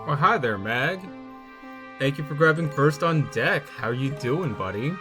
Well, hi there, Mag. Thank you for grabbing first on deck. How you doing, buddy?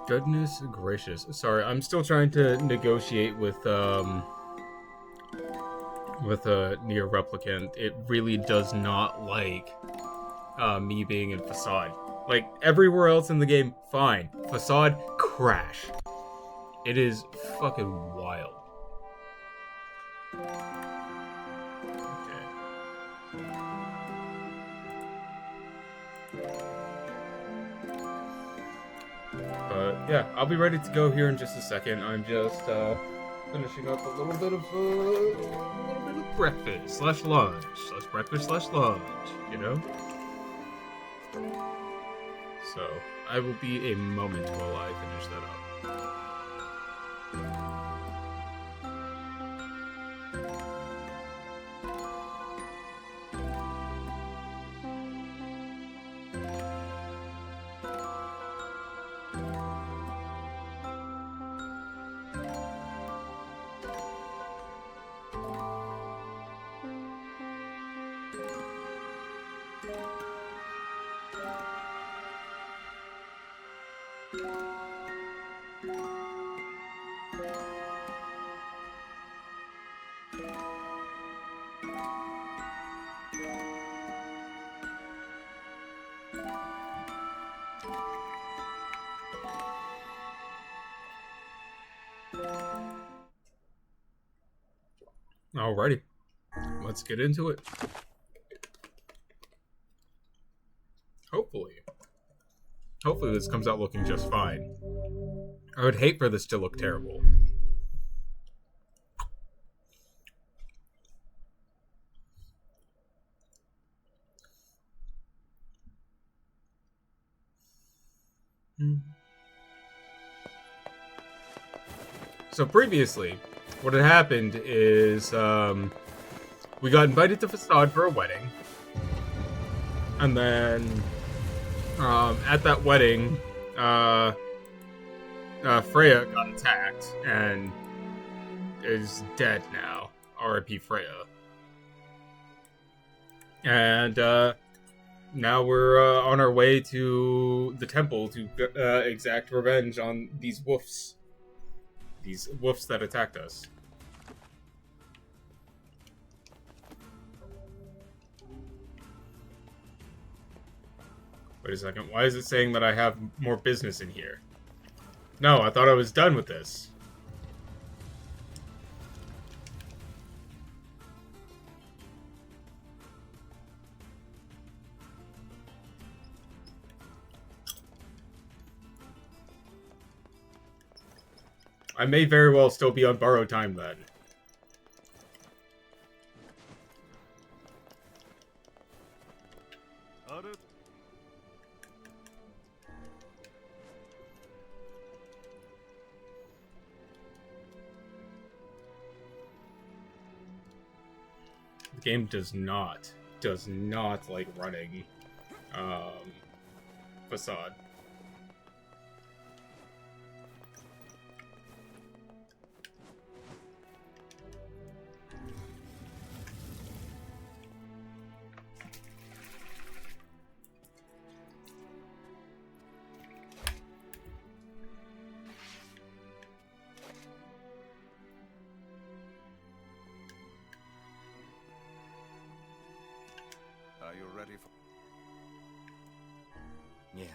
Goodness gracious. Sorry, I'm still trying to negotiate with a near replicant. It really does not like me being in facade. Like everywhere else in the game, fine. Facade, crash. It is fucking wild. Yeah, I'll be ready to go here in just a second. I'm just finishing up a little bit of breakfast slash lunch, you know. So I will be a moment while I finish that up. Alrighty, let's get into it. Hopefully this comes out looking just fine. I would hate for this to look terrible. So previously, what had happened is we got invited to Facade for a wedding. And then at that wedding, Freya got attacked and is dead now. R.I.P. Freya. And now we're on our way to the temple to exact revenge on these wolves. These wolves that attacked us. Wait a second. Why is it saying that I have more business in here? No, I thought I was done with this. I may very well still be on borrowed time then. The game does not like running Facade. Are you ready for... Yeah.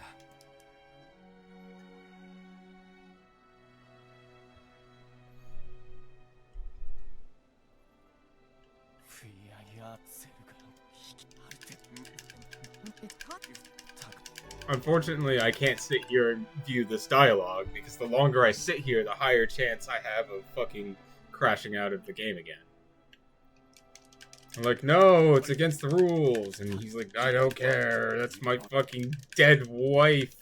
Unfortunately, I can't sit here and view this dialogue, because the longer I sit here, the higher chance I have of fucking crashing out of the game again. I'm like, no, it's against the rules. And he's like, I don't care. That's my fucking dead wife.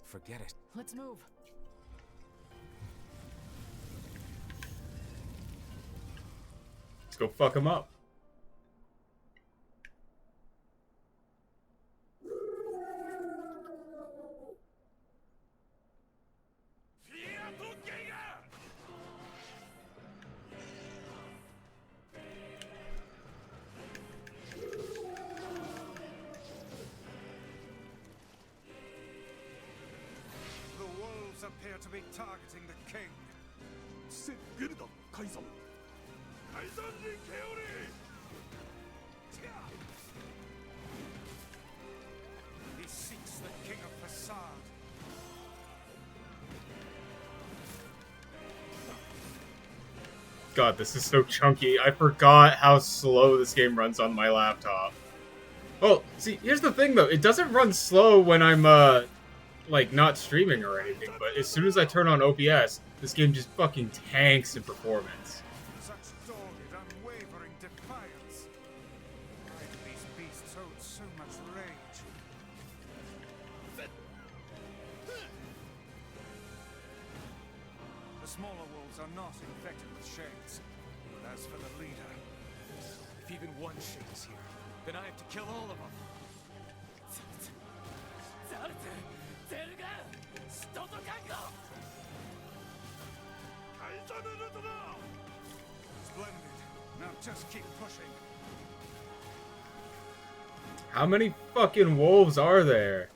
Forget it. Let's move. Let's go fuck him up. Appear to be targeting the king. He seeks the king of facade. God, this is so chunky. I forgot how slow this game runs on my laptop. Well, see, here's the thing though. It doesn't run slow when I'm, like, not streaming or anything, but as soon as I turn on OBS, this game just fucking tanks in performance. Such dogged, unwavering defiance. Why do these beasts hold so much rage? The smaller wolves are not infected with shades. But as for the leader, if even one shade is here, then I have to kill all of them. Splendid. Now just keep pushing. How many fucking wolves are there?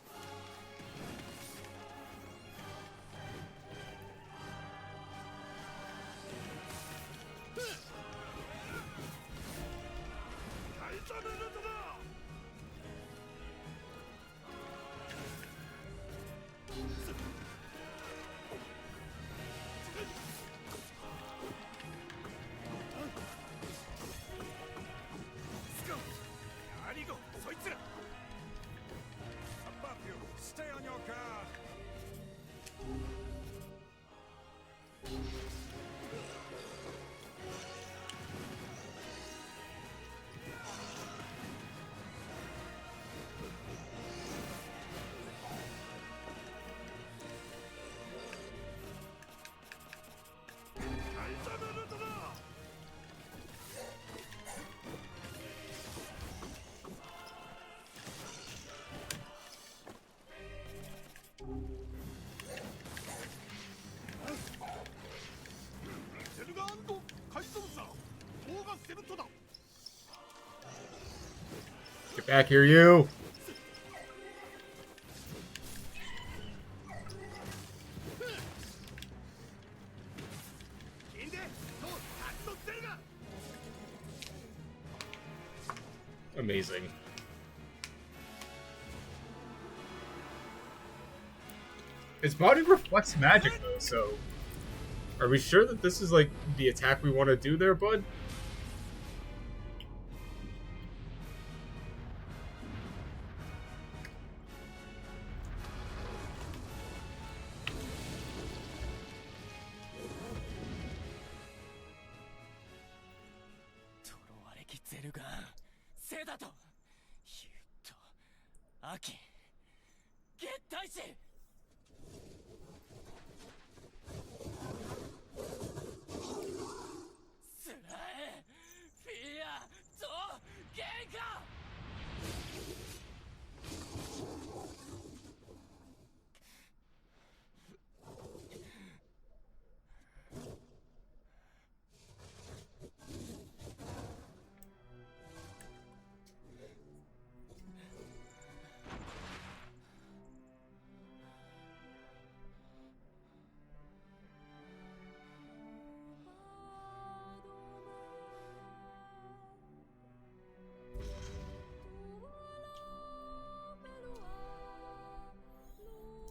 Above Back here, you! Amazing. Its body reflects magic, though, so... Are we sure that this is, like, the attack we want to do there, bud?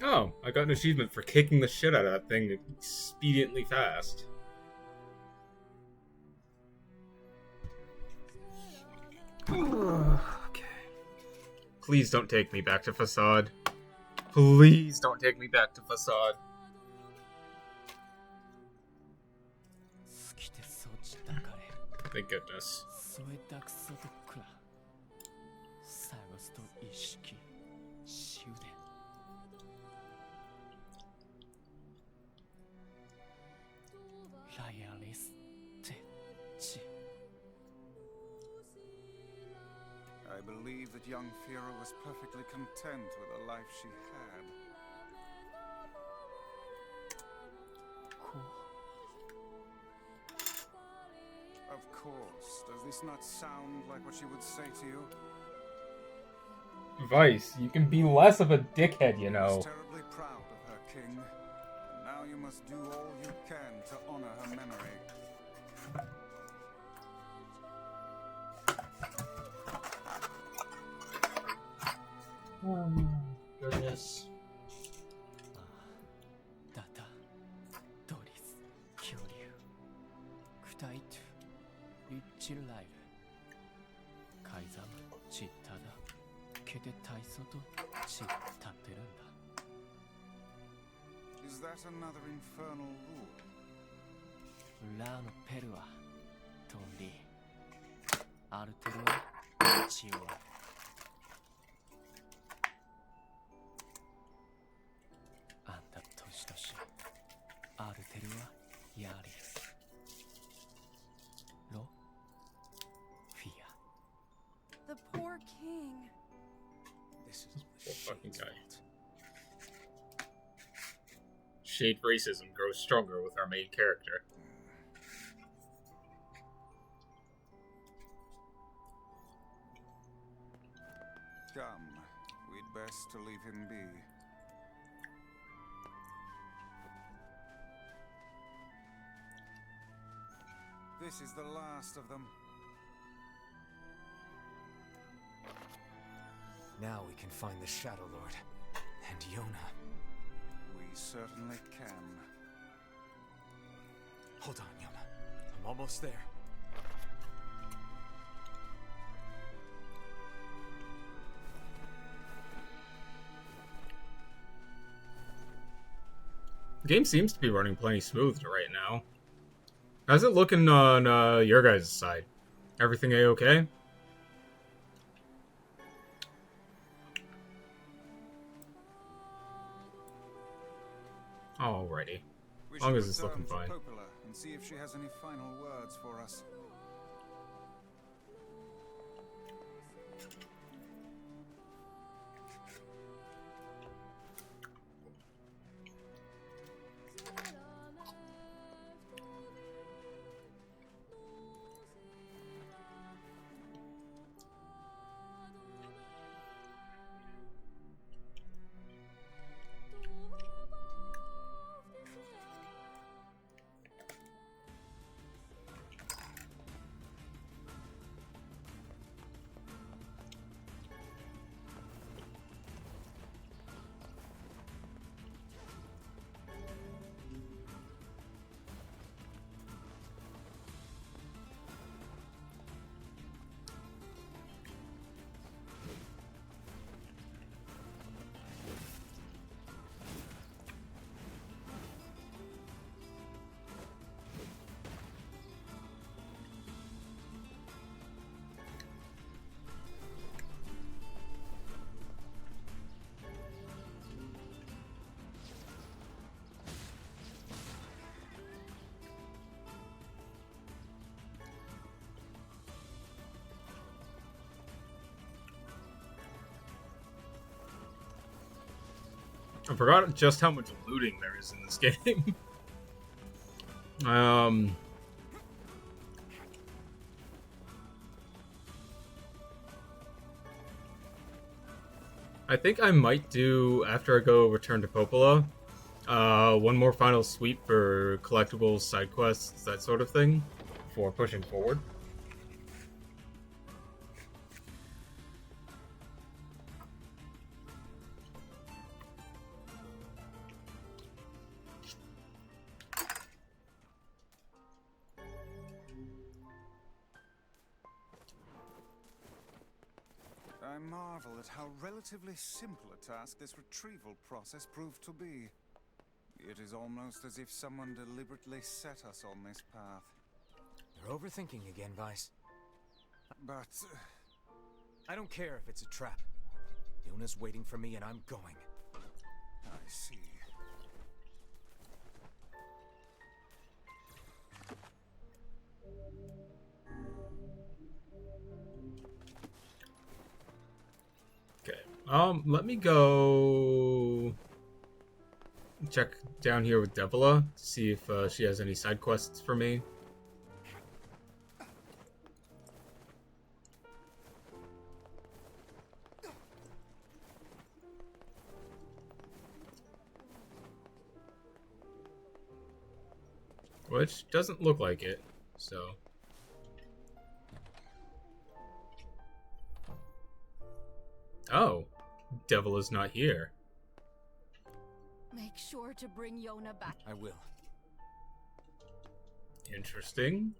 Oh, I got an achievement for kicking the shit out of that thing expediently fast. Okay. Please don't take me back to Facade. Please don't take me back to Facade. Thank goodness. I believe that young Fira was perfectly content with the life she had. Of course. Does this not sound like what she would say to you? Vice, you can be less of a dickhead, you know. She's terribly proud of her king. And now you must do all you can to honor her memory. Oh, goodness. Data, Doris, Kyoryu, Kutaitu, Richilairu, Kaizam, Chittada, Kete Taisoto, Chittaterunda. Is that another infernal rule? Ulano Perua, Tonri, Arterua, Chiwa. The poor king. This is Poor fucking guy. Shade racism grows stronger with our main character. Come, we'd best to leave him be. This is the last of them. Now we can find the Shadow Lord and Yona. We certainly can. Hold on, Yona. I'm almost there. The game seems to be running plenty smooth right now. How's it looking on your guys' side? Everything A-okay? Alrighty. As long as it's looking fine. Popola and see if she has any final words for us. I forgot just how much looting there is in this game. I think I might do, after I go return to Popola, one more final sweep for collectibles, side quests, that sort of thing, before pushing forward. I marvel at how relatively simple a task this retrieval process proved to be. It is almost as if someone deliberately set us on this path. You're overthinking again, Vice. But I don't care if it's a trap. Yona's waiting for me and I'm going. I see. Okay. Let me go check down here with Devila to see if she has any side quests for me. Which doesn't look like it, so. Oh, Devil is not here. Make sure to bring Yona back. I will. Interesting.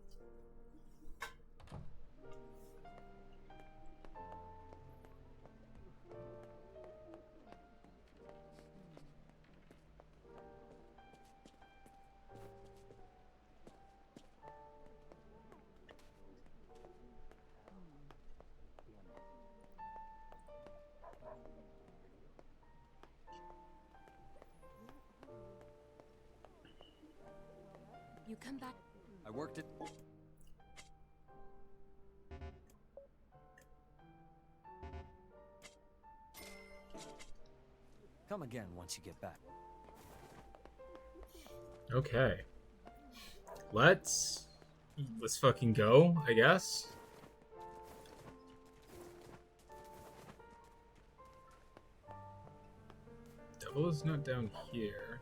You come back. I worked it. Come again once you get back. Okay. Let's fucking go, I guess. Devil is not down here.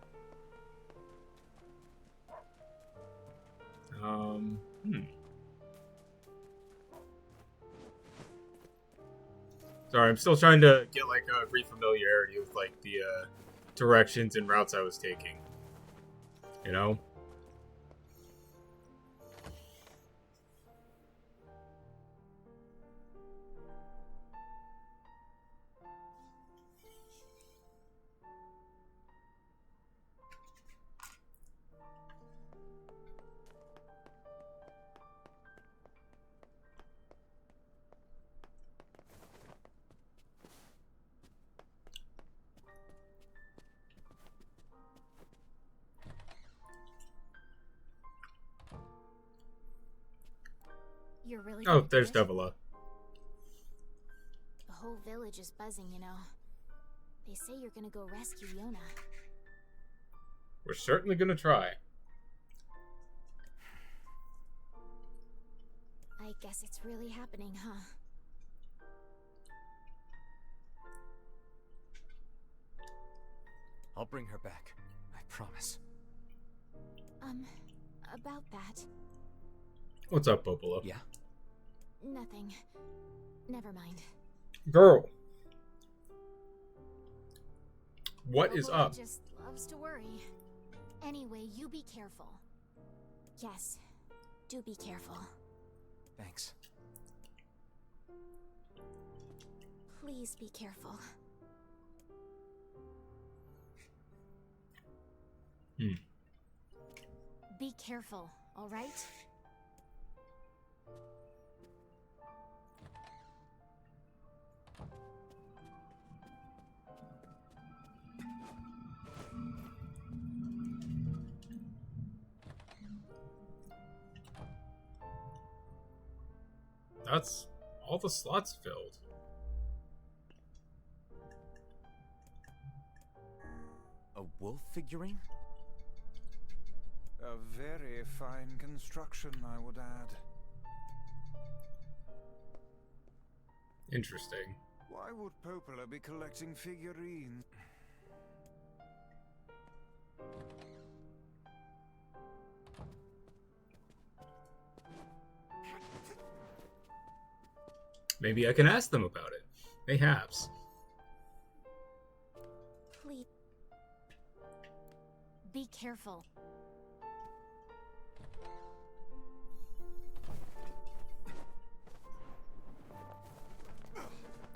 Sorry, I'm still trying to get like a brief familiarity with like the directions and routes I was taking. You know? You're really Oh, good at there's this? Devila. The whole village is buzzing, you know. They say you're gonna go rescue Yona. We're certainly gonna try. I guess it's really happening, huh? I'll bring her back. I promise. About that. What's up, Popola? Yeah? Nothing. Never mind. Girl. What is Popola up? just loves to worry. Anyway, you be careful. Yes, do be careful. Thanks. Please be careful. Be careful, all right? That's all the slots filled. A wolf figurine? A very fine construction, I would add. Interesting. Why would Popola be collecting figurines? Maybe I can ask them about it. Mayhaps. Please. Be careful.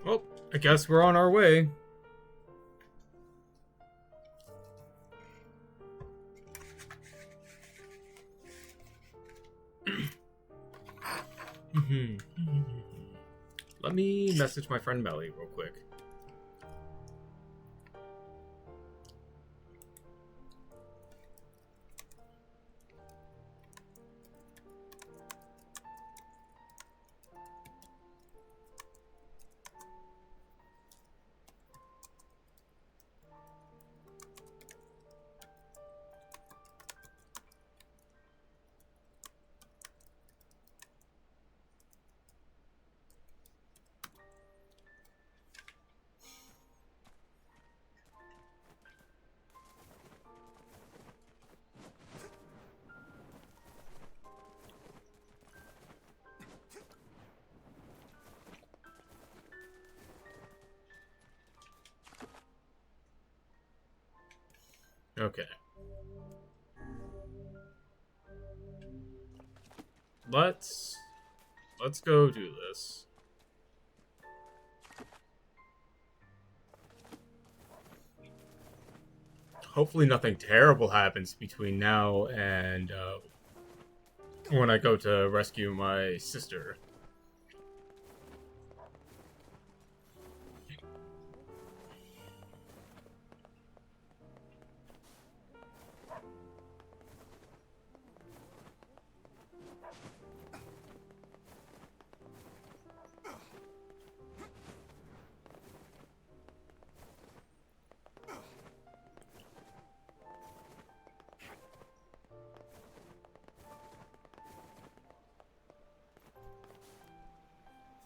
Well, I guess we're on our way. Let me message my friend Melly real quick. Okay. Let's go do this. Hopefully nothing terrible happens between now and when I go to rescue my sister.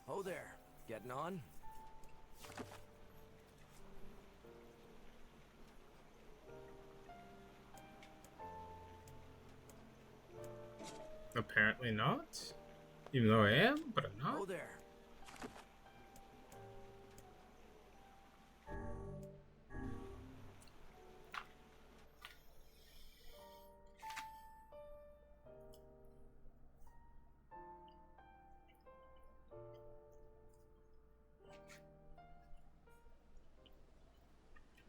Oh there, getting on? Apparently not. Even though I am, but I'm not. Oh there.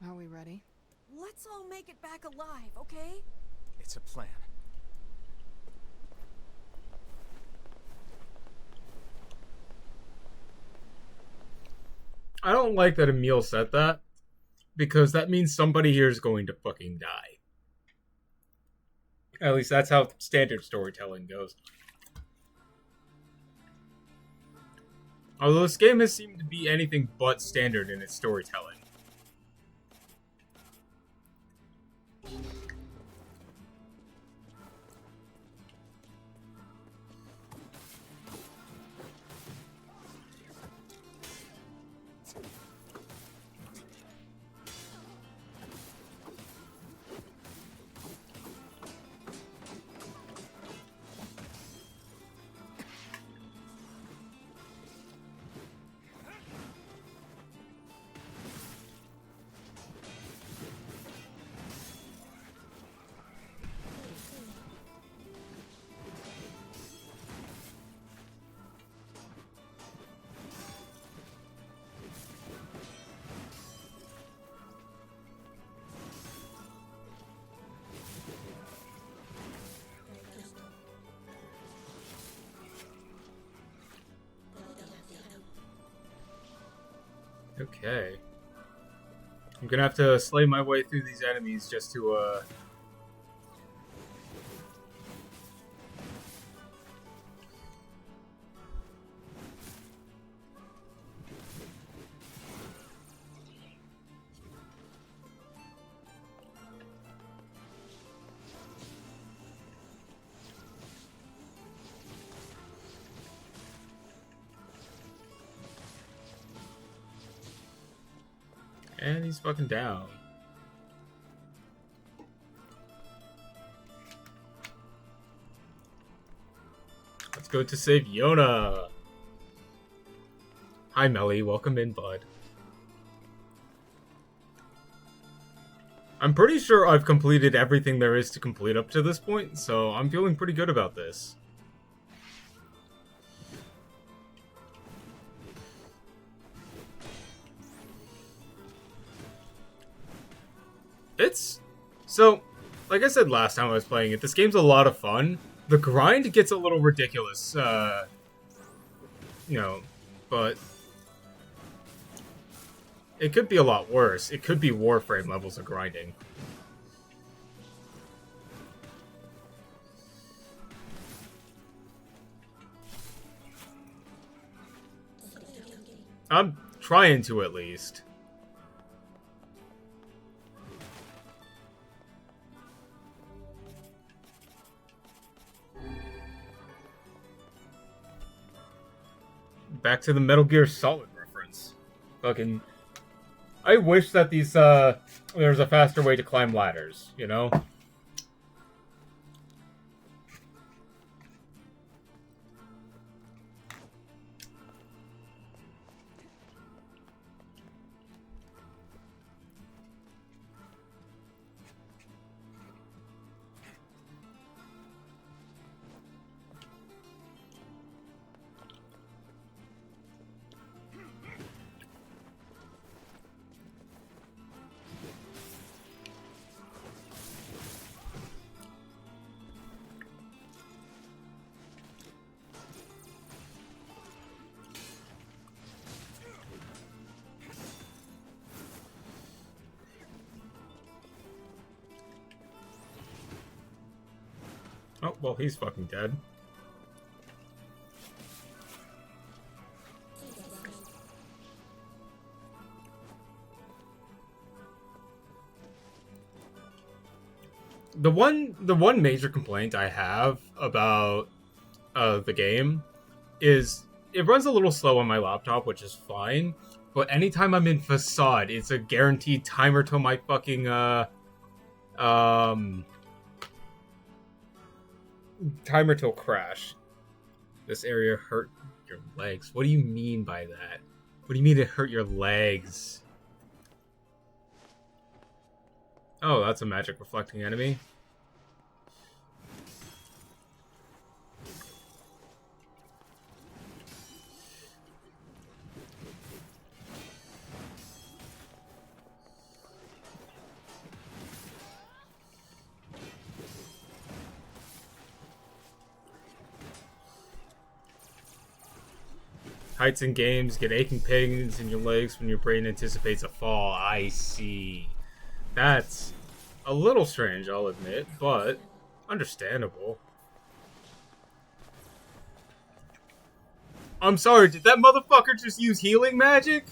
Are we ready? Let's all make it back alive, okay? It's a plan. I don't like that Emil said that, because that means somebody here is going to fucking die. At least that's how standard storytelling goes. Although this game has seemed to be anything but standard in its storytelling. Okay. I'm gonna have to slay my way through these enemies just to, And he's fucking down. Let's go to save Yona. Hi, Melly. Welcome in, bud. I'm pretty sure I've completed everything there is to complete up to this point, so I'm feeling pretty good about this. So, like I said last time I was playing it, this game's a lot of fun. The grind gets a little ridiculous, you know, but it could be a lot worse. It could be Warframe levels of grinding. I'm trying to, at least. Back to the Metal Gear Solid reference. Fucking... I wish that these, there's a faster way to climb ladders, you know? Oh, well, he's fucking dead. The one major complaint I have about the game is it runs a little slow on my laptop, which is fine. But anytime I'm in Facade, it's a guaranteed timer till my fucking timer till crash. This area hurt your legs. What do you mean by that? What do you mean it hurt your legs? Oh, that's a magic reflecting enemy. Heights in games get aching pains in your legs when your brain anticipates a fall. I see. That's a little strange, I'll admit, but understandable. I'm sorry, did that motherfucker just use healing magic?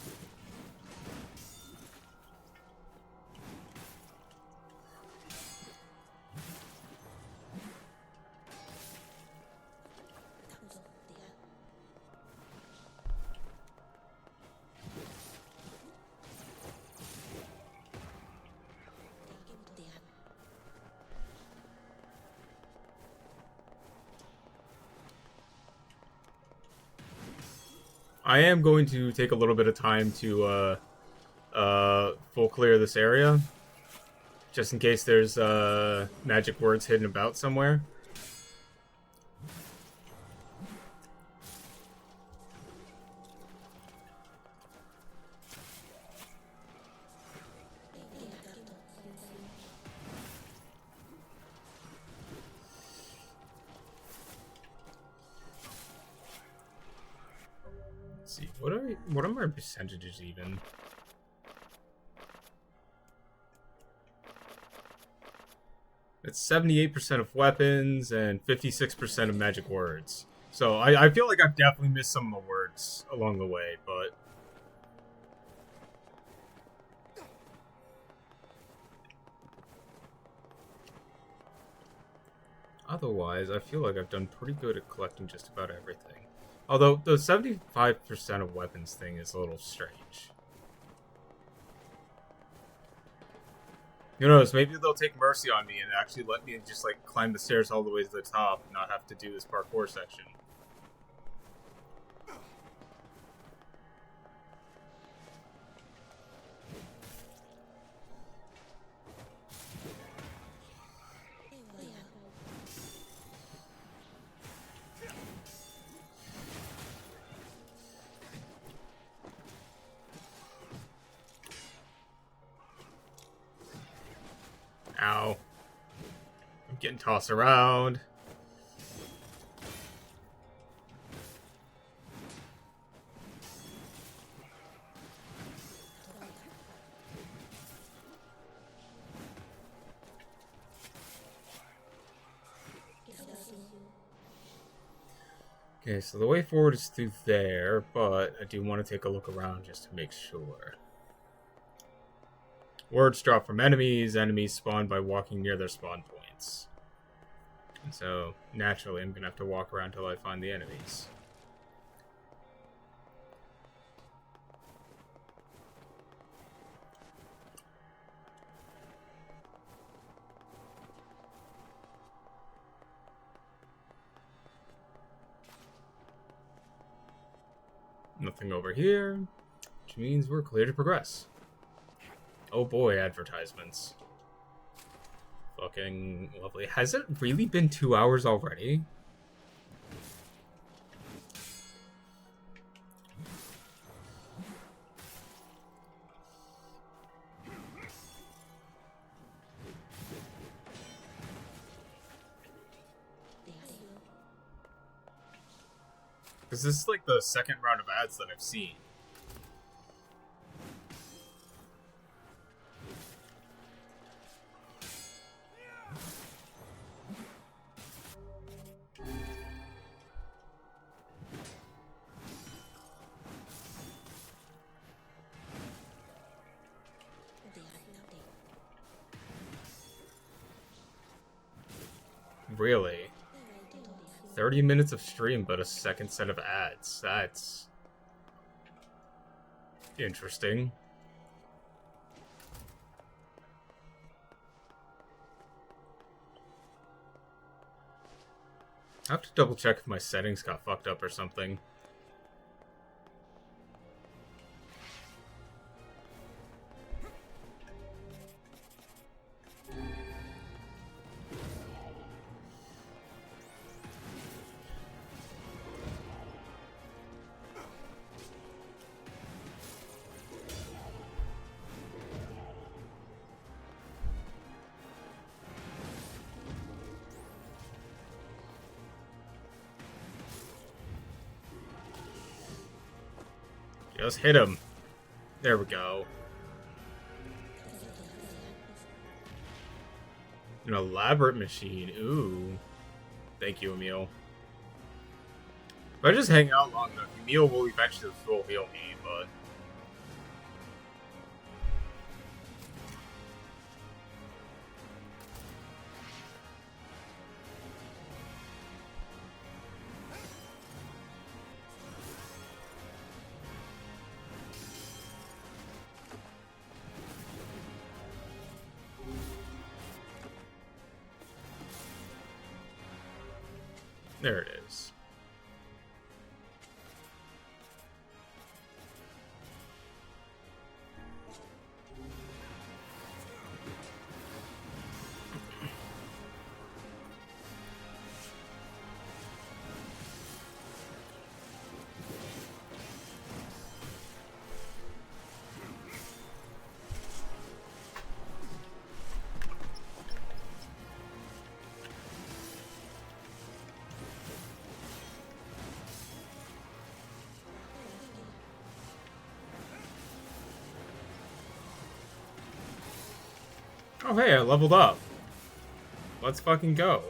I am going to take a little bit of time to full clear this area, just in case there's magic words hidden about somewhere. See, what are my percentages even? It's 78% of weapons and 56% of magic words. So I feel like I've definitely missed some of the words along the way, but otherwise I feel like I've done pretty good at collecting just about everything. Although, the 75% of weapons thing is a little strange. Who knows? Maybe they'll take mercy on me and actually let me just like climb the stairs all the way to the top and not have to do this parkour section. Ow. I'm getting tossed around. Okay, so the way forward is through there, but I do want to take a look around just to make sure. Words drop from enemies. Enemies spawn by walking near their spawn points. And so, naturally, I'm going to have to walk around till I find the enemies. Nothing over here, which means we're clear to progress. Oh boy, advertisements. Fucking lovely. Has it really been 2 hours already? Because this is like the second round of ads that I've seen. Really? 30 minutes of stream, but a second set of ads. That's interesting. I have to double check if my settings got fucked up or something. Just hit him. There we go. An elaborate machine. Ooh. Thank you, Emil. If I just hang out long enough, Emil will eventually full heal me, but... There it is. Oh hey, I leveled up. Let's fucking go.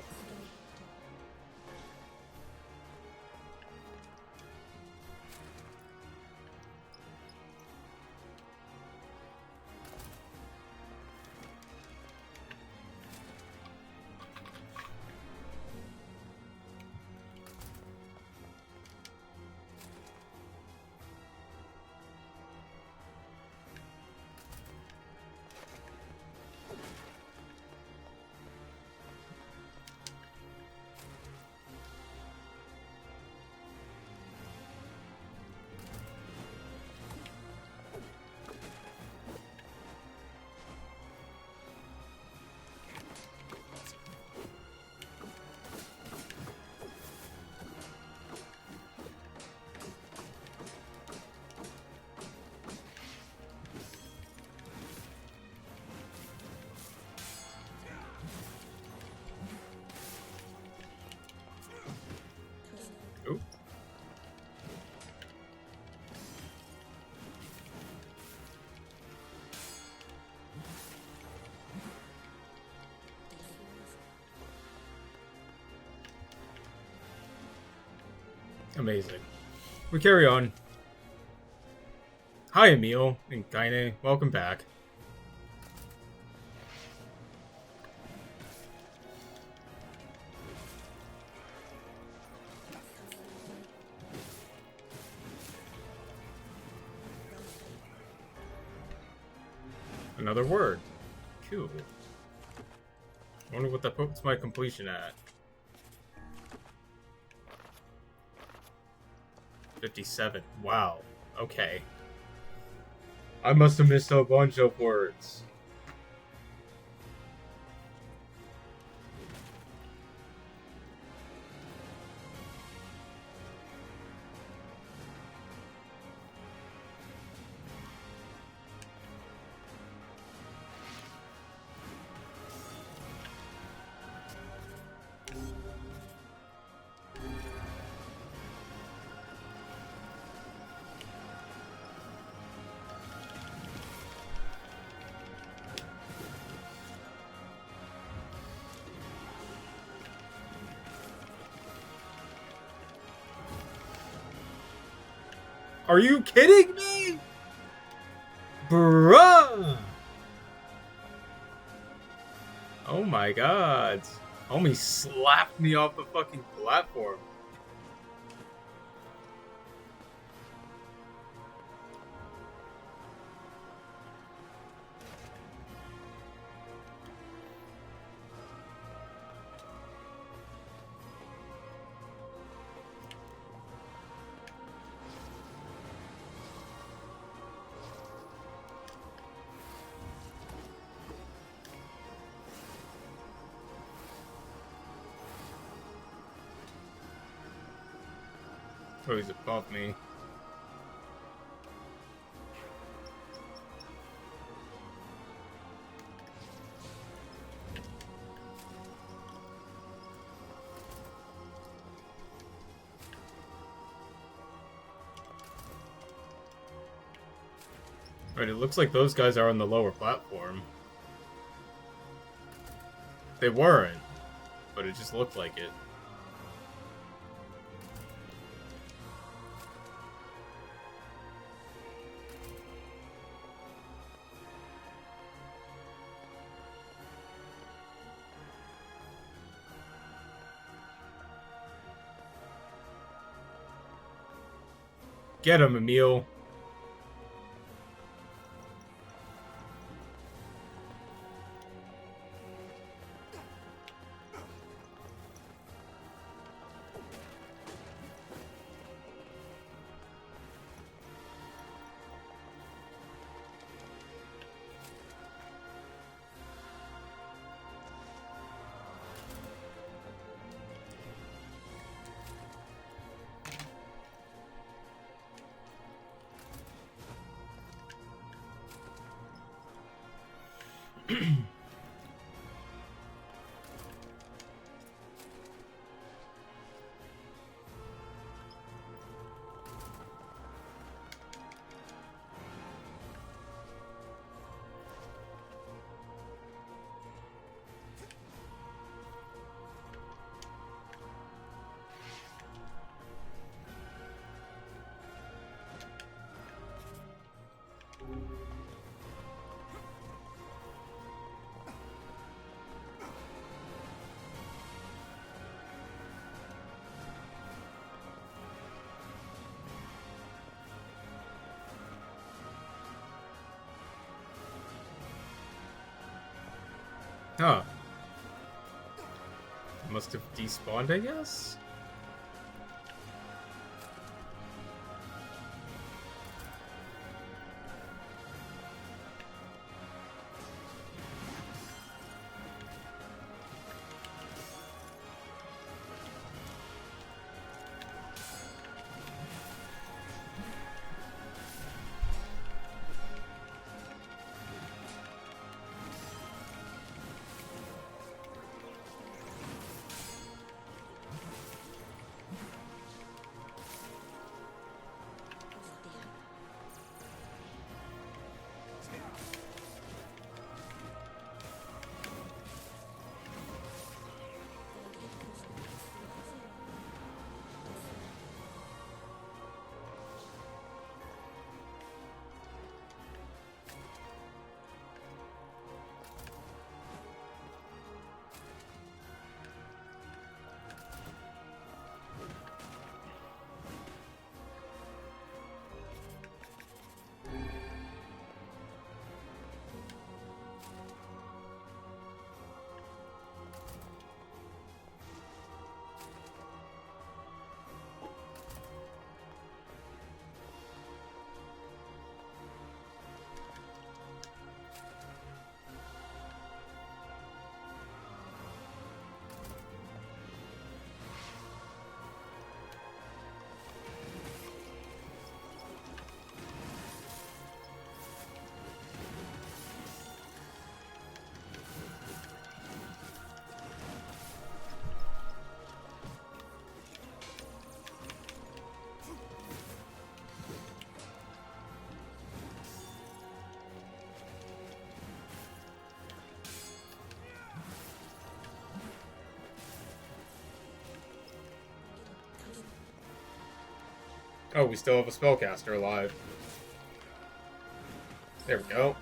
Amazing. We carry on. Hi, Emil and Kaine. Welcome back. Another word. Cool. I wonder what that puts my completion at. 57. Wow. Okay. I must have missed a bunch of words. Are you kidding me? Bruh! Oh my god. Homie slapped me off the fucking platform. Oh, he's above me. Right, it looks like those guys are on the lower platform. They weren't, but it just looked like it. Get him, Emil. Huh. Must have despawned, I guess? Oh, we still have a spellcaster alive. There we go.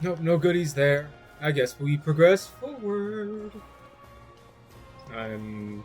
Nope, no goodies there. I guess we progress forward. I'm...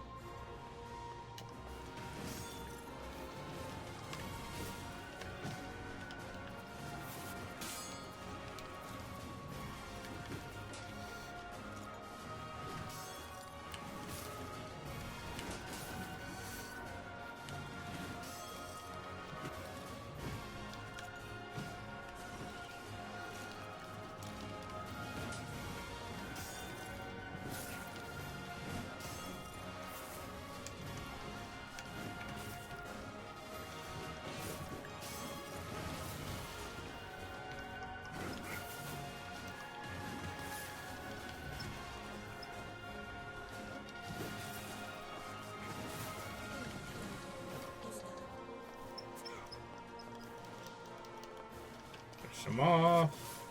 Push them off.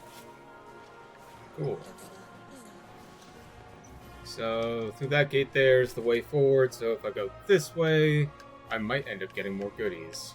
Cool. So, through that gate there's the way forward, so if I go this way, I might end up getting more goodies.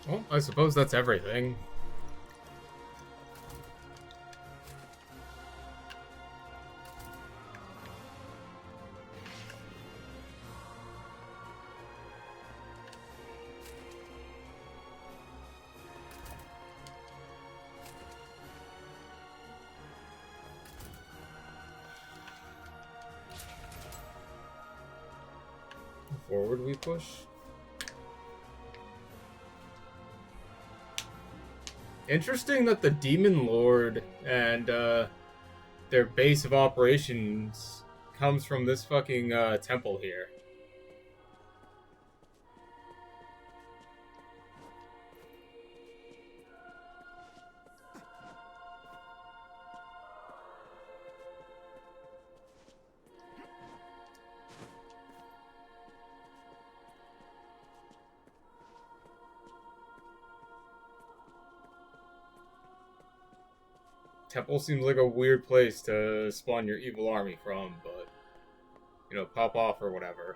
Well, I suppose that's everything. Forward we push. Interesting that the Demon Lord and their base of operations comes from this fucking temple here. Temple seems like a weird place to spawn your evil army from, but, you know, pop off or whatever.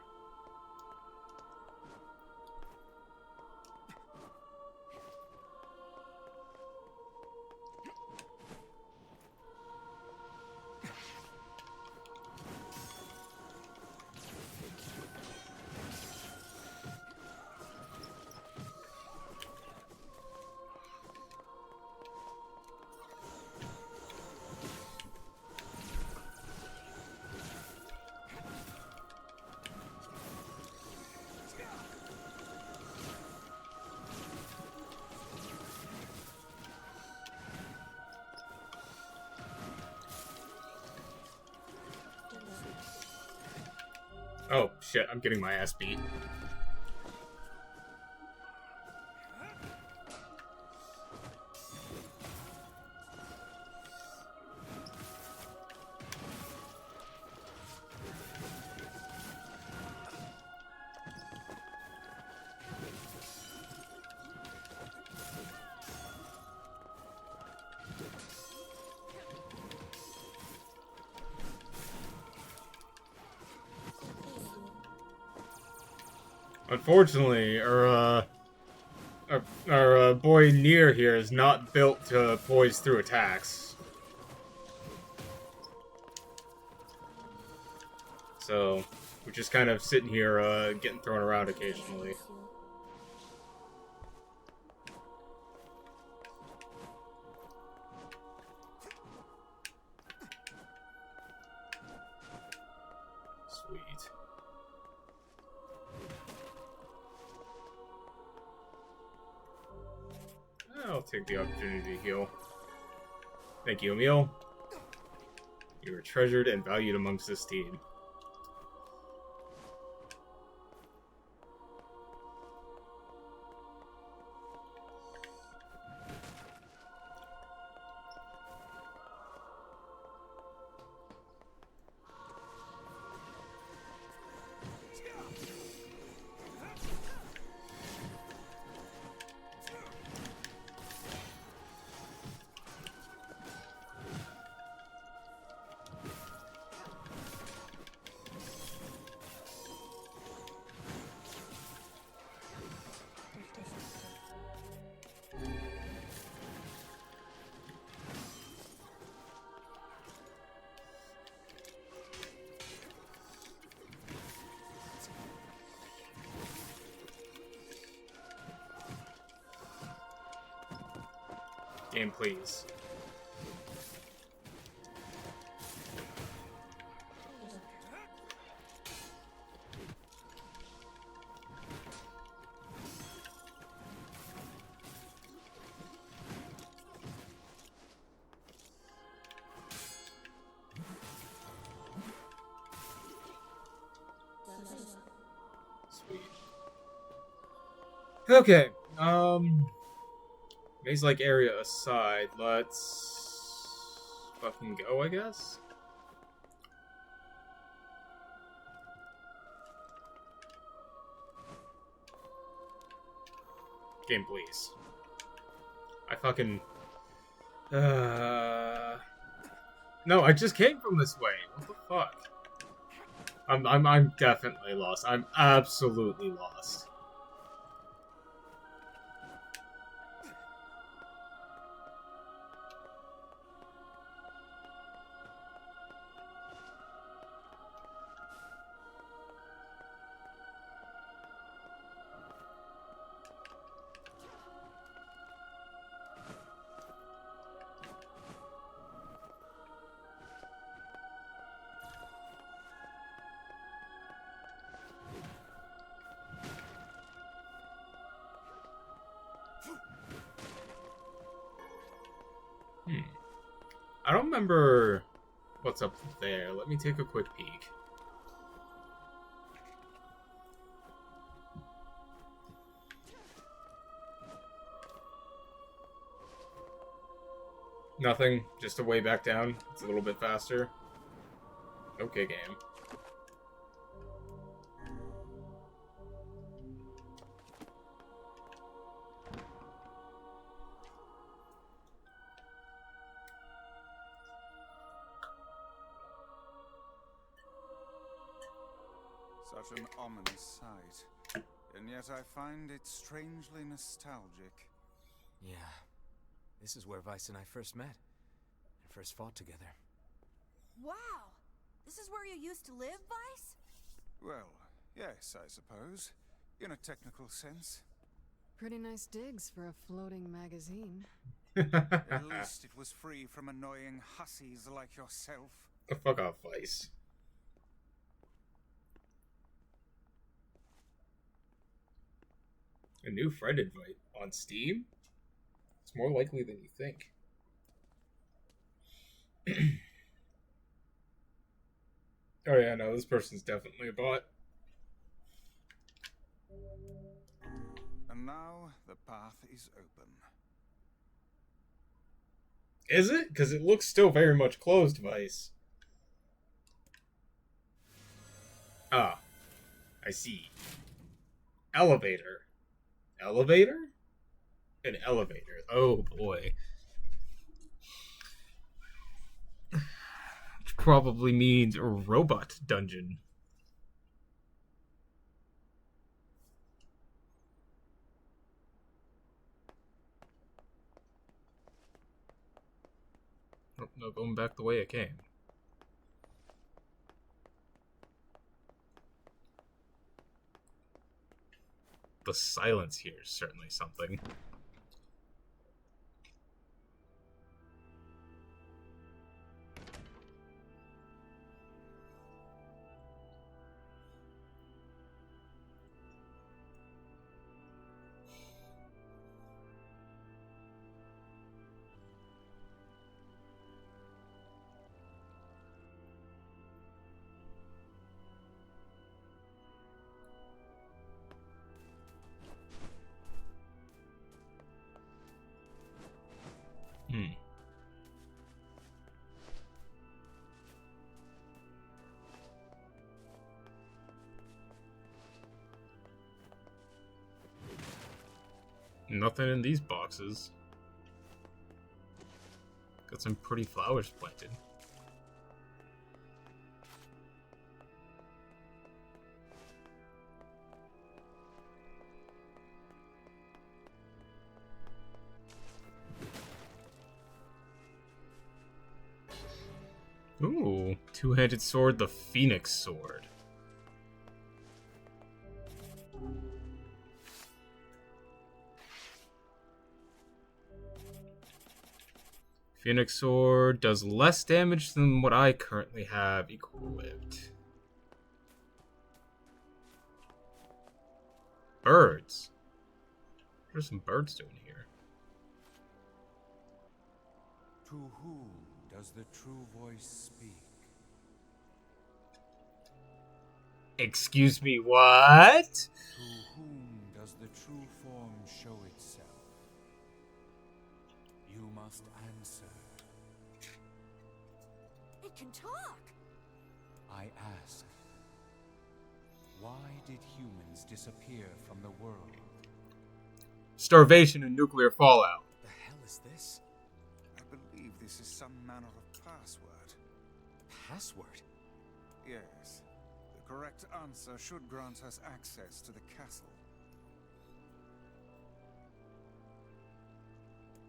Oh, shit, I'm getting my ass beat. Unfortunately, or our boy Nier here is not built to poise through attacks. So, we're just kind of sitting here, getting thrown around occasionally. Sweet. I'll take the opportunity to heal. Thank you, Emil. You are treasured and valued amongst this team. Game, please. Sweet. Okay, maze-like area aside, let's fucking go, I guess? Game, please. I fucking... No, I just came from this way. What the fuck? I'm definitely lost. I'm absolutely lost. I don't remember what's up there. Let me take a quick peek. Nothing, just a way back down. It's a little bit faster. Okay, game. Such an ominous sight, and yet I find it strangely nostalgic. Yeah. This is where Vice and I first met. And first fought together. Wow! This is where you used to live, Vice? Well, yes, I suppose. In a technical sense. Pretty nice digs for a floating magazine. At least it was free from annoying hussies like yourself. The fuck off, Vice. A new friend invite on Steam? It's more likely than you think. Oh yeah, no, this person's definitely a bot. And now the path is open. Is it? Because it looks still very much closed, Vice. Ah, I see. Elevator. Elevator? An elevator. Oh boy. Which probably means a robot dungeon. Oh, no, going back the way it came. The silence here is certainly something. Hmm. Nothing in these boxes. Got some pretty flowers planted. Ooh, two-handed sword, the Phoenix Sword. Phoenix Sword does less damage than what I currently have equipped. Birds. What are some birds doing here? To whom does the true voice speak? Excuse me, what? To whom does the true form show itself? You must answer. It can talk! I ask, why did humans disappear from the world? Starvation and nuclear fallout. What the hell is this? I believe this is some manner of password. Password? Yes. The correct answer should grant us access to the castle.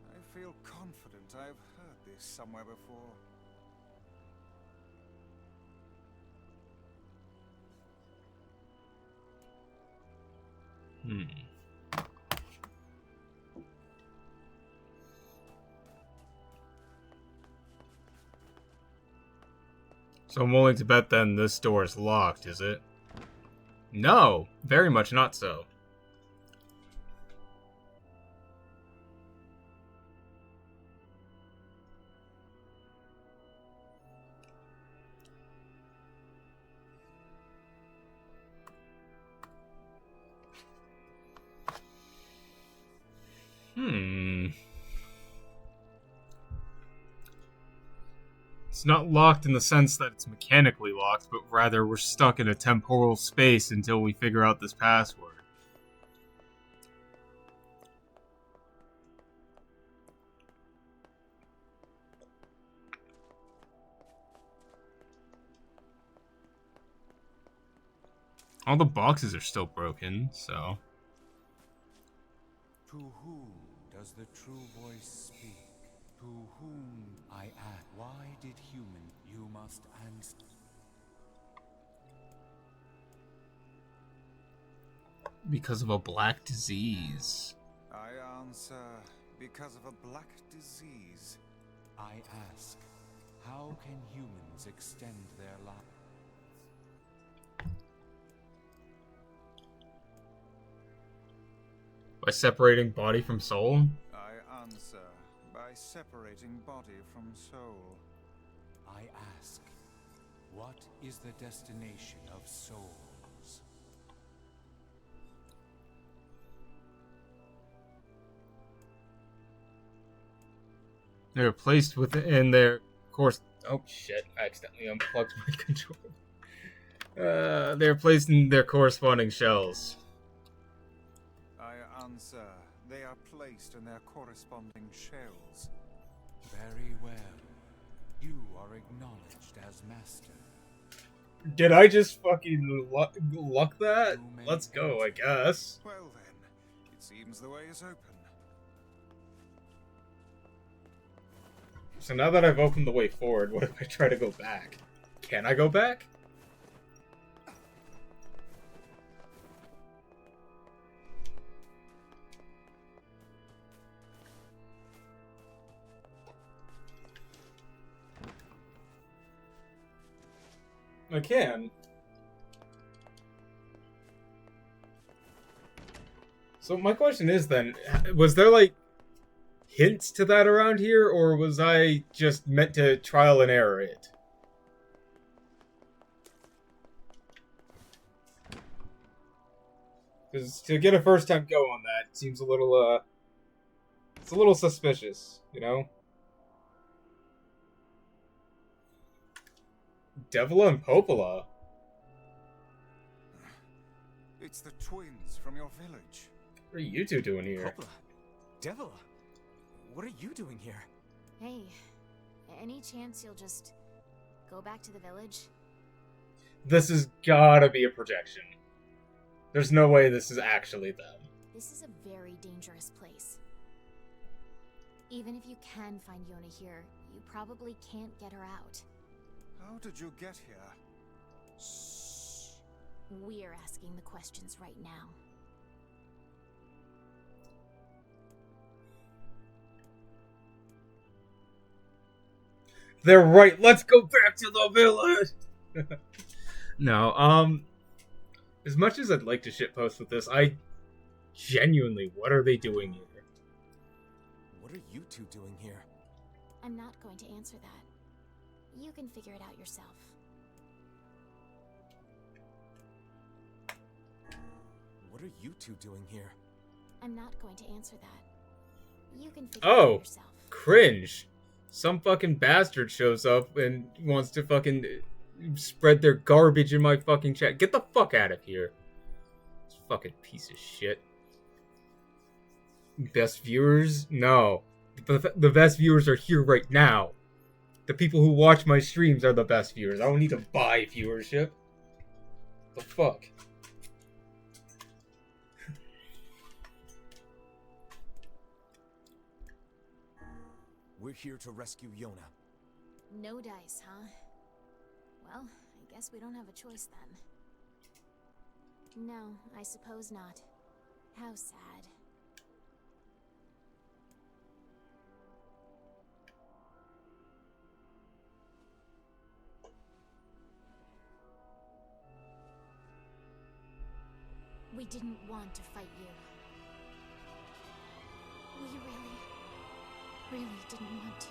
I feel confident I've heard this somewhere before. So I'm willing to bet then this door is locked, is it? No, very much not so. It's not locked in the sense that it's mechanically locked, but rather we're stuck in a temporal space until we figure out this password. All the boxes are still broken, so... To whom does the true voice speak? To whom I ask, why did human you must answer? Because of a black disease. I answer, because of a black disease. I ask, how can humans extend their life? By separating body from soul? I answer, by separating body from soul. I ask, what is the destination of souls? They're placed within their course. Oh shit! I accidentally unplugged my controller. They're placed in their corresponding shells. I answer, they are placed in their corresponding shells. Very well. You are acknowledged as master. Did I just fucking luck that? Let's go, I guess. Well then, it seems the way is open. So now that I've opened the way forward, what if I try to go back? Can I go back? I can. So my question is then, was there like hints to that around here, or was I just meant to trial and error it? Because to get a first time go on that seems a little, it's a little suspicious, you know? Devila and Popola? It's the twins from your village. What are you two doing here? Popola, Devila, what are you doing here? Hey, any chance you'll just go back to the village? This has gotta be a projection. There's no way this is actually them. This is a very dangerous place. Even if you can find Yona here, you probably can't get her out. How did you get here? Shh. We're asking the questions right now. They're right. Let's go back to the village. No, as much as I'd like to shitpost with this, I genuinely, what are they doing here? What are you two doing here? I'm not going to answer that. You can figure it out yourself. What are you two doing here? I'm not going to answer that. You can figure it Oh, out yourself. cringe. Some fucking bastard shows up and wants to fucking spread their garbage in my fucking chat. Get the fuck out of here. This fucking piece of shit. Best viewers? No. The best viewers are here right now. The people who watch my streams are the best viewers. I don't need to buy viewership. The fuck? We're here to rescue Yona. No dice, huh? Well, I guess we don't have a choice then. No, I suppose not. How sad. We didn't want to fight you. We really didn't want to.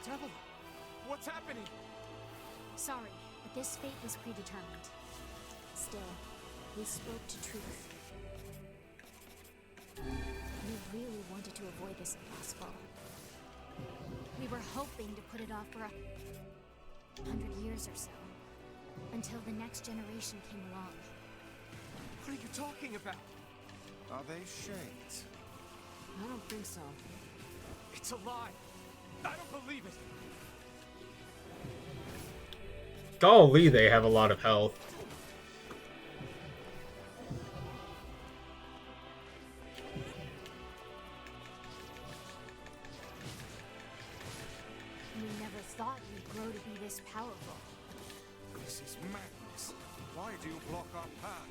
Devila, what's happening? Sorry, but this fate was predetermined. Still, we spoke to truth. We really wanted to avoid this if possible. We were hoping to put it off for 100 years or so, until the next generation came along. What are you talking about? Are they shades? I don't think so. It's a lie. I don't believe it. Golly, they have a lot of health. We never thought you'd grow to be this powerful. This is madness. Why do you block our path?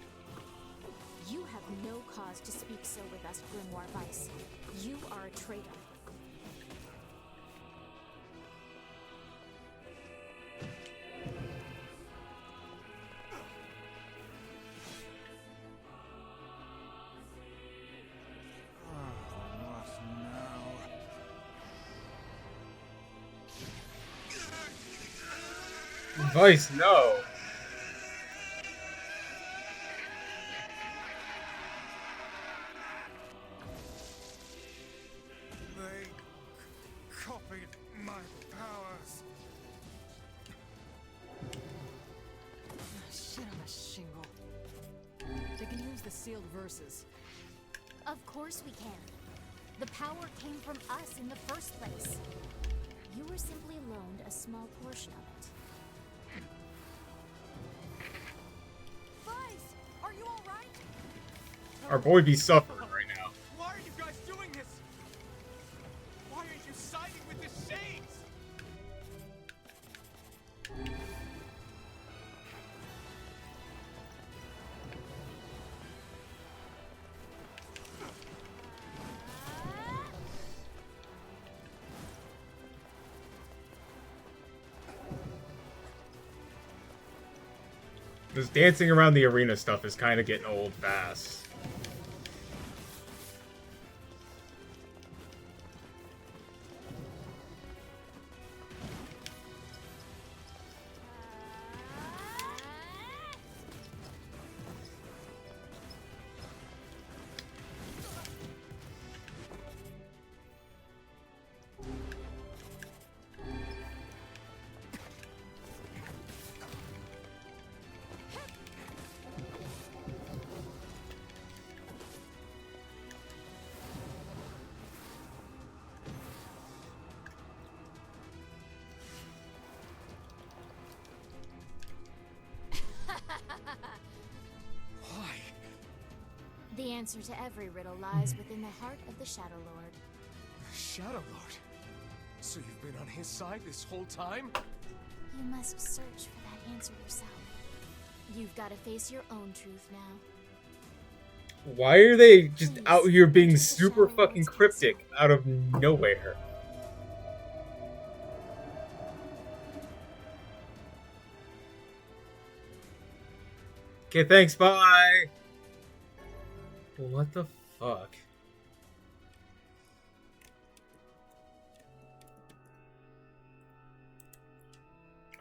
You have no cause to speak so with us, Grimoire Weiss. You are a traitor. What now? Vice, no. They copied my powers. Shit on a shingle. They can use the sealed verses. Of course we can. The power came from us in the first place. You were simply loaned a small portion of it. Vice, are you all right? Our boy be suffering right now. Why are you guys doing this? Why are you siding with the Shades? This dancing around the arena stuff is kind of getting old fast. Why? The answer to every riddle lies within the heart of the Shadow Lord. Shadow Lord. So you've been on his side this whole time? You must search for that answer yourself. You've got to face your own truth now. Why are they just out here being super fucking cryptic out of nowhere? Okay, thanks, bye! What the fuck?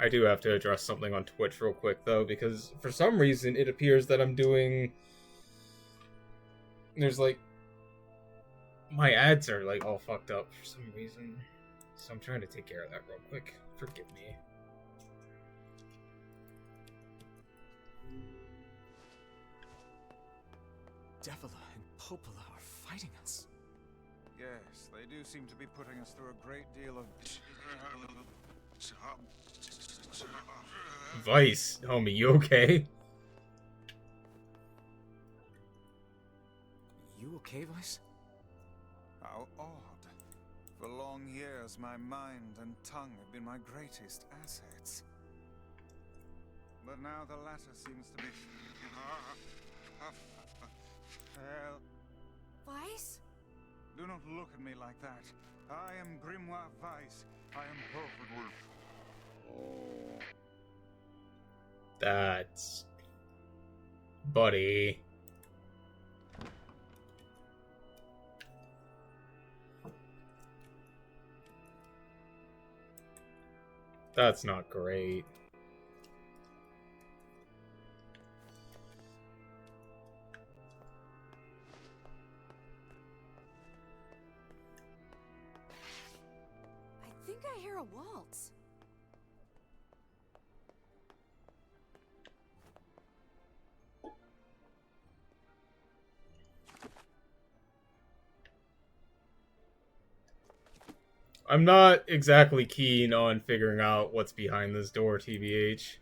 I do have to address something on Twitch real quick, though, because for some reason it appears that I'm doing... There's, like... My ads are, like, all fucked up for some reason. So I'm trying to take care of that real quick. Forgive me. Devola and Popola are fighting us. Yes, they do seem to be putting us through a great deal of... Vice, homie, you okay? You okay, Vice? How odd. For long years, my mind and tongue have been my greatest assets. But now the latter seems to be... Well, Vice? do not look at me like that. I am Grimoire Vice. I am perfectly... That's... Buddy. That's not great. I think I hear a waltz. I'm not exactly keen on figuring out what's behind this door, TBH.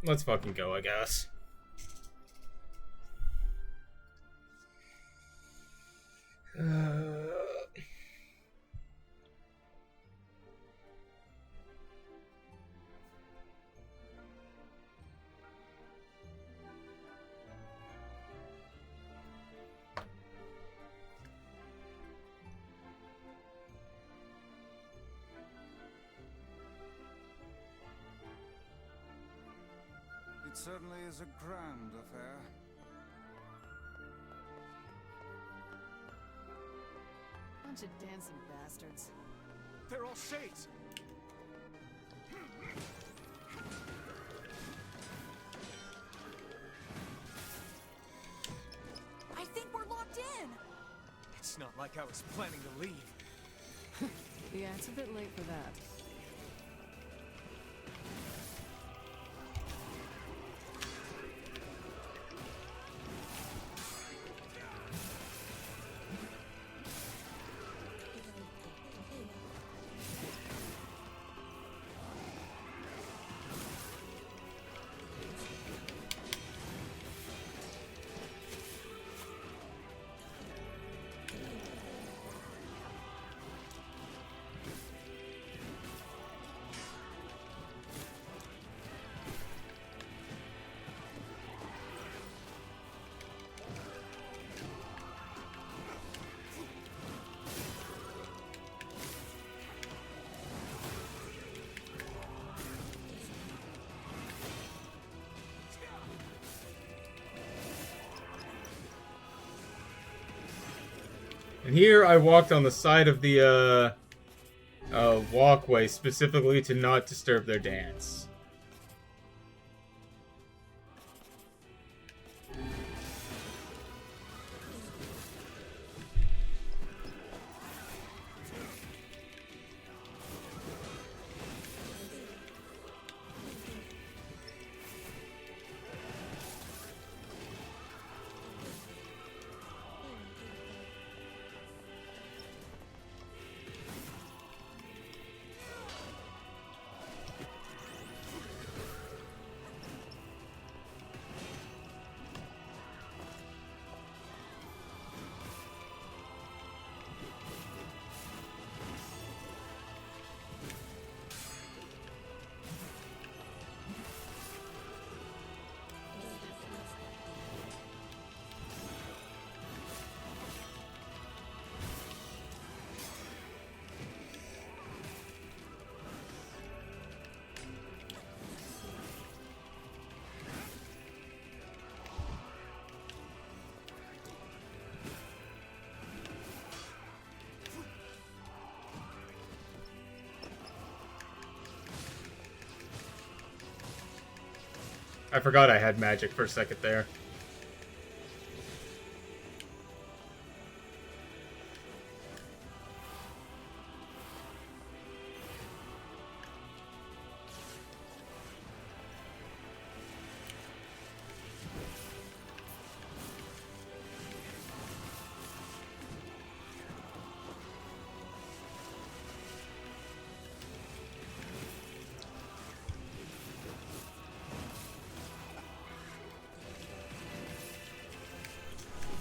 Let's fucking go, I guess. It certainly is a grand affair. Bunch of dancing bastards. They're all Shades! I think we're locked in. It's not like I was planning to leave. Yeah, it's a bit late for that. And here I walked on the side of the walkway specifically to not disturb their dance. I forgot I had magic for a second there.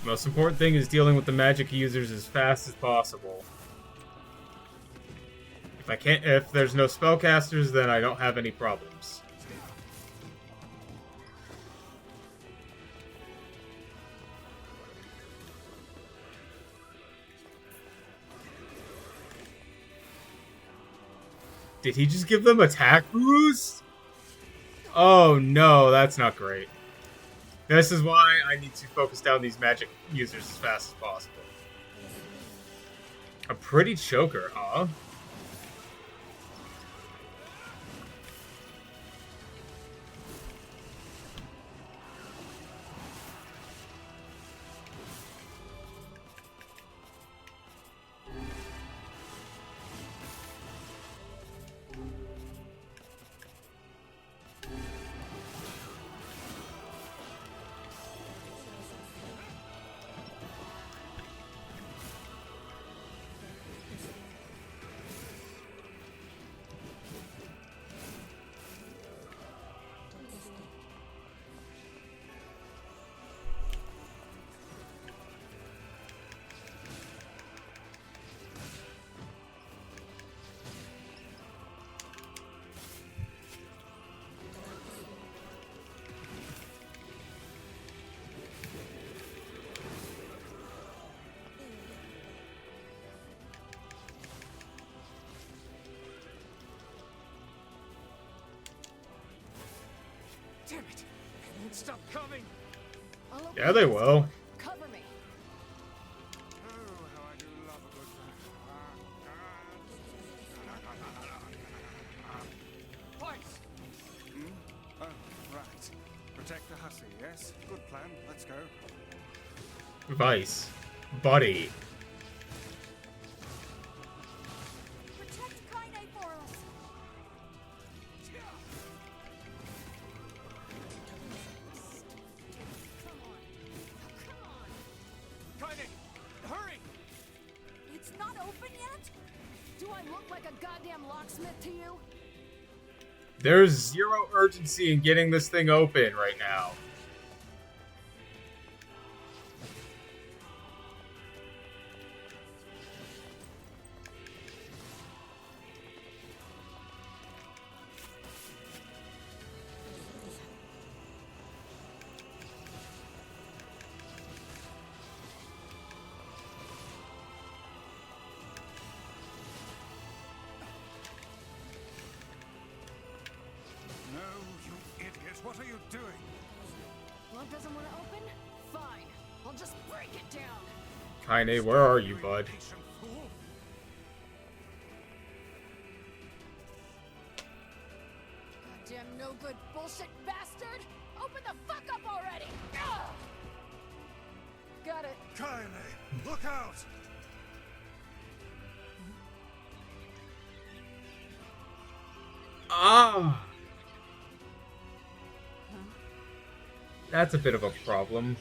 Most important thing is dealing with the magic users as fast as possible. If there's no spellcasters, then I don't have any problems. Did he just give them attack boost? Oh no, that's not great. This is why I need to focus down these magic users as fast as possible. A pretty choker, huh? Damn it! They won't stop coming! Yeah, they will. Cover me. Oh, how I do love a good Twice! Oh, right. Protect the hussy, yes? Good plan. Let's go. Vice. Buddy. Protect Kaine for us. Kaine! Hurry! It's not open yet? Do I look like a goddamn locksmith to you? There's zero urgency in getting this thing open right now. No, you idiot. What are you doing? Lock doesn't want to open? Fine. I'll just break it down. Kaine, where are you, bud? Patient fool. Goddamn no good bullshit bastard! Open the fuck up already! Ugh! Got it. Kaine, look out! Ah! That's a bit of a problem.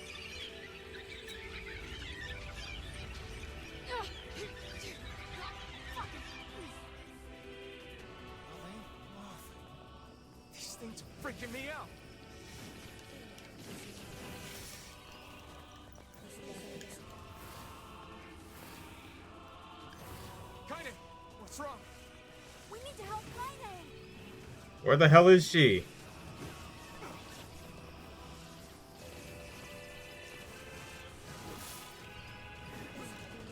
These things are freaking me out. Kaine, what's wrong? We need to help Kaine. Where the hell is she?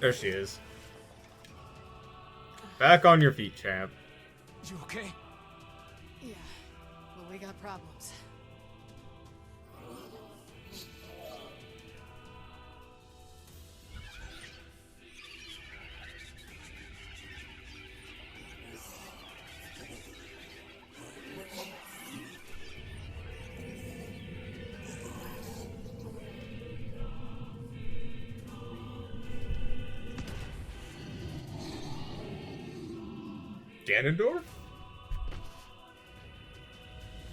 There she is. Back on your feet, champ. You okay? Yeah. Well, we got problems. Ganondorf?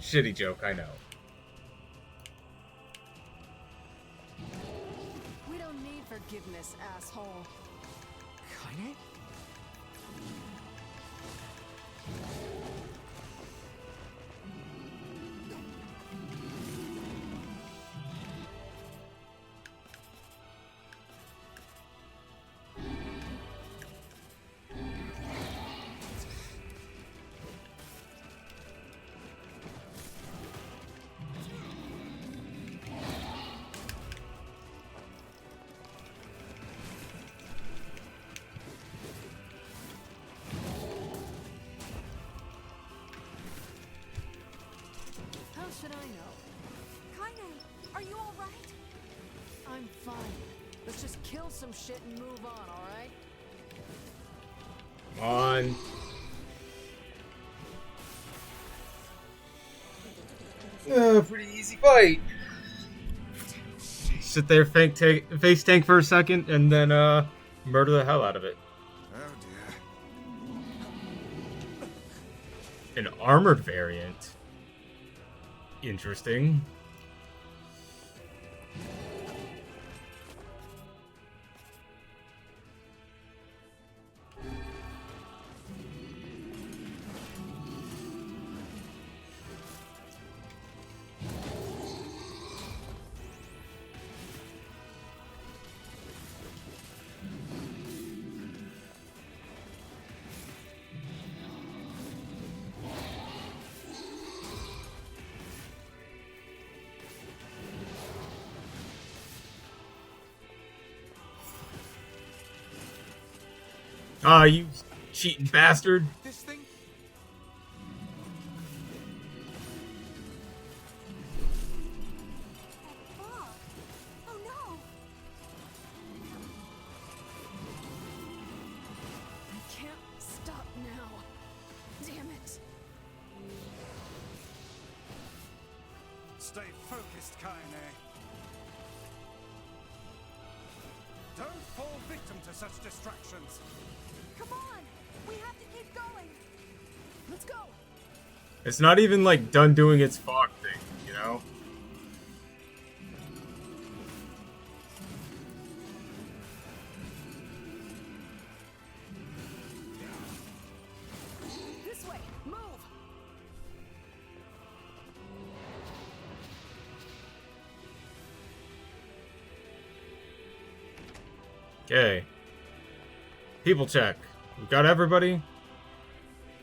Shitty joke, I know. We don't need forgiveness, asshole. Kaine? How should I know? Kaine, are you all right? I'm fine. Let's just kill some shit and move on, alright? Come on. Pretty easy fight. Sit there, face tank for a second, and then murder the hell out of it. Oh dear. An armored variant. Interesting. Ah, you cheating bastard. This thing? That fog. Oh no. I can't stop now. Damn it. Stay focused, Kaine. Don't fall victim to such distractions. Come on. We have to keep going. Let's go. It's not even like done doing its fog thing, you know? This way. Move. Okay. People check. We got everybody?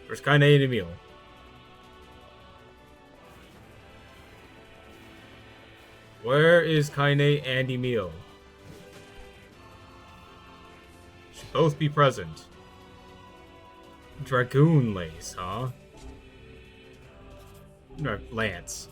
Where's Kaine and Emil? Where is Kaine and Emil? Should both be present. Dragoon lace, huh? No, lance.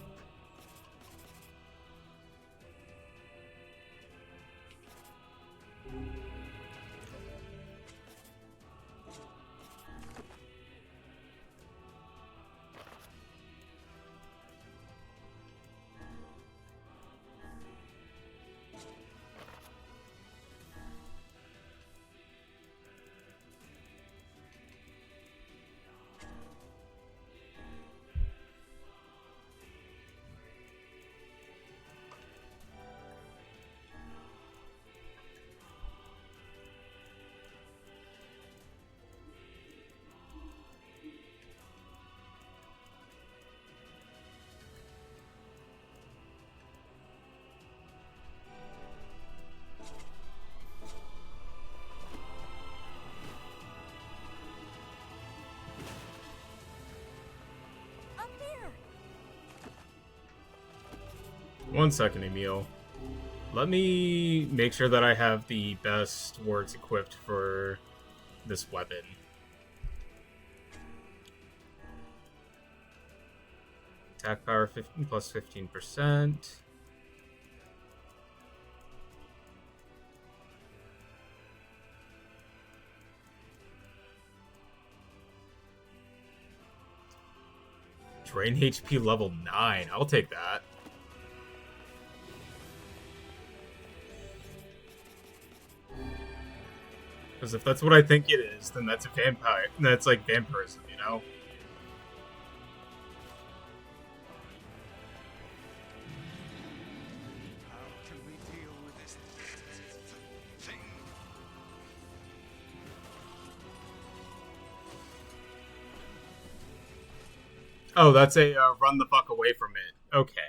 1 second, Emil. Let me make sure that I have the best words equipped for this weapon. Attack power 15 plus 15%. Drain HP level 9. I'll take that. Because if that's what I think it is, then that's a vampire. That's like vampirism, you know? How can we deal with this thing? Oh, that's a run the fuck away from it. Okay.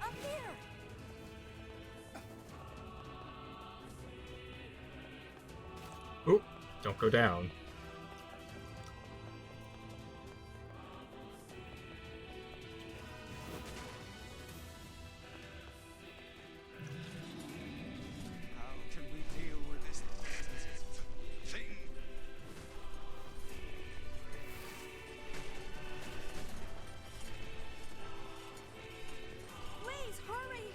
Up here! Oop, don't go down. How can we deal with this thing? Please, hurry!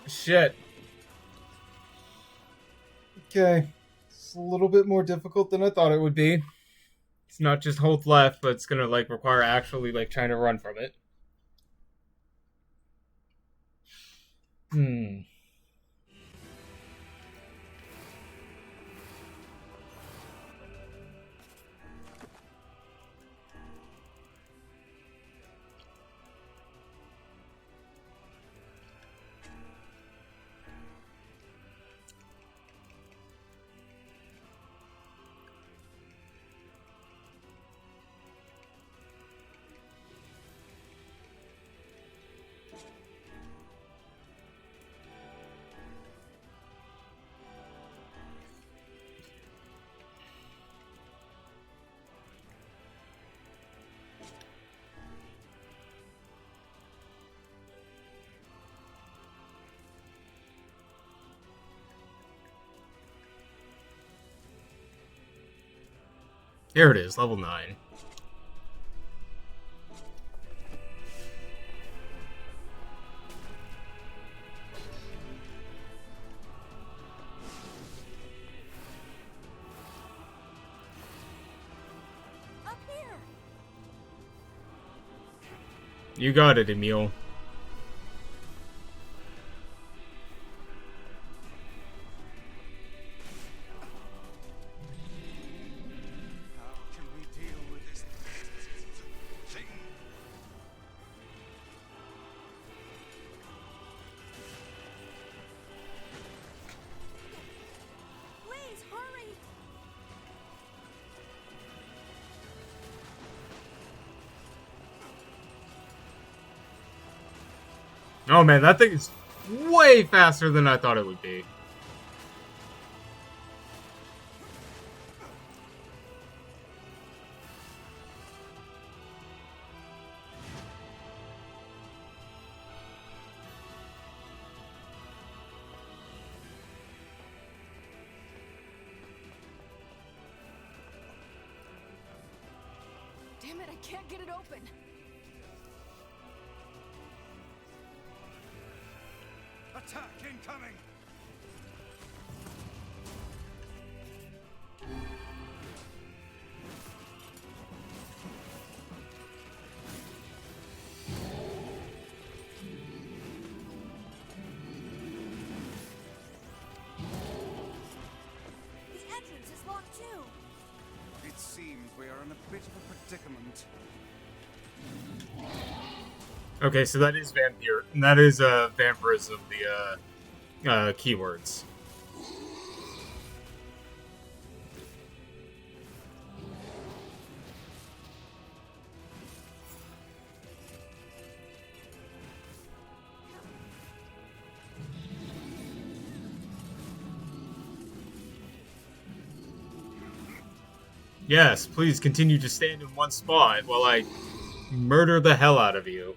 Shit. Okay. It's a little bit more difficult than I thought it would be. It's not just hold left, but it's gonna like require actually like trying to run from it. There it is, level 9. Up here! You got it, Emil. How can we deal with this thing? Please, hurry! Oh man, that thing is way faster than I thought it would be. Damn it, I can't get it open. Attack incoming! The entrance is locked too. It seems we are in a bit of a predicament. Okay, so that is vampire. That is vampirism, the keywords. Yes, please continue to stand in one spot while I murder the hell out of you.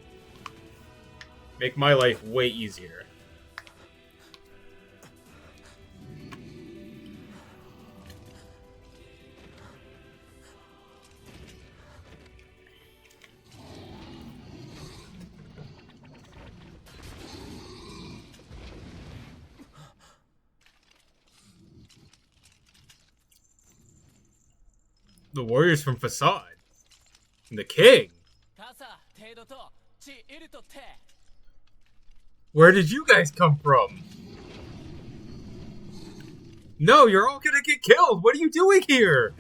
Make my life way easier. The warriors from Facade. And the king. Where did you guys come from? No, you're all gonna get killed. What are you doing here?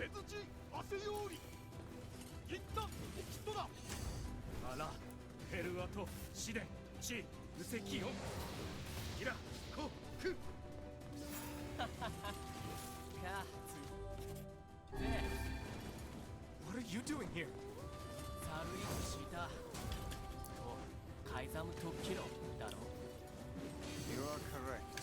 What are you doing here? You are correct.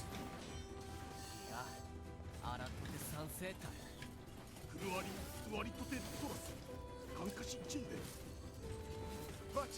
But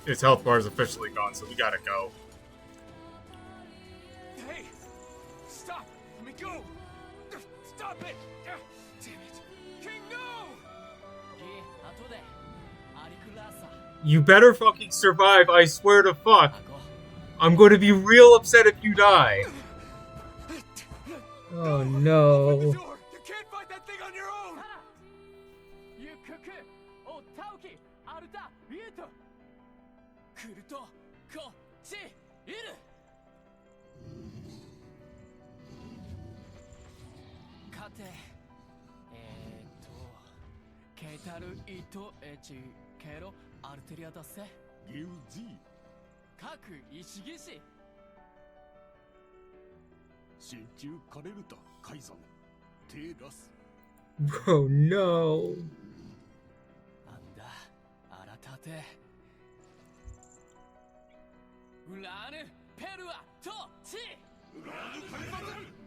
His health bar is officially gone, so we gotta go. Hey! Stop! Let me go! Stop it! Damn it! King, no! You better fucking survive, I swear to fuck. I'm going to be real upset if you die. Oh no. Open the door! You can't fight that thing on your own!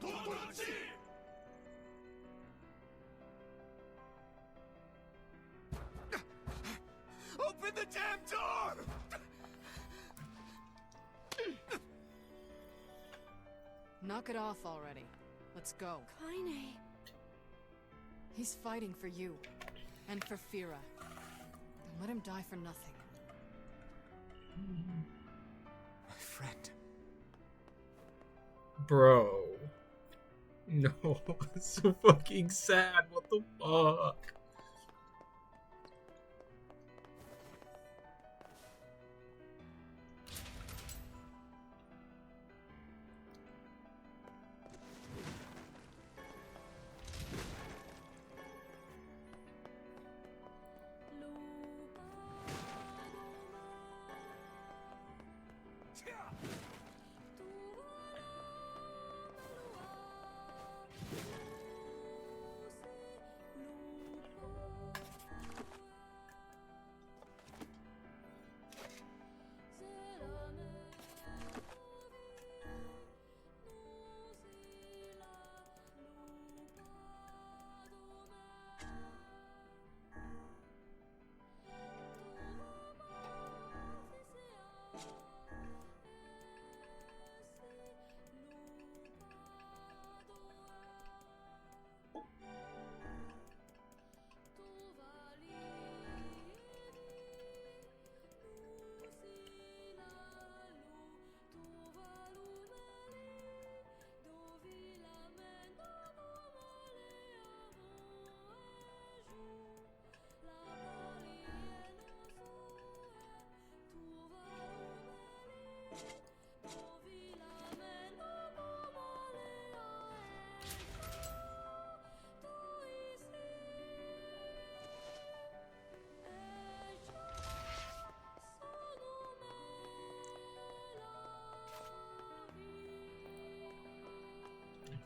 Oh no. Open the damn door! Knock it off already. Let's go. Kaine. He's fighting for you. And for Fira. Don't let him die for nothing. My friend. Bro. No, it's so fucking sad. What the fuck?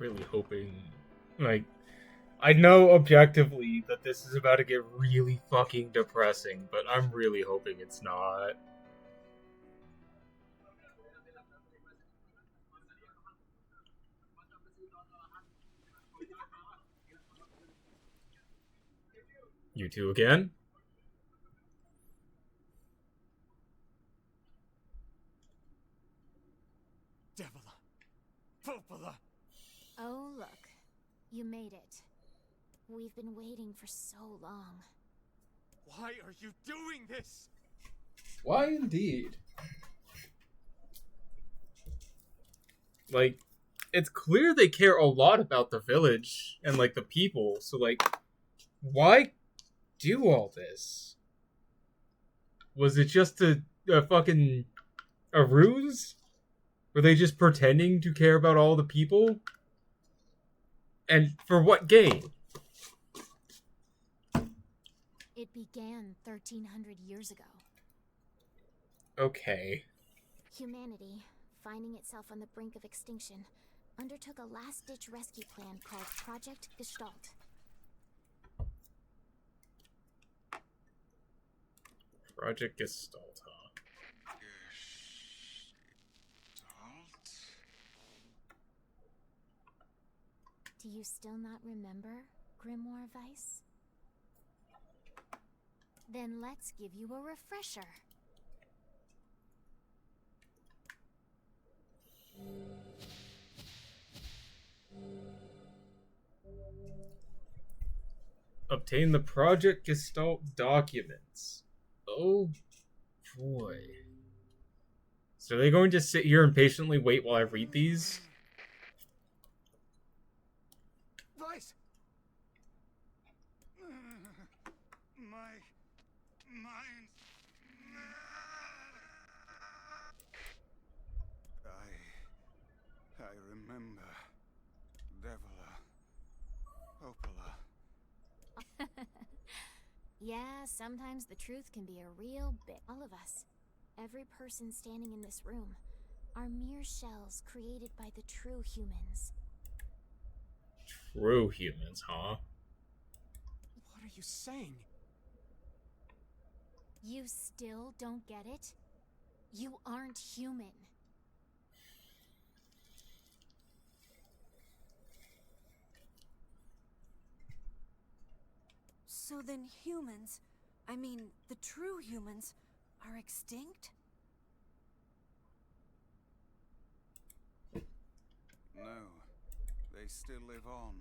really hoping, like, I know objectively that this is about to get really fucking depressing, but I'm really hoping it's not. You two again? Devila! Popola! Oh, look. You made it. We've been waiting for so long. Why are you doing this? Why indeed? Like, it's clear they care a lot about the village and, like, the people, so, like, why do all this? Was it just a fucking a ruse? Were they just pretending to care about all the people? And for what gain? It began 1,300 years ago. Okay. Humanity, finding itself on the brink of extinction, undertook a last-ditch rescue plan called Project Gestalt. Project Gestalt, huh? Do you still not remember, Grimoire Weiss? Then let's give you a refresher. Obtain the Project Gestalt documents. Oh boy. So are they going to sit here and patiently wait while I read these? Weiss! My mind. I remember. Devila. Popola. Yeah, sometimes the truth can be a real bit. All of us, every person standing in this room, are mere shells created by the true humans. True humans, huh? What are you saying? You still don't get it? You aren't human. So then humans, I mean, the true humans, are extinct? No, they still live on.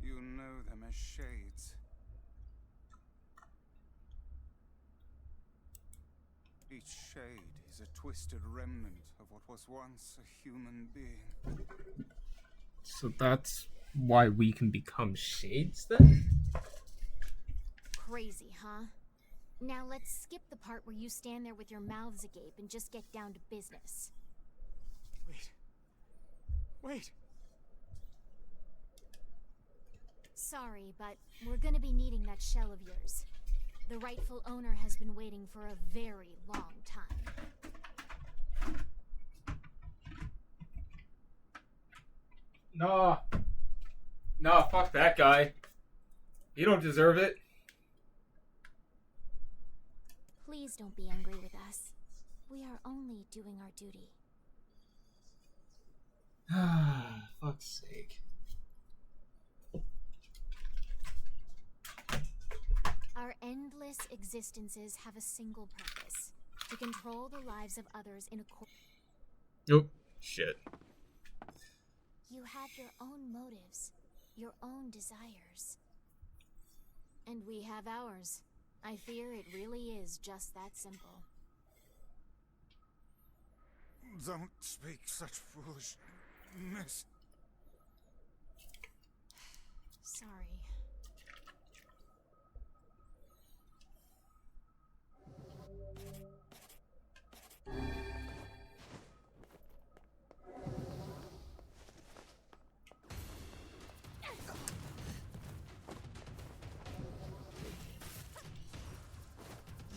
You know them as shades. Each shade is a twisted remnant of what was once a human being. So that's why we can become shades then? Crazy, huh? Now let's skip the part where you stand there with your mouths agape and just get down to business. Wait. Sorry, but we're gonna be needing that shell of yours. The rightful owner has been waiting for a very long time. Nah, fuck that guy. You don't deserve it. Please don't be angry with us. We are only doing our duty. Fuck's sake. Our endless existences have a single purpose: to control the lives of others in accordance. Nope. Shit. You have your own motives, your own desires. And we have ours. I fear it really is just that simple. Don't speak such foolishness. Sorry.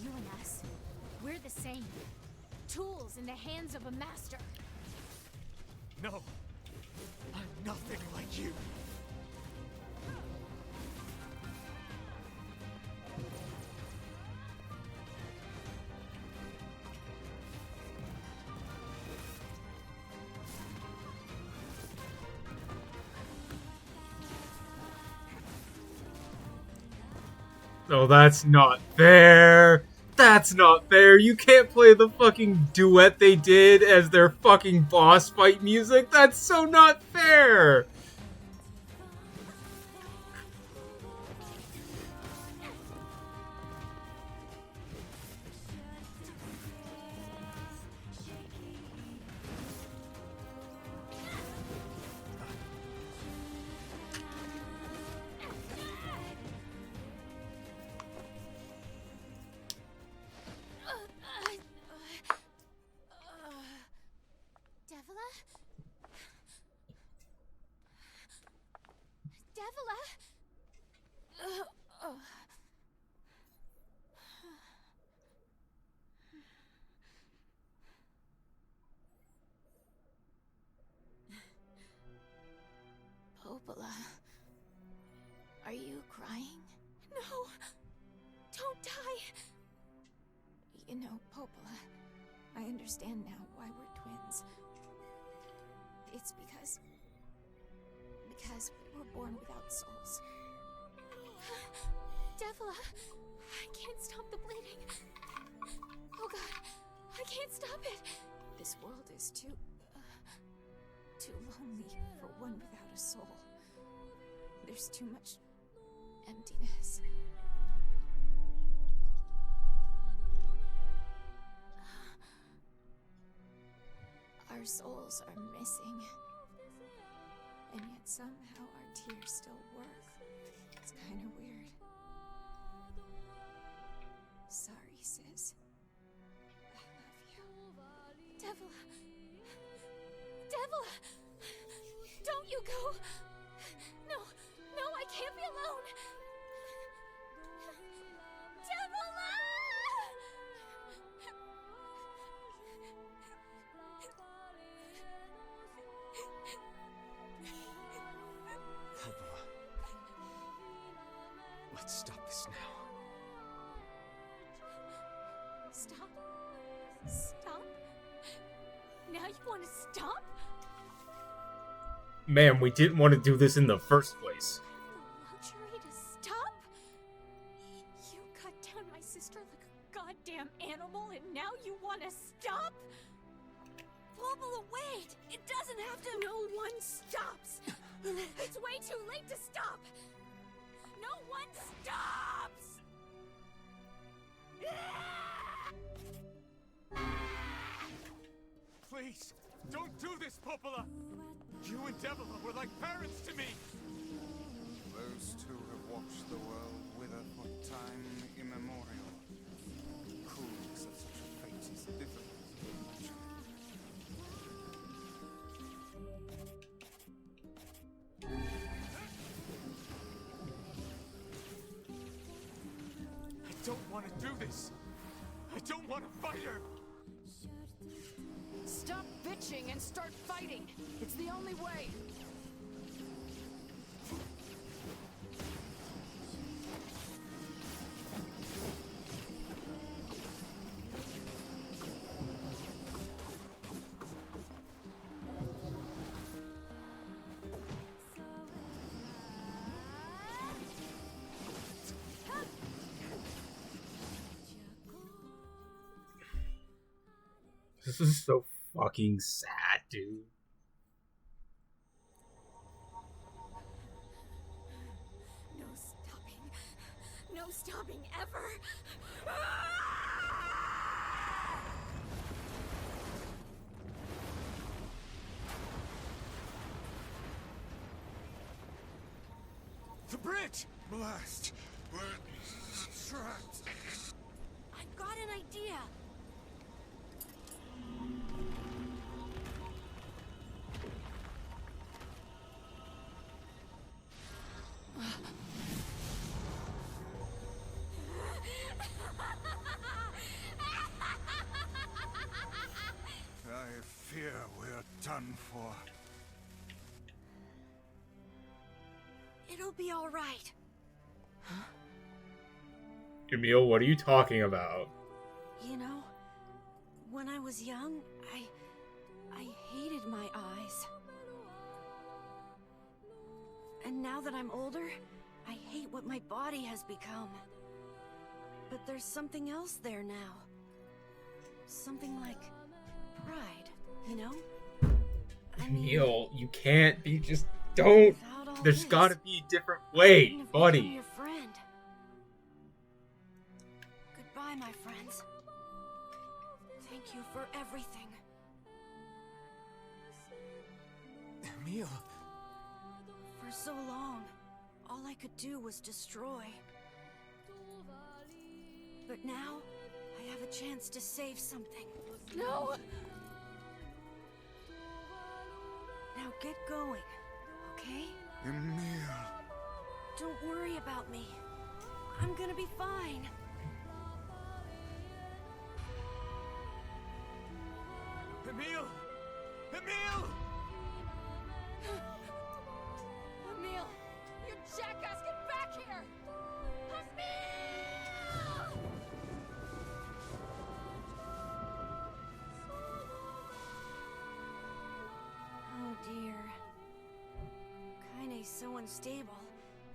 You and us, we're the same. Tools in the hands of a master. No. I'm nothing like you. Oh, that's not fair. That's not fair. You can't play the fucking duet they did as their fucking boss fight music. That's so not fair. Devila? Devila? Popola, are you crying? No! Don't die! You know, Popola, I understand now why we're twins. It's because we were born without souls. Devila, I can't stop the bleeding. Oh God, I can't stop it. This world is too lonely for one without a soul. There's too much emptiness. Our souls are missing. And yet somehow our tears still work. It's kind of weird. Sorry, sis. I love you. Devila! Devila! Don't you go! No, I can't be alone! Devila! Popola. Let's stop this now. Stop? Stop? Now you want to stop? Man, we didn't want to do this in the first place. The luxury to stop? You cut down my sister like a goddamn animal and now you want to stop? Popola, wait! It doesn't have to— No one stops! It's way too late to stop! No one stops! Please, don't do this, Popola! You and Devila were like parents to me! Those two have watched the world wither for time immemorial. The coolness of such a fate is difficult to imagine. I don't want to do this! I don't want to fight her! Stop bitching and start fighting. It's the only way. This is so fucking sad, dude. No stopping. No stopping ever! The bridge! Blast! We're trapped. I've got an idea. I fear we're done for. It'll be all right. Emil, what are you talking about? You know, when I was young, I hated my eyes. And now that I'm older, I hate what my body has become. But there's something else there now. Something like pride, you know? I mean, Emil, you can't be just... Don't! without all There's this, gotta be a different I way, couldn't have become buddy. your friend. Goodbye, my friends. Thank you for everything. Emil. For so long, all I could do was destroy. But now, I have a chance to save something. No! Now get going, okay? Emil. Don't worry about me. I'm gonna be fine. Emil! Emil! Emil! You jackass, get back here! Emil! Oh dear. Kaine's so unstable,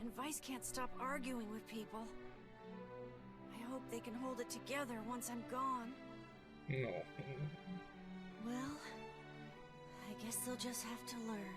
and Vice can't stop arguing with people. I hope they can hold it together once I'm gone. No. Well, I guess they'll just have to learn.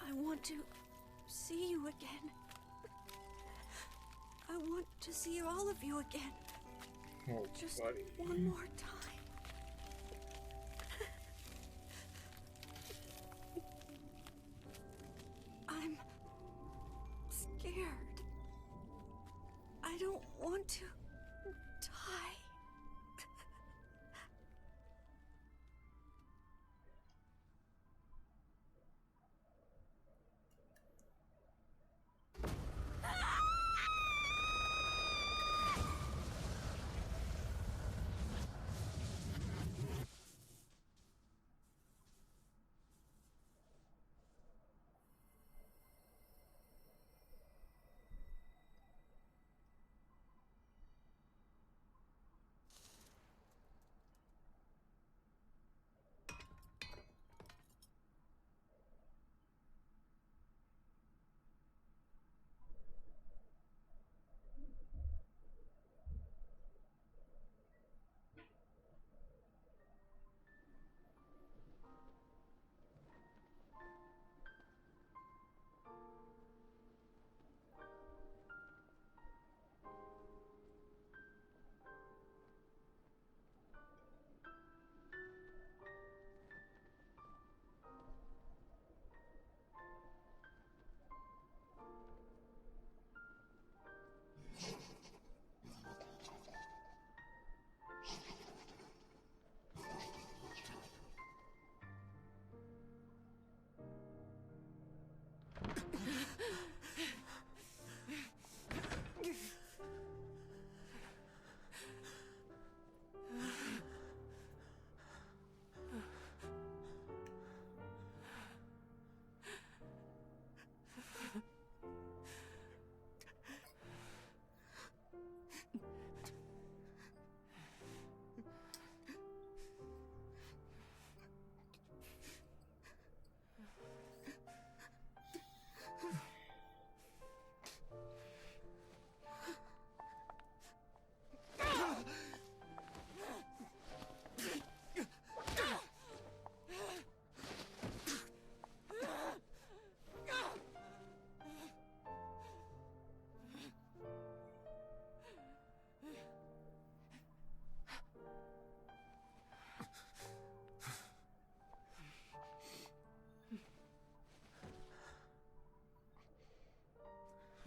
I want to see you again. I want to see all of you again. Oh, Just buddy. one more time. I'm scared. I don't want to die.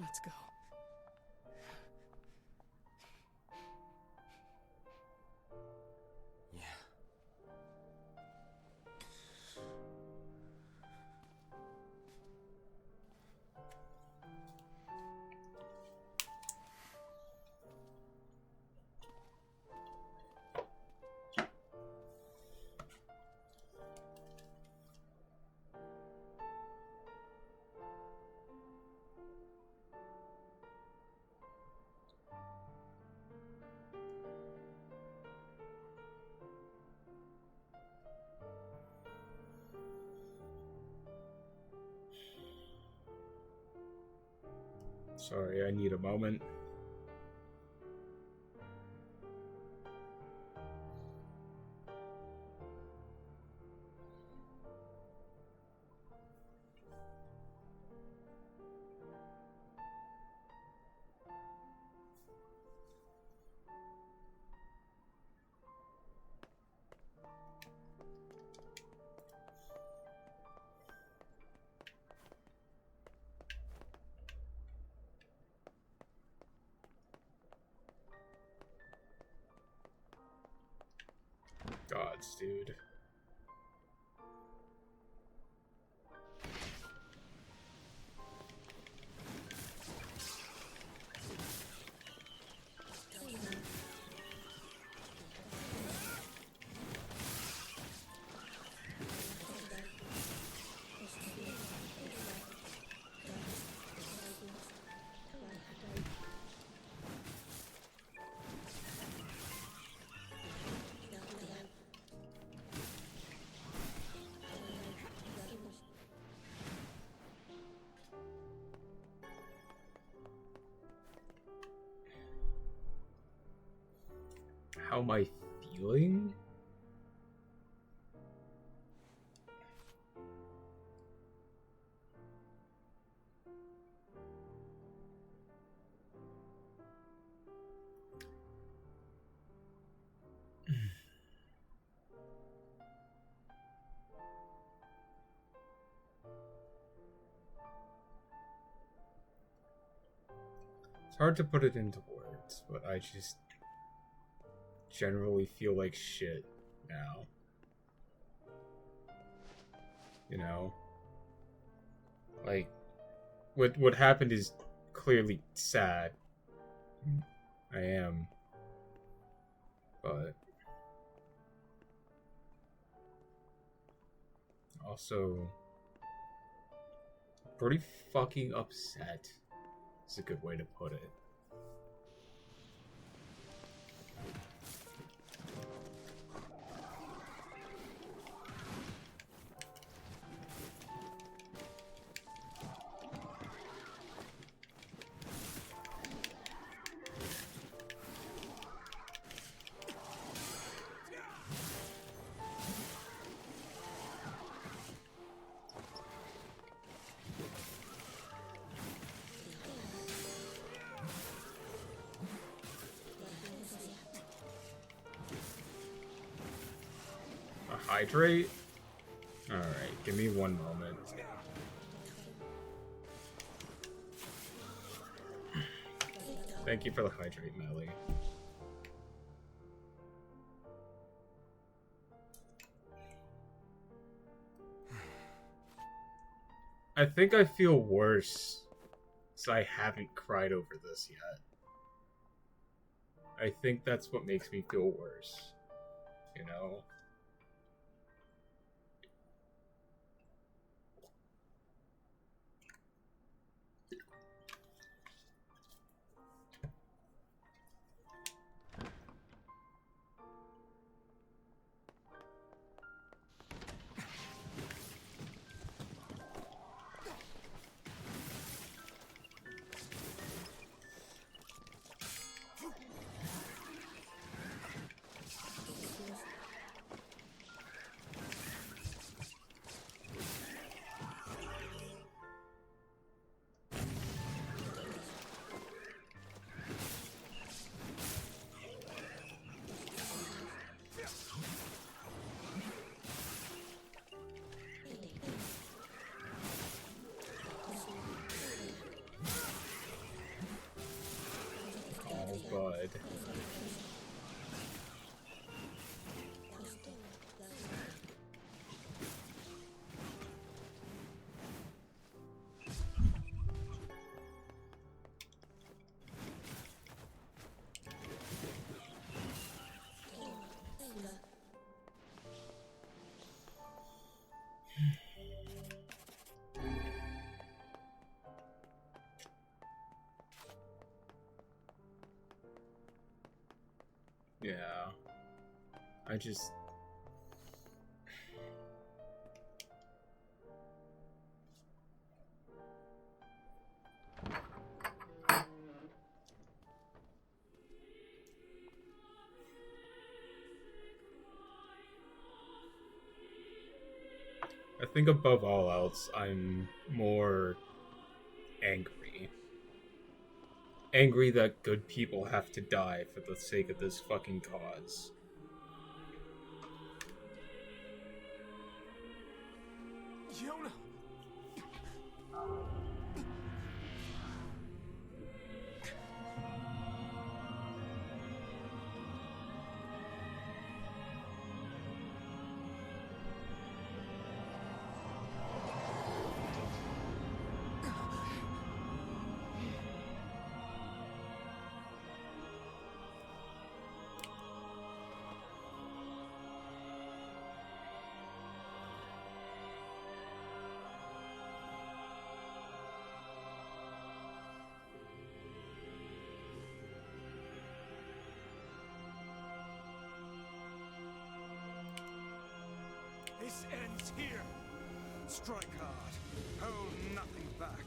Let's go. Yeah. Sorry, I need a moment. Gods, dude. How am I feeling? It's hard to put it into words, but I just generally feel like shit now. You know? Like, what happened is clearly sad. I am. But also pretty fucking upset is a good way to put it. Hydrate? Alright, give me one moment. Thank you for the hydrate, Melly. I think I feel worse because I haven't cried over this yet. I think that's what makes me feel worse. You know? Bud. Yeah. I just... I think above all else, I'm more angry. Angry that good people have to die for the sake of this fucking cause. Yona! This ends here. Strike hard. Hold nothing back.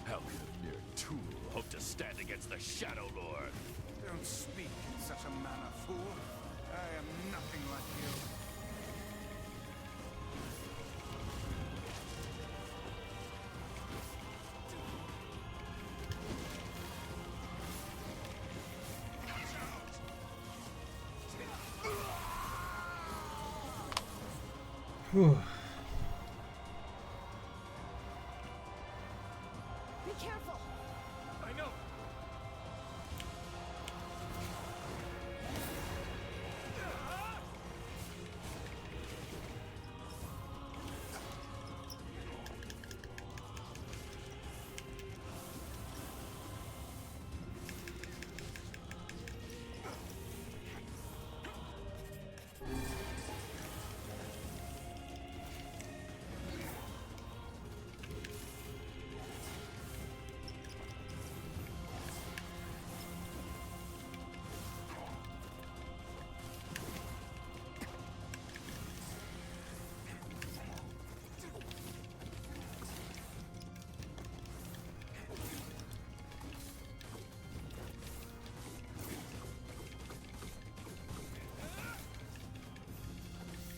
How could a mere tool hope to stand against the Shadow Lord? Don't speak in such a manner, fool. I am nothing like you. Whew. Be careful! I know.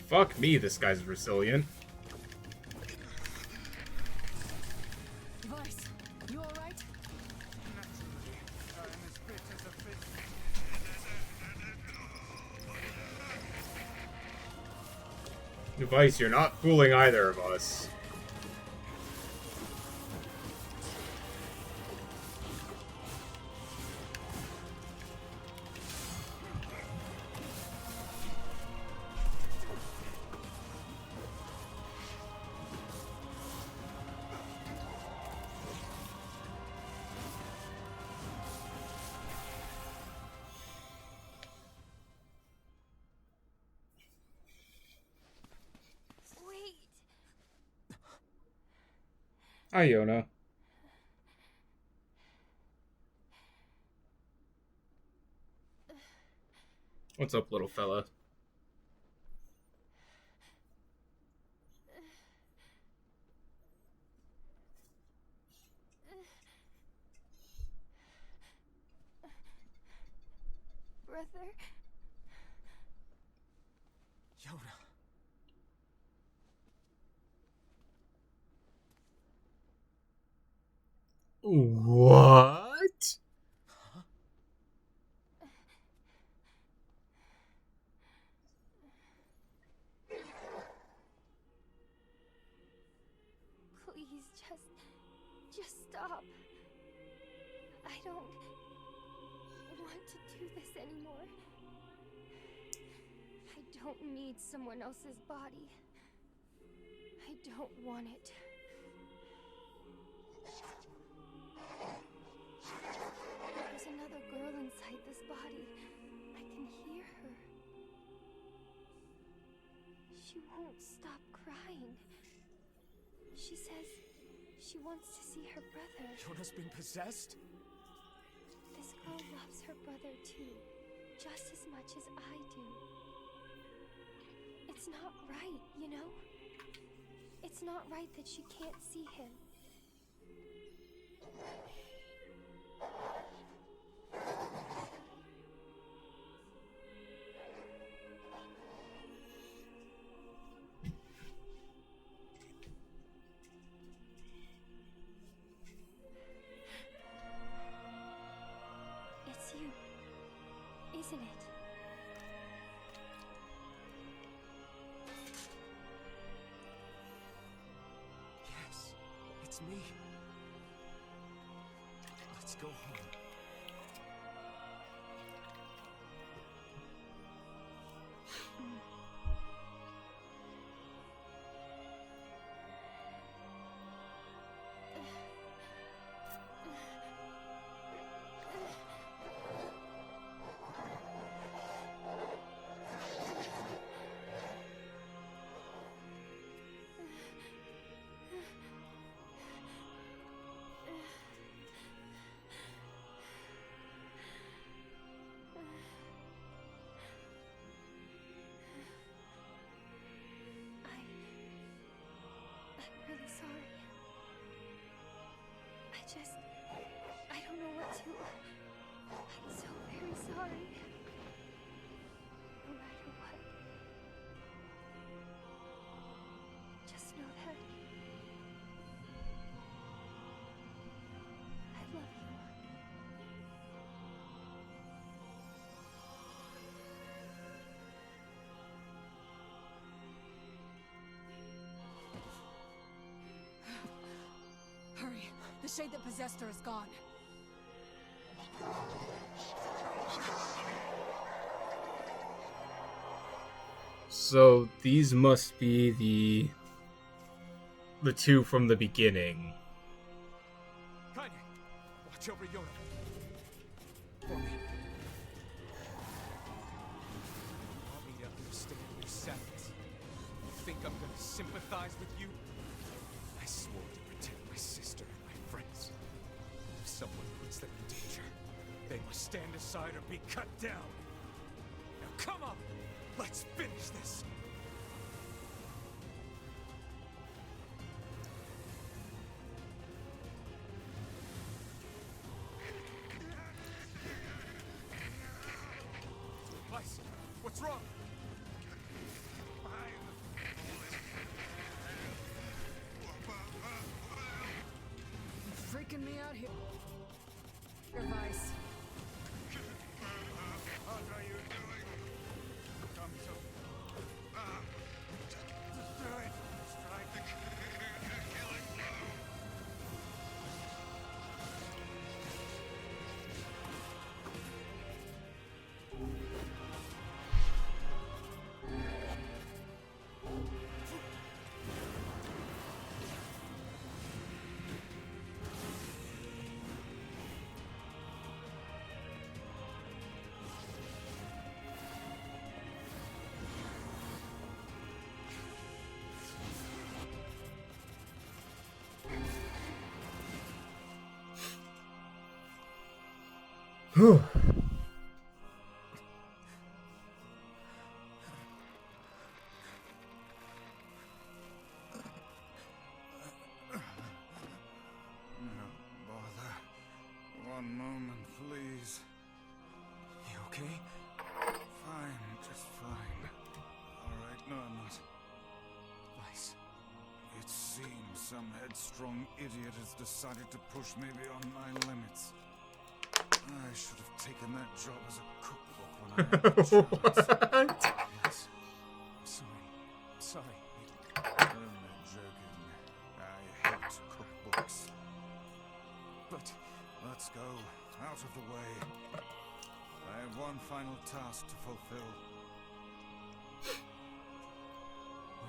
Fuck me, this guy's resilient. Vice, you alright? Naturally, I am as fit as a fish. Device, you're not fooling either of us. Wait. Hi, Yona. What's up, little fella? Brother? Yona. What? Please, just stop. I don't want to do this anymore. I don't need someone else's body. I don't want it. There's another girl inside this body. I can hear her. She won't stop crying. She says she wants to see her brother. Yona's been possessed? This girl loves her brother too. just as much as I do. It's not right, you know? It's not right that she can't see him. It's you, isn't it? Yes, it's me. Let's go home. I'm really sorry. I don't know what to. I'm so very sorry. No matter what. Just know that I love you. Hurry. The shade that possessed her is gone. So these must be the two from the beginning. Kanye, watch over Yona. For me. You want me to understand your sadness? You think I'm gonna sympathize with you? I swore to protect my sister and my friends. If someone puts them in danger, they must stand aside or be cut down. Now come on! Let's finish this! Vice, what's wrong? You're freaking me out here. Your Vice. What are you doing? Come so. Just do it. Strike the killing blow. Whew. No bother. One moment, please. You okay? Fine, just fine. Alright, no, I'm not. Vice. It seems some headstrong idiot has decided to push me beyond my limits. I should have taken that job as a cookbook when I had the chance. Yes. I'm sorry. I'm sorry. Only joking. I hate cookbooks. But Let's go. Out of the way. I have one final task to fulfill.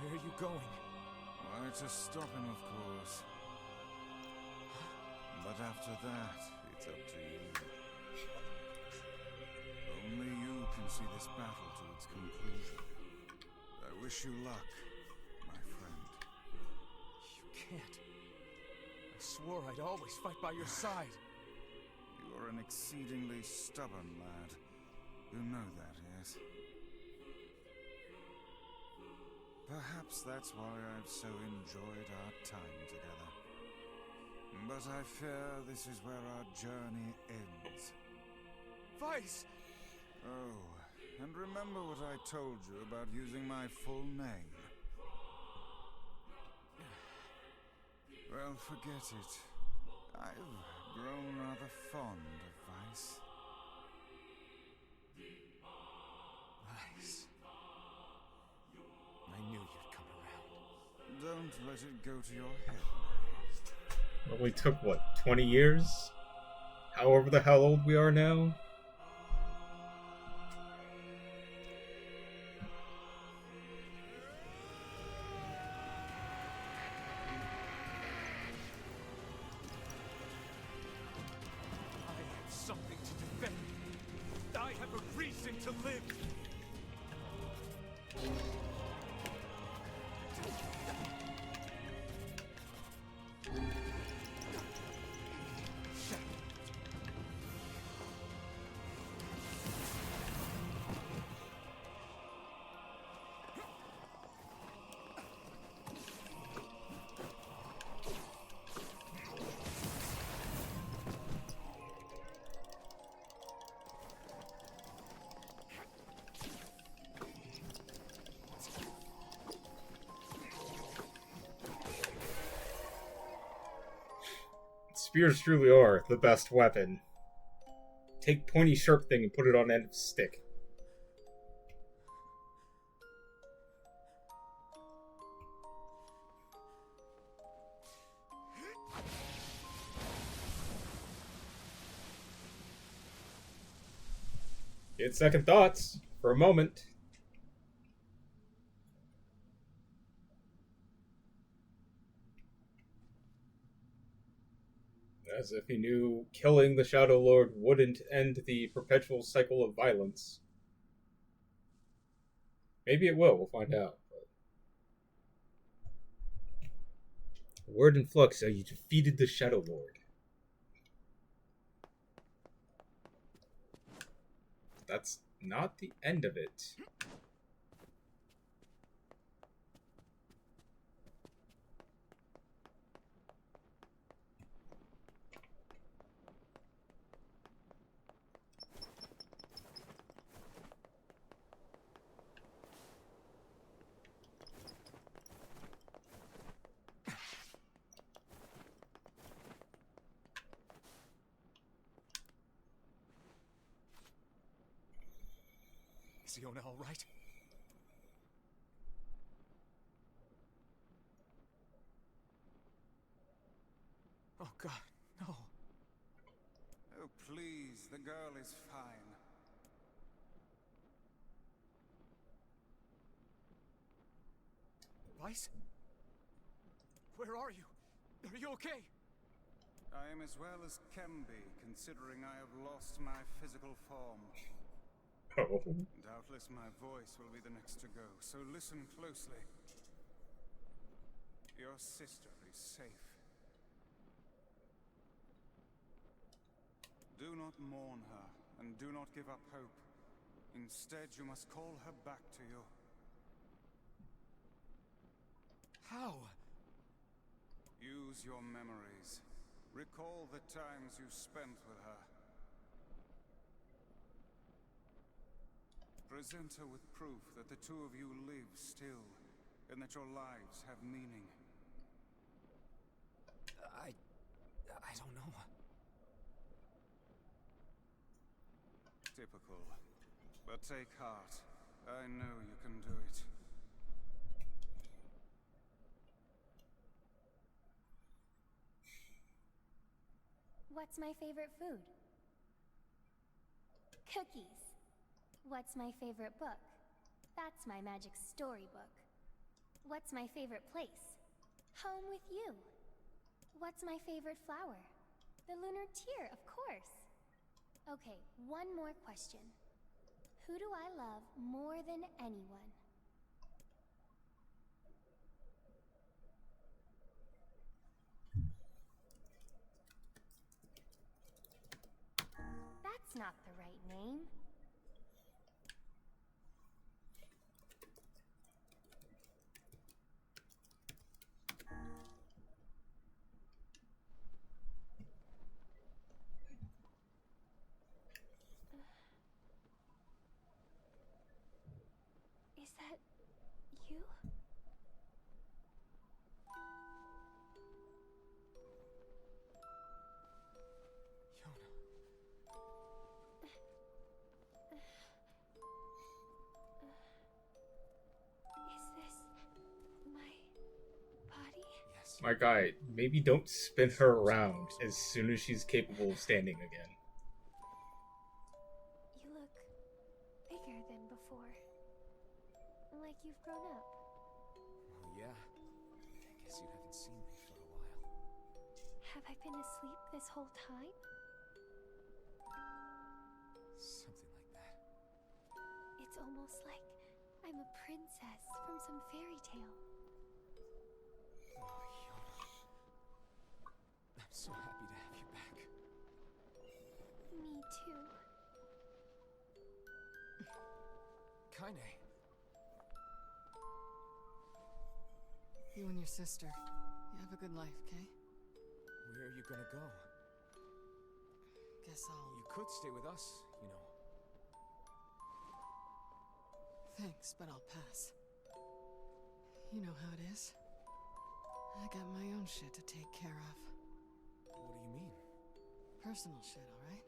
where are you going? Why, to stop him, of course. But after that, it's up to you. Only you can see this battle to its conclusion. I wish you luck, my friend. You can't. I swore I'd always fight by your side. You are an exceedingly stubborn lad. You know that, yes? Perhaps that's why I've so enjoyed our time together. But I fear this is where our journey ends. Vice! Oh, and remember what I told you about using my full name? Well, forget it. I've grown rather fond of Vice. Vice. I knew you'd come around. Don't let it go to your head. It only took, what, 20 years? However the hell old we are now? I have something to defend. I have a reason to live. Spears truly are the best weapon. Take pointy sharp thing and put it on end of stick. Get second thoughts for a moment. As if he knew killing the Shadow Lord wouldn't end the perpetual cycle of violence. Maybe it will, we'll find out. Word in flux, you defeated the Shadow Lord. That's not the end of it. Is Iona all right? Oh God, no. Oh, please, the girl is fine. Vice? Where are you? Are you okay? I am as well as can be, considering I have lost my physical form. Oh. Doubtless my voice will be the next to go, so listen closely. Your sister is safe. Do not mourn her, and do not give up hope. Instead, you must call her back to you. How? Use your memories. Recall the times you spent with her. Present her with proof that the two of you live still, and that your lives have meaning. I don't know. Typical. But take heart. I know you can do it. What's my favorite food? Cookies. What's my favorite book? That's my magic storybook. What's my favorite place? Home with you. What's my favorite flower? The lunar tear, of course. Okay, one more question. Who do I love more than anyone? That's not the right name. Is that you? Yona. Is this my body? Yes. My guy, maybe don't spin her around as soon as she's capable of standing again. You look bigger than before. Like you've grown up. Well, yeah. I guess you haven't seen me for a while. Have I been asleep this whole time? Something like that. It's almost like I'm a princess from some fairy tale. Oh, Yona. I'm so happy to have you back. Me too. Kaine. You and your sister. You have a good life, okay? Where are you gonna go? Guess I'll... You could stay with us, you know. Thanks, but I'll pass. You know how it is. I got my own shit to take care of. What do you mean? Personal shit, alright?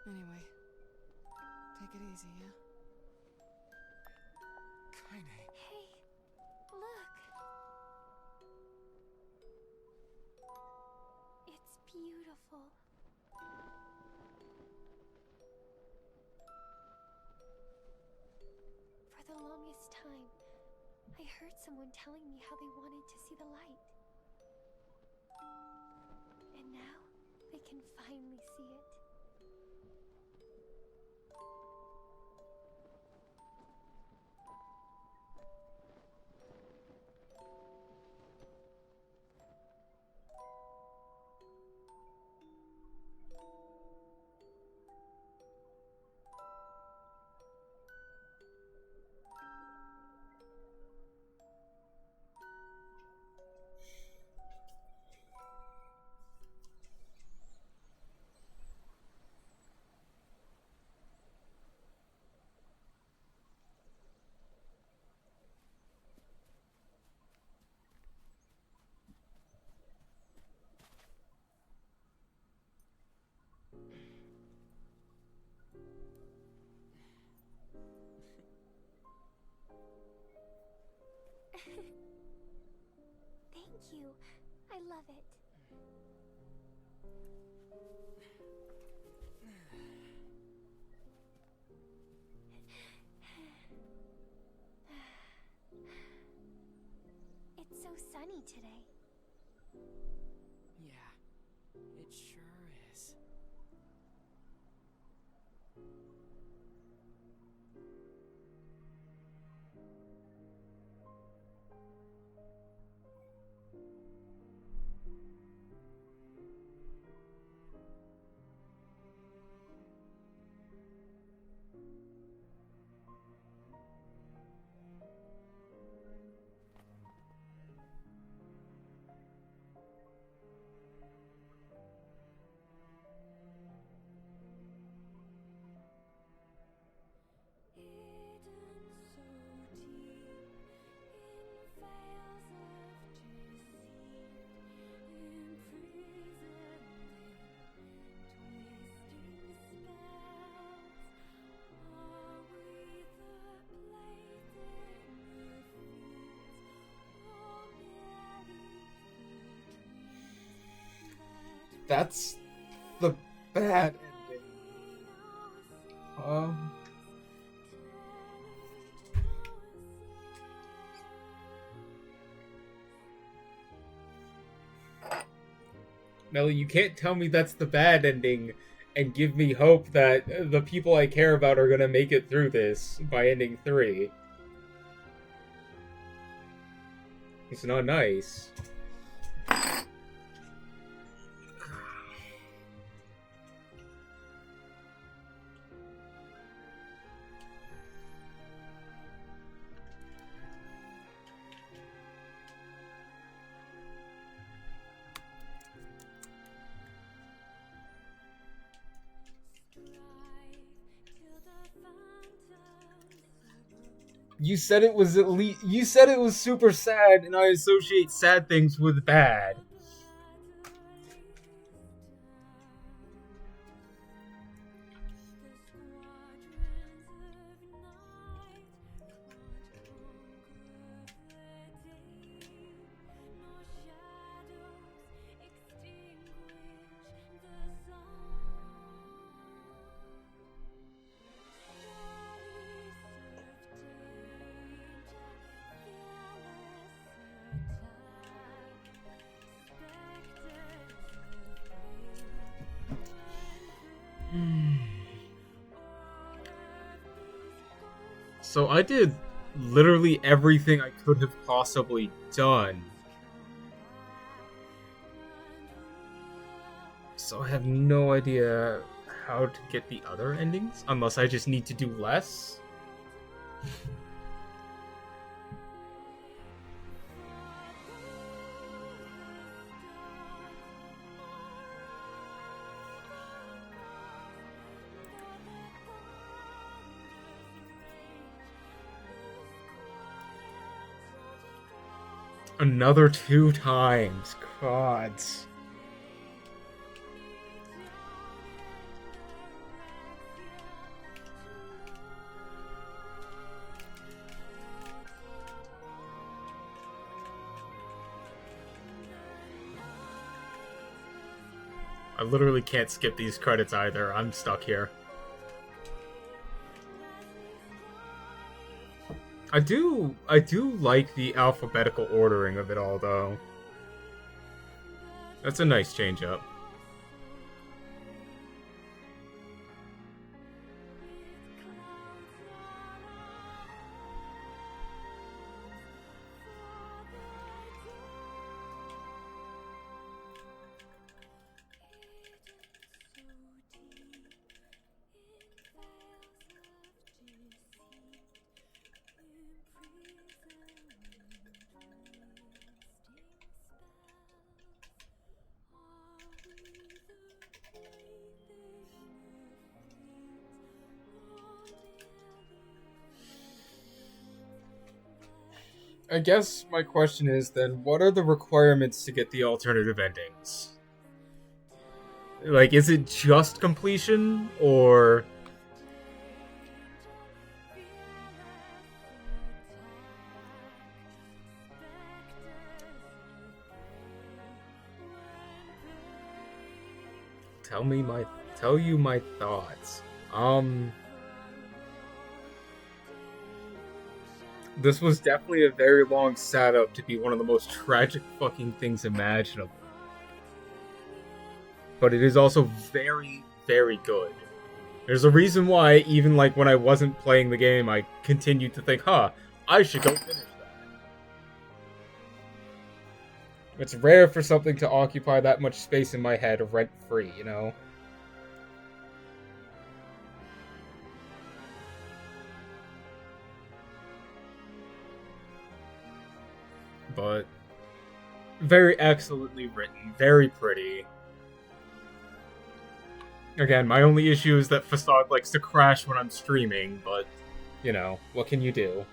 Anyway, take it easy, yeah? Kaine. Hey, look. It's beautiful. For the longest time, I heard someone telling me how they wanted to see the light. And now, they can finally see it. Thank you. I love it. It's so sunny today. Yeah, it sure is. That's the bad ending. Melly, you can't tell me that's the bad ending and give me hope that the people I care about are gonna make it through this by ending 3. It's not nice. You said it was at least. You said it was super sad, and I associate sad things with bad. So I did literally everything I could have possibly done. So I have no idea how to get the other endings, unless I just need to do less. Another 2 times. God. I literally can't skip these credits either. I'm stuck here. I do like the alphabetical ordering of it all, though. That's a nice change up. I guess my question is then, what are the requirements to get the alternative endings? Like, is it just completion, or... Tell you my thoughts. This was definitely a very long setup to be one of the most tragic fucking things imaginable. But it is also very, very good. There's a reason why, even like when I wasn't playing the game, I continued to think, huh, I should go finish that. It's rare for something to occupy that much space in my head rent-free, you know? But very excellently written, very pretty. Again, my only issue is that Facade likes to crash when I'm streaming, but, you know, what can you do?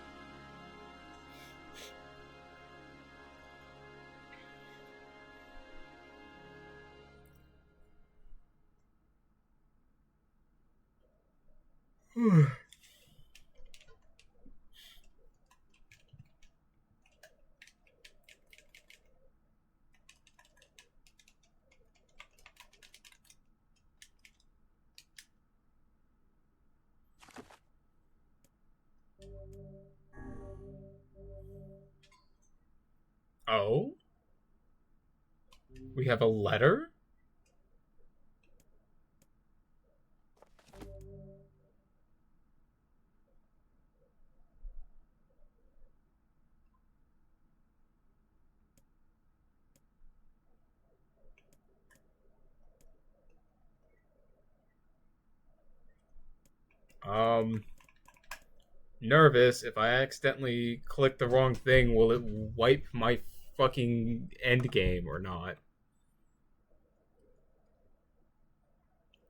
Oh? We have a letter? Nervous. If I accidentally click the wrong thing, will it wipe my fucking endgame or not?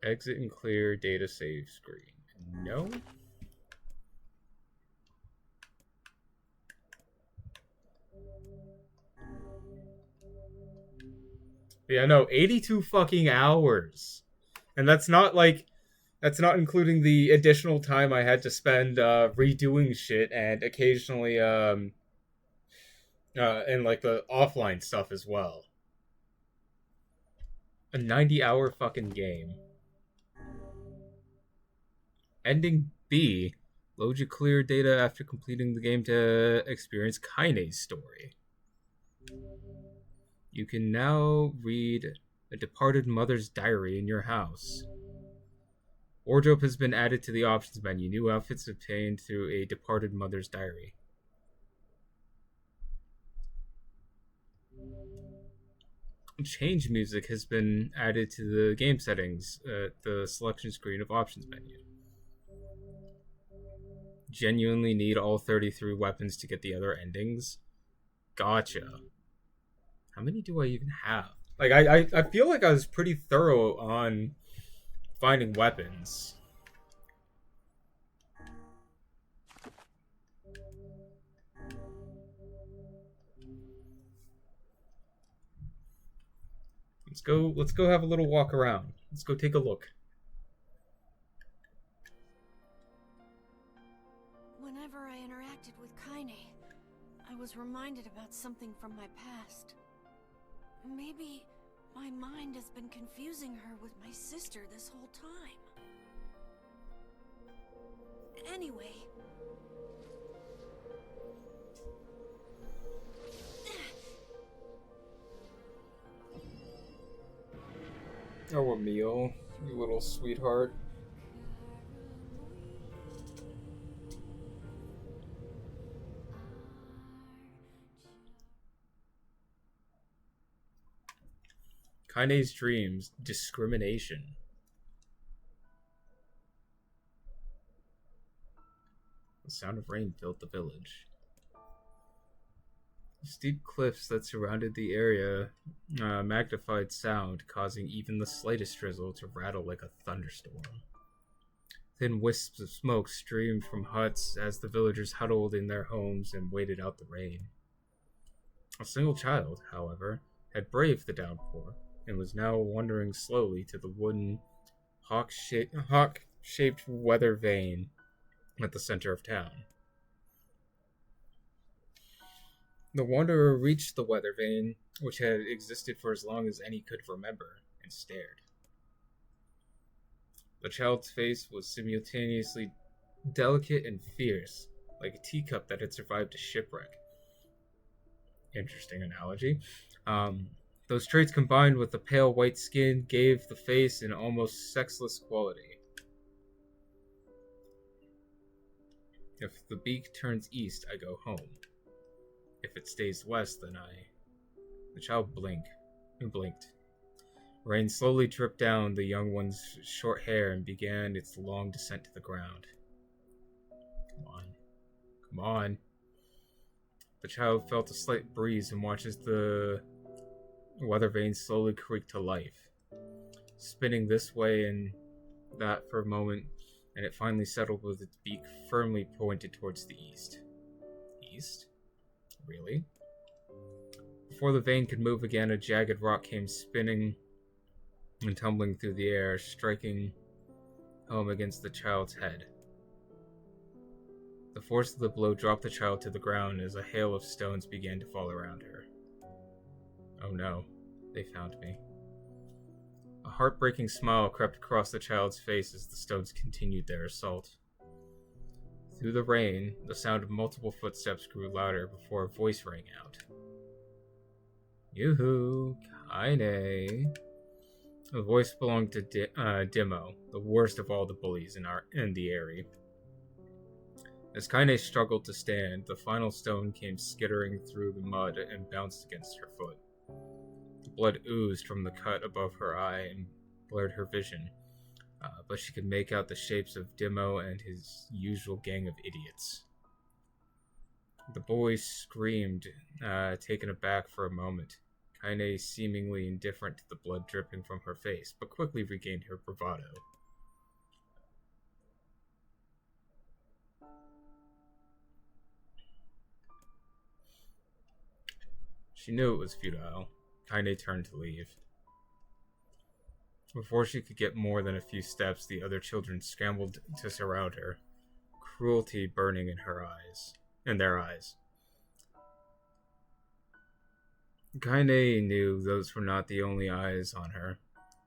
Exit and clear data save screen. No? Yeah, no, 82 fucking hours. And that's not including the additional time I had to spend redoing shit and occasionally and like the offline stuff as well. A 90-hour fucking game. Ending B. Load your clear data after completing the game to experience Kaine's story. You can now read a departed mother's diary in your house. Wardrobe has been added to the options menu. New outfits obtained through a departed mother's diary. Change music has been added to the game settings at the selection screen of options menu. Genuinely need all 33 weapons to get the other endings? Gotcha. How many do I even have? Like, I feel like I was pretty thorough on finding weapons. Let's go have a little walk around. Let's go take a look. Whenever I interacted with Kaine, I was reminded about something from my past. Maybe my mind has been confusing her with my sister this whole time. Anyway... Oh, Emil, you little sweetheart. Kaine's dreams, discrimination. The sound of rain filled the village. The steep cliffs that surrounded the area magnified sound, causing even the slightest drizzle to rattle like a thunderstorm. Thin wisps of smoke streamed from huts as the villagers huddled in their homes and waited out the rain. A single child, however, had braved the downpour and was now wandering slowly to the wooden hawk-shaped weather vane at the center of town. The wanderer reached the weather vane, which had existed for as long as any could remember, and stared. The child's face was simultaneously delicate and fierce, like a teacup that had survived a shipwreck. Interesting analogy. Those traits combined with the pale white skin gave the face an almost sexless quality. If the beak turns east, I go home. If it stays west, then The child blinked. Rain slowly dripped down the young one's short hair and began its long descent to the ground. Come on. The child felt a slight breeze and watches the weather vane slowly creak to life, spinning this way and that for a moment, and it finally settled with its beak firmly pointed towards the east. East? Really? Before the vane could move again, a jagged rock came spinning and tumbling through the air, striking home against the child's head. The force of the blow dropped the child to the ground as a hail of stones began to fall around her. Oh no, they found me. A heartbreaking smile crept across the child's face as the stones continued their assault. Through the rain, the sound of multiple footsteps grew louder before a voice rang out. Yoo-hoo, Kaine. The voice belonged to Dimo, the worst of all the bullies in the area. As Kaine struggled to stand, the final stone came skittering through the mud and bounced against her foot. The blood oozed from the cut above her eye and blurred her vision, but she could make out the shapes of Dimo and his usual gang of idiots. The boy screamed, taken aback for a moment, Kaine seemingly indifferent to the blood dripping from her face, but quickly regained her bravado. She knew it was futile. Kaine turned to leave. Before she could get more than a few steps, the other children scrambled to surround her, cruelty burning in their eyes. Kaine knew those were not the only eyes on her.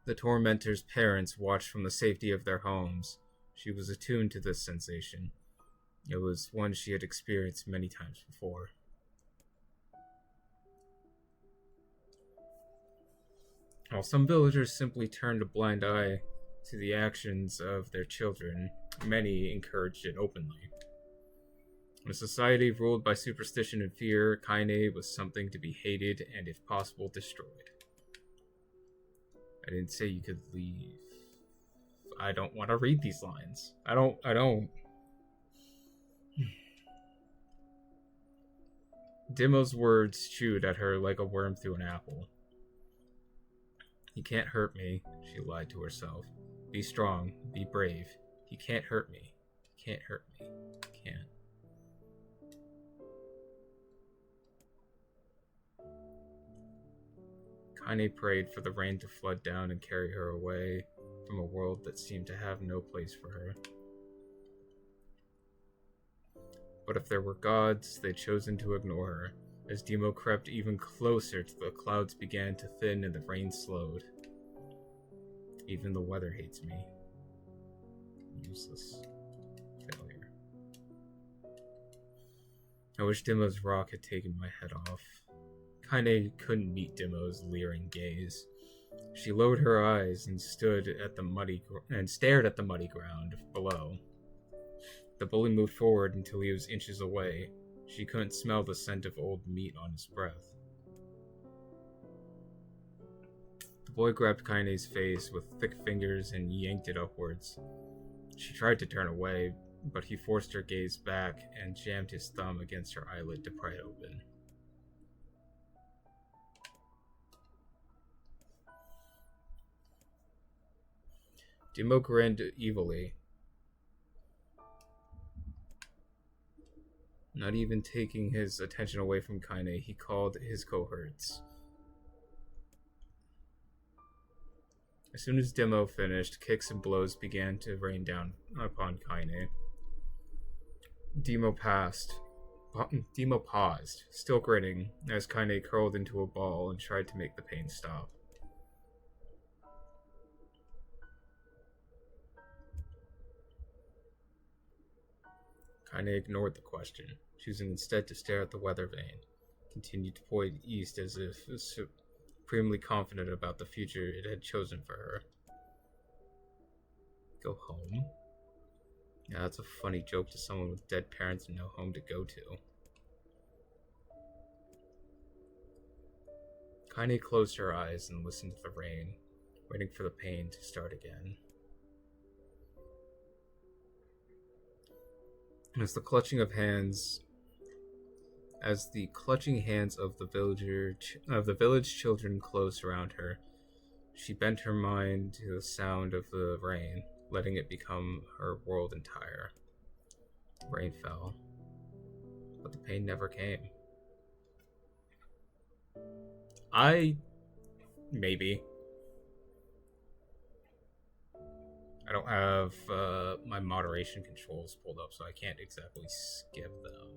The tormentor's parents watched from the safety of their homes. She was attuned to this sensation. It was one she had experienced many times before. While some villagers simply turned a blind eye to the actions of their children, many encouraged it openly. In a society ruled by superstition and fear, Kaine was something to be hated and, if possible, destroyed. I didn't say you could leave. I don't want to read these lines. I don't. Dimo's words chewed at her like a worm through an apple. He can't hurt me, she lied to herself. Be strong, be brave. He can't hurt me. He can't hurt me. He can't. Kaine prayed for the rain to flood down and carry her away from a world that seemed to have no place for her. But if there were gods, they'd chosen to ignore her. As Demo crept even closer, the clouds began to thin and the rain slowed. Even the weather hates me. Useless failure. I wish Demo's rock had taken my head off. Kaine couldn't meet Demo's leering gaze. She lowered her eyes and stared at the muddy ground below. The bully moved forward until he was inches away. She couldn't smell the scent of old meat on his breath. The boy grabbed Kaine's face with thick fingers and yanked it upwards. She tried to turn away, but he forced her gaze back and jammed his thumb against her eyelid to pry it open. Demo grinned evilly. Not even taking his attention away from Kaine, he called his cohorts. As soon as Demo finished, kicks and blows began to rain down upon Kaine. Demo paused, still grinning, as Kaine curled into a ball and tried to make the pain stop. Kaine ignored the question, choosing instead to stare at the weather vane, continued to point east as if supremely confident about the future it had chosen for her. Go home? Yeah, that's a funny joke to someone with dead parents and no home to go to. Kaine closed her eyes and listened to the rain, waiting for the pain to start again. As the clutching hands of the village children closed around her, she bent her mind to the sound of the rain, letting it become her world entire. The rain fell, but the pain never came. Maybe. I don't have my moderation controls pulled up, so I can't exactly skip them.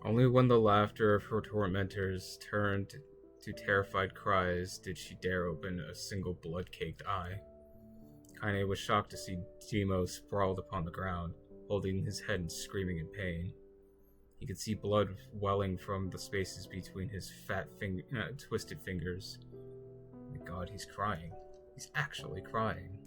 Only when the laughter of her tormentors turned to terrified cries did she dare open a single blood-caked eye. Kaine was shocked to see Demo sprawled upon the ground, holding his head and screaming in pain. He could see blood welling from the spaces between his twisted fingers. Oh my God, he's crying. He's actually crying.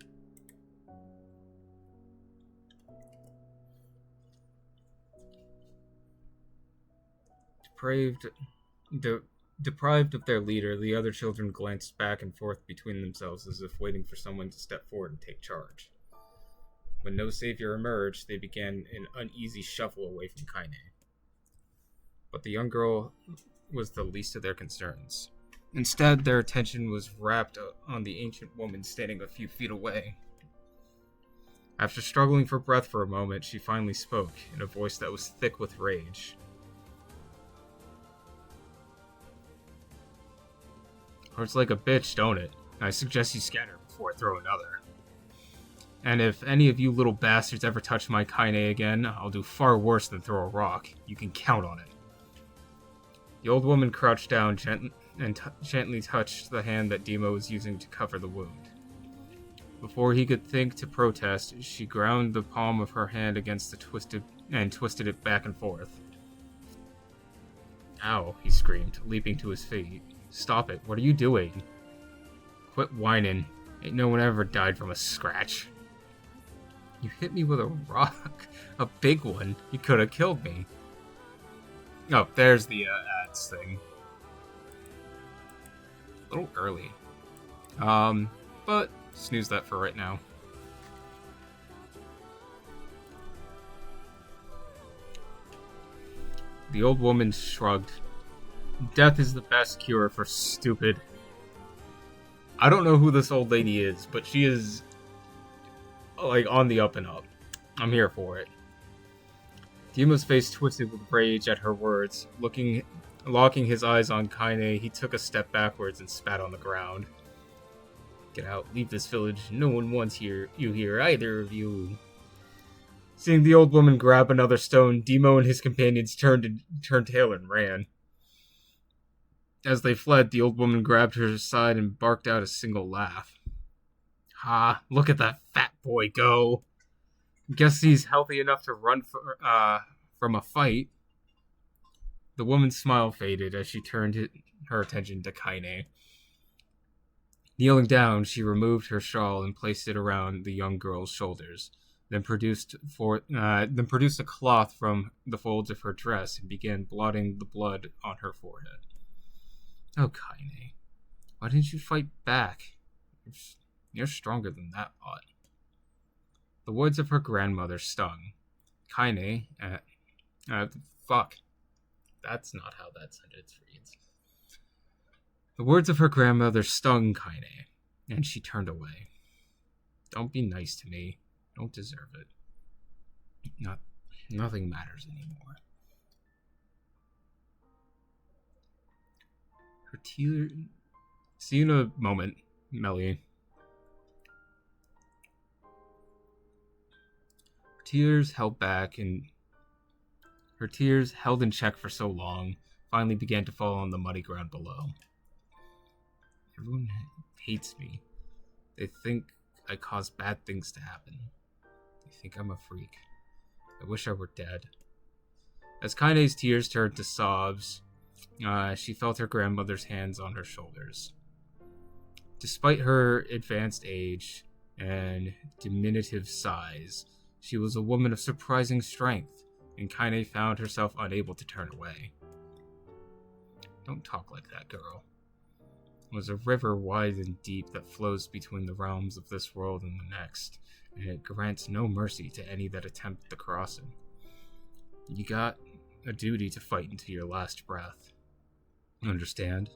Deprived of their leader, the other children glanced back and forth between themselves as if waiting for someone to step forward and take charge. When no savior emerged, they began an uneasy shuffle away from Kaine. But the young girl was the least of their concerns. Instead, their attention was wrapped on the ancient woman standing a few feet away. After struggling for breath for a moment, she finally spoke, in a voice that was thick with rage. Hurts like a bitch, don't it? I suggest you scatter before I throw another. And if any of you little bastards ever touch my Kaine again, I'll do far worse than throw a rock. You can count on it. The old woman crouched down and gently touched the hand that Demo was using to cover the wound. Before he could think to protest, she ground the palm of her hand against the twisted it back and forth. Ow, he screamed, leaping to his feet. Stop it, what are you doing? Quit whining. Ain't no one ever died from a scratch. You hit me with a rock. A big one. You could have killed me. Oh, there's the ads thing. A little early. But snooze that for right now. The old woman shrugged. Death is the best cure for stupid. I don't know who this old lady is, but she is, like, on the up and up. I'm here for it. Demo's face twisted with rage at her words. Locking his eyes on Kaine, he took a step backwards and spat on the ground. Get out, leave this village. No one wants you here, either of you. Seeing the old woman grab another stone, Demo and his companions turned tail and ran. As they fled, the old woman grabbed her side and barked out a single laugh. Ha, look at that fat boy go. Guess he's healthy enough to run from a fight. The woman's smile faded as she turned her attention to Kaine. Kneeling down, she removed her shawl and placed it around the young girl's shoulders, then produced a cloth from the folds of her dress and began blotting the blood on her forehead. Oh, Kaine, why didn't you fight back? You're stronger than that lot. The words of her grandmother stung. Kaine, fuck. That's not how that sentence reads. The words of her grandmother stung Kaine, and she turned away. Don't be nice to me. Don't deserve it. Nothing matters anymore. Her tears... See you in a moment, Melly. Her tears held in check for so long, finally began to fall on the muddy ground below. Everyone hates me. They think I cause bad things to happen. They think I'm a freak. I wish I were dead. As Kaine's tears turned to sobs, she felt her grandmother's hands on her shoulders. Despite her advanced age and diminutive size, she was a woman of surprising strength, and Kaine found herself unable to turn away. Don't talk like that, girl. It was a river wide and deep that flows between the realms of this world and the next, and it grants no mercy to any that attempt the crossing. You got a duty to fight into your last breath. Understand?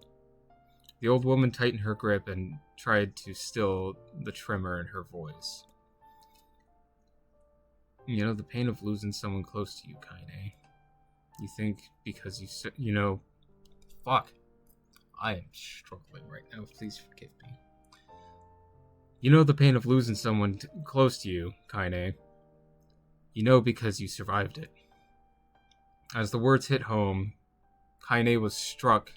The old woman tightened her grip and tried to still the tremor in her voice. You know the pain of losing someone close to you, Kaine. You think because fuck. I am struggling right now, please forgive me. You know the pain of losing someone close to you, Kaine. You know because you survived it. As the words hit home, Kaine was struck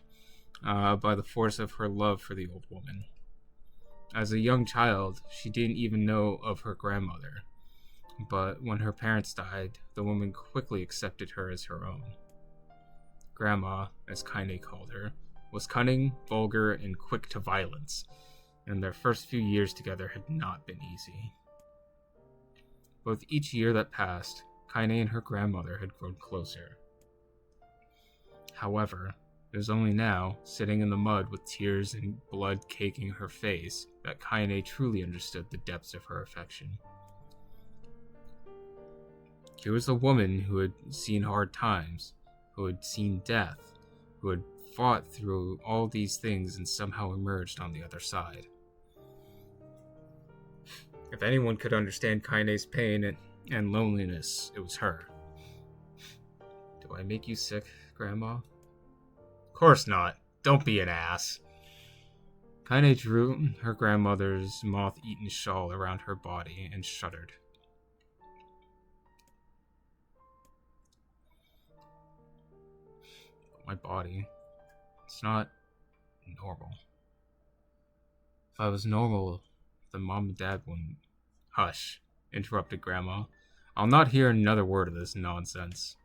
by the force of her love for the old woman. As a young child, she didn't even know of her grandmother, but when her parents died, the woman quickly accepted her as her own. Grandma, as Kaine called her, was cunning, vulgar, and quick to violence, and their first few years together had not been easy. But with each year that passed, Kaine and her grandmother had grown closer. However, it was only now, sitting in the mud with tears and blood caking her face, that Kaine truly understood the depths of her affection. Here was a woman who had seen hard times, who had seen death, who had fought through all these things and somehow emerged on the other side. If anyone could understand Kaine's pain and loneliness, it was her. Do I make you sick, Grandma? Of course not. Don't be an ass. Kaine drew her grandmother's moth-eaten shawl around her body and shuddered. My body, it's not normal. If I was normal, then Mom and Dad wouldn't. Hush, interrupted Grandma. I'll not hear another word of this nonsense.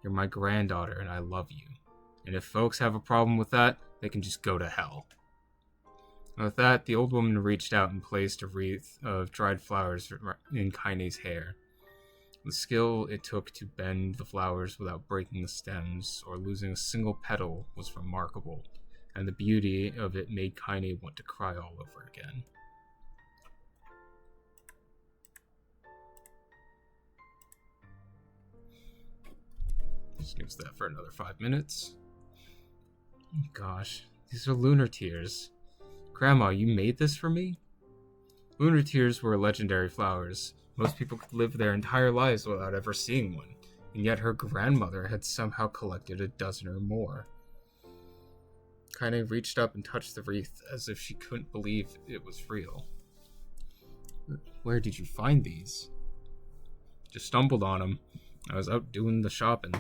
You're my granddaughter and I love you. And if folks have a problem with that, they can just go to hell. And with that, the old woman reached out and placed a wreath of dried flowers in Kaine's hair. The skill it took to bend the flowers without breaking the stems or losing a single petal was remarkable, and the beauty of it made Kaine want to cry all over again. Snooze that for another 5 minutes. Gosh, these are lunar tears. Grandma, you made this for me? Lunar tears were legendary flowers. Most people could live their entire lives without ever seeing one, and yet her grandmother had somehow collected a dozen or more. Kaine reached up and touched the wreath as if she couldn't believe it was real. Where did you find these? Just stumbled on them. I was out doing the shopping.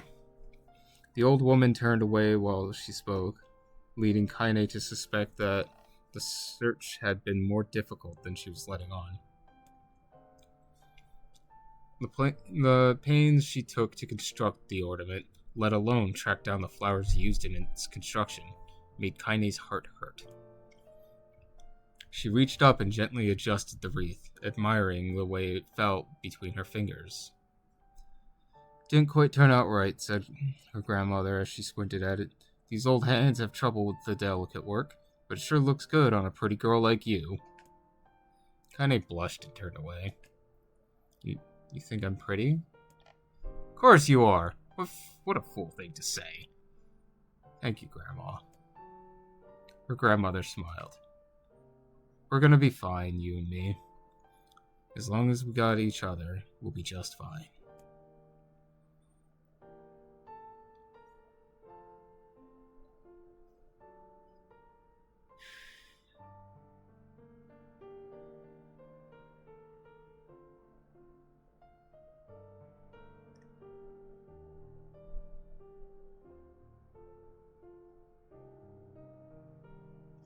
The old woman turned away while she spoke, leading Kaine to suspect that the search had been more difficult than she was letting on. The pains she took to construct the ornament, let alone track down the flowers used in its construction, made Kaine's heart hurt. She reached up and gently adjusted the wreath, admiring the way it felt between her fingers. Didn't quite turn out right, said her grandmother as she squinted at it. These old hands have trouble with the delicate work, but it sure looks good on a pretty girl like you. Kaine blushed and turned away. You think I'm pretty? Of course you are. What a fool thing to say. Thank you, Grandma. Her grandmother smiled. We're gonna be fine, you and me. As long as we got each other, we'll be just fine.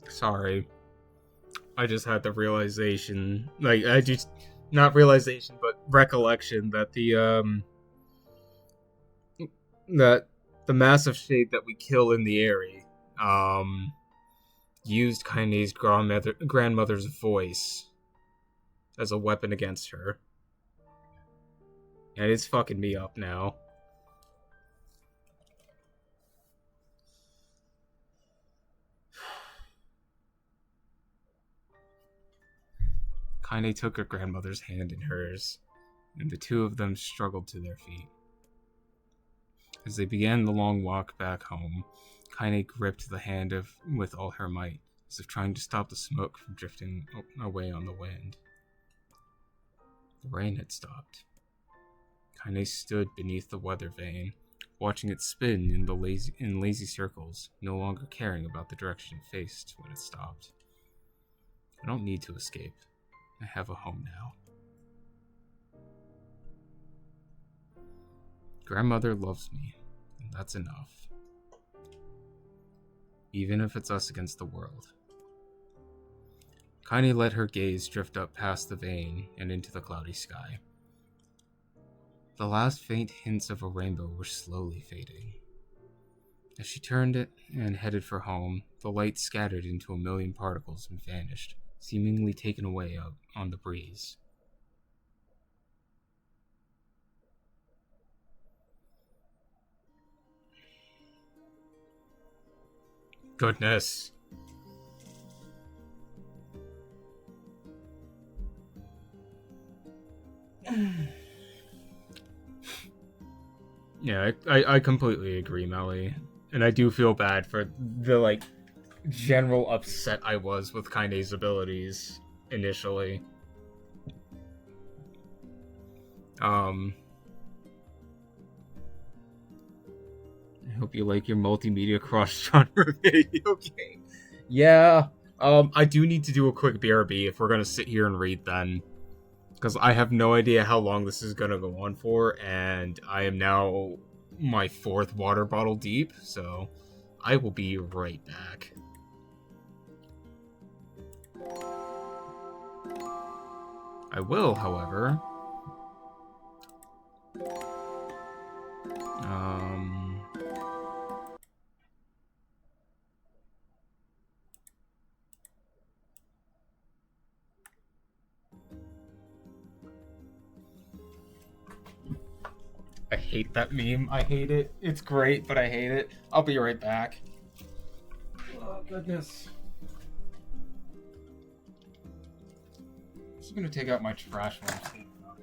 Sorry. I just had the realization, not realization, but recollection that the massive shade that we kill in the area, used Kaine's grandmother's voice as a weapon against her. And it's fucking me up now. Kaine took her grandmother's hand in hers, and the two of them struggled to their feet. As they began the long walk back home, Kaine gripped the hand with all her might, as if trying to stop the smoke from drifting away on the wind. The rain had stopped. Kaine stood beneath the weather vane, watching it spin in lazy circles, no longer caring about the direction it faced when it stopped. I don't need to escape. I have a home now. Grandmother loves me, and that's enough. Even if it's us against the world. Kaine let her gaze drift up past the vane and into the cloudy sky. The last faint hints of a rainbow were slowly fading. As she turned it and headed for home, the light scattered into a million particles and vanished, seemingly taken away up on the breeze. Goodness. Yeah, I completely agree, Melly. And I do feel bad for the, like, general upset I was with Kaine's abilities initially. I hope you like your multimedia cross-genre video game. Yeah, I do need to do a quick BRB if we're gonna sit here and read then. Because I have no idea how long this is gonna go on for, and I am now my 4th water bottle deep, so I will be right back. I will, however... I hate that meme. I hate it. It's great, but I hate it. I'll be right back. Oh, goodness. I'm just gonna take out my trash when I'm standing up.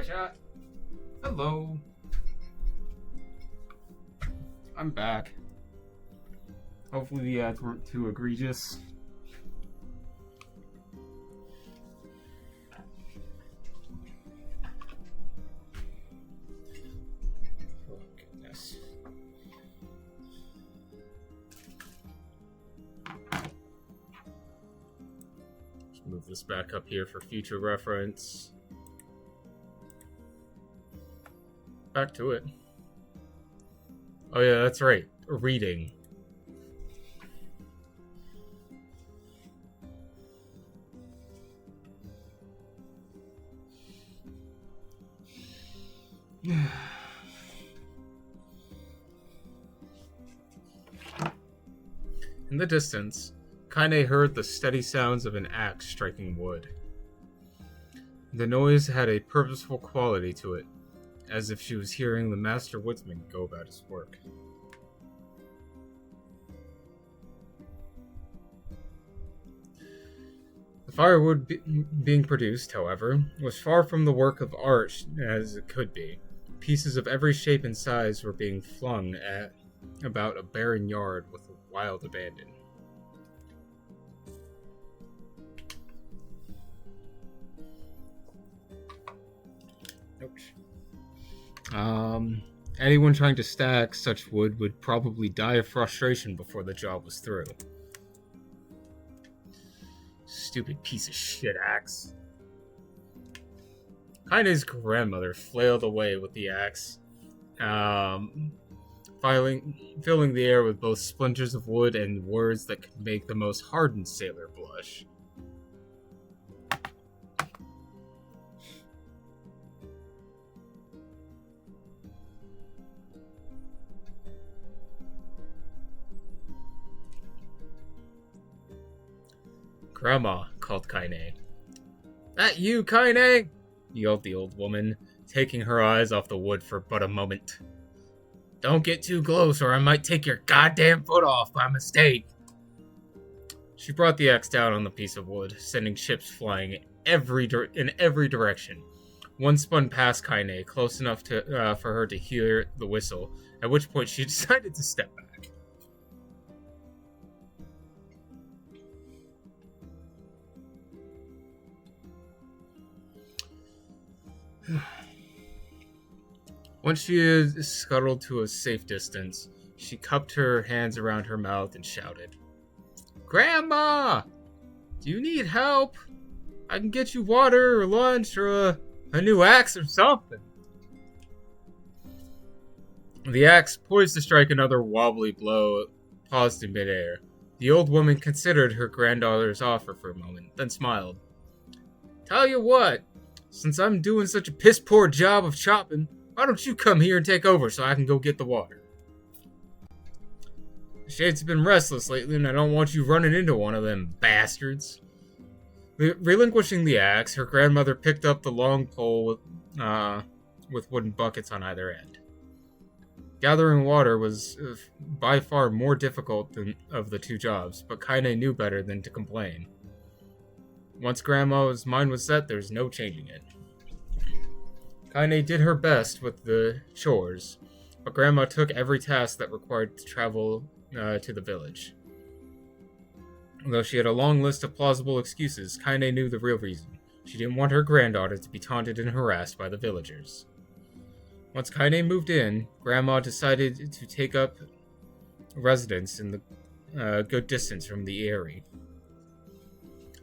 chat. Hello. I'm back. Hopefully the ads weren't too egregious. Oh, goodness. Just move this back up here for future reference. Back to it. Oh yeah, that's right. Reading. In the distance, Kaine heard the steady sounds of an axe striking wood. The noise had a purposeful quality to it, as if she was hearing the master woodsman go about his work. The firewood being produced, however, was far from the work of art as it could be. Pieces of every shape and size were being flung at about a barren yard with wild abandon. Ouch. Anyone trying to stack such wood would probably die of frustration before the job was through. Stupid piece of shit axe. Kaine's grandmother flailed away with the axe, filling the air with both splinters of wood and words that could make the most hardened sailor blush. Grandma, called Kaine. That you, Kaine? Yelled the old woman, taking her eyes off the wood for but a moment. Don't get too close or I might take your goddamn foot off by mistake. She brought the axe down on the piece of wood, sending chips flying in every direction. One spun past Kaine, close enough for her to hear the whistle, at which point she decided to step back. Once she had scuttled to a safe distance, she cupped her hands around her mouth and shouted, Grandma! Do you need help? I can get you water or lunch or a new axe or something. The axe, poised to strike another wobbly blow, paused in midair. The old woman considered her granddaughter's offer for a moment, then smiled. Tell you what, since I'm doing such a piss-poor job of chopping, why don't you come here and take over so I can go get the water? The Shades have been restless lately, and I don't want you running into one of them bastards. Relinquishing the axe, her grandmother picked up the long pole with wooden buckets on either end. Gathering water was by far more difficult of the two jobs, but Kaine knew better than to complain. Once Grandma's mind was set, there was no changing it. Kaine did her best with the chores, but Grandma took every task that required to travel to the village. Though she had a long list of plausible excuses, Kaine knew the real reason. She didn't want her granddaughter to be taunted and harassed by the villagers. Once Kaine moved in, Grandma decided to take up residence in the good distance from the Eyrie.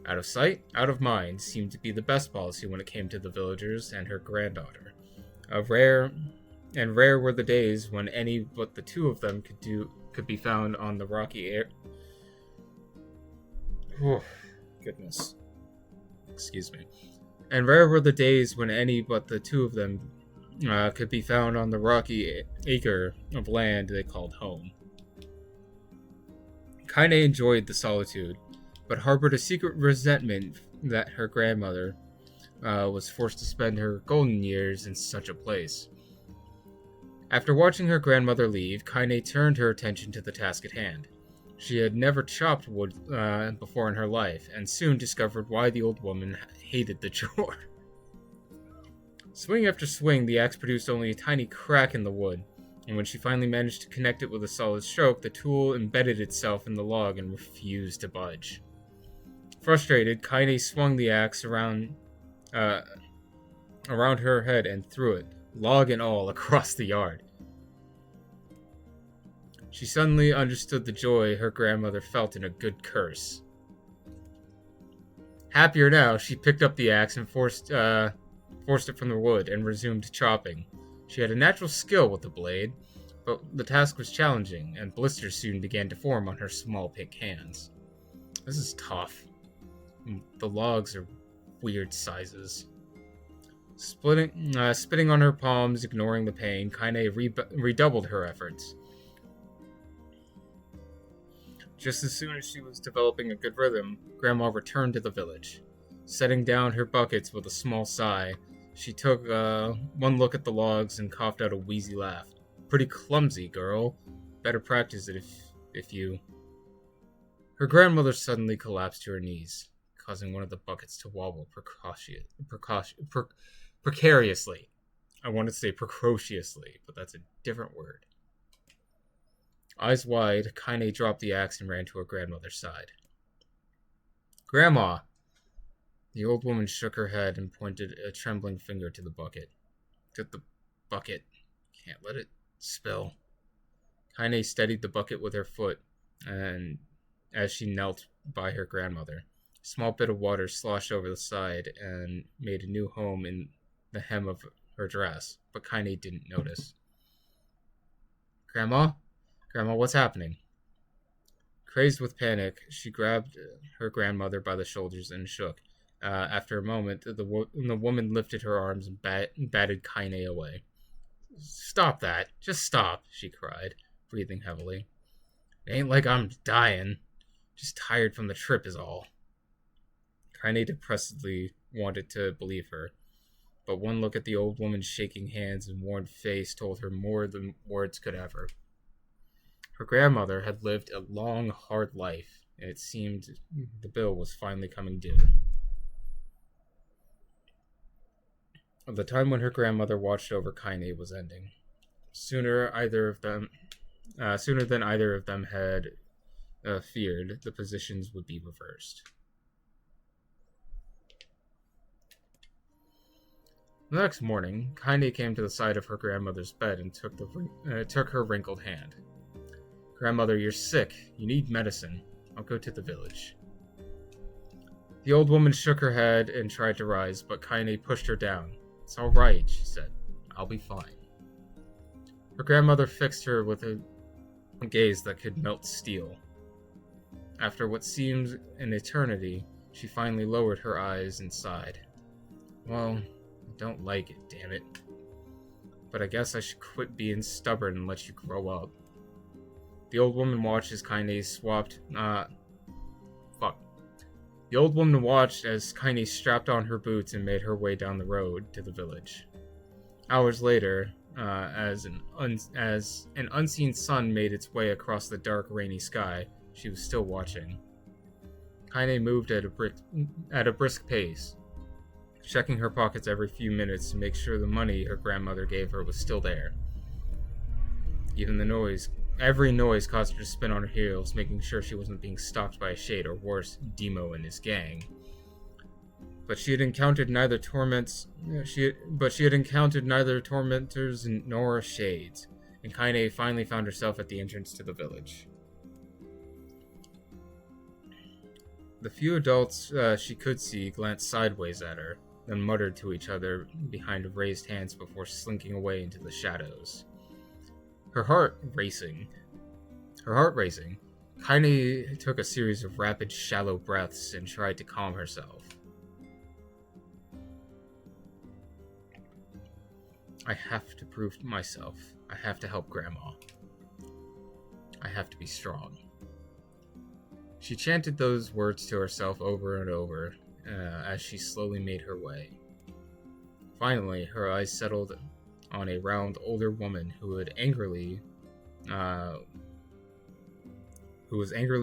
Out of sight, out of mind seemed to be the best policy when it came to the villagers and her granddaughter. Rare were the days when any but the two of them could be found on the rocky air. Oh, goodness. Excuse me. And rare were the days when any but the two of them could be found on the rocky acre of land they called home. Kaine enjoyed the solitude, but harbored a secret resentment that her grandmother was forced to spend her golden years in such a place. After watching her grandmother leave, Kaine turned her attention to the task at hand. She had never chopped wood before in her life, and soon discovered why the old woman hated the chore. Swing after swing, the axe produced only a tiny crack in the wood, and when she finally managed to connect it with a solid stroke, the tool embedded itself in the log and refused to budge. Frustrated, Kaine swung the axe around her head and threw it, log and all, across the yard. She suddenly understood the joy her grandmother felt in a good curse. Happier now, she picked up the axe and forced it from the wood and resumed chopping. She had a natural skill with the blade, but the task was challenging, and blisters soon began to form on her small pink hands. This is tough. The logs are weird sizes. Spitting on her palms, ignoring the pain, Kaine redoubled her efforts. Just as soon as she was developing a good rhythm, Grandma returned to the village. Setting down her buckets with a small sigh, she took one look at the logs and coughed out a wheezy laugh. Pretty clumsy, girl. Better practice it if you... Her grandmother suddenly collapsed to her knees, causing one of the buckets to wobble precariously. I wanted to say precociously, but that's a different word. Eyes wide, Kaine dropped the axe and ran to her grandmother's side. Grandma! The old woman shook her head and pointed a trembling finger to the bucket. Get the bucket. Can't let it spill. Kaine steadied the bucket with her foot, and as she knelt by her grandmother, a small bit of water sloshed over the side and made a new home in the hem of her dress, but Kaine didn't notice. Grandma? Grandma, what's happening? Crazed with panic, she grabbed her grandmother by the shoulders and shook. After a moment, the woman lifted her arms and batted Kaine away. Stop that. Just stop, she cried, breathing heavily. It ain't like I'm dying. Just tired from the trip is all. Kaine depressedly wanted to believe her, but one look at the old woman's shaking hands and worn face told her more than words could ever. Her grandmother had lived a long, hard life, and it seemed the bill was finally coming due. The time when her grandmother watched over Kaine was ending. Sooner than either of them had feared, the positions would be reversed. The next morning, Kaine came to the side of her grandmother's bed and took her wrinkled hand. Grandmother, you're sick. You need medicine. I'll go to the village. The old woman shook her head and tried to rise, but Kaine pushed her down. It's all right, she said. I'll be fine. Her grandmother fixed her with a gaze that could melt steel. After what seemed an eternity, she finally lowered her eyes and sighed. Well, I don't like it, damn it. But I guess I should quit being stubborn and let you grow up. The old woman watched as Kaine strapped on her boots and made her way down the road to the village. Hours later, as an unseen sun made its way across the dark, rainy sky, she was still watching. Kaine moved at a brisk pace, checking her pockets every few minutes to make sure the money her grandmother gave her was still there. Every noise caused her to spin on her heels, making sure she wasn't being stalked by a shade, or worse, Demo and his gang. But she had encountered neither tormentors nor shades, and Kaine finally found herself at the entrance to the village. The few adults she could see glanced sideways at her, then muttered to each other behind raised hands before slinking away into the shadows. Her heart racing, Kaine took a series of rapid, shallow breaths and tried to calm herself. I have to prove myself. I have to help Grandma. I have to be strong. She chanted those words to herself over and over as she slowly made her way. Finally, her eyes settled on a round, older woman who was angrily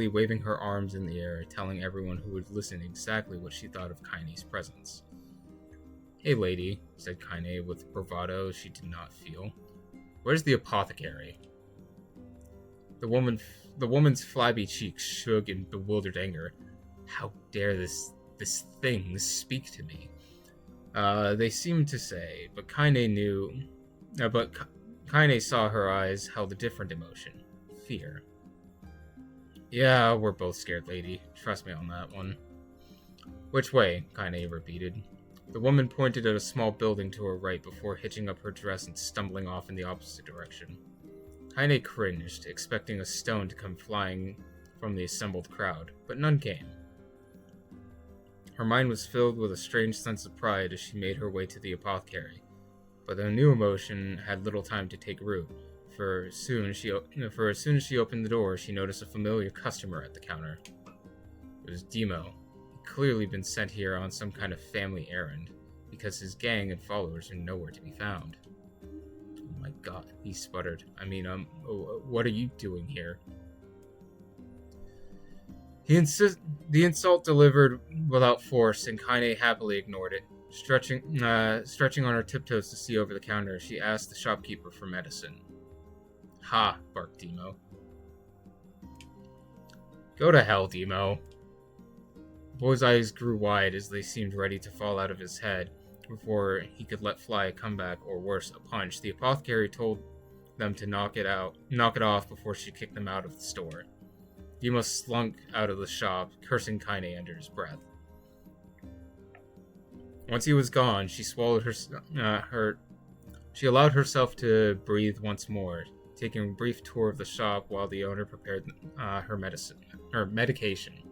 waving her arms in the air, telling everyone who would listen exactly what she thought of Kaine's presence. "Hey, lady," said Kaine with bravado she did not feel. "Where's the apothecary?" The woman's flabby cheeks shook in bewildered anger. How dare this thing speak to me? They seemed to say, but Kaine knew. But Kaine saw her eyes held a different emotion: fear. "Yeah, we're both scared, lady. Trust me on that one." "Which way?" Kaine repeated. The woman pointed at a small building to her right before hitching up her dress and stumbling off in the opposite direction. Kaine cringed, expecting a stone to come flying from the assembled crowd, but none came. Her mind was filled with a strange sense of pride as she made her way to the apothecary, but the new emotion had little time to take root, for as soon as she opened the door, she noticed a familiar customer at the counter. It was Demo. He'd clearly been sent here on some kind of family errand, because his gang and followers are nowhere to be found. "Oh my god," he sputtered. What are you doing here?" The insult delivered without force, and Kaine happily ignored it. Stretching on her tiptoes to see over the counter, she asked the shopkeeper for medicine. "Ha," barked Demo. "Go to hell, Demo." The boy's eyes grew wide as they seemed ready to fall out of his head before he could let fly a comeback, or worse, a punch. The apothecary told them to knock it off before she kicked them out of the store. Demo slunk out of the shop, cursing Kaine under his breath. Once he was gone, she swallowed she allowed herself to breathe once more, taking a brief tour of the shop while the owner prepared her medication.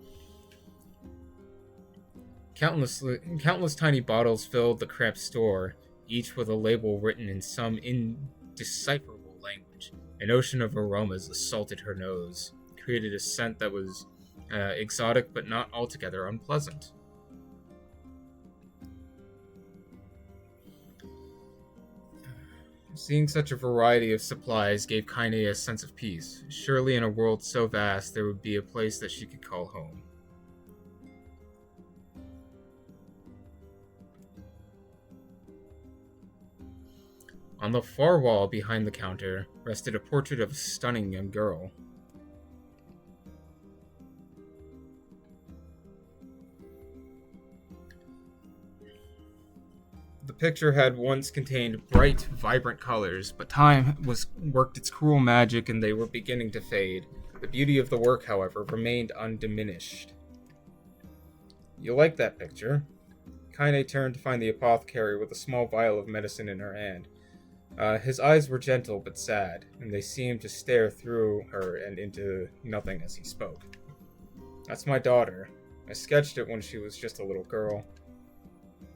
Countless tiny bottles filled the cramped store, each with a label written in some indecipherable language. An ocean of aromas assaulted her nose, created a scent that was exotic but not altogether unpleasant. Seeing such a variety of supplies gave Kaine a sense of peace. Surely in a world so vast there would be a place that she could call home. On the far wall behind the counter rested a portrait of a stunning young girl. The picture had once contained bright, vibrant colors, but time worked its cruel magic and they were beginning to fade. The beauty of the work, however, remained undiminished. "You like that picture?" Kaine turned to find the apothecary with a small vial of medicine in her hand. His eyes were gentle but sad, and they seemed to stare through her and into nothing as he spoke. "That's my daughter. I sketched it when she was just a little girl.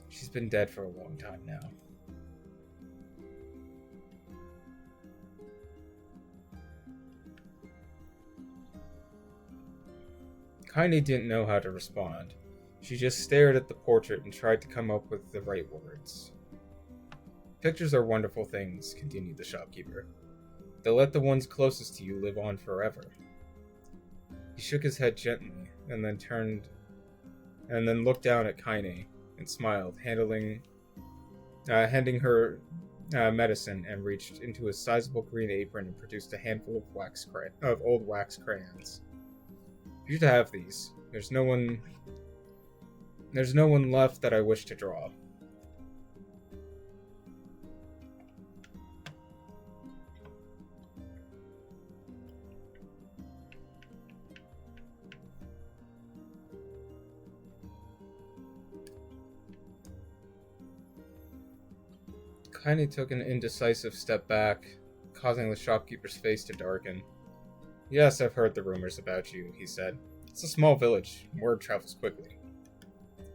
She's been dead for a long time now." Kaine didn't know how to respond. She just stared at the portrait and tried to come up with the right words. "Pictures are wonderful things," continued the shopkeeper. "They let the ones closest to you live on forever." He shook his head gently, and then looked down at Kaine and smiled, handing her medicine, and reached into his sizable green apron and produced a handful of old wax crayons. "You should have these. There's no one left that I wish to draw." Kaine took an indecisive step back, causing the shopkeeper's face to darken. "Yes, I've heard the rumors about you," he said. "It's a small village. Word travels quickly.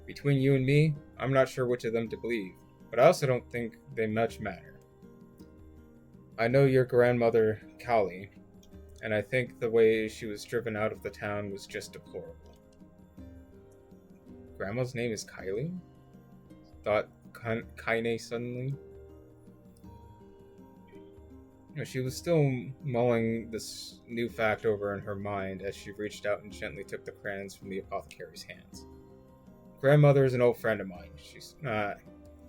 Between you and me, I'm not sure which of them to believe, but I also don't think they much matter. I know your grandmother, Kali, and I think the way she was driven out of the town was just deplorable." "Grandma's name is Kylie?" thought Kaine suddenly. She was still mulling this new fact over in her mind as she reached out and gently took the crayons from the apothecary's hands. "Grandmother is an old friend of mine.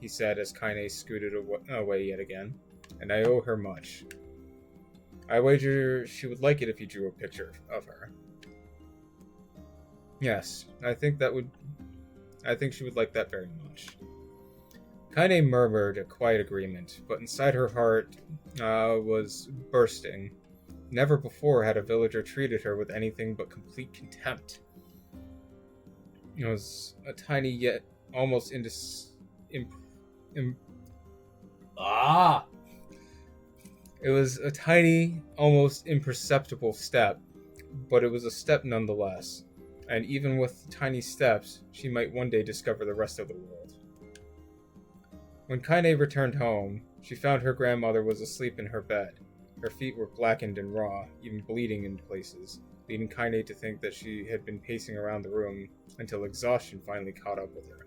he said as Kaine scooted away yet again, and I owe her much. I wager she would like it if you drew a picture of her. Yes, I think she would like that very much. Kaine murmured a quiet agreement, but inside her heart was bursting. Never before had a villager treated her with anything but complete contempt. It was a tiny yet almost It was a tiny, almost imperceptible step, but it was a step nonetheless. And even with tiny steps, she might one day discover the rest of the world. When Kaine returned home, she found her grandmother was asleep in her bed. Her feet were blackened and raw, even bleeding in places, leading Kaine to think that she had been pacing around the room until exhaustion finally caught up with her.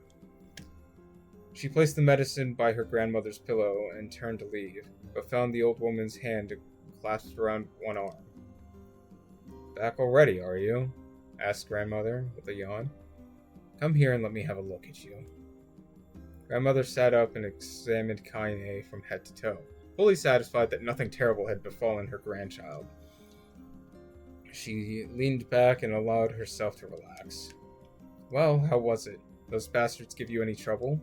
She placed the medicine by her grandmother's pillow and turned to leave, but found the old woman's hand clasped around one arm. "Back already, are you?" asked grandmother with a yawn. "Come here and let me have a look at you." Grandmother sat up and examined Kaine from head to toe, fully satisfied that nothing terrible had befallen her grandchild. She leaned back and allowed herself to relax. "Well, how was it? Those bastards give you any trouble?"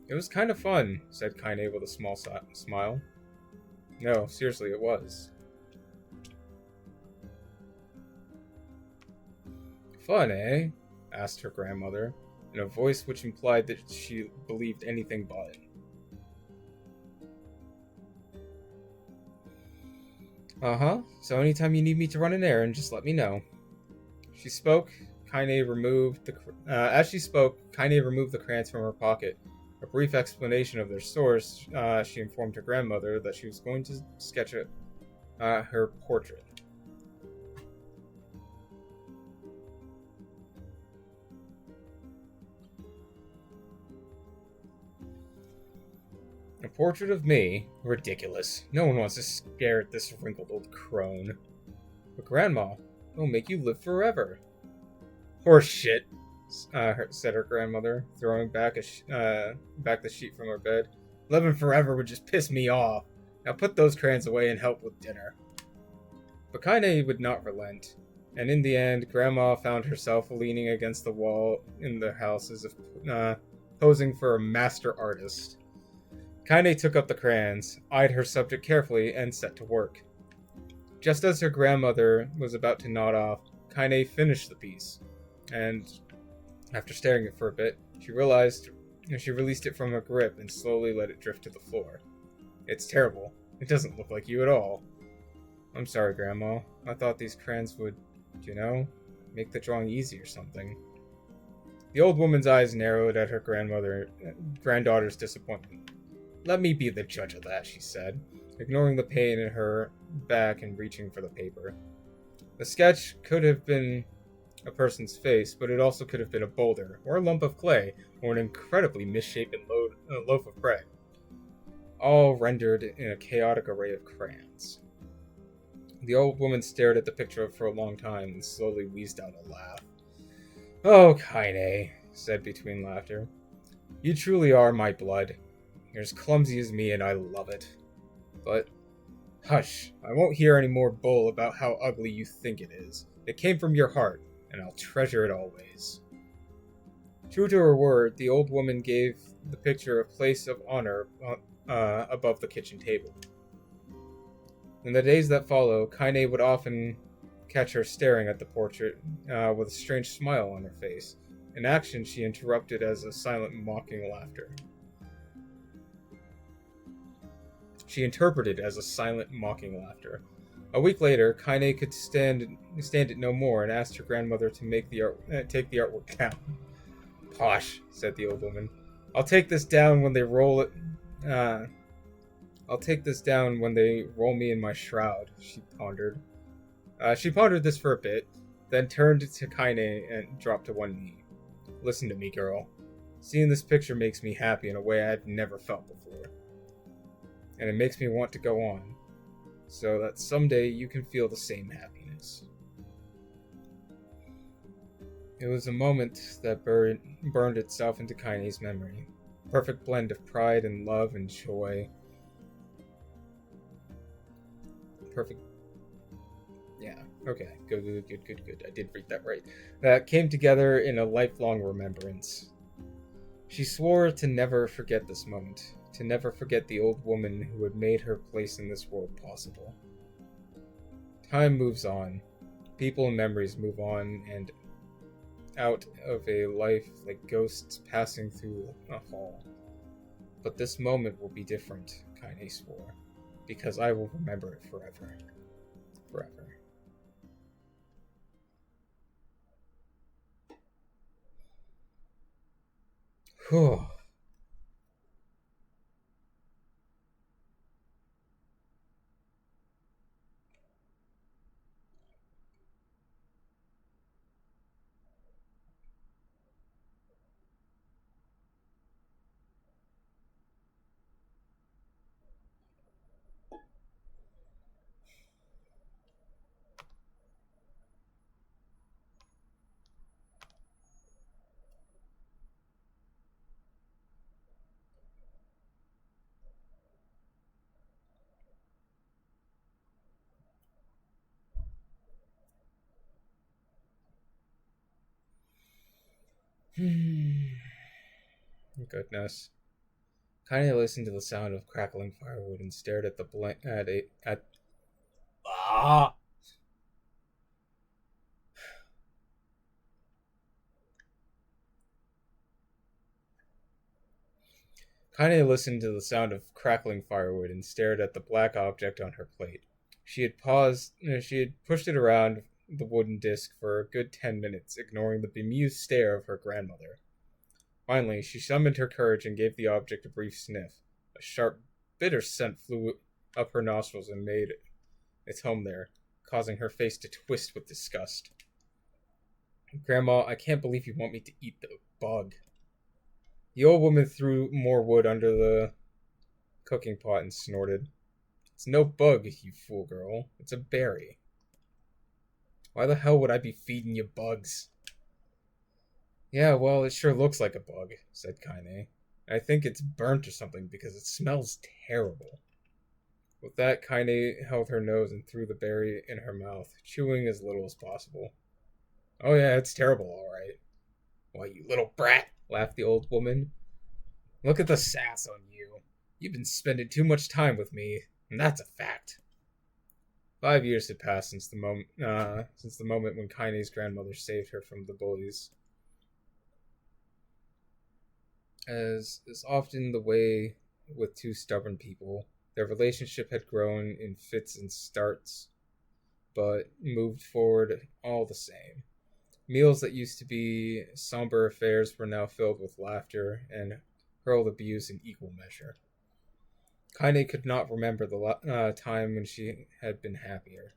"It was kind of fun," said Kaine with a small smile. "No, seriously, it was." "Fun, eh?" asked her grandmother, in a voice which implied that she believed anything but. "Uh-huh, so anytime you need me to run an errand, just let me know." As she spoke, Kaine removed the crayons from her pocket. A brief explanation of their source, she informed her grandmother that she was going to sketch her portrait. "A portrait of me? Ridiculous. No one wants to stare at this wrinkled old crone." "But Grandma, it'll make you live forever." "Horse shit," said her grandmother, throwing back the sheet from her bed. "Living forever would just piss me off. Now put those crayons away and help with dinner." But Kaine would not relent, and in the end, Grandma found herself leaning against the wall in the house as if posing for a master artist. Kaine took up the crayons, eyed her subject carefully, and set to work. Just as her grandmother was about to nod off, Kaine finished the piece, and after staring at it for a bit, she released it from her grip and slowly let it drift to the floor. "It's terrible. It doesn't look like you at all." "I'm sorry, Grandma. I thought these crayons would, make the drawing easy or something." The old woman's eyes narrowed at her granddaughter's disappointment. "Let me be the judge of that," she said, ignoring the pain in her back and reaching for the paper. The sketch could have been a person's face, but it also could have been a boulder, or a lump of clay, or an incredibly misshapen loaf of bread, all rendered in a chaotic array of crayons. The old woman stared at the picture for a long time and slowly wheezed out a laugh. "Oh, Kaine," said between laughter, "you truly are my blood. You're as clumsy as me, and I love it. But, hush, I won't hear any more bull about how ugly you think it is. It came from your heart, and I'll treasure it always." True to her word, the old woman gave the picture a place of honor above the kitchen table. In the days that follow, Kaine would often catch her staring at the portrait with a strange smile on her face, an action she interrupted as a silent mocking laughter. She interpreted as a silent mocking laughter. A week later, Kaine could stand it no more and asked her grandmother to take the artwork down. "Posh," said the old woman. I'll take this down when they roll me in my shroud," she pondered. She pondered this for a bit, then turned to Kaine and dropped to one knee. "Listen to me, girl. Seeing this picture makes me happy in a way I've never felt before. And it makes me want to go on, so that someday you can feel the same happiness." It was a moment that burned itself into Kaine's memory. Perfect blend of pride and love and joy. Perfect. Yeah, okay. Good. I did read that right. That came together in a lifelong remembrance. She swore to never forget this moment, to never forget the old woman who had made her place in this world possible. Time moves on. People and memories move on and out of a life like ghosts passing through a hall. But this moment will be different, Kaine swore, because I will remember it forever. Forever. Whew. Goodness. Kaine listened to the sound of crackling firewood and stared at the ah! Kaine listened to the sound of crackling firewood and stared at the black object on her plate. She had pushed it around the wooden disc for a good 10 minutes, ignoring the bemused stare of her grandmother. Finally, she summoned her courage and gave the object a brief sniff. A sharp, bitter scent flew up her nostrils and made its home there, causing her face to twist with disgust. Grandma, I can't believe you want me to eat the bug. The old woman threw more wood under the cooking pot and snorted. It's no bug, you fool girl. It's a berry. Why the hell would I be feeding you bugs? Yeah, well, it sure looks like a bug, said Kaine. I think it's burnt or something because it smells terrible. With that, Kaine held her nose and threw the berry in her mouth, chewing as little as possible. Oh yeah, it's terrible, all right. Why, you little brat, laughed the old woman. Look at the sass on you. You've been spending too much time with me, and that's a fact. 5 years had passed since the moment when Kaine's grandmother saved her from the bullies. As is often the way with two stubborn people, their relationship had grown in fits and starts, but moved forward all the same. Meals that used to be somber affairs were now filled with laughter and hurled abuse in equal measure. Kaine could not remember the time when she had been happier.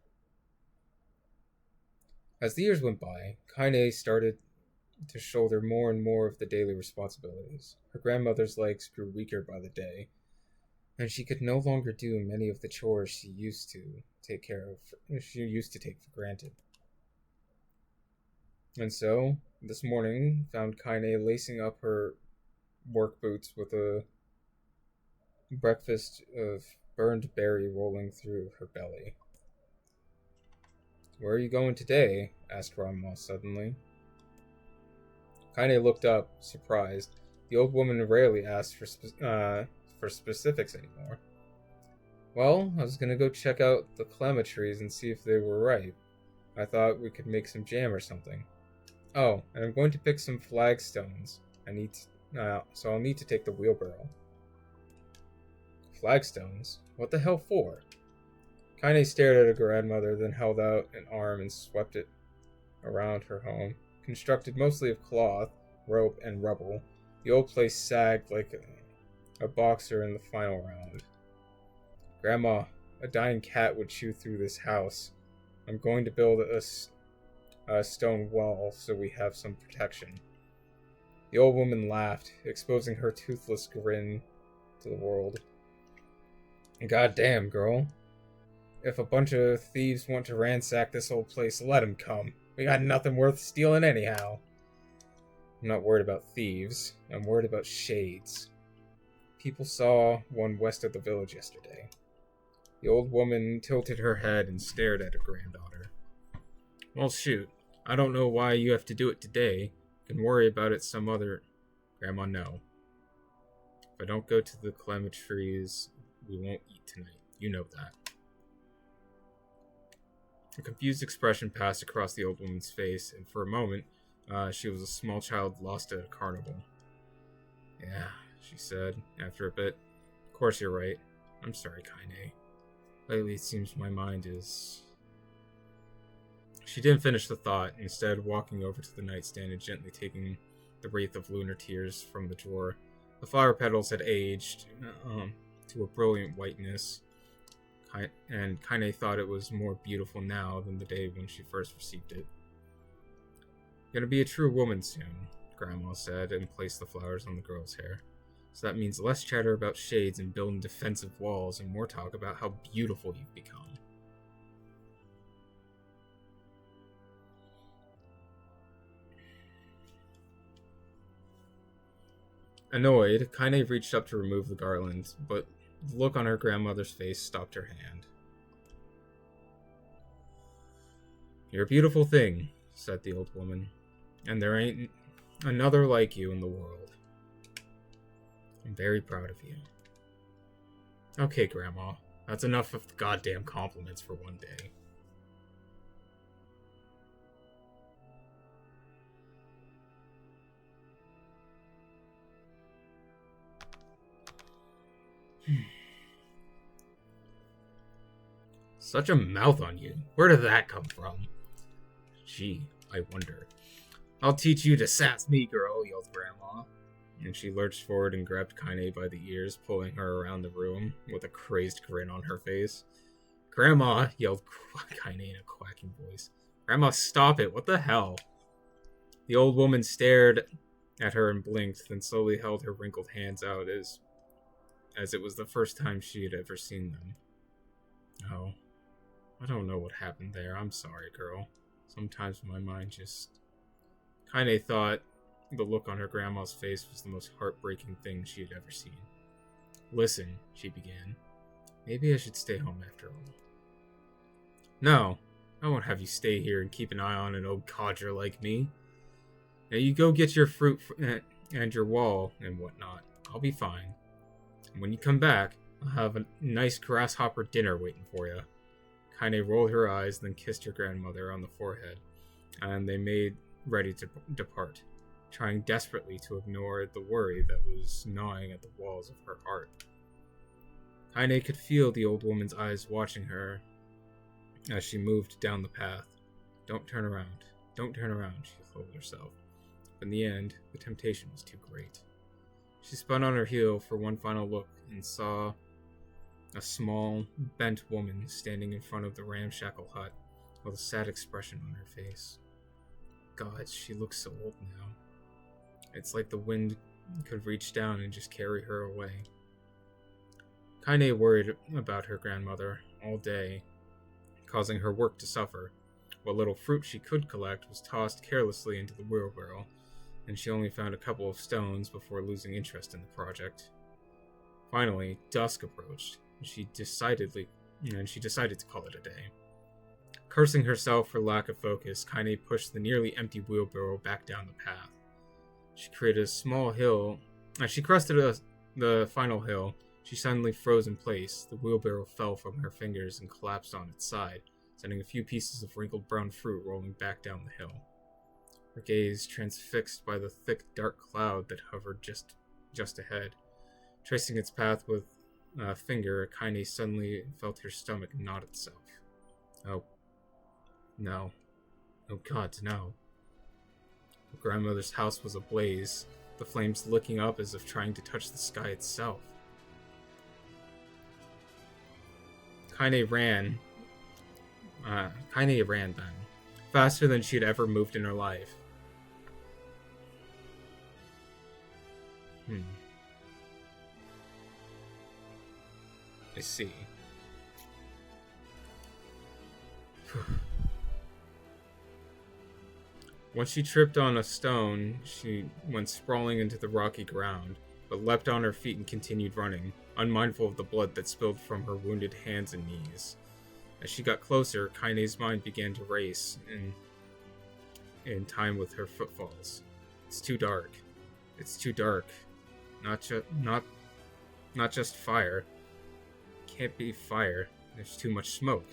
As the years went by, Kaine started to shoulder more and more of the daily responsibilities. Her grandmother's legs grew weaker by the day, and she could no longer do many of the chores she used to take for granted. And so, this morning, found Kaine lacing up her work boots with a breakfast of burned berry rolling through her belly. Where are you going today? Asked Grandma suddenly. Kaine looked up, surprised. The old woman rarely asked for specifics anymore. Well, I was gonna go check out the clementries and see if they were ripe. I thought we could make some jam or something. Oh, and I'm going to pick some flagstones. So I'll need to take the wheelbarrow. Flagstones? What the hell for? Kaine stared at her grandmother, then held out an arm and swept it around her home. Constructed mostly of cloth, rope, and rubble, the old place sagged like a boxer in the final round. Grandma, a dying cat would chew through this house. I'm going to build a stone wall so we have some protection. The old woman laughed, exposing her toothless grin to the world. Goddamn, girl. If a bunch of thieves want to ransack this old place, let 'em come. We got nothing worth stealing anyhow. I'm not worried about thieves. I'm worried about shades. People saw one west of the village yesterday. The old woman tilted her head and stared at her granddaughter. Well, shoot. I don't know why you have to do it today. You can worry about it some other... Grandma, no. If I don't go to the clementries, we won't eat tonight. You know that. A confused expression passed across the old woman's face, and for a moment, she was a small child lost at a carnival. Yeah, she said, after a bit. Of course you're right. I'm sorry, Kaine. Lately it seems my mind is... She didn't finish the thought, instead walking over to the nightstand and gently taking the wreath of lunar tears from the drawer. The flower petals had aged to a brilliant whiteness, and Kaine thought it was more beautiful now than the day when she first received it. Gonna be a true woman soon, Grandma said, and placed the flowers on the girl's hair. So that means less chatter about shades and building defensive walls, and more talk about how beautiful you've become. Annoyed, Kaine reached up to remove the garland, but the look on her grandmother's face stopped her hand. You're a beautiful thing, said the old woman, and there ain't another like you in the world. I'm very proud of you. Okay, Grandma, that's enough of the goddamn compliments for one day. Such a mouth on you. Where did that come from? Gee, I wonder. I'll teach you to sass me, girl, yelled Grandma. And she lurched forward and grabbed Kaine by the ears, pulling her around the room with a crazed grin on her face. Grandma, yelled Kaine in a quacking voice. Grandma, stop it. What the hell? The old woman stared at her and blinked, then slowly held her wrinkled hands out as it was the first time she had ever seen them. Oh, I don't know what happened there. I'm sorry, girl. Sometimes my mind just... Kaine thought the look on her grandma's face was the most heartbreaking thing she had ever seen. Listen, she began. Maybe I should stay home after all. No, I won't have you stay here and keep an eye on an old codger like me. Now you go get your fruit and your wall and whatnot. I'll be fine. And when you come back, I'll have a nice grasshopper dinner waiting for you. Kaine rolled her eyes, then kissed her grandmother on the forehead, and they made ready to depart, trying desperately to ignore the worry that was gnawing at the walls of her heart. Kaine could feel the old woman's eyes watching her as she moved down the path. Don't turn around. Don't turn around, she told herself. But in the end, the temptation was too great. She spun on her heel for one final look and saw a small, bent woman standing in front of the ramshackle hut with a sad expression on her face. God, she looks so old now. It's like the wind could reach down and just carry her away. Kaine worried about her grandmother all day, causing her work to suffer. What little fruit she could collect was tossed carelessly into the wheelbarrow, and she only found a couple of stones before losing interest in the project. Finally, dusk approached, and she decided to call it a day. Cursing herself for lack of focus, Kaine pushed the nearly empty wheelbarrow back down the path. She created a small hill. As she crested the final hill, she suddenly froze in place. The wheelbarrow fell from her fingers and collapsed on its side, sending a few pieces of wrinkled brown fruit rolling back down the hill. Her gaze transfixed by the thick, dark cloud that hovered just ahead. Tracing its path with a finger, Kaine suddenly felt her stomach knot itself. Oh. No. Oh God, no. Her grandmother's house was ablaze, the flames licking up as if trying to touch the sky itself. Kaine ran then, faster than she'd ever moved in her life. I see. Once she tripped on a stone, she went sprawling into the rocky ground, but leapt on her feet and continued running, unmindful of the blood that spilled from her wounded hands and knees. As she got closer, Kaine's mind began to race in time with her footfalls. It's too dark. It's too dark. Not just fire. Can't be fire. There's too much smoke.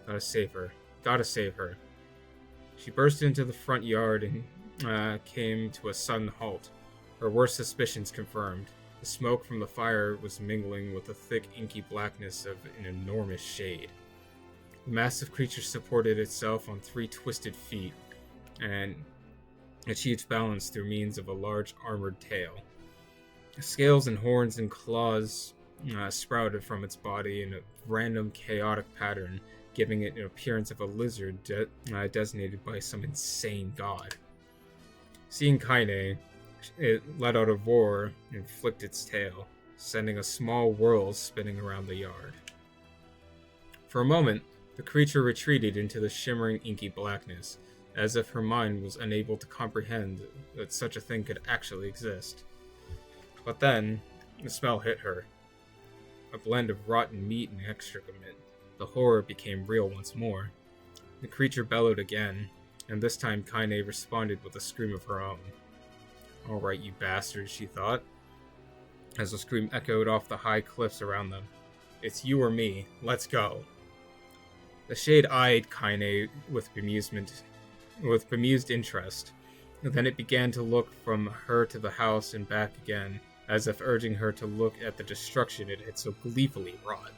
Gotta save her. Gotta save her. She burst into the front yard and came to a sudden halt. Her worst suspicions confirmed. The smoke from the fire was mingling with the thick, inky blackness of an enormous shade. The massive creature supported itself on 3 twisted feet and achieved balance through means of a large armored tail. Scales and horns and claws sprouted from its body in a random, chaotic pattern, giving it an appearance of a lizard designated by some insane god. Seeing Kaine, it let out a roar and flicked its tail, sending a small whirl spinning around the yard. For a moment, the creature retreated into the shimmering, inky blackness, as if her mind was unable to comprehend that such a thing could actually exist. But then, the smell hit her. A blend of rotten meat and excrement. The horror became real once more. The creature bellowed again, and this time Kaine responded with a scream of her own. "Alright, you bastards," she thought, as the scream echoed off the high cliffs around them. "It's you or me. Let's go." The shade eyed Kaine with bemused interest. Then it began to look from her to the house and back again, as if urging her to look at the destruction it had so gleefully wrought.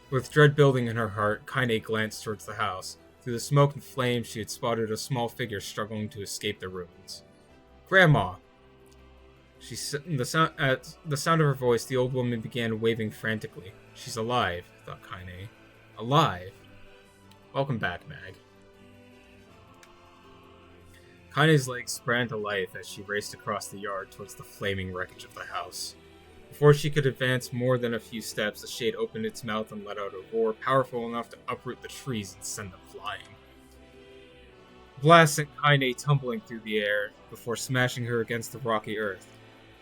With dread building in her heart, Kaine glanced towards the house. Through the smoke and flames, she had spotted a small figure struggling to escape the ruins. "Grandma!" At the sound of her voice, the old woman began waving frantically. "She's alive," thought Kaine. "Alive? Welcome back, Mag." Kaine's legs sprang to life as she raced across the yard towards the flaming wreckage of the house. Before she could advance more than a few steps, the shade opened its mouth and let out a roar powerful enough to uproot the trees and send them flying. The blast sent Kaine tumbling through the air before smashing her against the rocky earth.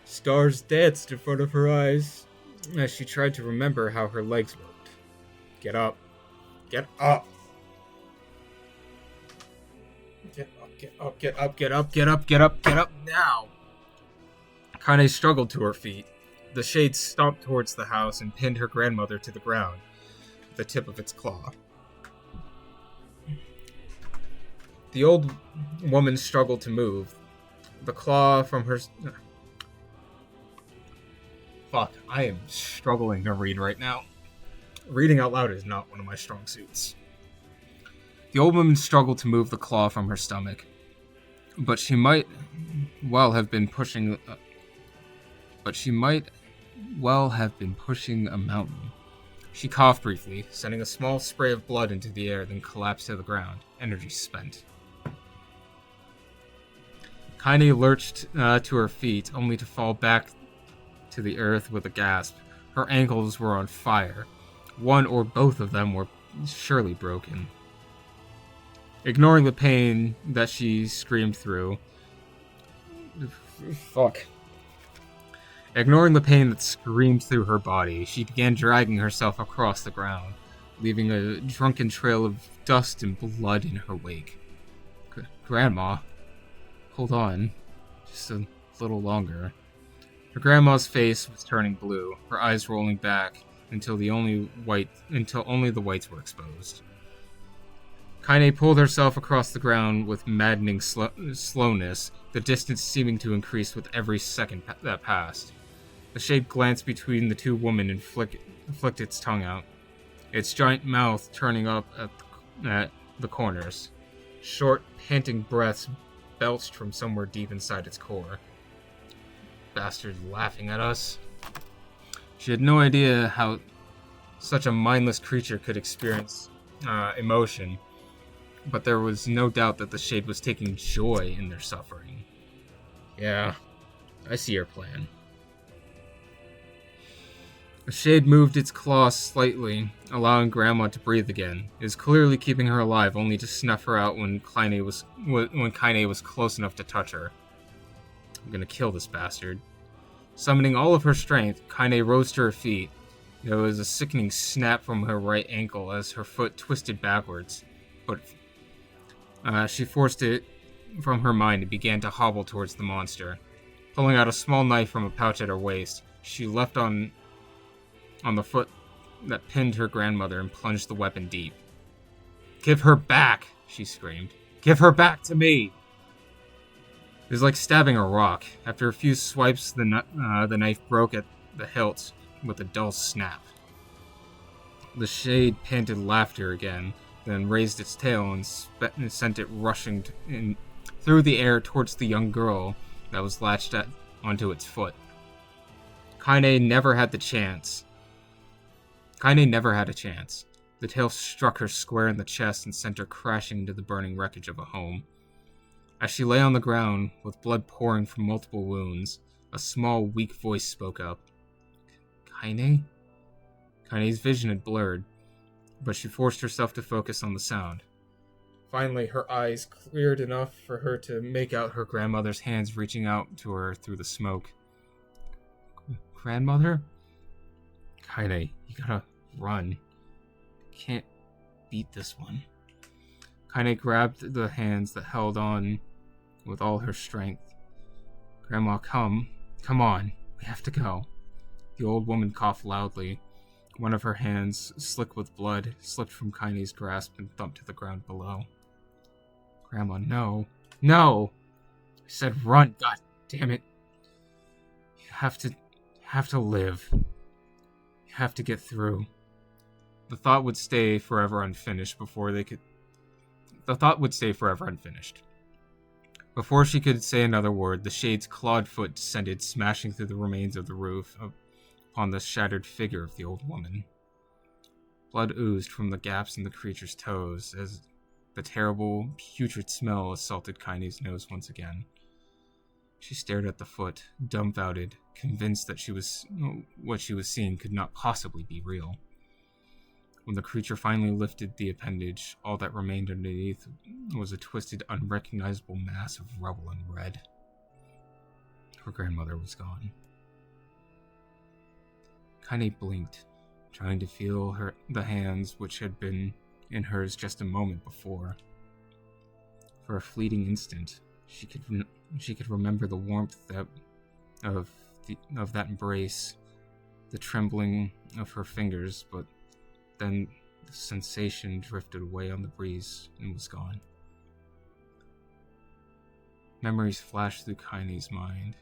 Stars danced in front of her eyes as she tried to remember how her legs worked. Get up. Get up! Get up, get up, get up, get up, get up, get up, get up now! Kaine struggled to her feet. The shade stomped towards the house and pinned her grandmother to the ground with the tip of its claw. The old woman struggled to move. The claw from her... Fuck, I am struggling to read right now. Reading out loud is not one of my strong suits. The old woman struggled to move the claw from her stomach, but she might well have been pushing a mountain. She coughed briefly, sending a small spray of blood into the air, then collapsed to the ground, energy spent. Kaine lurched to her feet, only to fall back to the earth with a gasp. Her ankles were on fire. One or both of them were surely broken. Ignoring the pain that she screamed through... Ignoring the pain that screamed through her body, she began dragging herself across the ground, leaving a drunken trail of dust and blood in her wake. Grandma, hold on, just a little longer. Her grandma's face was turning blue, her eyes rolling back until only the whites were exposed. Kaine pulled herself across the ground with maddening slowness, the distance seeming to increase with every second that passed. The shade glanced between the two women and flicked its tongue out, its giant mouth turning up at the corners. Short, panting breaths belched from somewhere deep inside its core. Bastard laughing at us. She had no idea how such a mindless creature could experience emotion, but there was no doubt that the shade was taking joy in their suffering. Yeah, I see your plan. The shade moved its claws slightly, allowing Grandma to breathe again. It was clearly keeping her alive, only to snuff her out when Kaine was close enough to touch her. I'm gonna kill this bastard. Summoning all of her strength, Kaine rose to her feet. There was a sickening snap from her right ankle as her foot twisted backwards. But she forced it from her mind and began to hobble towards the monster. Pulling out a small knife from a pouch at her waist, she left on the foot that pinned her grandmother and plunged the weapon deep. "Give her back!" she screamed. "Give her back to me!" It was like stabbing a rock. After a few swipes, the knife broke at the hilt with a dull snap. The shade panted laughter again, then raised its tail and sent it rushing through the air towards the young girl that was latched onto its foot. Kaine never had a chance. The tail struck her square in the chest and sent her crashing into the burning wreckage of a home. As she lay on the ground, with blood pouring from multiple wounds, a small, weak voice spoke up. "Kaine?" Kaine's vision had blurred, but she forced herself to focus on the sound. Finally, her eyes cleared enough for her to make out her grandmother's hands reaching out to her through the smoke. "Grandmother?" "Kaine, you gotta run. Can't beat this one." Kaine grabbed the hands that held on with all her strength. "Grandma, come on, we have to go." The old woman coughed loudly. One of her hands, slick with blood, slipped from Kaine's grasp and thumped to the ground below. "Grandma, no. No! I said run, god damn it. You have to live. You have to get through." The thought would stay forever unfinished. Before she could say another word, the shade's clawed foot descended, smashing through the remains of the roof upon the shattered figure of the old woman. Blood oozed from the gaps in the creature's toes as the terrible, putrid smell assaulted Kaine's nose once again. She stared at the foot, dumbfounded, convinced that what she was seeing could not possibly be real. When the creature finally lifted the appendage, all that remained underneath was a twisted, unrecognizable mass of rubble and red. Her grandmother was gone. Kaine blinked, trying to feel the hands which had been in hers just a moment before. For a fleeting instant, she could remember the warmth of that embrace, the trembling of her fingers, but then the sensation drifted away on the breeze and was gone. Memories flashed through Kaine's mind,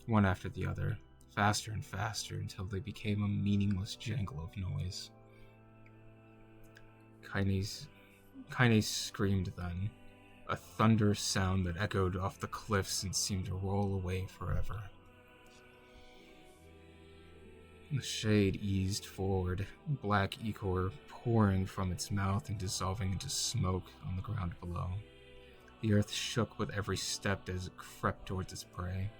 one after the other, faster and faster until they became a meaningless jangle of noise. Kaine screamed then, a thunderous sound that echoed off the cliffs and seemed to roll away forever. The shade eased forward, black ichor pouring from its mouth and dissolving into smoke on the ground below. The earth shook with every step as it crept towards its prey.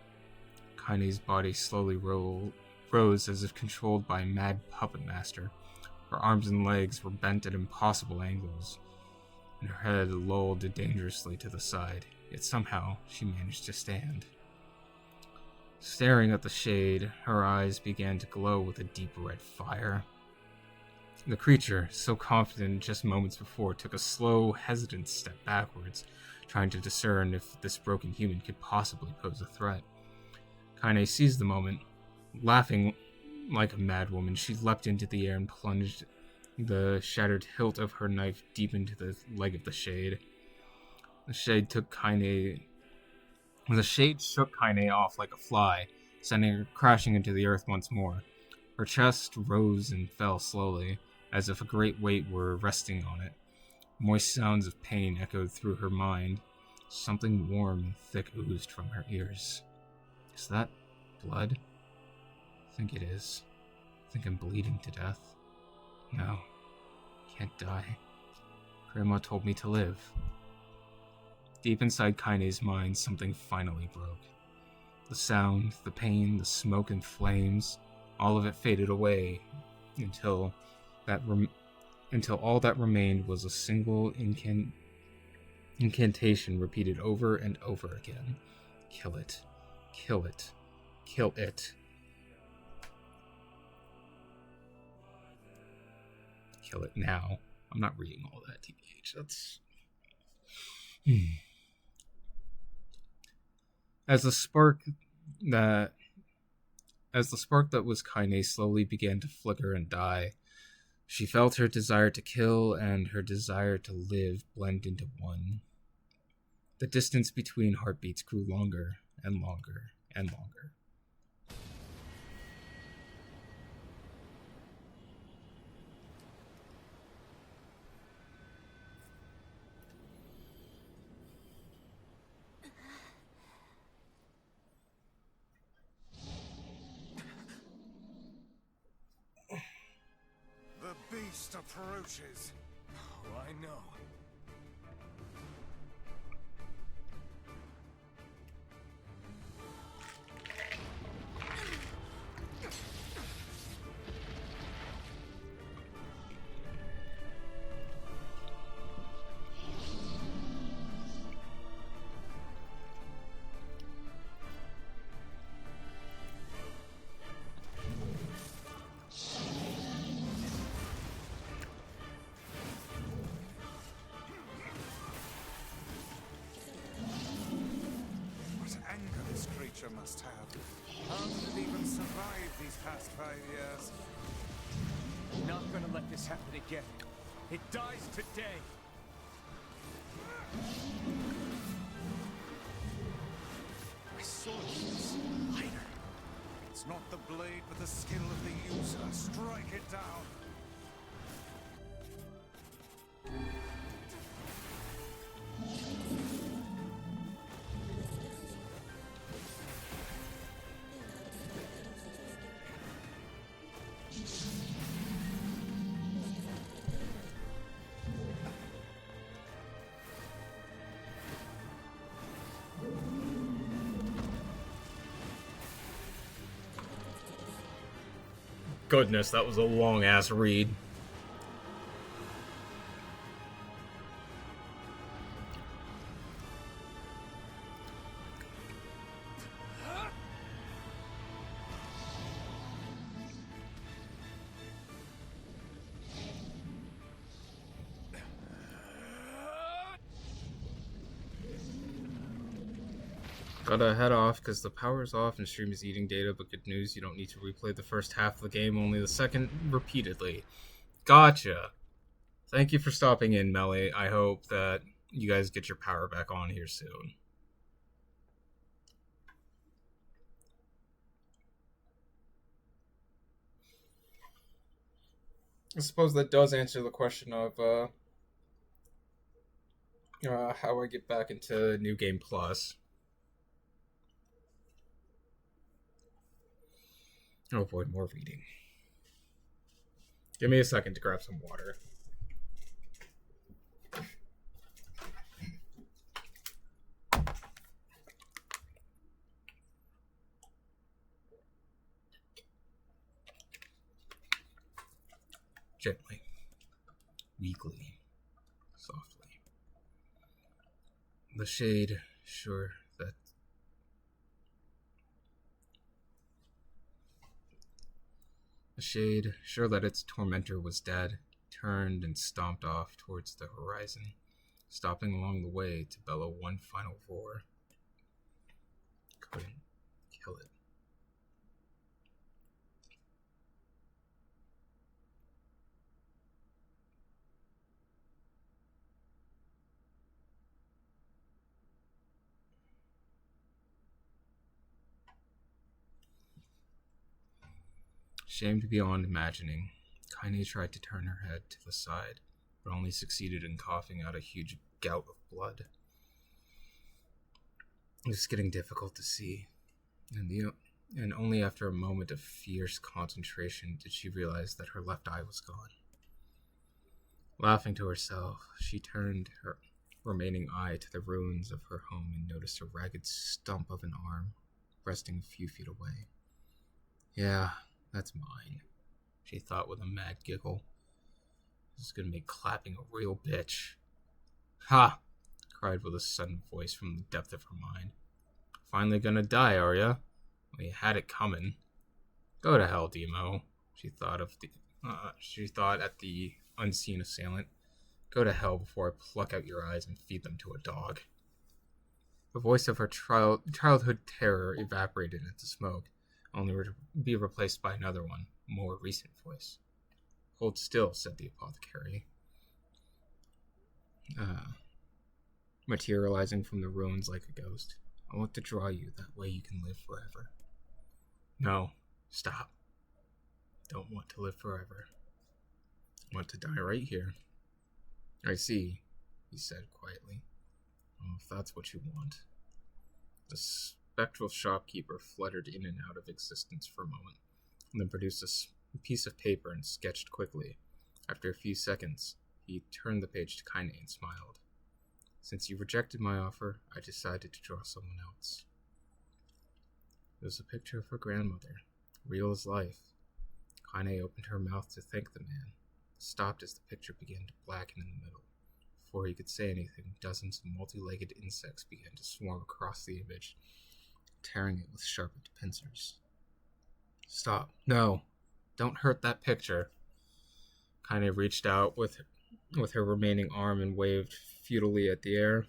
Kaine's body slowly rose as if controlled by a mad puppet master. Her arms and legs were bent at impossible angles, and her head lolled dangerously to the side, yet somehow she managed to stand. Staring at the shade, her eyes began to glow with a deep red fire. The creature, so confident just moments before, took a slow, hesitant step backwards, trying to discern if this broken human could possibly pose a threat. Kaine seized the moment. Laughing like a madwoman, she leapt into the air and plunged the shattered hilt of her knife deep into the leg of the shade. The shade shook Kaine off like a fly, sending her crashing into the earth once more. Her chest rose and fell slowly, as if a great weight were resting on it. Moist sounds of pain echoed through her mind. Something warm and thick oozed from her ears. Is that blood? I think it is. I think I'm bleeding to death. No, can't die. Grandma told me to live. Deep inside Kaine's mind, something finally broke. The sound, the pain, the smoke and flames, All of it faded away until until all that remained was a single incantation repeated over and over again. Kill it. Kill it. Kill it. Kill it now. I'm not reading all that, TBH. That's... As the spark that was Kaine slowly began to flicker and die, she felt her desire to kill and her desire to live blend into one. The distance between heartbeats grew longer and longer and longer. The beast approaches. Oh, I know. Must have. How did it even survive these past 5 years? I'm not gonna let this happen again. It dies today. My sword feels lighter. It's not the blade, but the skill of the user. Strike it down. Goodness, that was a long-ass read. Gotta head off because the power's off and stream is eating data, but good news, you don't need to replay the first half of the game, only the second repeatedly. Gotcha. Thank you for stopping in, Melly. I hope that you guys get your power back on here soon. I suppose that does answer the question of how I get back into New Game Plus. I'll avoid more reading. Give me a second to grab some water. Gently. Weakly. Softly. The shade, sure that... The shade, sure that its tormentor was dead, turned and stomped off towards the horizon, stopping along the way to bellow one final roar. Couldn't kill it. Shamed beyond imagining, Kaine tried to turn her head to the side, but only succeeded in coughing out a huge gout of blood. It was getting difficult to see, and only after a moment of fierce concentration did she realize that her left eye was gone. Laughing to herself, she turned her remaining eye to the ruins of her home and noticed a ragged stump of an arm resting a few feet away. Yeah, That's mine, she thought with a mad giggle. This is gonna make clapping a real bitch. Ha! Cried with a sudden voice from the depth of her mind. Finally gonna die, are ya? Well, you had it coming. Go to hell, Demo. She thought at the unseen assailant. Go to hell before I pluck out your eyes and feed them to a dog. The voice of her childhood terror evaporated into smoke, only to be replaced by another one, a more recent voice. Hold still, said the apothecary, materializing from the ruins like a ghost. I want to draw you, that way you can live forever. No, stop. Don't want to live forever. I want to die right here. I see, he said quietly. Oh, if that's what you want. The spectral shopkeeper fluttered in and out of existence for a moment, and then produced a piece of paper and sketched quickly. After a few seconds, he turned the page to Kaine and smiled. Since you rejected my offer, I decided to draw someone else. It was a picture of her grandmother, real as life. Kaine opened her mouth to thank the man, stopped as the picture began to blacken in the middle. Before he could say anything, dozens of multi-legged insects began to swarm across the image, tearing it with sharpened pincers. Stop. No. Don't hurt that picture. Kaine reached out with her remaining arm and waved futilely at the air.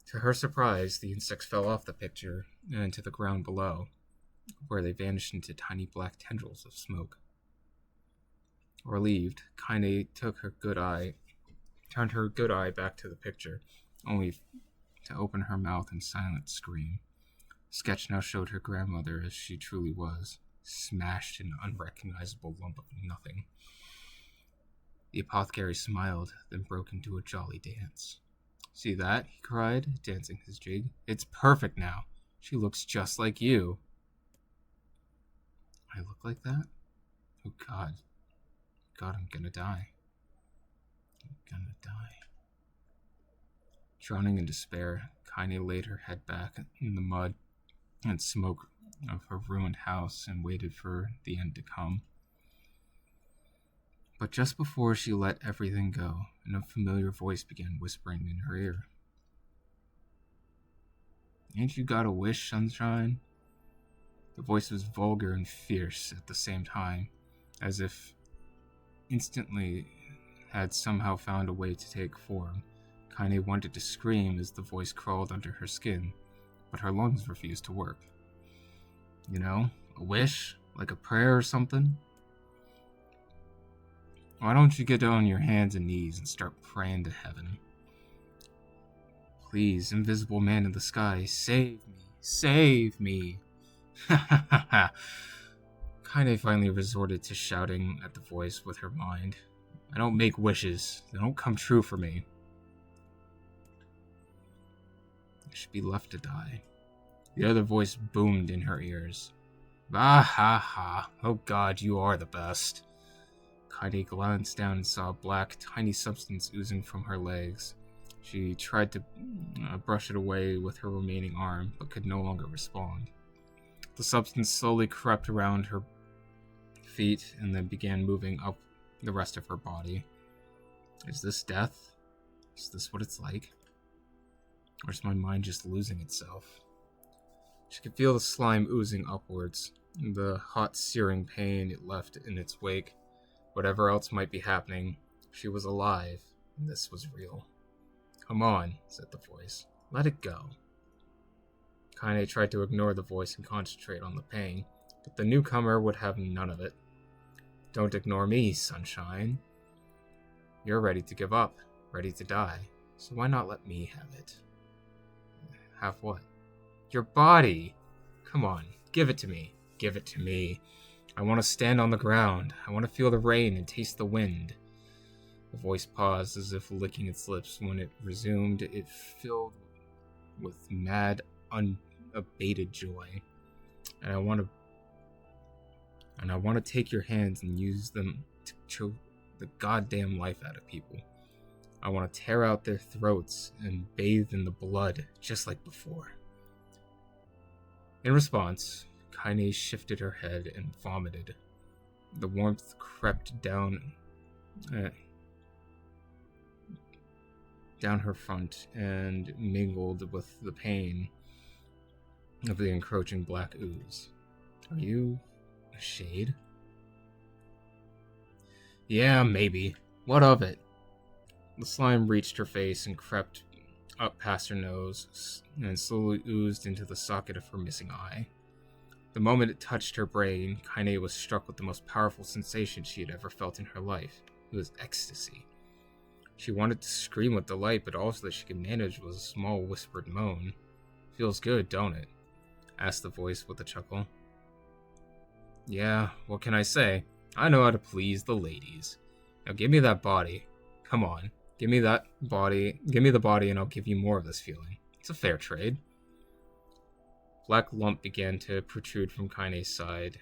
To her surprise, the insects fell off the picture and into the ground below, where they vanished into tiny black tendrils of smoke. Relieved, Kaine turned her good eye back to the picture, only to open her mouth in silent scream. The sketch now showed her grandmother as she truly was, smashed in an unrecognizable lump of nothing. The apothecary smiled, then broke into a jolly dance. See that? He cried, dancing his jig. It's perfect now. She looks just like you. I look like that? Oh God. God, I'm gonna die. I'm gonna die. Drowning in despair, Kaine laid her head back in the mud and smoke of her ruined house and waited for the end to come. But just before she let everything go, an unfamiliar voice began whispering in her ear. Ain't you got a wish, sunshine? The voice was vulgar and fierce at the same time, as if instantly had somehow found a way to take form. Kaine wanted to scream as the voice crawled under her skin, but her lungs refused to work. You know, a wish, like a prayer or something? Why don't you get on your hands and knees and start praying to heaven? Please, invisible man in the sky, save me, save me. Ha ha ha ha. Kaine finally resorted to shouting at the voice with her mind. I don't make wishes. They don't come true for me. I should be left to die. The other voice boomed in her ears. Ah ha ha. Oh God, you are the best. Kaine glanced down and saw a black, tiny substance oozing from her legs. She tried to brush it away with her remaining arm, but could no longer respond. The substance slowly crept around her feet and then began moving up the rest of her body. Is this death? Is this what it's like? Or is my mind just losing itself? She could feel the slime oozing upwards, the hot, searing pain it left in its wake. Whatever else might be happening, she was alive, and this was real. Come on, said the voice. Let it go. Kaine tried to ignore the voice and concentrate on the pain, but the newcomer would have none of it. Don't ignore me, sunshine. You're ready to give up, ready to die, so why not let me have it? Have what? Your body! Come on, give it to me. Give it to me. I want to stand on the ground. I want to feel the rain and taste the wind. The voice paused as if licking its lips. When it resumed, it filled with mad, unabated joy. And I want to take your hands and use them to choke the goddamn life out of people. I want to tear out their throats and bathe in the blood, just like before. In response, Kaine shifted her head and vomited. The warmth crept down her front and mingled with the pain of the encroaching black ooze. Are you a shade? Yeah, maybe. What of it? The slime reached her face and crept up past her nose and slowly oozed into the socket of her missing eye. The moment it touched her brain, Kaine was struck with the most powerful sensation she had ever felt in her life. It was ecstasy. She wanted to scream with delight, but all that she could manage was a small whispered moan. Feels good, don't it? Asked the voice with a chuckle. Yeah, what can I say? I know how to please the ladies. Now give me that body. Come on, give me that body. Give me the body and I'll give you more of this feeling. It's a fair trade. Black lump began to protrude from Kaine's side.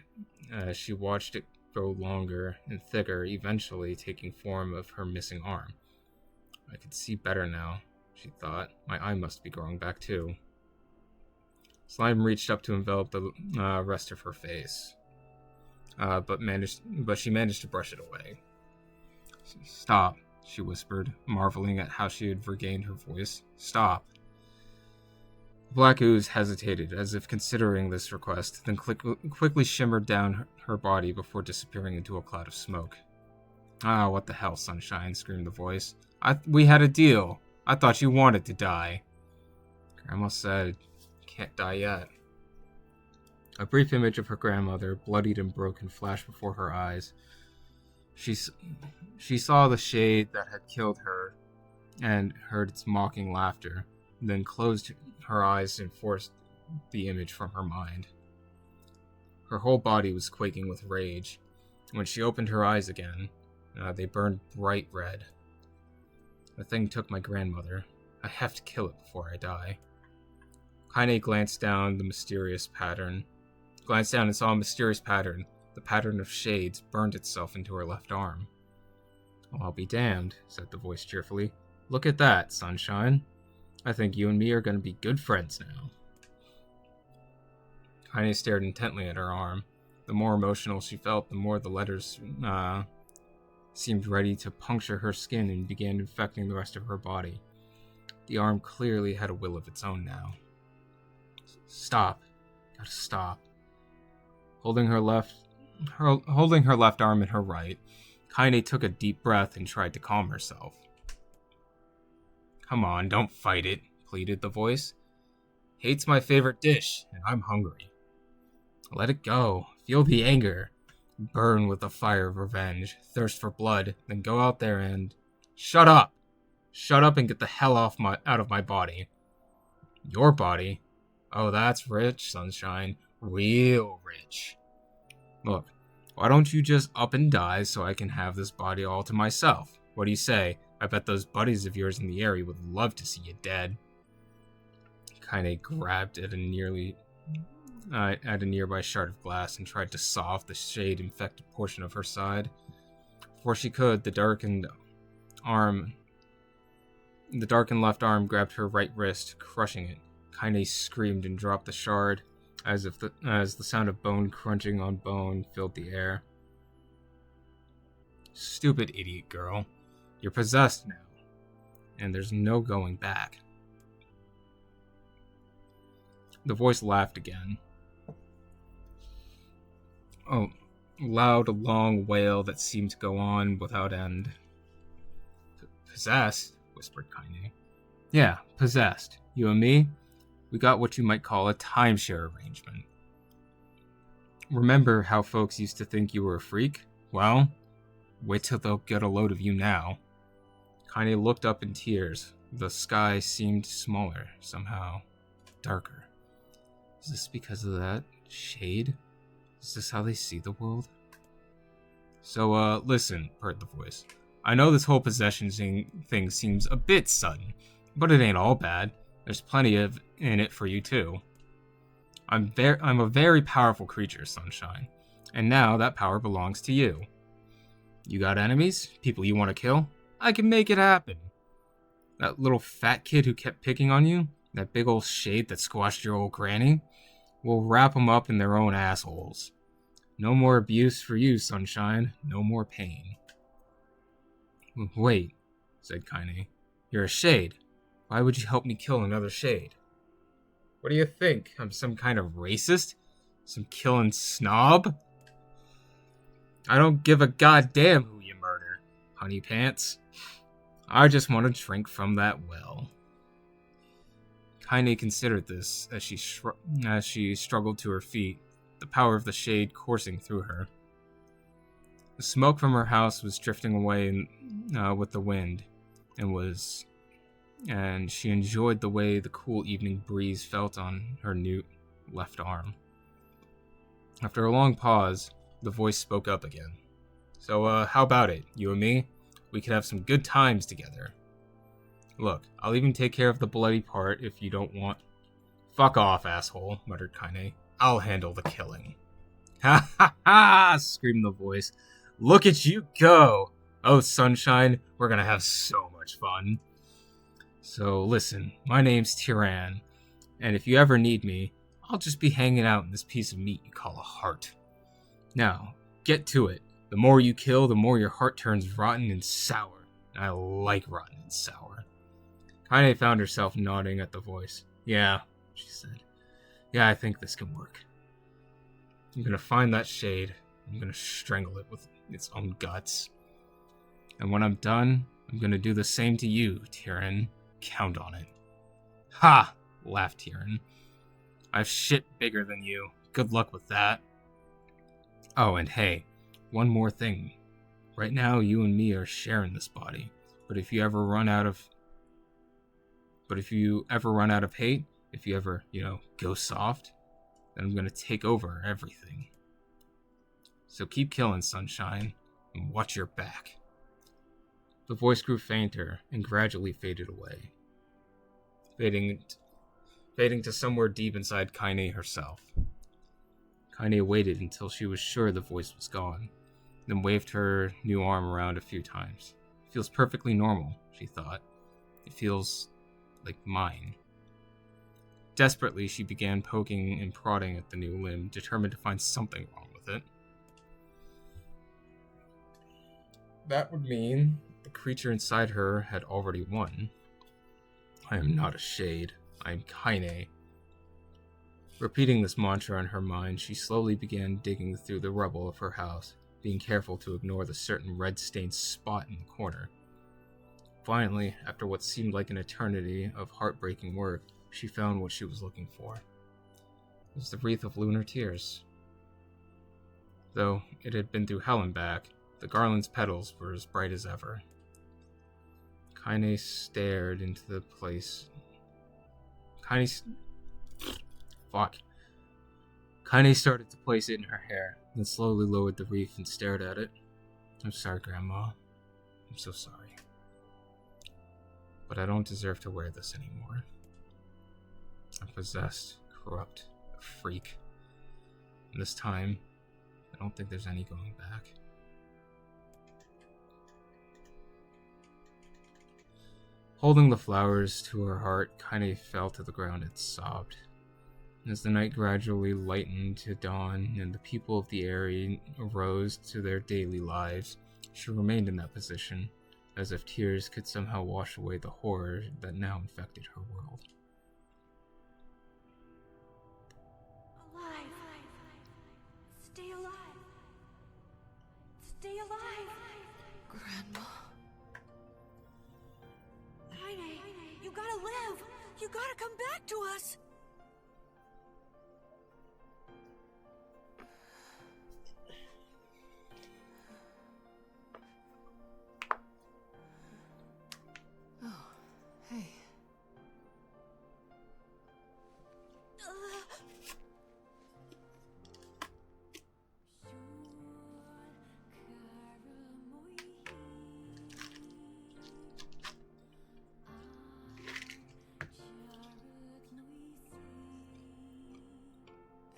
She watched it grow longer and thicker, eventually taking form of her missing arm. I could see better now, she thought. My eye must be growing back too. Slime reached up to envelop the rest of her face, but she managed to brush it away. Stop, she whispered, marveling at how she had regained her voice. Stop. Black ooze hesitated, as if considering this request, then quickly shimmered down her body before disappearing into a cloud of smoke. Ah, what the hell, Sunshine, screamed the voice. We had a deal. I thought you wanted to die. Grandma said, can't die yet. A brief image of her grandmother, bloodied and broken, flashed before her eyes. She saw the shade that had killed her and heard its mocking laughter, then closed her eyes and forced the image from her mind. Her whole body was quaking with rage. When she opened her eyes again, they burned bright red. The thing took my grandmother. I have to kill it before I die. Kaine glanced down and saw a mysterious pattern. The pattern of shades burned itself into her left arm. Well, I'll be damned, said the voice cheerfully. Look at that, Sunshine. I think you and me are going to be good friends now. Kaine stared intently at her arm. The more emotional she felt, the more the letters seemed ready to puncture her skin and began infecting the rest of her body. The arm clearly had a will of its own now. Stop. Gotta stop. Holding her left arm in her right, Kaine took a deep breath and tried to calm herself. Come on, don't fight it, pleaded the voice. Hate's my favorite dish, and I'm hungry. Let it go. Feel the anger. Burn with the fire of revenge. Thirst for blood. Then go out there and... Shut up! Shut up and get the hell out of my body. Your body? Oh, that's rich, Sunshine. Real rich. Look, why don't you just up and die so I can have this body all to myself? What do you say? I bet those buddies of yours in the area would love to see you dead. Kaine grabbed at a nearby shard of glass and tried to saw off the shade-infected portion of her side. Before she could, the darkened left arm grabbed her right wrist, crushing it. Kaine screamed and dropped the shard, as the sound of bone crunching on bone filled the air. Stupid idiot girl. You're possessed now, and there's no going back. The voice laughed again. Oh, loud, long wail that seemed to go on without end. Possessed? Whispered Kaine. Yeah, possessed. You and me? We got what you might call a timeshare arrangement. Remember how folks used to think you were a freak? Well, wait till they'll get a load of you now. Kaine looked up in tears. The sky seemed smaller, somehow darker. Is this because of that shade? Is this how they see the world? So, listen, purred the voice. I know this whole possession thing seems a bit sudden, but it ain't all bad. There's plenty in it for you, too. I'm a very powerful creature, Sunshine, and now that power belongs to you. You got enemies? People you want to kill? I can make it happen. That little fat kid who kept picking on you? That big old shade that squashed your old granny? We'll wrap them up in their own assholes. No more abuse for you, Sunshine. No more pain. Wait, said Kaine. You're a shade. Why would you help me kill another shade? What do you think? I'm some kind of racist? Some killing snob? I don't give a goddamn who you murder, honey pants. I just want to drink from that well. Kaine considered this as she struggled to her feet, the power of the shade coursing through her. The smoke from her house was drifting away with the wind, and she enjoyed the way the cool evening breeze felt on her new left arm. After a long pause, the voice spoke up again. So, how about it, you and me? We could have some good times together. Look, I'll even take care of the bloody part if you don't want... Fuck off, asshole, muttered Kaine. I'll handle the killing. Ha ha ha! Screamed the voice. Look at you go! Oh, Sunshine, we're gonna have so much fun. So, listen, my name's Tyran, and if you ever need me, I'll just be hanging out in this piece of meat you call a heart. Now, get to it. The more you kill, the more your heart turns rotten and sour. I like rotten and sour. Kaine found herself nodding at the voice. Yeah, she said. Yeah, I think this can work. I'm gonna find that shade. I'm gonna strangle it with its own guts. And when I'm done, I'm gonna do the same to you, Tyran. Count on it. Ha! Laughed Tyran. I've shit bigger than you. Good luck with that. Oh, and hey, one more thing. Right now, you and me are sharing this body. But if you ever run out of hate, if you ever, go soft, then I'm gonna take over everything. So keep killing, Sunshine, and watch your back. The voice grew fainter and gradually faded away, fading to somewhere deep inside Kaine herself. Kaine waited until she was sure the voice was gone, then waved her new arm around a few times. It feels perfectly normal, she thought. It feels like mine. Desperately, she began poking and prodding at the new limb, determined to find something wrong with it. That would mean the creature inside her had already won. I am not a shade. I am Kaine. Repeating this mantra in her mind, she slowly began digging through the rubble of her house, being careful to ignore the certain red-stained spot in the corner. Finally, after what seemed like an eternity of heartbreaking work, she found what she was looking for. It was the wreath of lunar tears. Though it had been through hell and back, the garland's petals were as bright as ever. Kaine stared into the place. Kaine started to place it in her hair, then slowly lowered the wreath and stared at it. I'm sorry, Grandma. I'm so sorry. But I don't deserve to wear this anymore. I'm possessed, corrupt, a freak. And this time, I don't think there's any going back. Holding the flowers to her heart, Kaine fell to the ground and sobbed. As the night gradually lightened to dawn and the people of the area arose to their daily lives, she remained in that position, as if tears could somehow wash away the horror that now infected her world. Alive! Stay alive! Stay alive! Grandma. Kaine, you gotta live! You gotta come back to us! Oh, hey.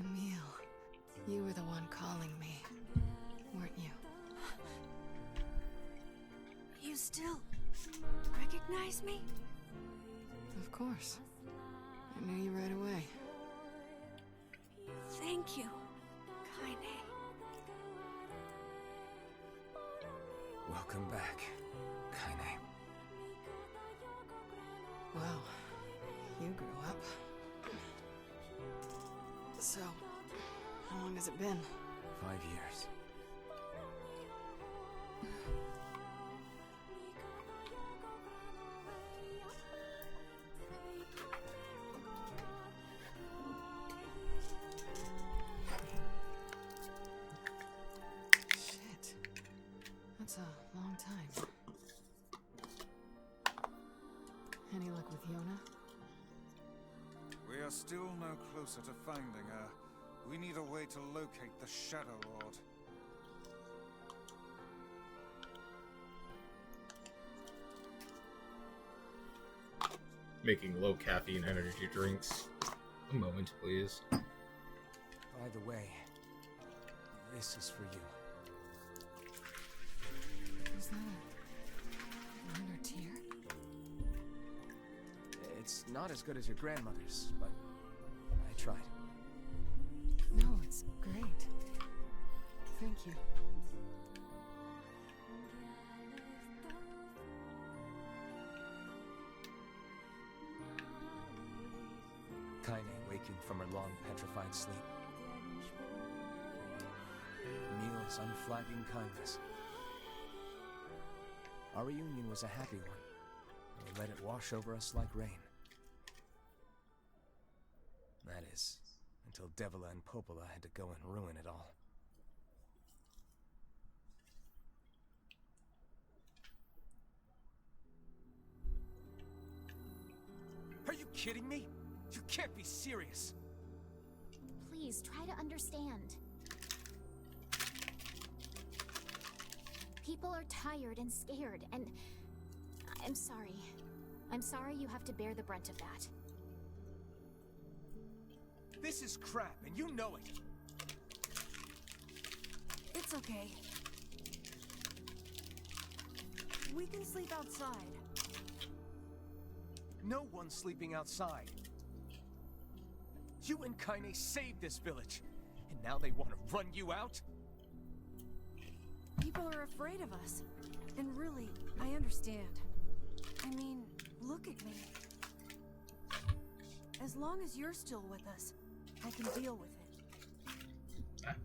Emil, you were the one calling me, weren't you? You still recognize me? Of course. I knew you right away. Welcome back, Kaine. Wow, you grew up. So, how long has it been? 5 years. Shit. That's a long time. Any luck with Yona? We are still no closer to finding her. We need a way to locate the Shadow Lord. Making low caffeine energy drinks. A moment, please. By the way, this is for you. Is that a lunar tear? It's not as good as your grandmother's, but I tried. No, it's great. Thank you. Kaine waking from her long petrified sleep. Emil's unflagging kindness. Our reunion was a happy one. We let it wash over us like rain. That is, until Devila and Popola had to go and ruin it all. Are you kidding me? You can't be serious! Please, try to understand. People are tired and scared, and I'm sorry. I'm sorry you have to bear the brunt of that. This is crap, and you know it! It's okay. We can sleep outside. No one's sleeping outside. You and Kaine saved this village, and now they want to run you out? People are afraid of us. And really, I understand. I mean, look at me. As long as you're still with us, I can deal with it.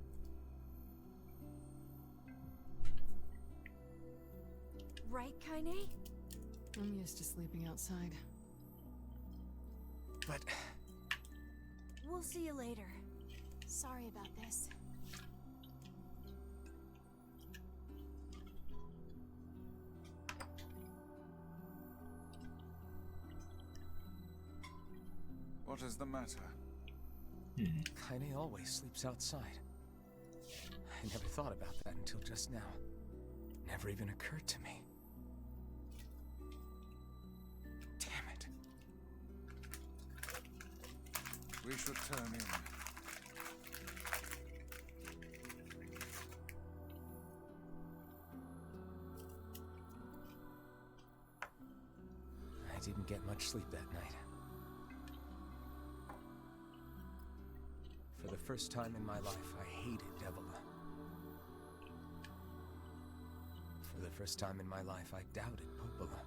Right, Kaine? I'm used to sleeping outside. But We'll see you later. Sorry about this. What is the matter? Kaine always sleeps outside. I never thought about that until just now. Never even occurred to me. Damn it. We should turn in. I didn't get much sleep that night. For the first time in my life, I hated Devila. For the first time in my life, I doubted Popola.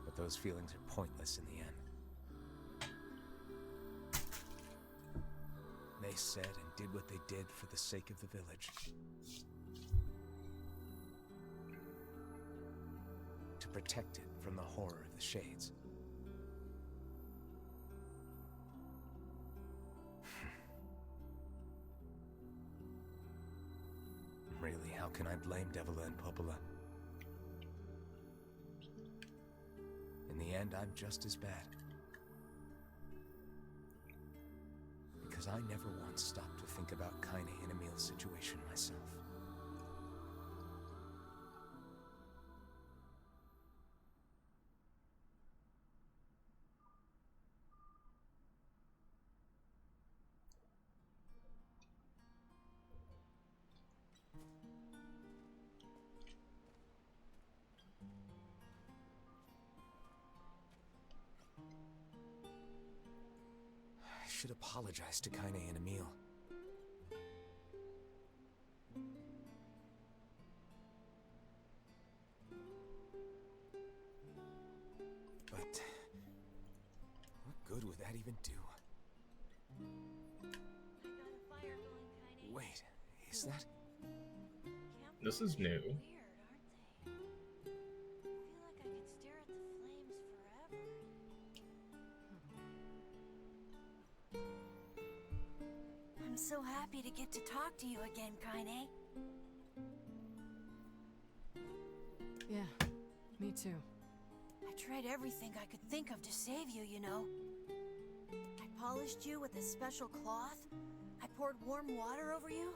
But those feelings are pointless in the end. They said and did what they did for the sake of the village. To protect it from the horror of the Shades. Really, how can I blame Devila and Popola? In the end, I'm just as bad. Because I never once stopped to think about Kaine and Emil's situation myself. I should apologize to Kaine and Emil. Wait, is that? This is new. Weird, aren't they? I feel like I could stare at the flames forever. I'm so happy to get to talk to you again, Kaine. Yeah, me too. I tried everything I could think of to save you, you know. I polished you with a special cloth. I poured warm water over you.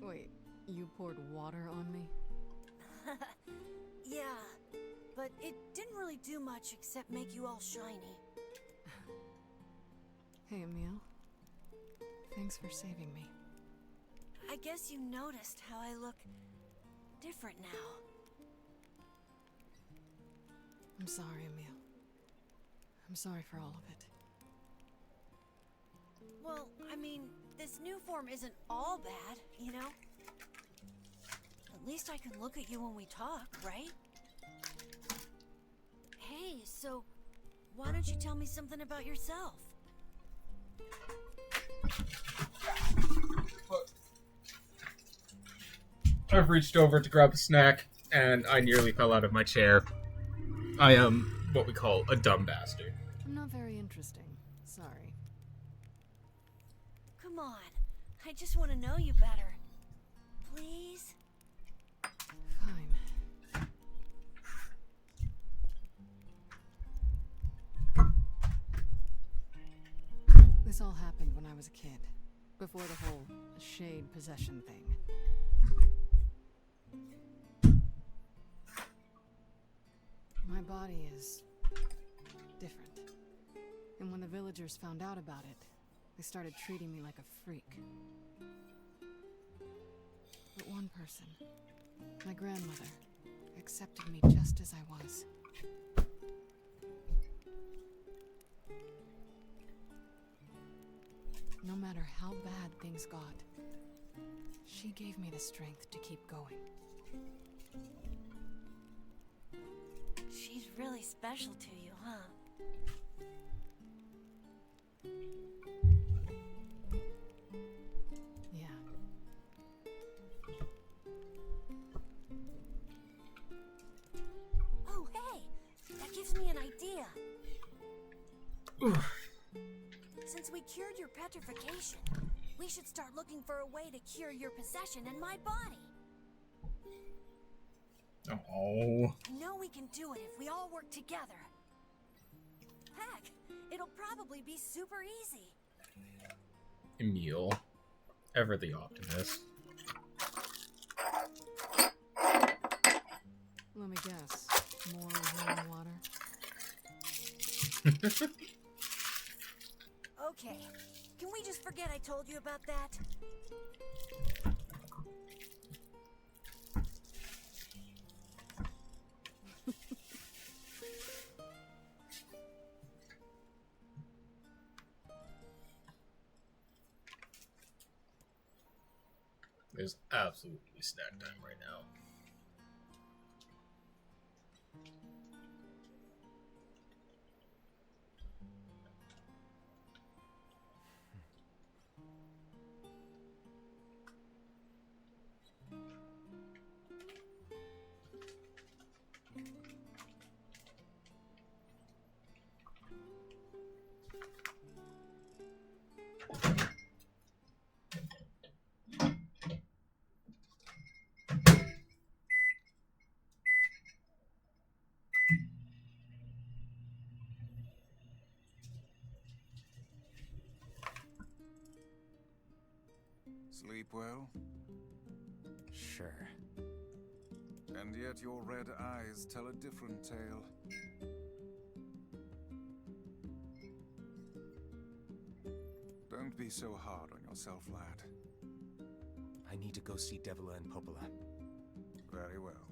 Wait, you poured water on me? Yeah, but it didn't really do much except make you all shiny. Hey, Emil. Thanks for saving me. I guess you noticed how I look different now. I'm sorry, Emil. I'm sorry for all of it. Well, I mean, this new form isn't all bad, you know? At least I can look at you when we talk, right? Hey, so why don't you tell me something about yourself? I've reached over to grab a snack, and I nearly fell out of my chair. I am what we call a dumb bastard. I'm not very interesting. Sorry. Come on, I just want to know you better. Please? Fine. This all happened when I was a kid, before the whole shade possession thing. My body is different. And when the villagers found out about it, they started treating me like a freak. But one person, my grandmother, accepted me just as I was. No matter how bad things got, she gave me the strength to keep going. She's really special to you, huh? Yeah. Oh, hey! That gives me an idea. Since we cured your petrification, we should start looking for a way to cure your possession in my body. Oh. I know we can do it if we all work together. Heck, it'll probably be super easy. Emil. Ever the optimist. Let me guess. More warm water? Okay, can we just forget I told you about that? There's absolutely snack time right now. Sleep well? Sure. And yet your red eyes tell a different tale. Don't be so hard on yourself, lad. I need to go see Devila and Popola. Very well.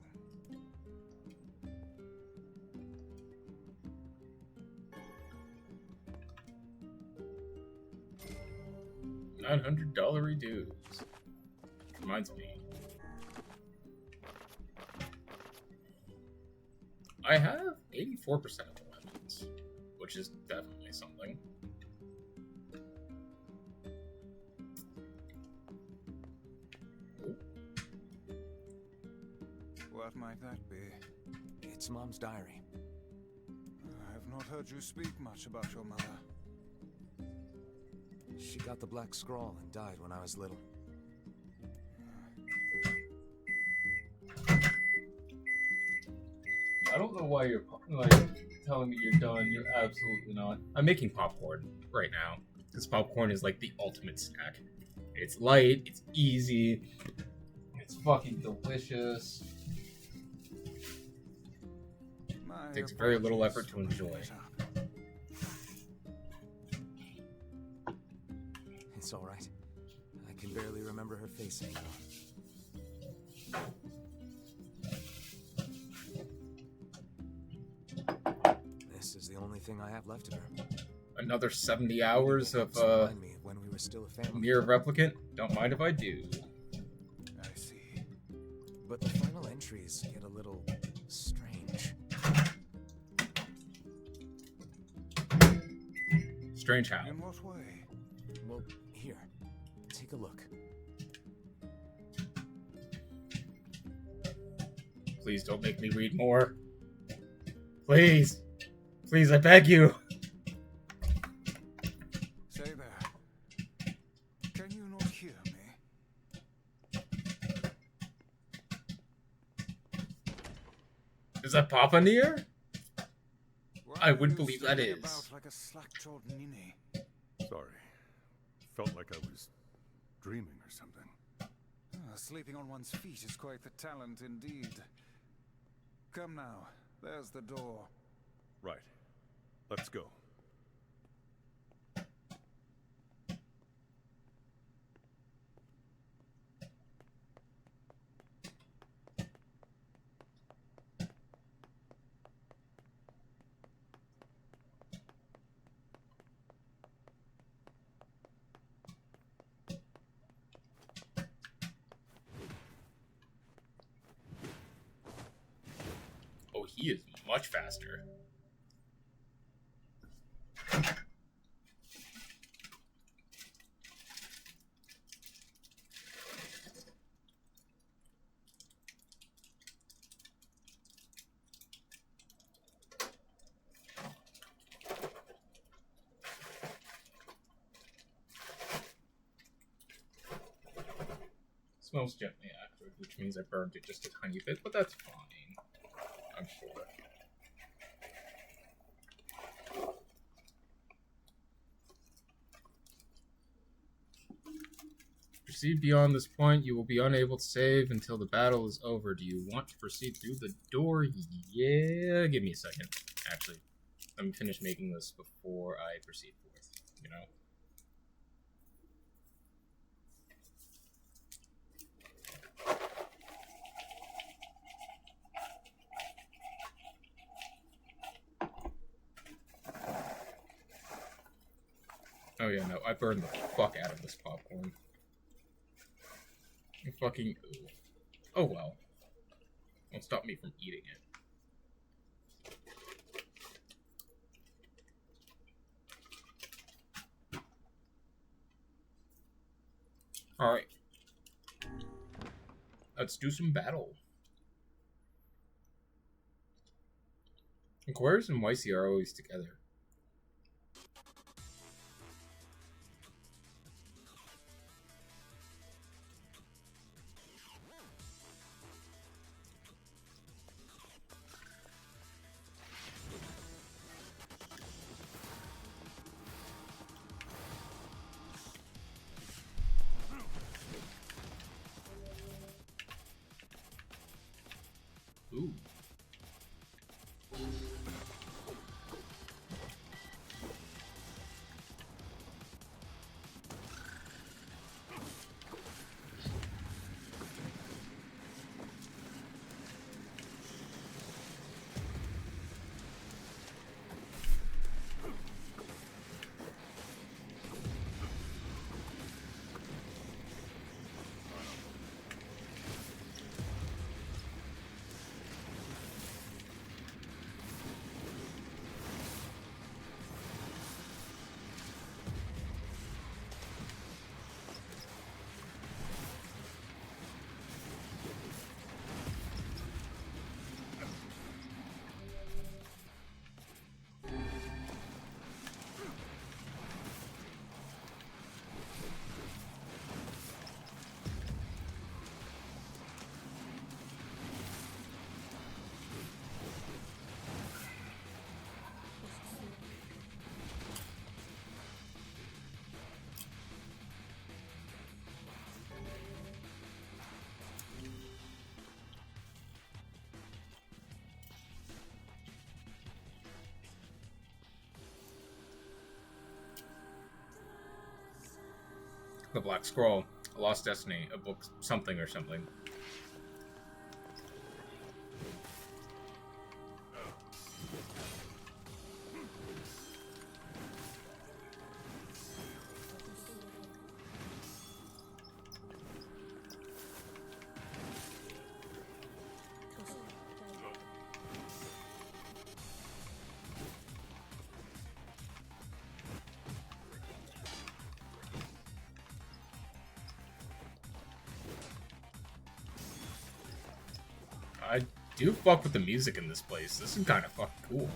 $900 dues. Reminds me. I have 84% of the weapons, which is definitely something. What might that be? It's Mom's diary. I have not heard you speak much about your mother. She got the Black Scrawl and died when I was little. I don't know why you're telling me you're done. You're absolutely not. I'm making popcorn right now because popcorn is like the ultimate snack. It's light, it's easy, it's fucking delicious. It takes very little effort to enjoy. It's all right. I can barely remember her face anymore. This is the only thing I have left of her. Another 70 hours of Remind me of when we were still a family. Near Replicant? Don't mind if I do. I see. But the final entries get a little strange. Strange how? In what way? Well, here. Take a look. Please don't make me read more. Please. Please, I beg you. Say there. Can you not hear me? Is that Papa near? Why I are wouldn't you believe that sitting is. about like a slack-jawed ninny? Sorry. Felt like I was dreaming or something. Sleeping on one's feet is quite the talent indeed. Come now, there's the door. Right. Let's go. Oh, he is much faster. Smells gently acrid, which means I burned it just a tiny bit, but that's fine. I'm sure. Proceed beyond this point. You will be unable to save until the battle is over. Do you want to proceed through the door? Yeah. Give me a second. Actually, let me finish making this before I proceed forth. You know? Oh yeah, no, I burned the fuck out of this popcorn. I fucking... Ooh. Oh well. Won't stop me from eating it. Alright. Let's do some battle. Aquarius and Wycie are always together. Ooh. The Black Scroll, a Lost Destiny, a book something or something. I do fuck with the music in this place. This is kind of fucking cool.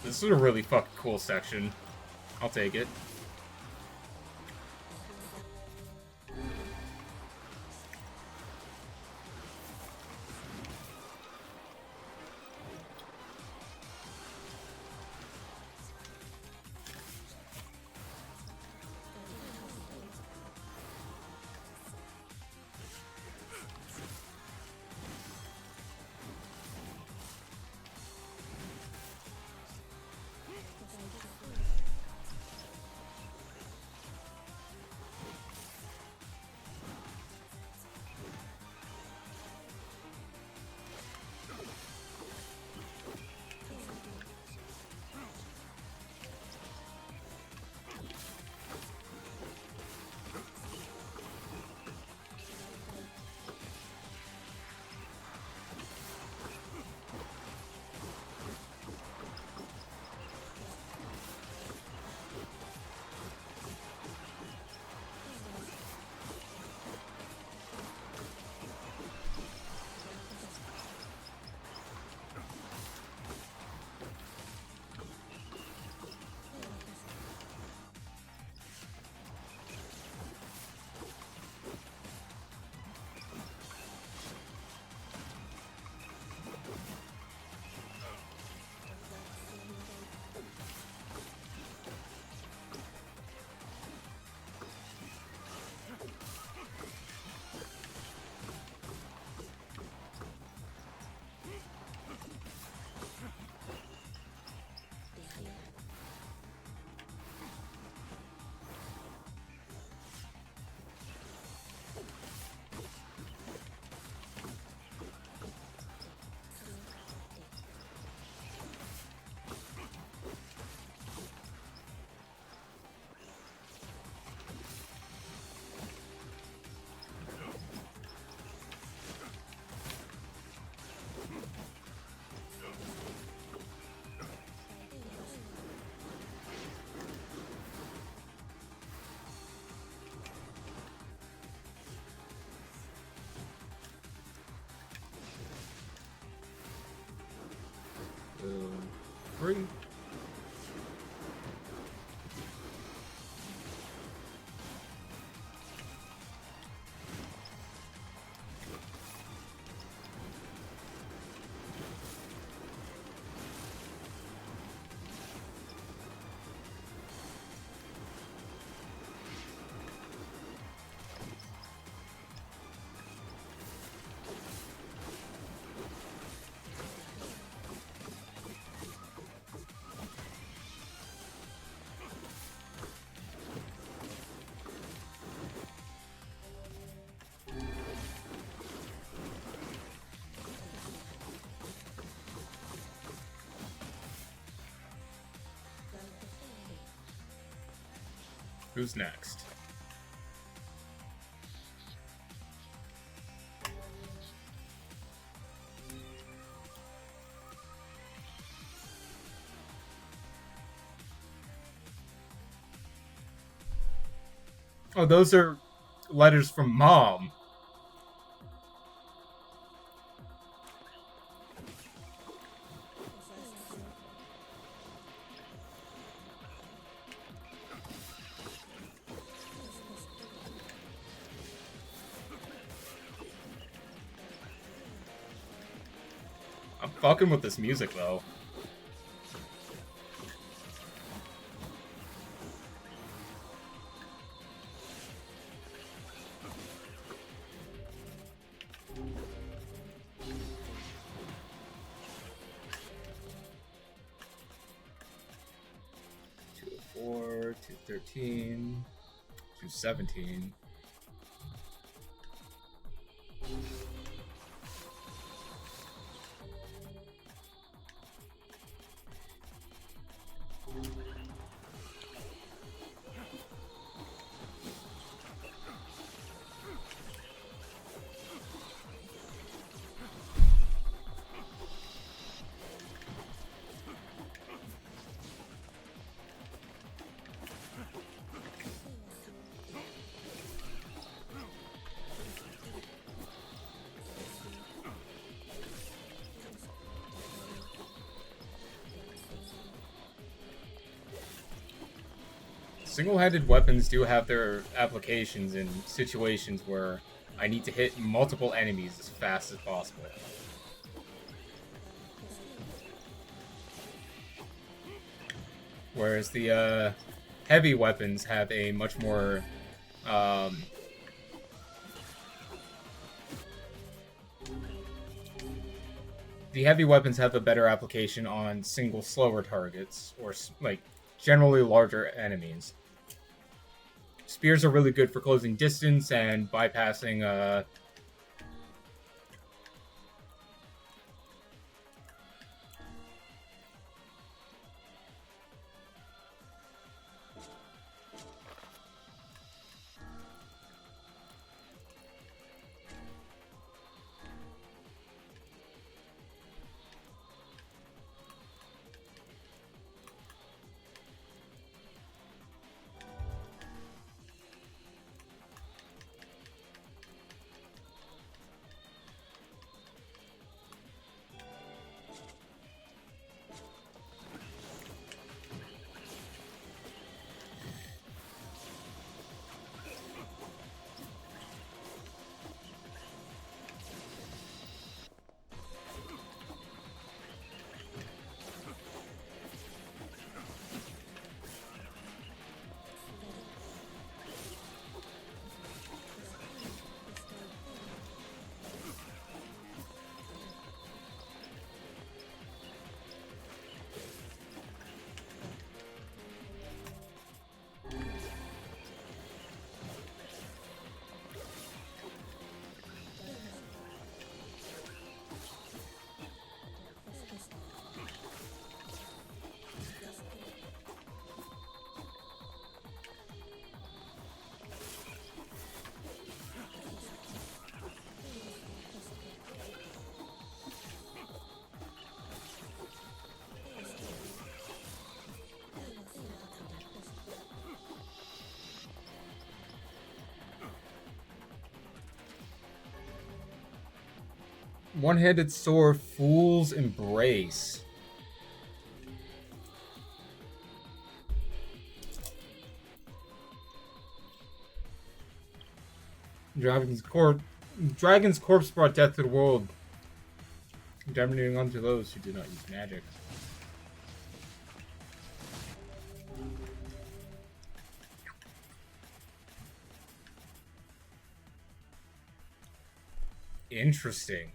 This is a really fucking cool section. I'll take it. Who's next? Oh, those are letters from Mom. I'm fucking with this music, though. Four, 213, 217. Single-handed weapons do have their applications in situations where I need to hit multiple enemies as fast as possible. Whereas the heavy weapons have a much more the heavy weapons have a better application on single slower targets or like generally larger enemies. Spears are really good for closing distance and bypassing one-handed sword Fool's Embrace. Dragon's corpse brought death to the world, dominating unto those who did not use magic. Interesting.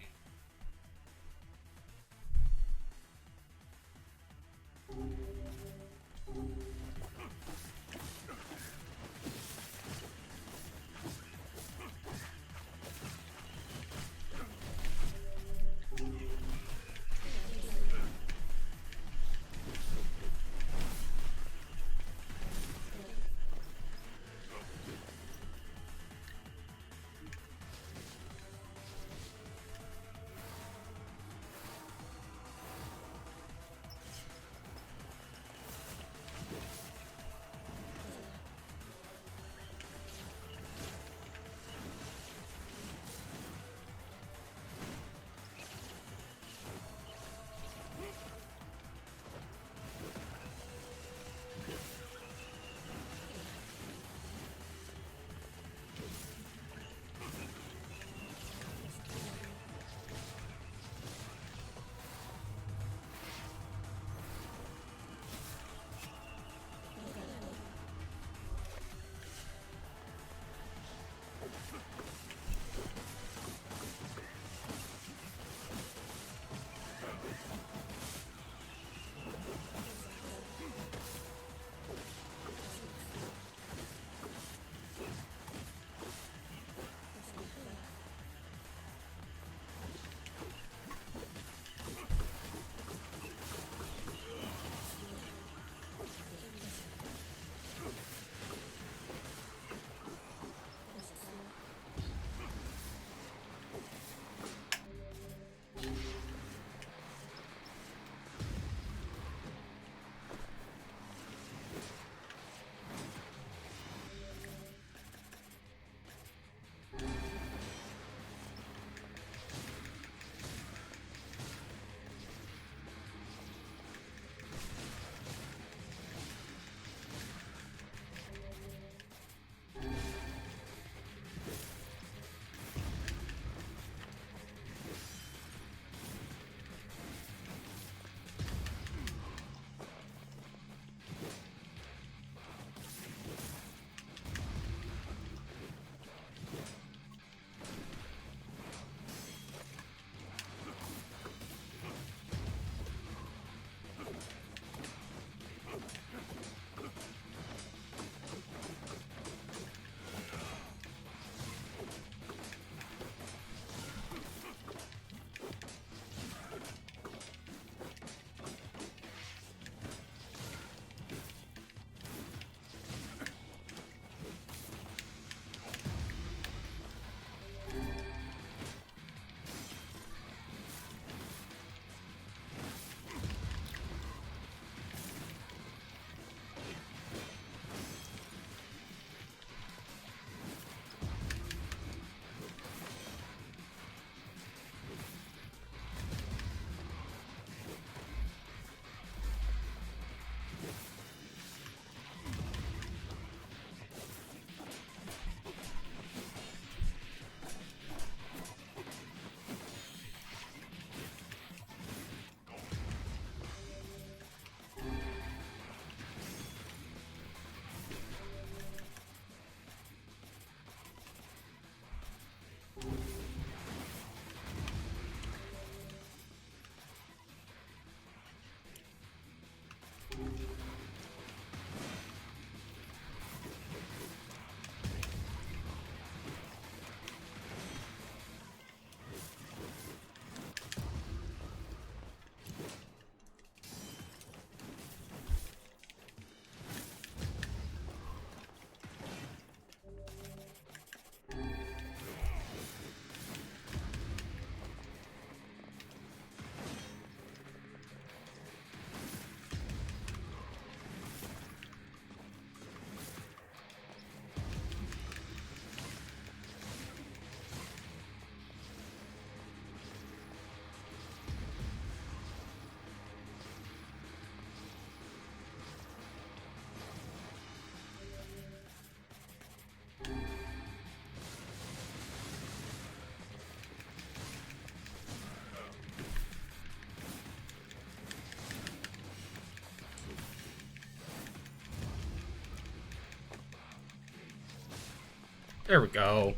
There we go.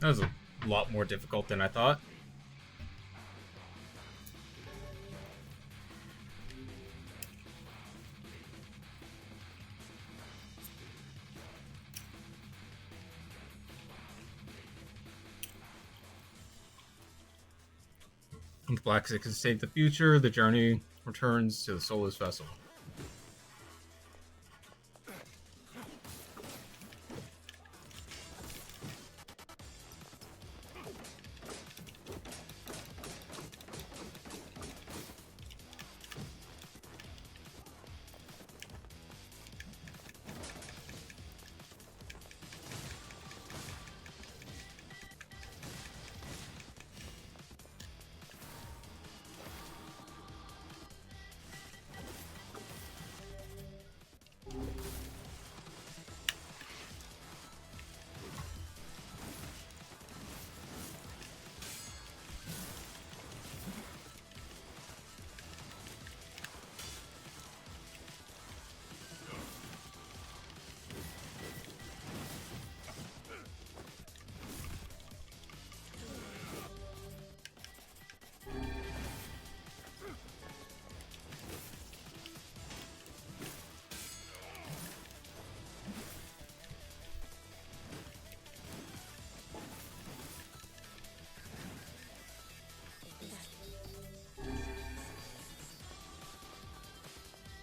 That was a lot more difficult than I thought. When the Black Six has saved the future, the journey returns to the soulless vessel.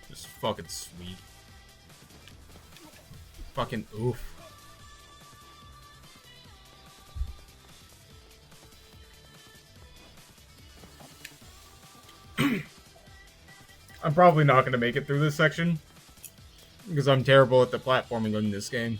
Just fucking sweet. Fucking oof. I'm probably not going to make it through this section because I'm terrible at the platforming in this game.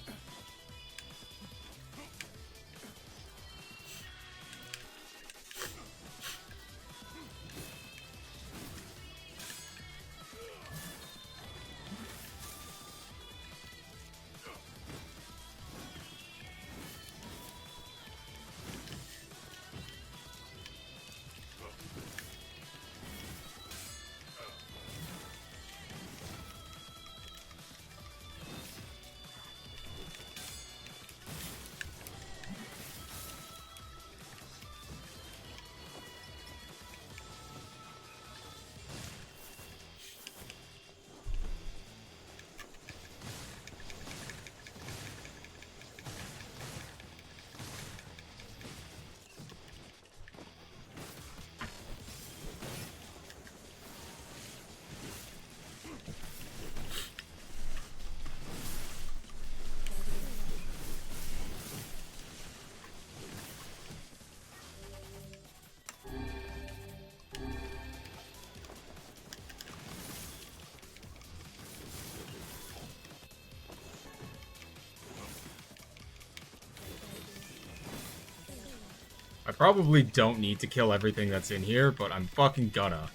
I probably don't need to kill everything that's in here, but I'm fucking gonna.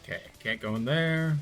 Okay, can't go in there.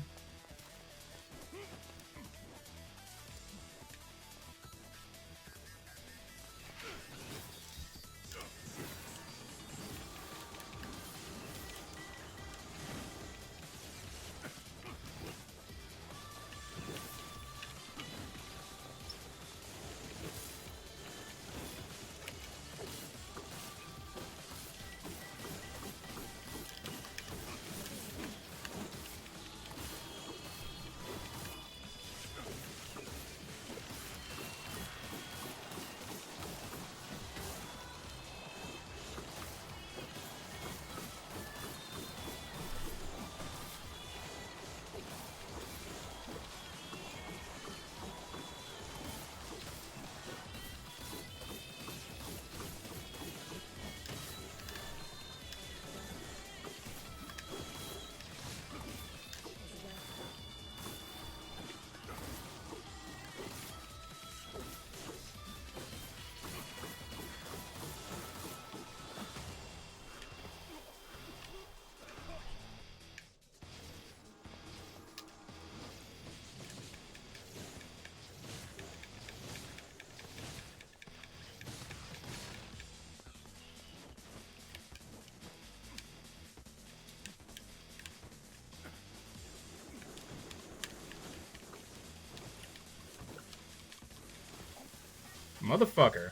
Motherfucker.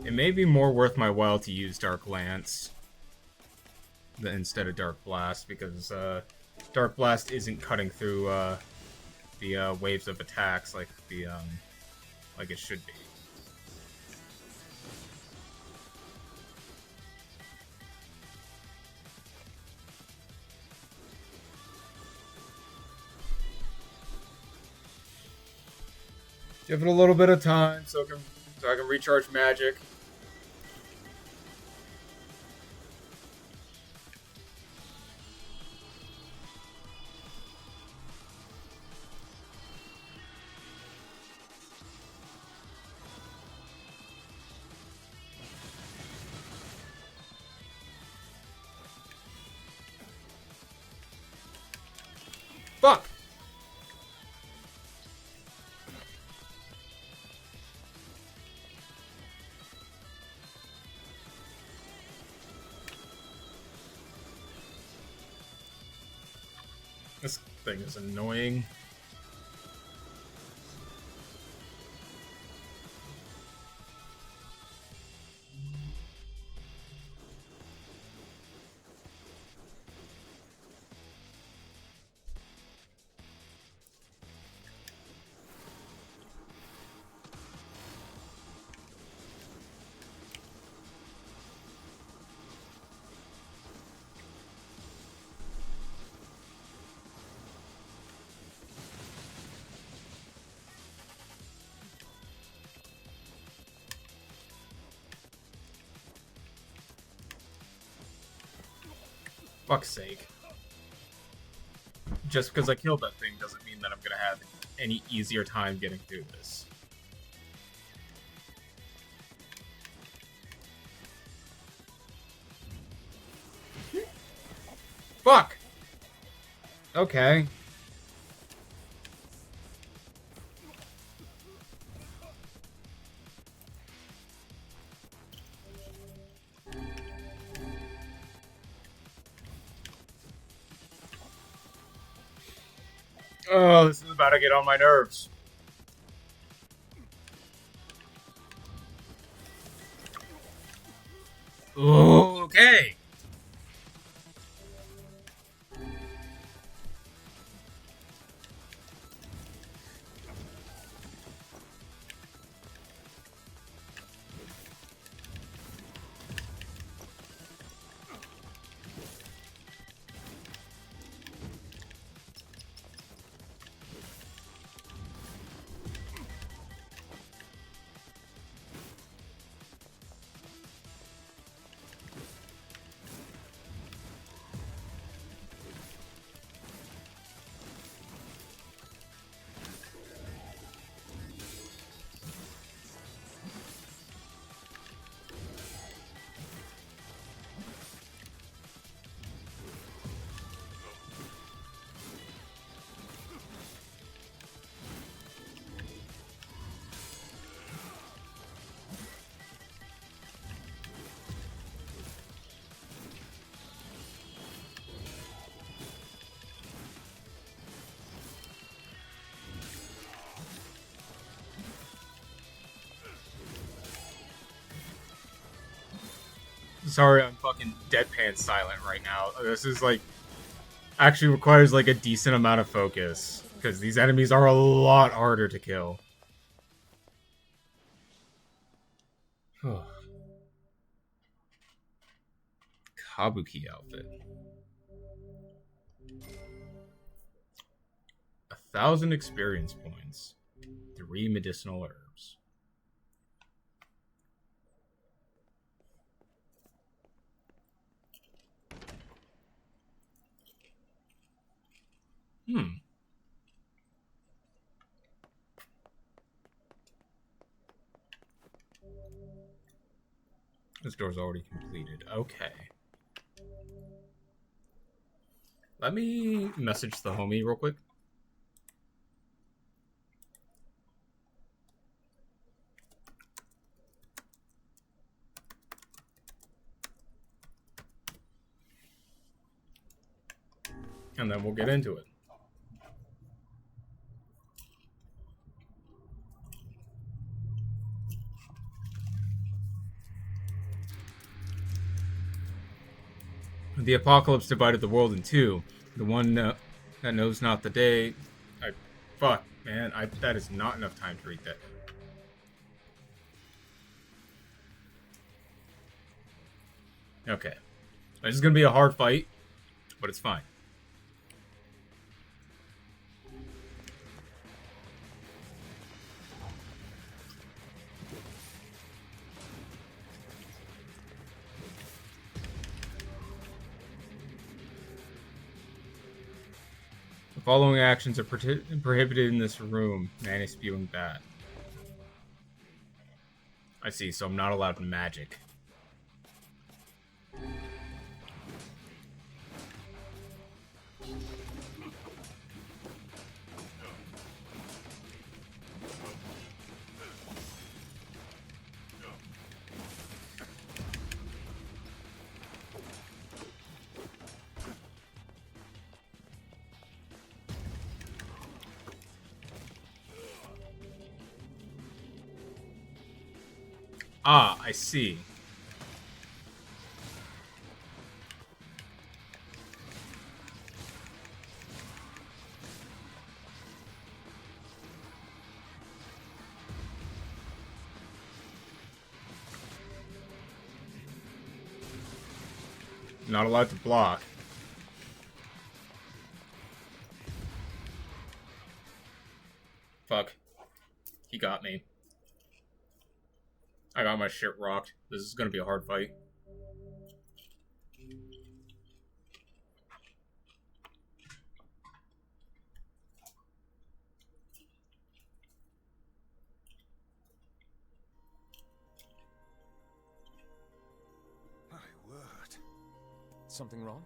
It may be more worth my while to use Dark Lance instead of Dark Blast, because Dark Blast isn't cutting through the waves of attacks like like it should be. Give it a little bit of time so I can recharge magic. Fuck! This thing is annoying. Fuck's sake. Just because I killed that thing doesn't mean that I'm gonna have any easier time getting through this. Fuck! Okay. Oh, this is about to get on my nerves. Okay. sorry I'm fucking deadpan silent right now. This is like actually requires like a decent amount of focus because these enemies are a lot harder to kill. Kabuki outfit. 1,000 experience points. 3 medicinal herbs. This door's already completed. Okay. Let me message the homie real quick. And then we'll get into it. The apocalypse divided the world in two. The one that knows not the day. Fuck, man. That is not enough time to read that. Okay. This is gonna be a hard fight, but it's fine. The following actions are prohibited in this room. Man is spewing bad. I see, so I'm not allowed magic. Ah, I see. Not allowed to block. Fuck. He got me. I got my shit rocked. This is gonna be a hard fight. My word. Something wrong?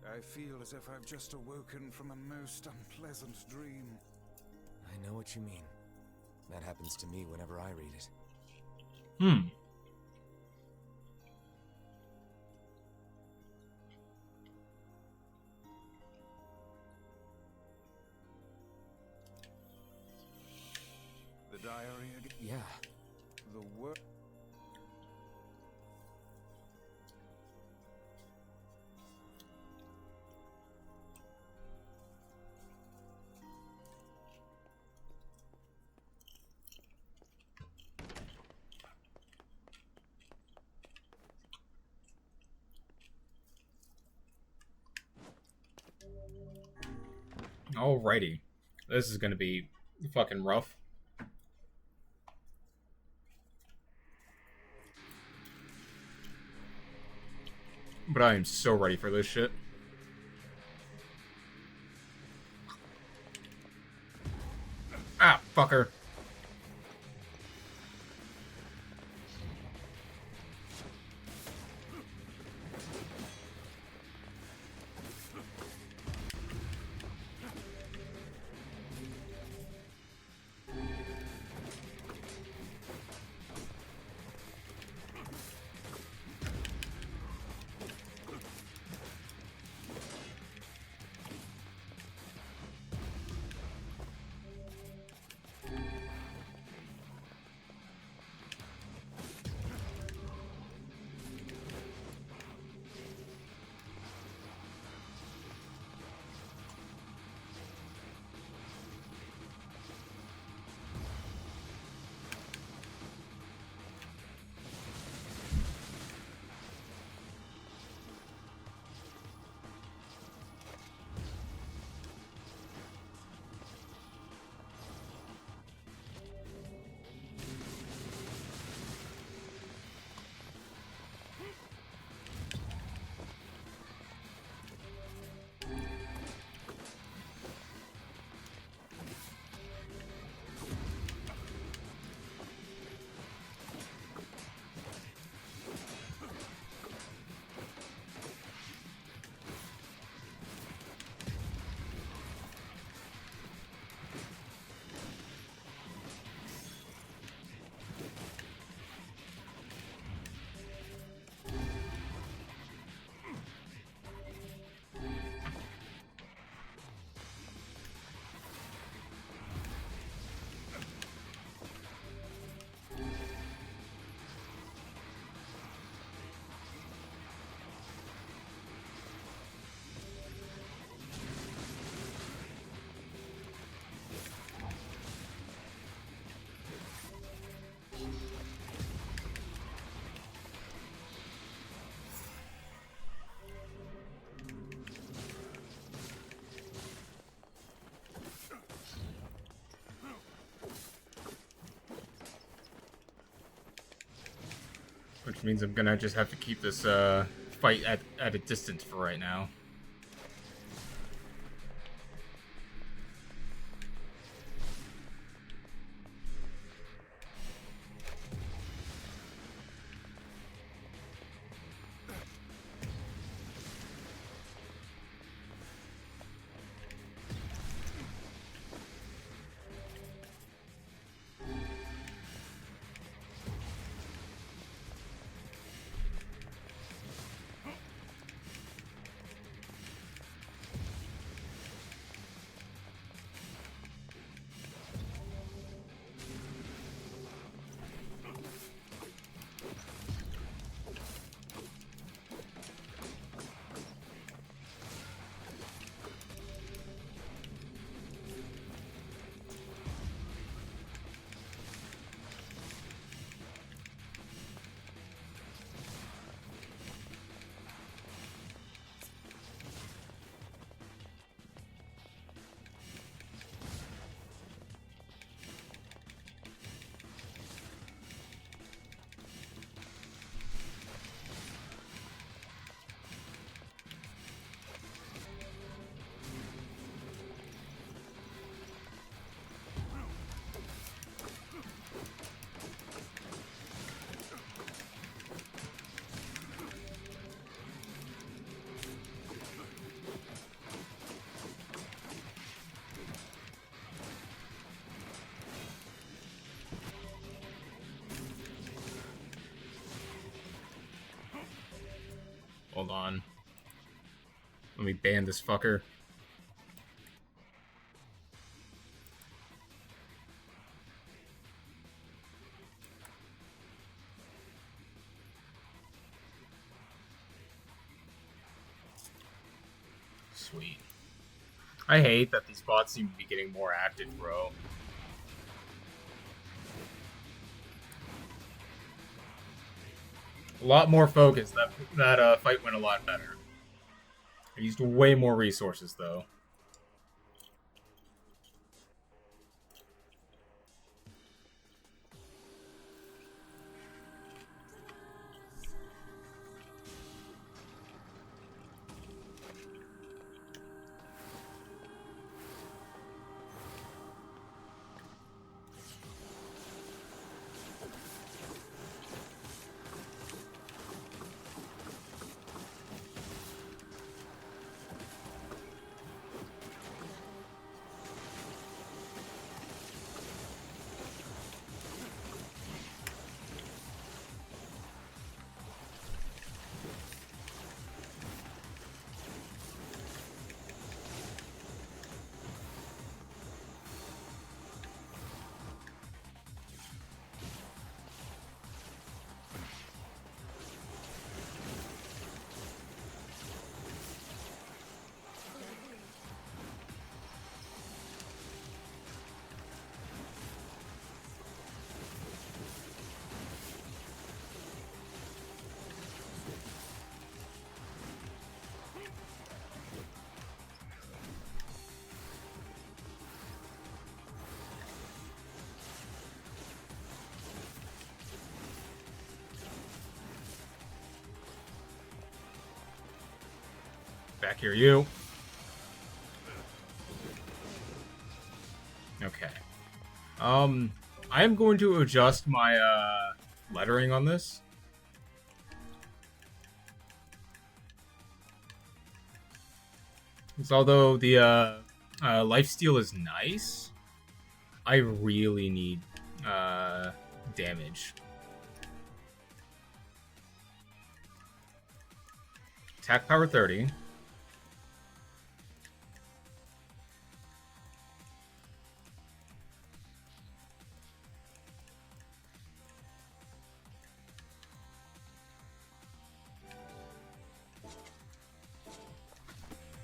I feel as if I've just awoken from a most unpleasant dream. I know what you mean. That happens to me whenever I read it. The diary again? Yeah. The work. Alrighty. This is gonna be fucking rough. But I am so ready for this shit. Ah, fucker. means I'm gonna just have to keep this fight at a distance for right now. Hold on. Let me ban this fucker. Sweet. I hate that these bots seem to be getting more active, bro. A lot more focus. That fight went a lot better. I used way more resources, though. Back here, you. Okay. I am going to adjust my, lettering on this. So although the, lifesteal is nice, I really need, damage. Attack power 30.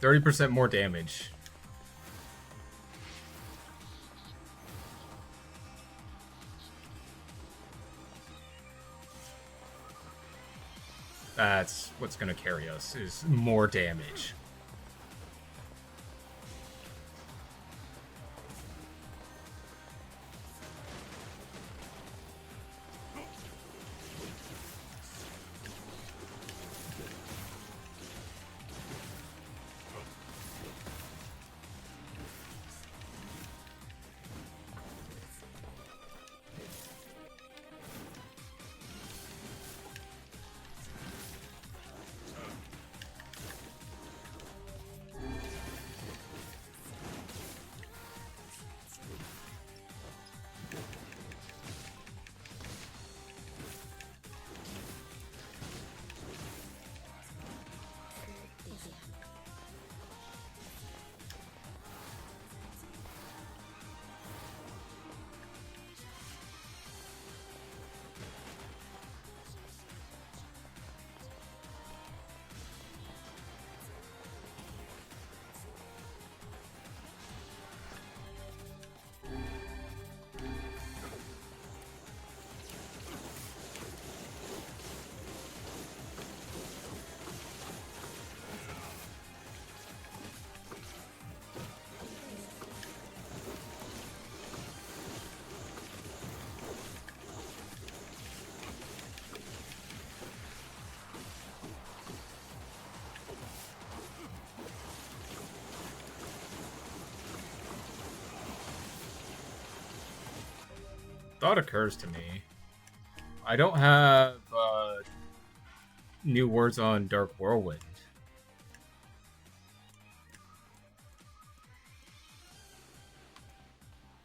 %30 more damage. That's what's gonna carry us, is more damage. thought occurs to me. I don't have new words on Dark Whirlwind.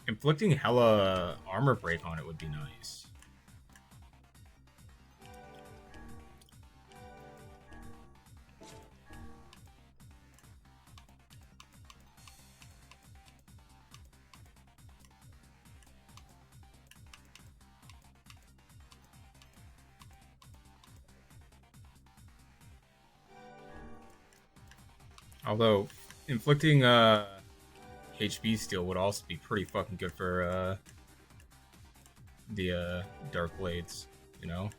Inflicting hella armor break on it would be nice. Although, inflicting HB steal would also be pretty fucking good for the Dark Blades, you know?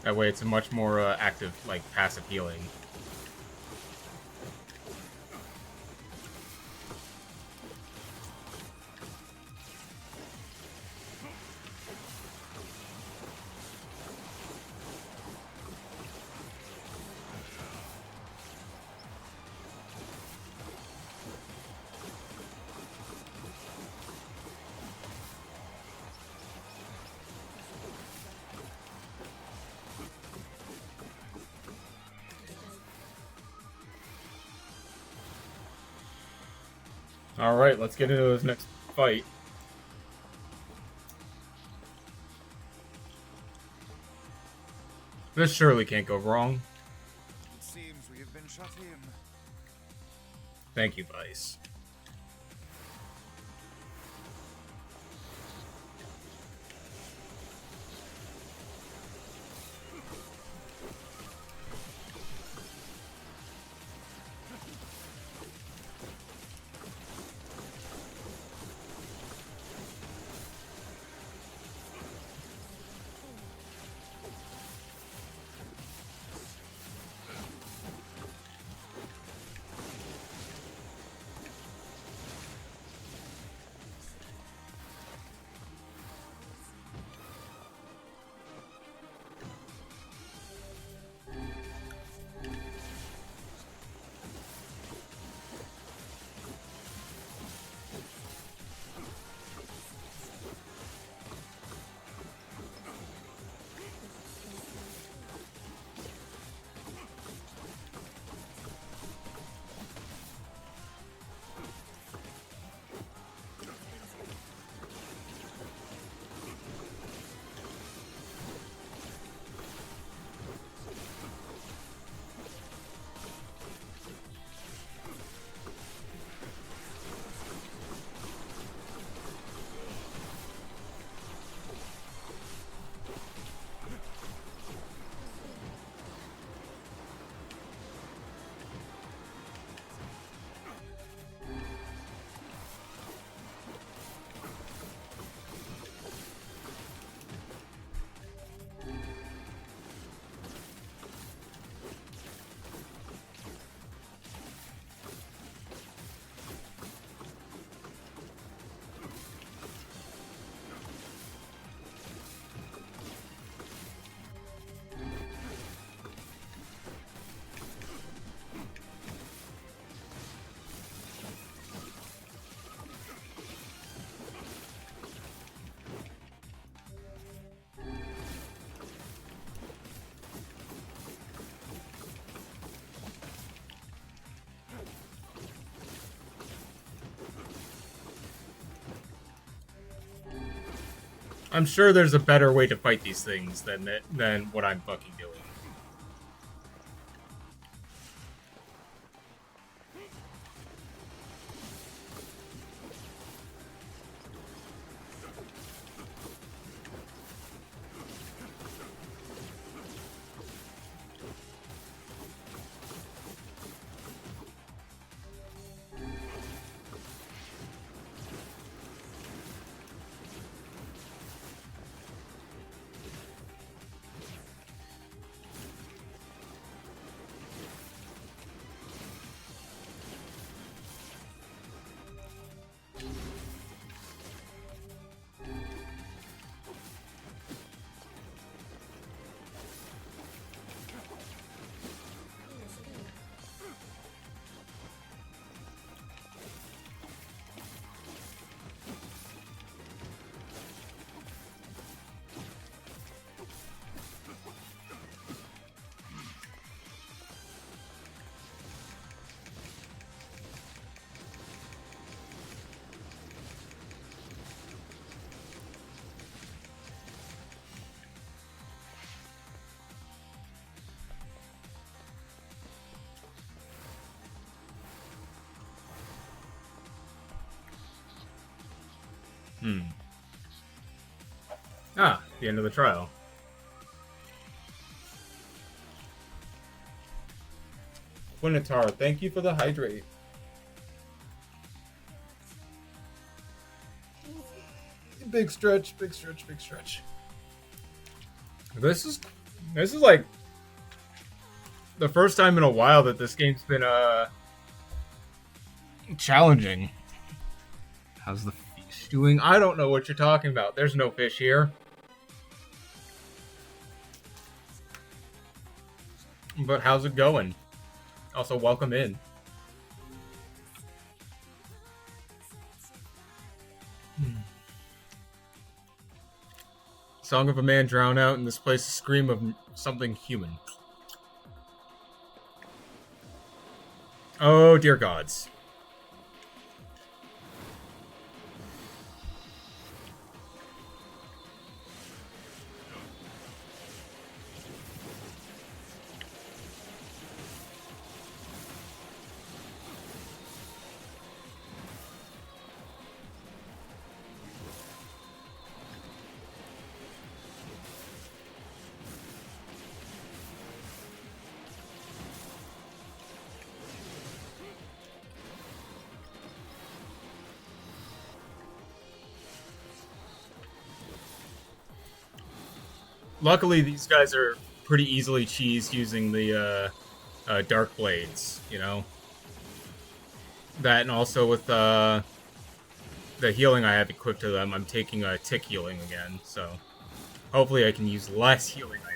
That way it's a much more active, like, passive healing. Alright, let's get into this next fight. This surely can't go wrong. It seems we have been shut in. Thank you, Vice. I'm sure there's a better way to fight these things than what I'm fucking doing. Ah, the end of the trial. Quinitar, thank you for the hydrate. Big stretch, big stretch, big stretch. This is like the first time in a while that this game's been challenging. How's the fish doing? I don't know what you're talking about. There's no fish here. But how's it going? Also, welcome in. Song of a man drowned out in this place, a scream of something human. Oh, dear gods. Luckily, these guys are pretty easily cheesed using the dark blades, you know? That, and also with the healing I have equipped to them, I'm taking a tick healing again, so hopefully I can use less healing items.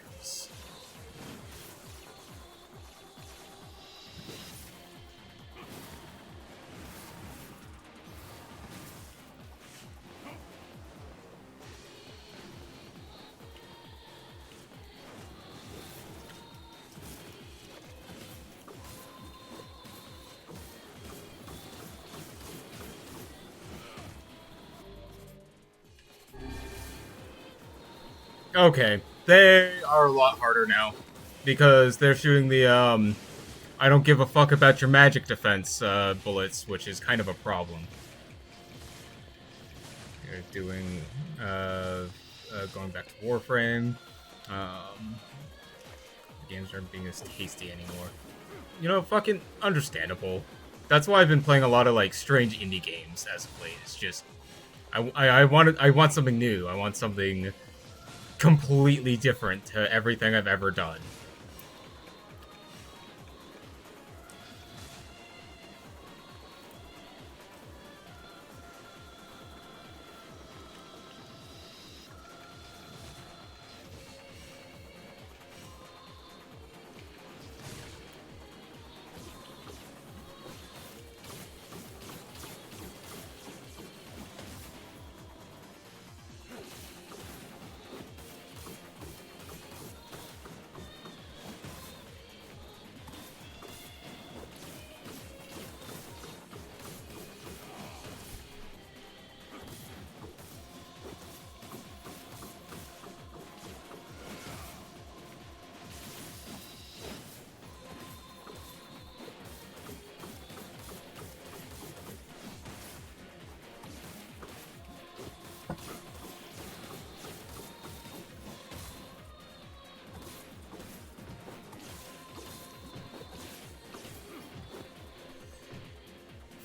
Okay, they are a lot harder now, because they're shooting the, I don't give a fuck about your magic defense, bullets, which is kind of a problem. They're doing, going back to Warframe, games aren't being as tasty anymore. You know, fucking understandable. That's why I've been playing a lot of, like, strange indie games as of late. It's just, I want something new. I want something completely different to everything I've ever done.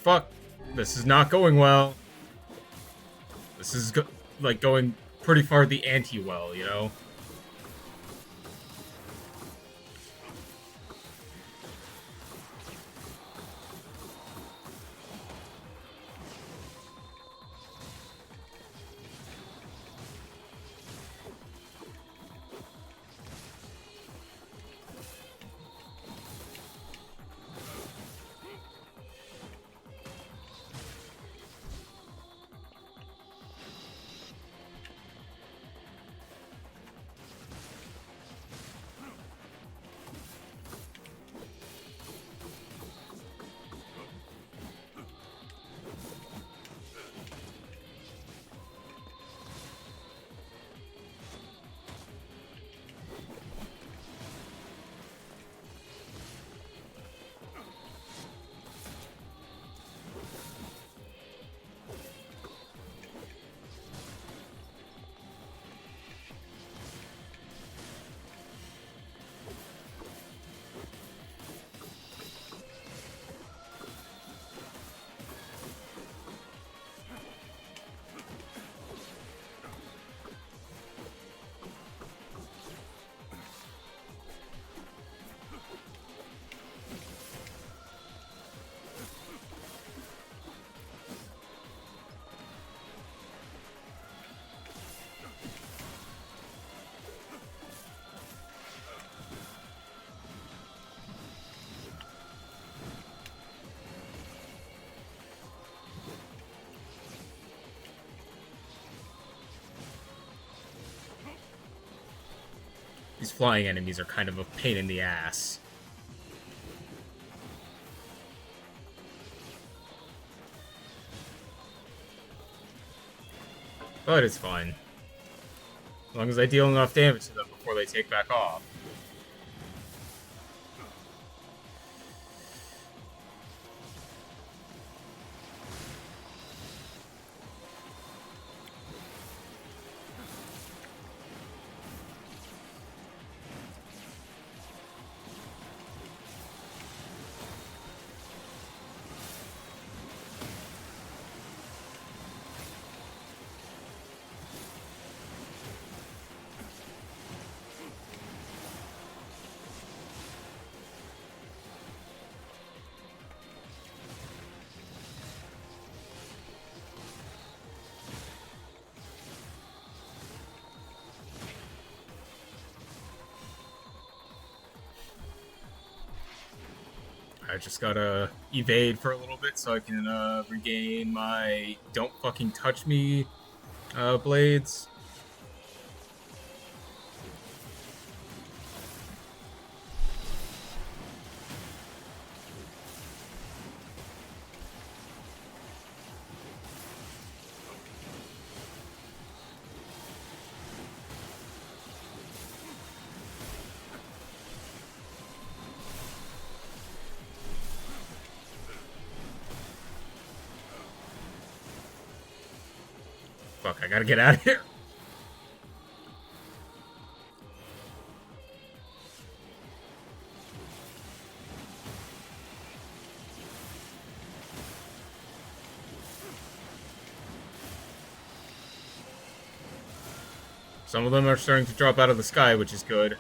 Fuck. This is not going well. This is, like, going pretty far the anti-well, you know? These flying enemies are kind of a pain in the ass. But it's fine. As long as I deal enough damage to them before they take back off. I just gotta evade for a little bit so I can regain my don't fucking touch me blades. Fuck, I gotta get out of here. Some of them are starting to drop out of the sky, which is good.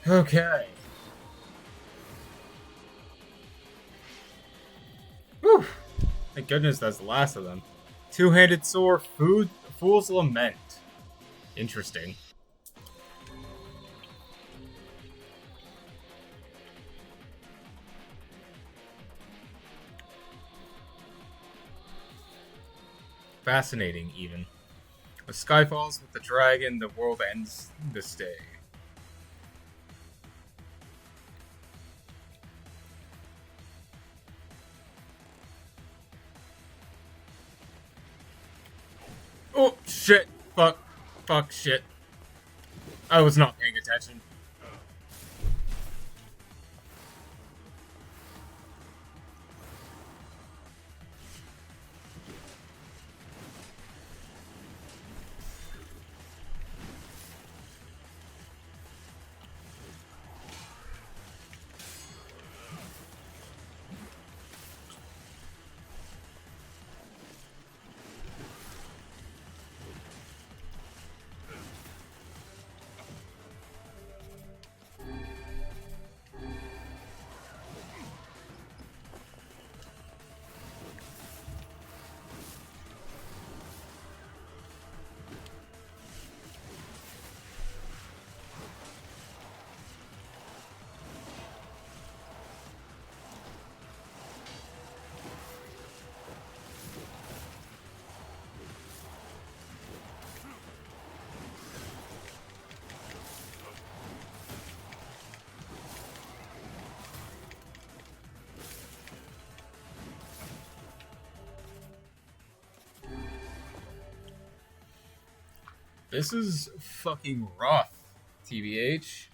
Okay. Whew. Thank goodness that's the last of them. Two-handed sword, Fool's Lament. Interesting. Fascinating, even. The sky falls with the dragon, the world ends this day. Oh, shit. Fuck. Fuck, shit. I was not paying attention. This is fucking rough, TBH.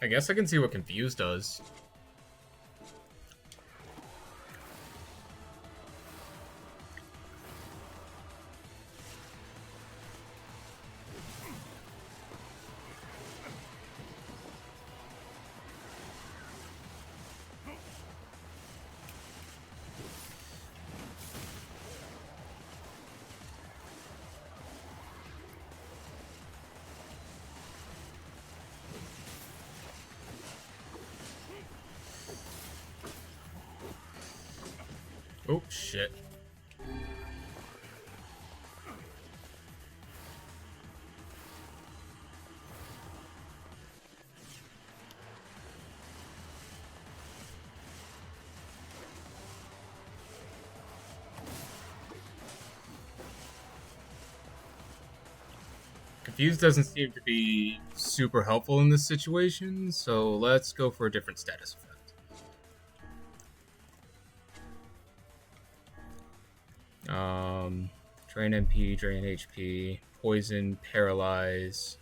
I guess I can see what Confused does. Oh, shit. Confused doesn't seem to be super helpful in this situation, so let's go for a different status effect. Drain MP, drain HP, poison, paralyze.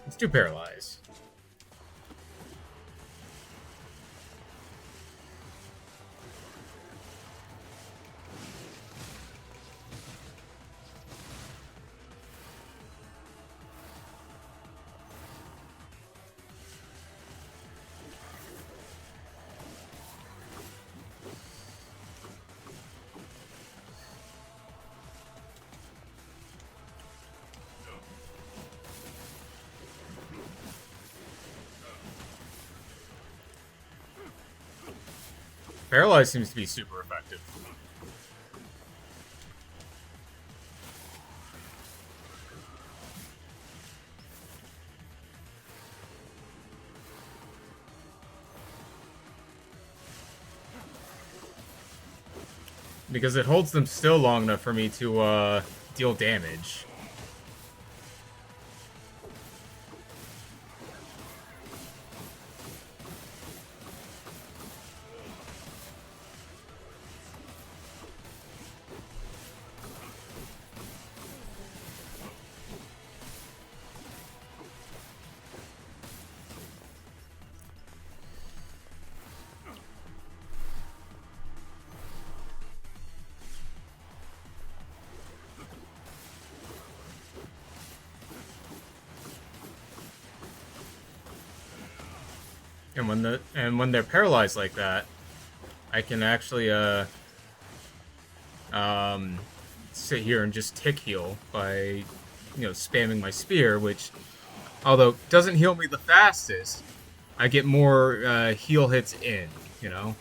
Let's do paralyze. Paralyze seems to be super effective. Because it holds them still long enough for me to deal damage. And when they're paralyzed like that, I can actually sit here and just tick heal by spamming my spear, which although doesn't heal me the fastest, I get more heal hits in, you know.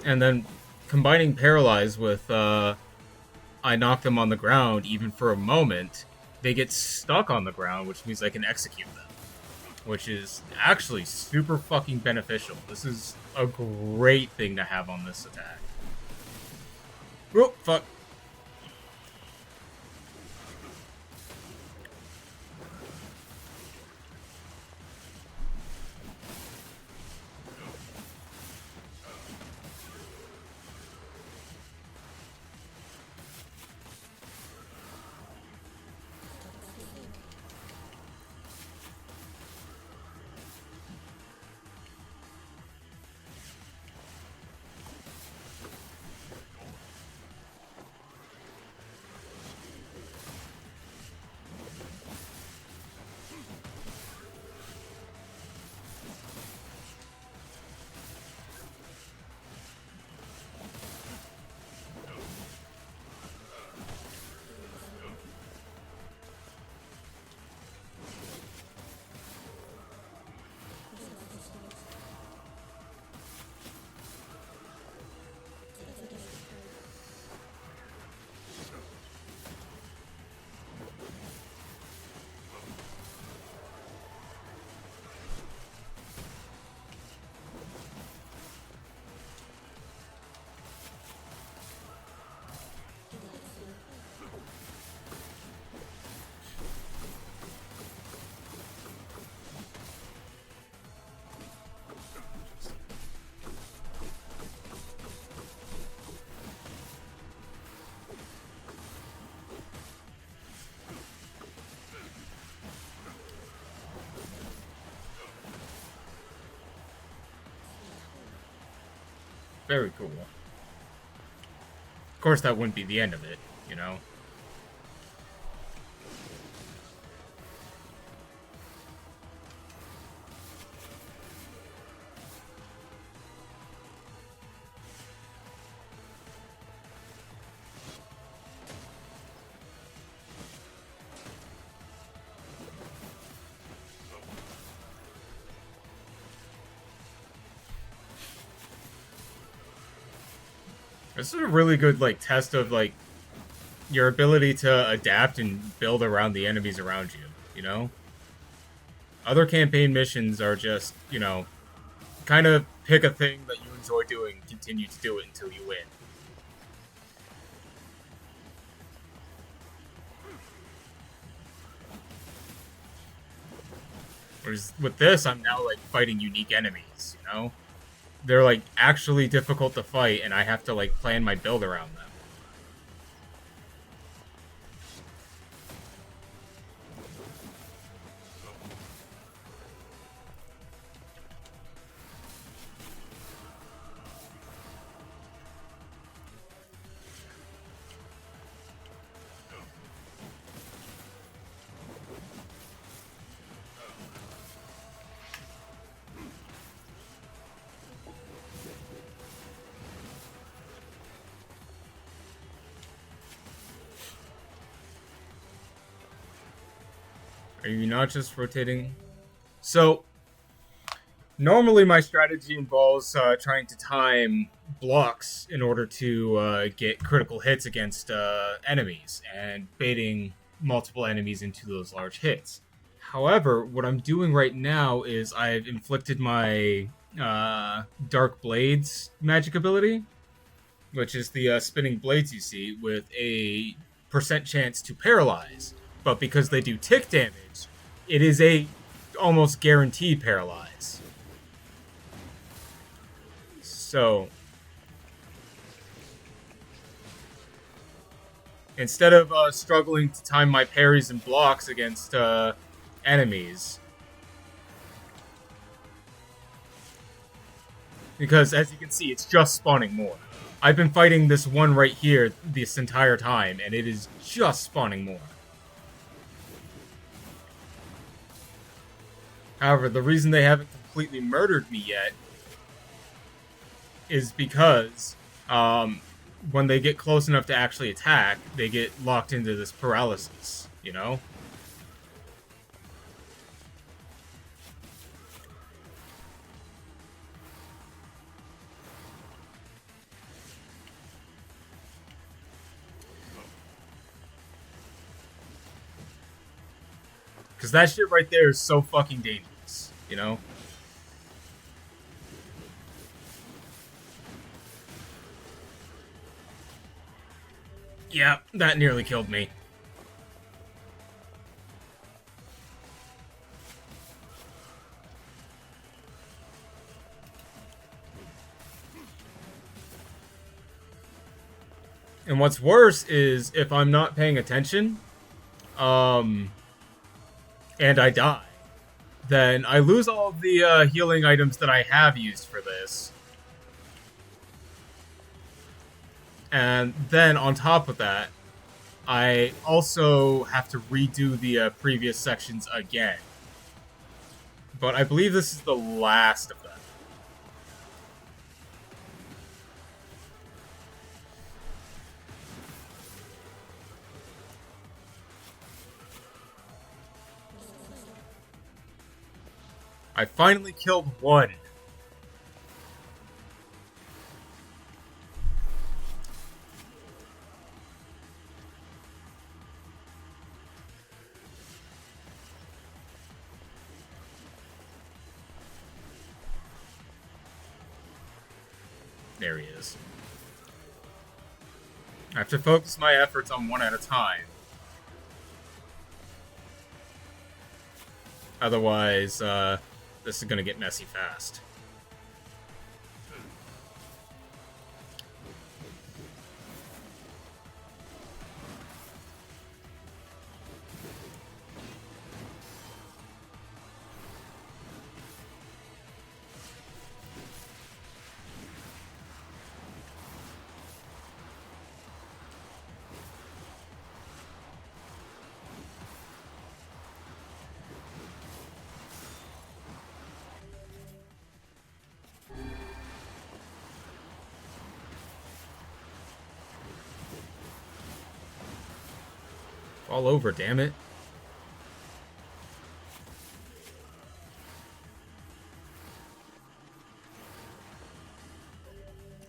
And then combining Paralyze with I knock them on the ground even for a moment, they get stuck on the ground, which means I can execute them. Which is actually super fucking beneficial. This is a great thing to have on this attack. Oh, fuck. Very cool. Of course, that wouldn't be the end of it, you know? This is a really good, like, test of, like, your ability to adapt and build around the enemies around you, you know? Other campaign missions are just, you know, kind of pick a thing that you enjoy doing, continue to do it until you win. Whereas with this, I'm now, like, fighting unique enemies, you know? They're, like, actually difficult to fight, and I have to, like, plan my build around them. Are you not just rotating? So, normally my strategy involves trying to time blocks in order to get critical hits against enemies and baiting multiple enemies into those large hits. However, what I'm doing right now is I've inflicted my Dark Blades magic ability, which is the spinning blades you see, with a % chance to paralyze. But because they do tick damage, it is a almost guaranteed paralyze. So, instead of struggling to time my parries and blocks against enemies, because as you can see, it's just spawning more. I've been fighting this one right here this entire time, and it is just spawning more. However, the reason they haven't completely murdered me yet is because when they get close enough to actually attack, they get locked into this paralysis, you know? Because that shit right there is so fucking dangerous, you know? Yeah, that nearly killed me. And what's worse is if I'm not paying attention, and I die, then I lose all of the healing items that I have used for this. And then on top of that, I also have to redo the previous sections again. But I believe this is the last of them. I finally killed one. There he is. I have to focus my efforts on one at a time. Otherwise, this is gonna get messy fast. Fall over, damn it.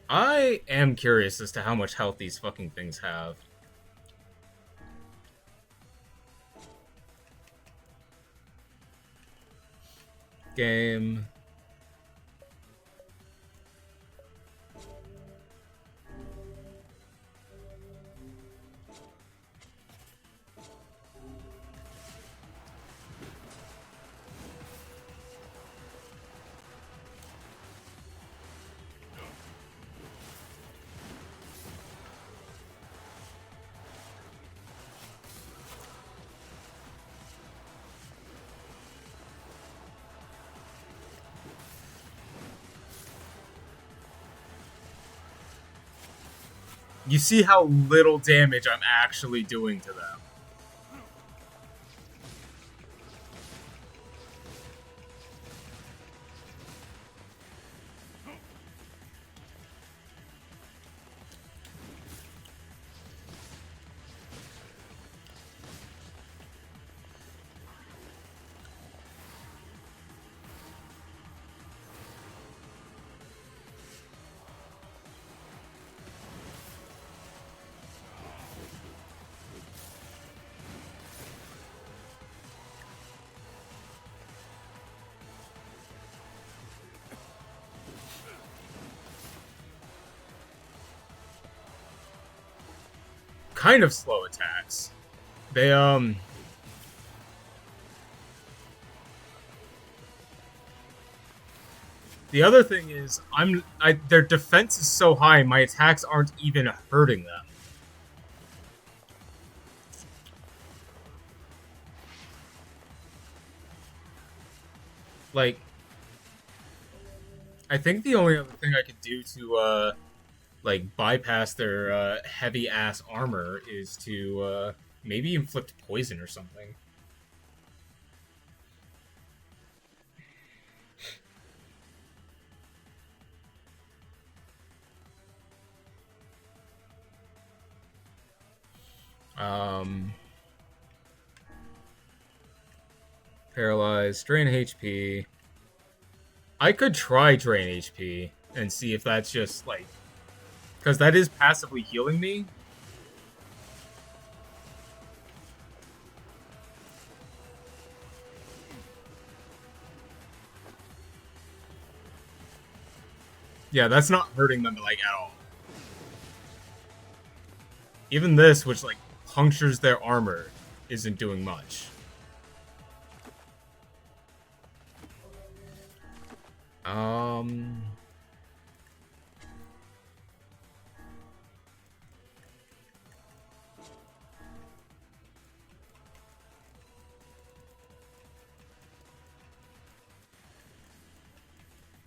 I am curious as to how much health these fucking things have. Game. You see how little damage I'm actually doing to them. Kind of slow attacks. They, The other thing is, their defense is so high, my attacks aren't even hurting them. Like, I think the only other thing I could do to, like, bypass their, heavy-ass armor is to, maybe inflict poison or something. Paralyzed, drain HP. I could try drain HP and see if that's just, like... Because that is passively healing me. Yeah, that's not hurting them, like, at all. Even this, which, like, punctures their armor, isn't doing much.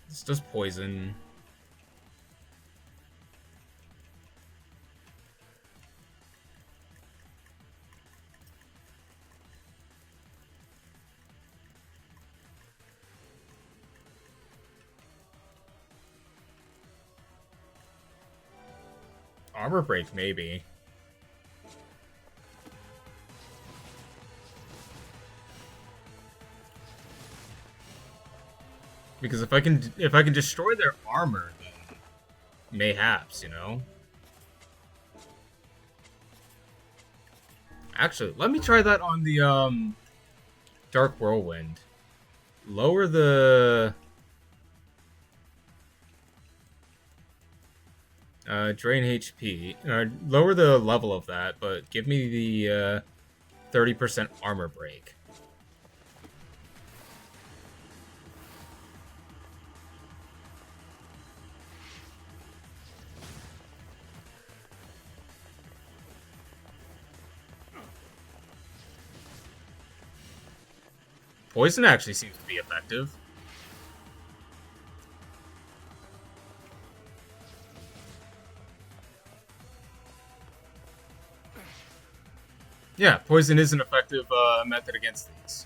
This does poison. Armor break, maybe. Because if I can destroy their armor, then mayhaps, you know? Actually, let me try that on the Dark Whirlwind. Lower the drain HP. Lower the level of that, but give me the 30% armor break. Poison actually seems to be effective. Yeah, poison is an effective method against these.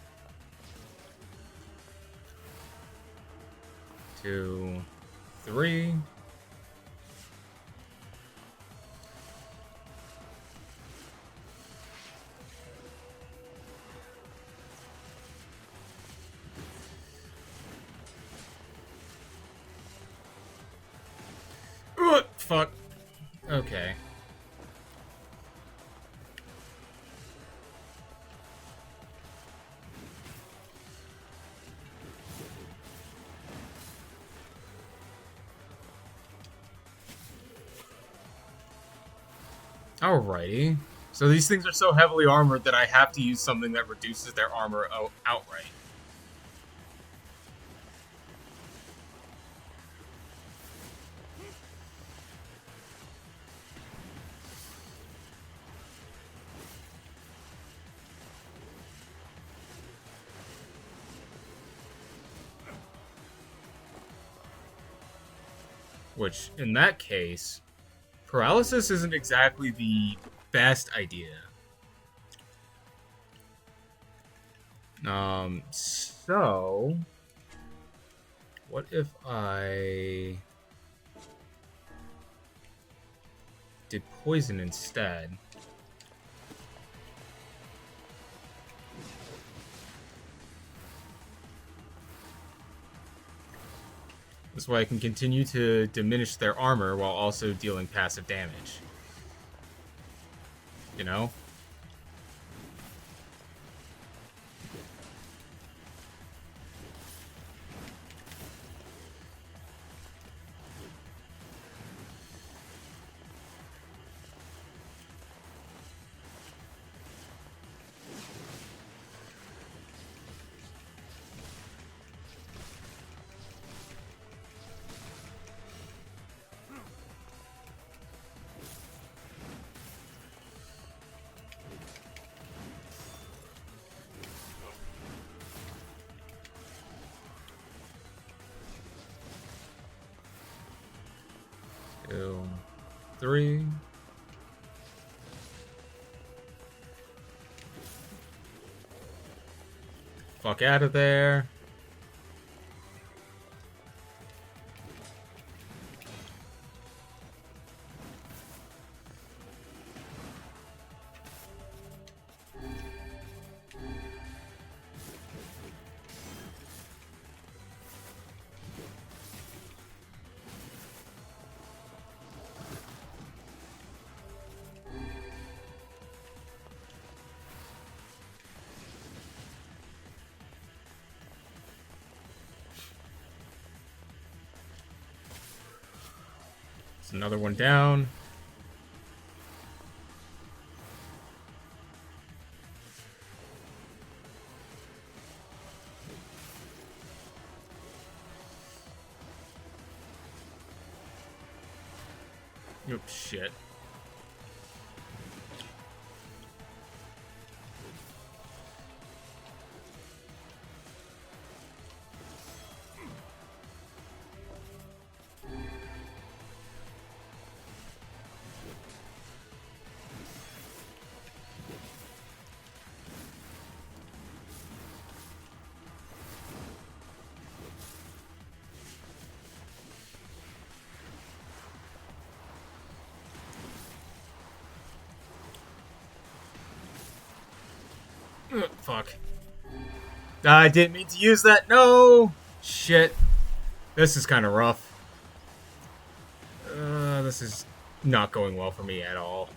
2, 3. fuck? Okay. Alrighty. So these things are so heavily armored that I have to use something that reduces their armor outright. Which, in that case, paralysis isn't exactly the best idea. So... what if I... did poison instead? This way I can continue to diminish their armor while also dealing passive damage. You know? Two, three. Fuck out of there. It's another one down. Oh, shit. Fuck. I didn't mean to use that. No! Shit. This is kind of rough. This is not going well for me at all.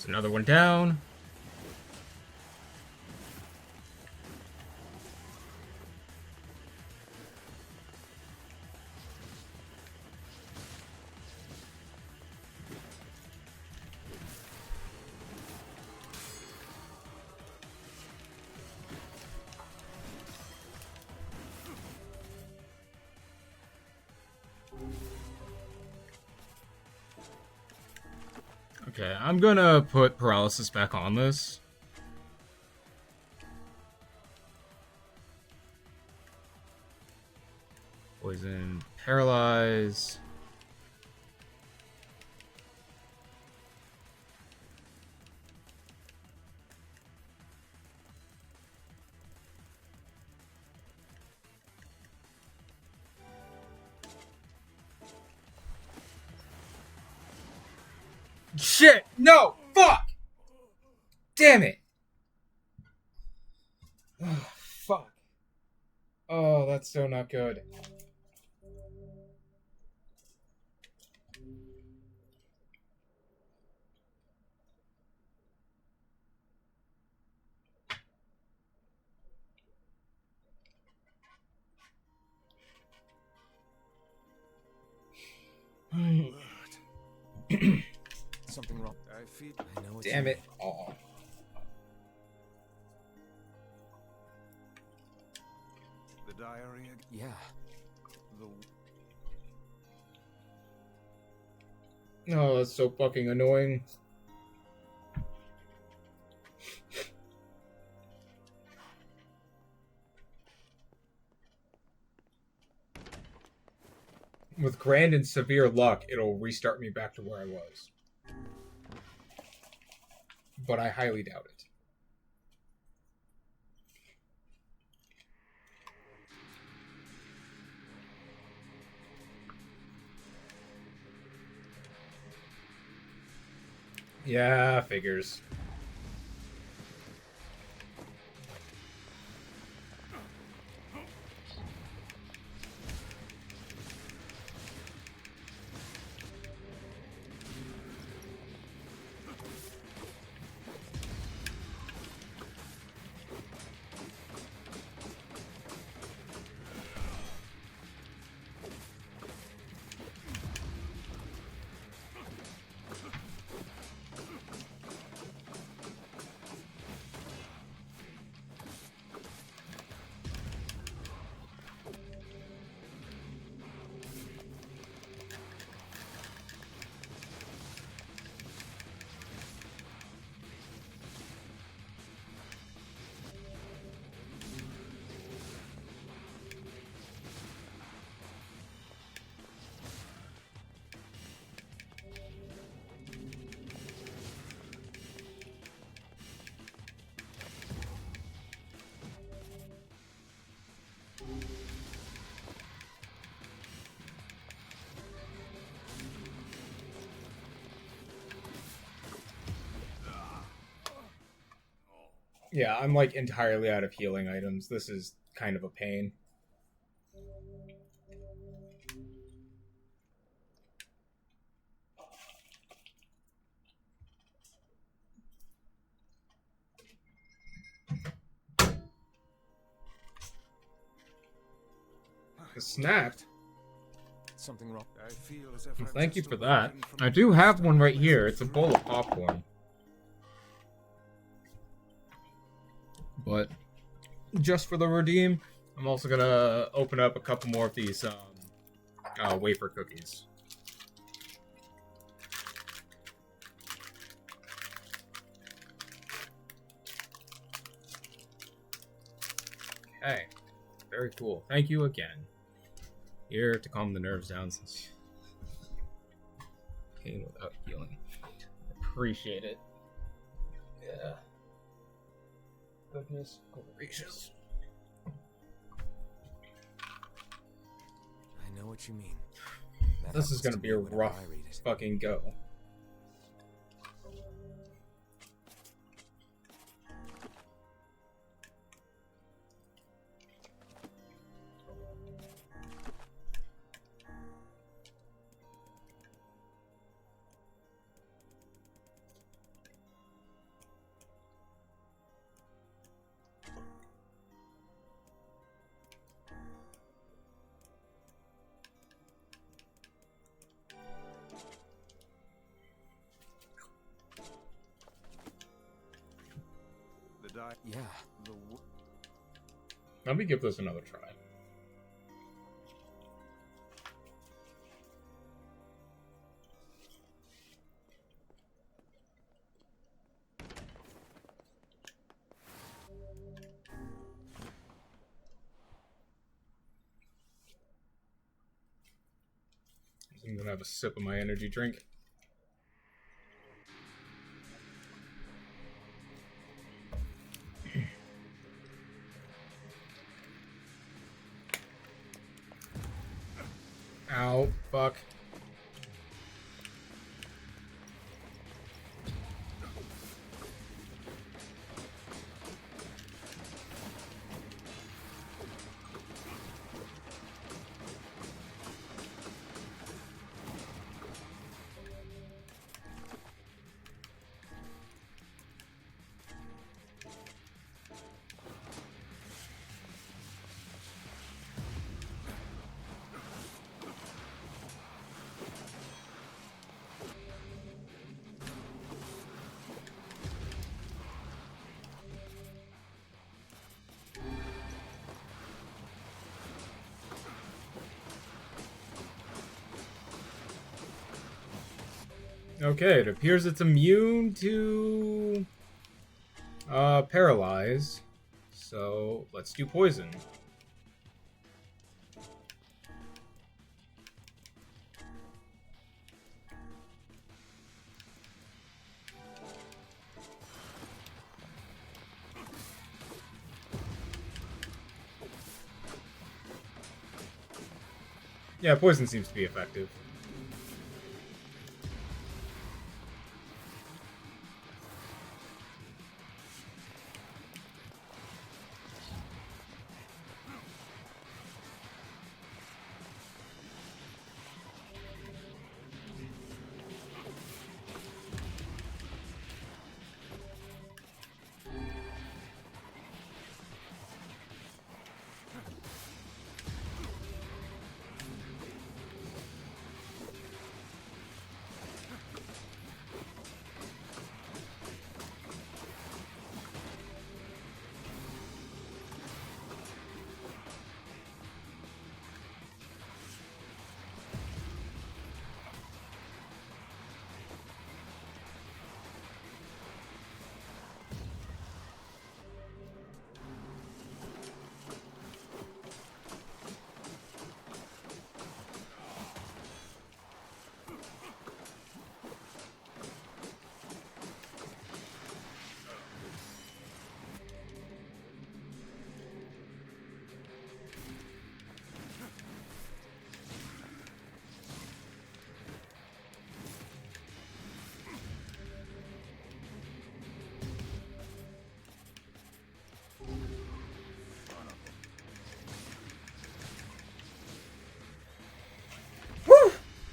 It's another one down. Okay, I'm gonna put paralysis back on this. Poison, paralyze. Shit! No! Fuck! Damn it! Oh, fuck. Oh, that's so not good. Something wrong. I feel. I know what Damn you it. Oh. The diary. Yeah. The. Oh, that's so fucking annoying. With grand and severe luck, it'll restart me back to where I was. But I highly doubt it. Yeah, figures. Yeah, I'm like entirely out of healing items. This is kind of a pain. Snapped. Something wrong. I feel as if Well, I've thank you just for that. awakened from I the do have dust one of right my here. It's a life. bowl of popcorn. But just for the redeem, I'm also gonna open up a couple more of these wafer cookies. Okay, very cool. Thank you again. Here to calm the nerves down since pain without healing. Appreciate it. Yeah. Goodness gracious. I know what you mean. That This is happens gonna to be me a whenever rough I read it. fucking go. Yeah. Let me give this another try. I'm gonna have a sip of my energy drink. Ow, fuck. Okay, it appears it's immune to paralyze. So let's do poison. Yeah, poison seems to be effective.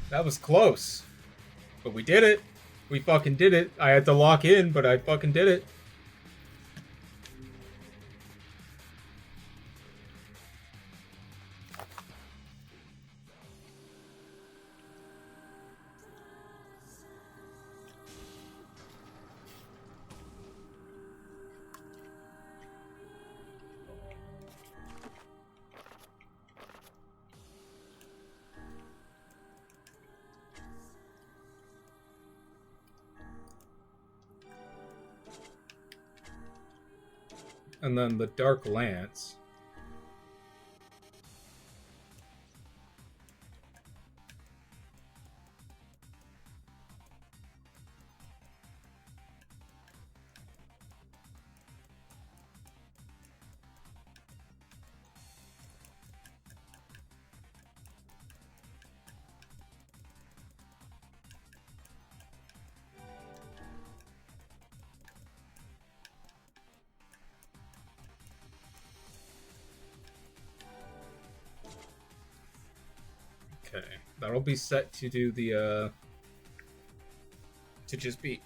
That was close. But we did it. We fucking did it. I had to lock in, but I fucking did it. And then the Dark Lance. Okay, that'll be set to do the, to just be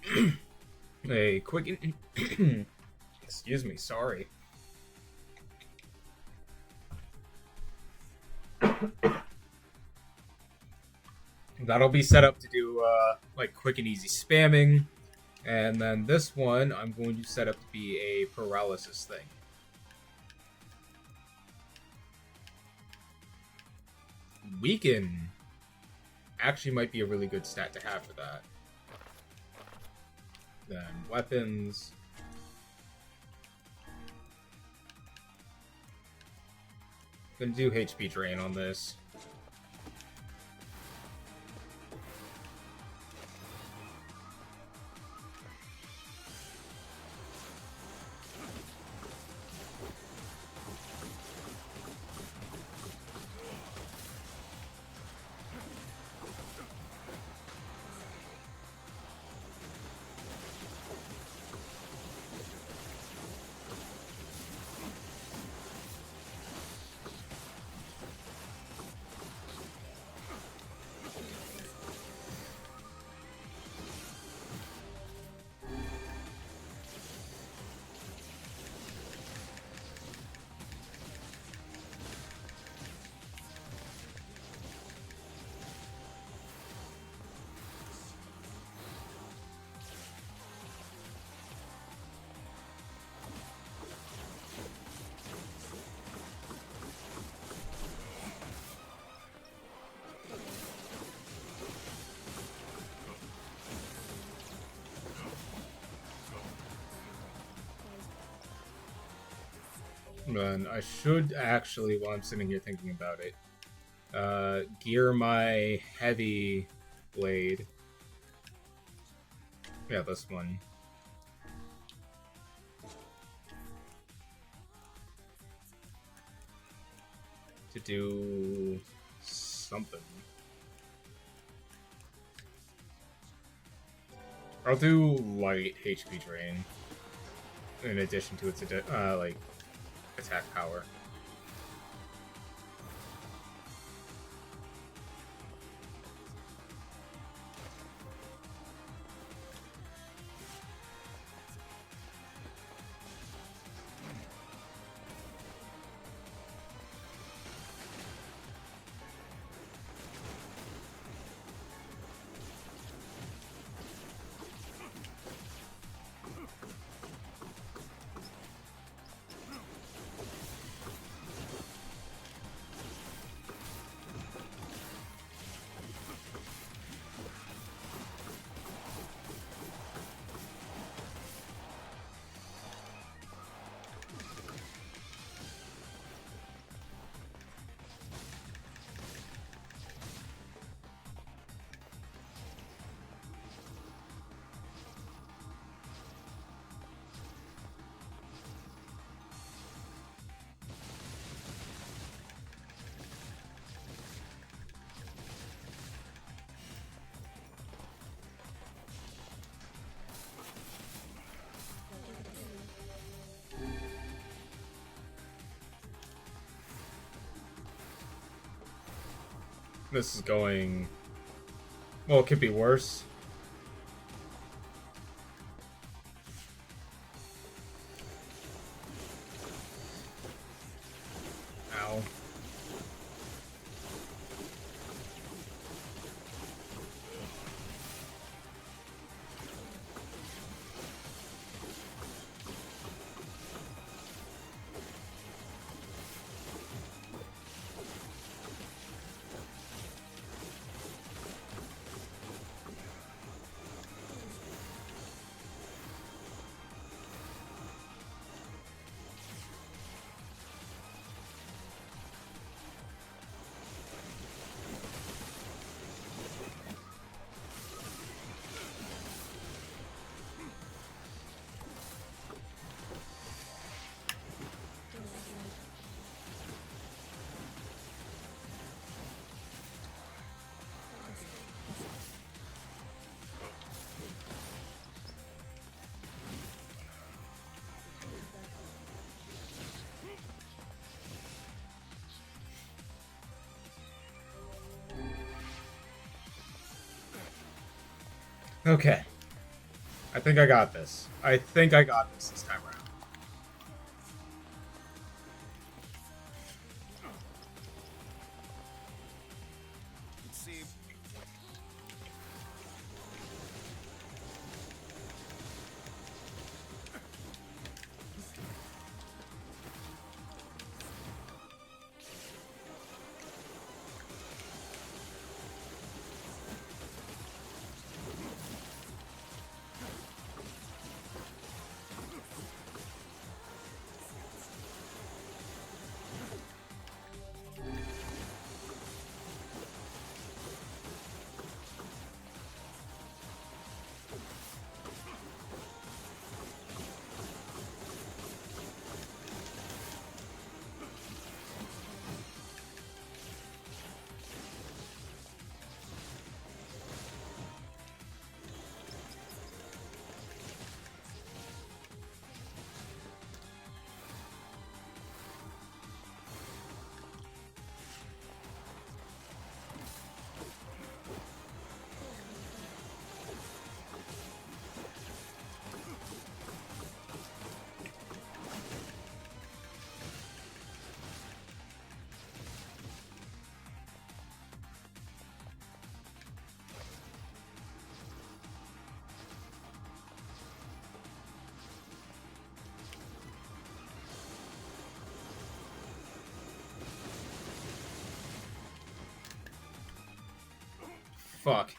a quick, excuse me, sorry. That'll be set up to do, like, quick and easy spamming. And then this one, I'm going to set up to be a paralysis thing. Weaken actually might be a really good stat to have for that. Then weapons. Gonna do HP drain on this. Then I should actually, while I'm sitting here thinking about it, gear my heavy blade. Yeah, this one. To do something. I'll do light HP drain in addition to its like attack power. This is going... Well, it could be worse. Ow. Okay. I think I got this. I think I got this time around. See. Fuck.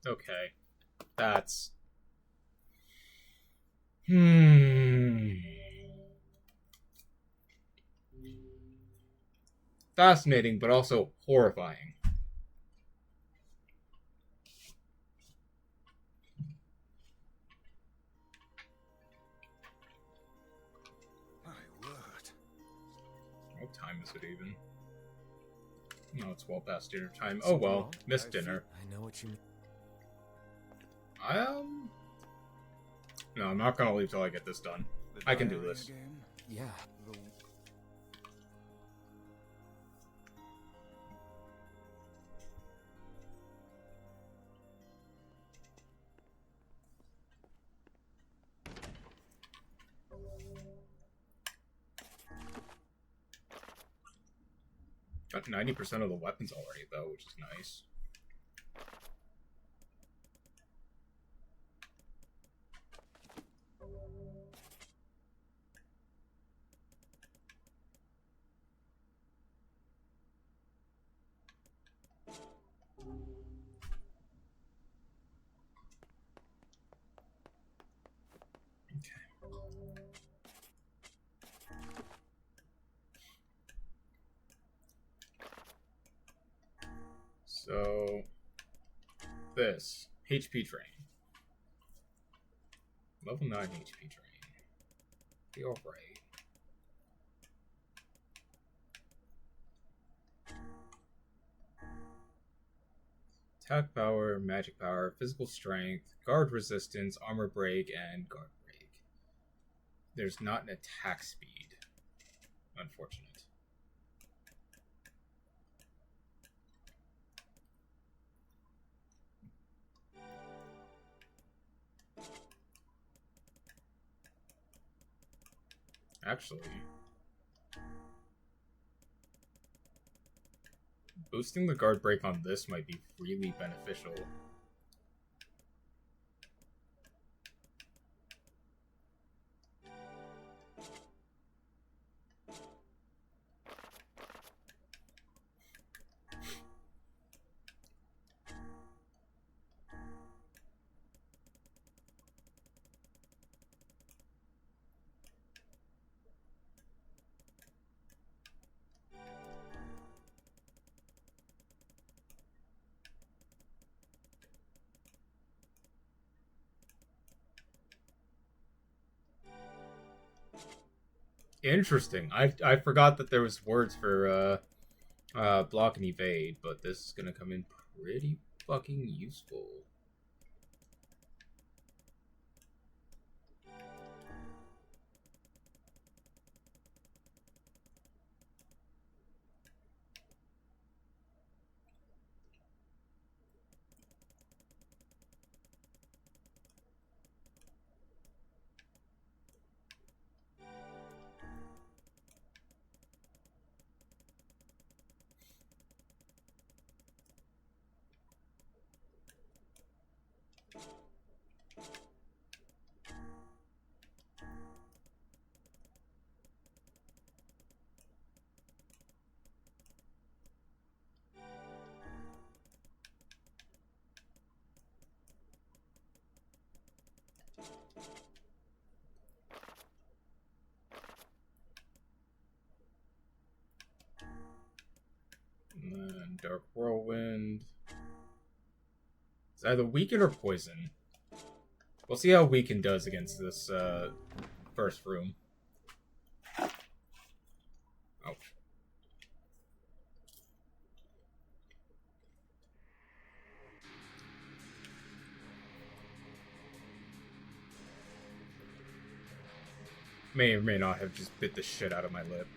Okay. That's... fascinating, but also horrifying. My word. What time is it even? No, it's well past dinner time. Oh well, missed dinner. I know what you mean. No, I'm not gonna leave till I get this done. I can do this. Again? Yeah. The Got 90% of the weapons already, though, which is nice. So, this HP train. Level 9 HP train. Be alright. Attack power, magic power, physical strength, guard resistance, armor break, and guard break. There's not an attack speed. Unfortunate. Actually, boosting the guard break on this might be really beneficial. Interesting. I forgot that there was words for block and evade, but this is gonna come in pretty fucking useful. And then Dark Whirlwind. It's either weaken or poison. We'll see how weaken does against this first room. Ouch. May or may not have just bit the shit out of my lip.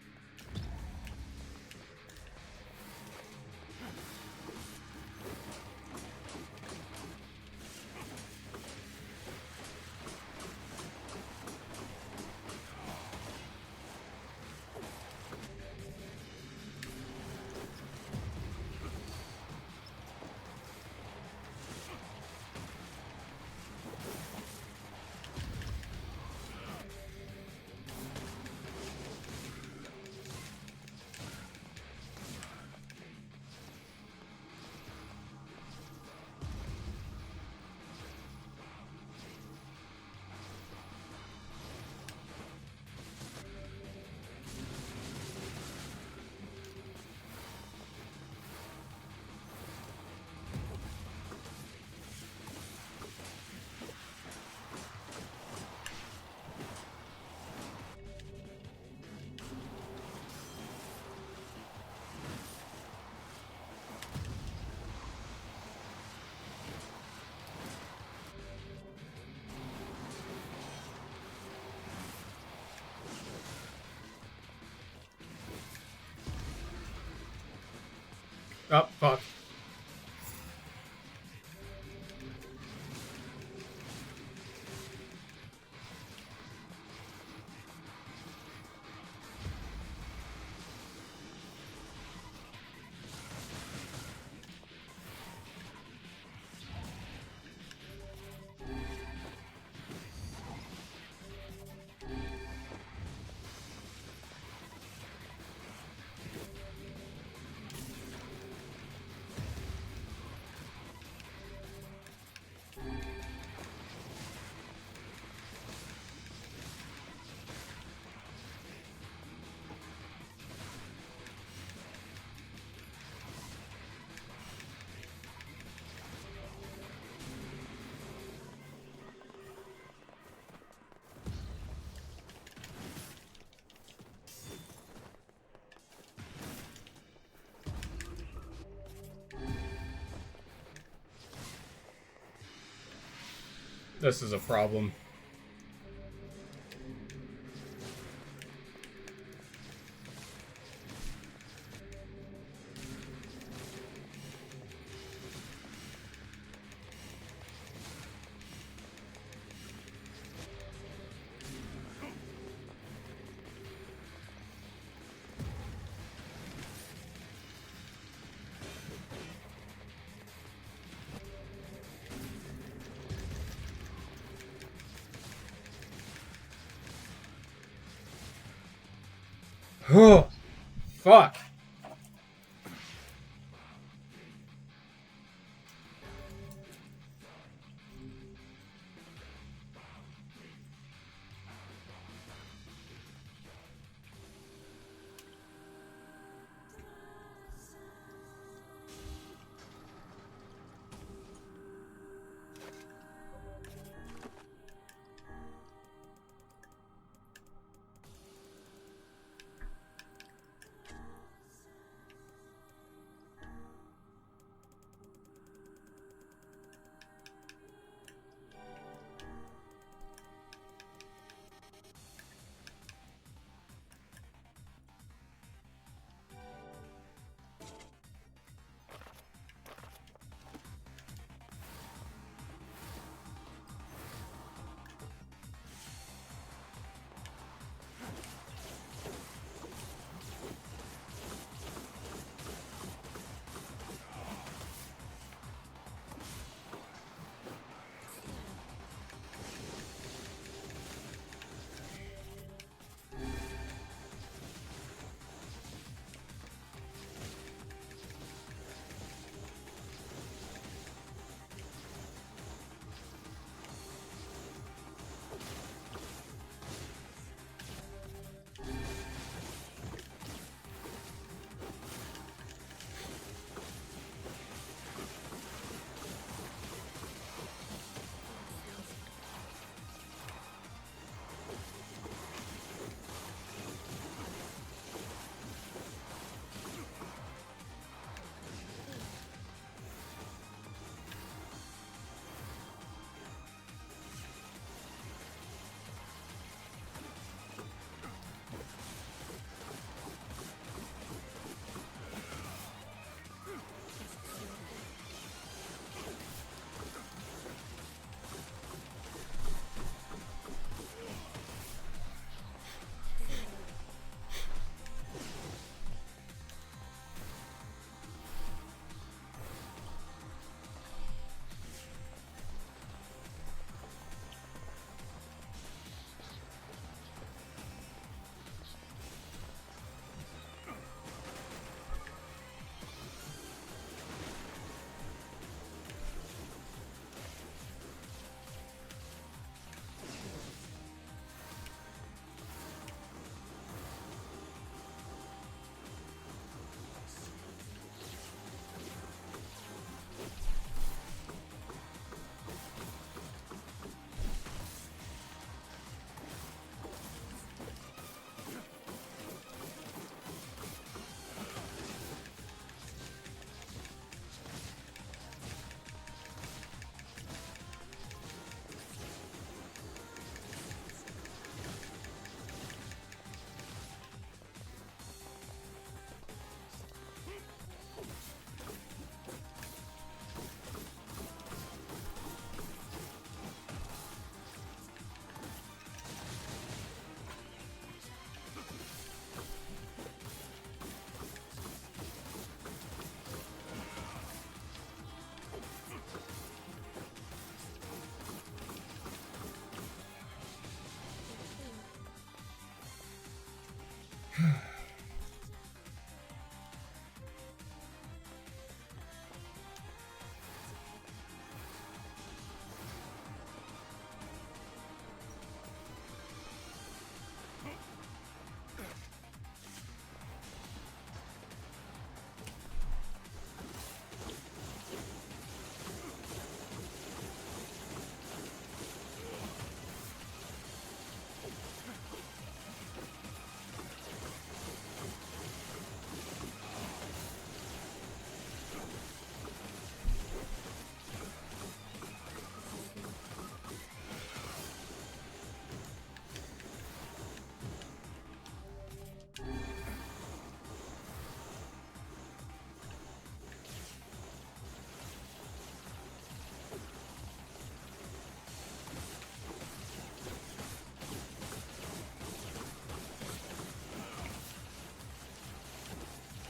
Oh, fuck. This is a problem. Oh, fuck.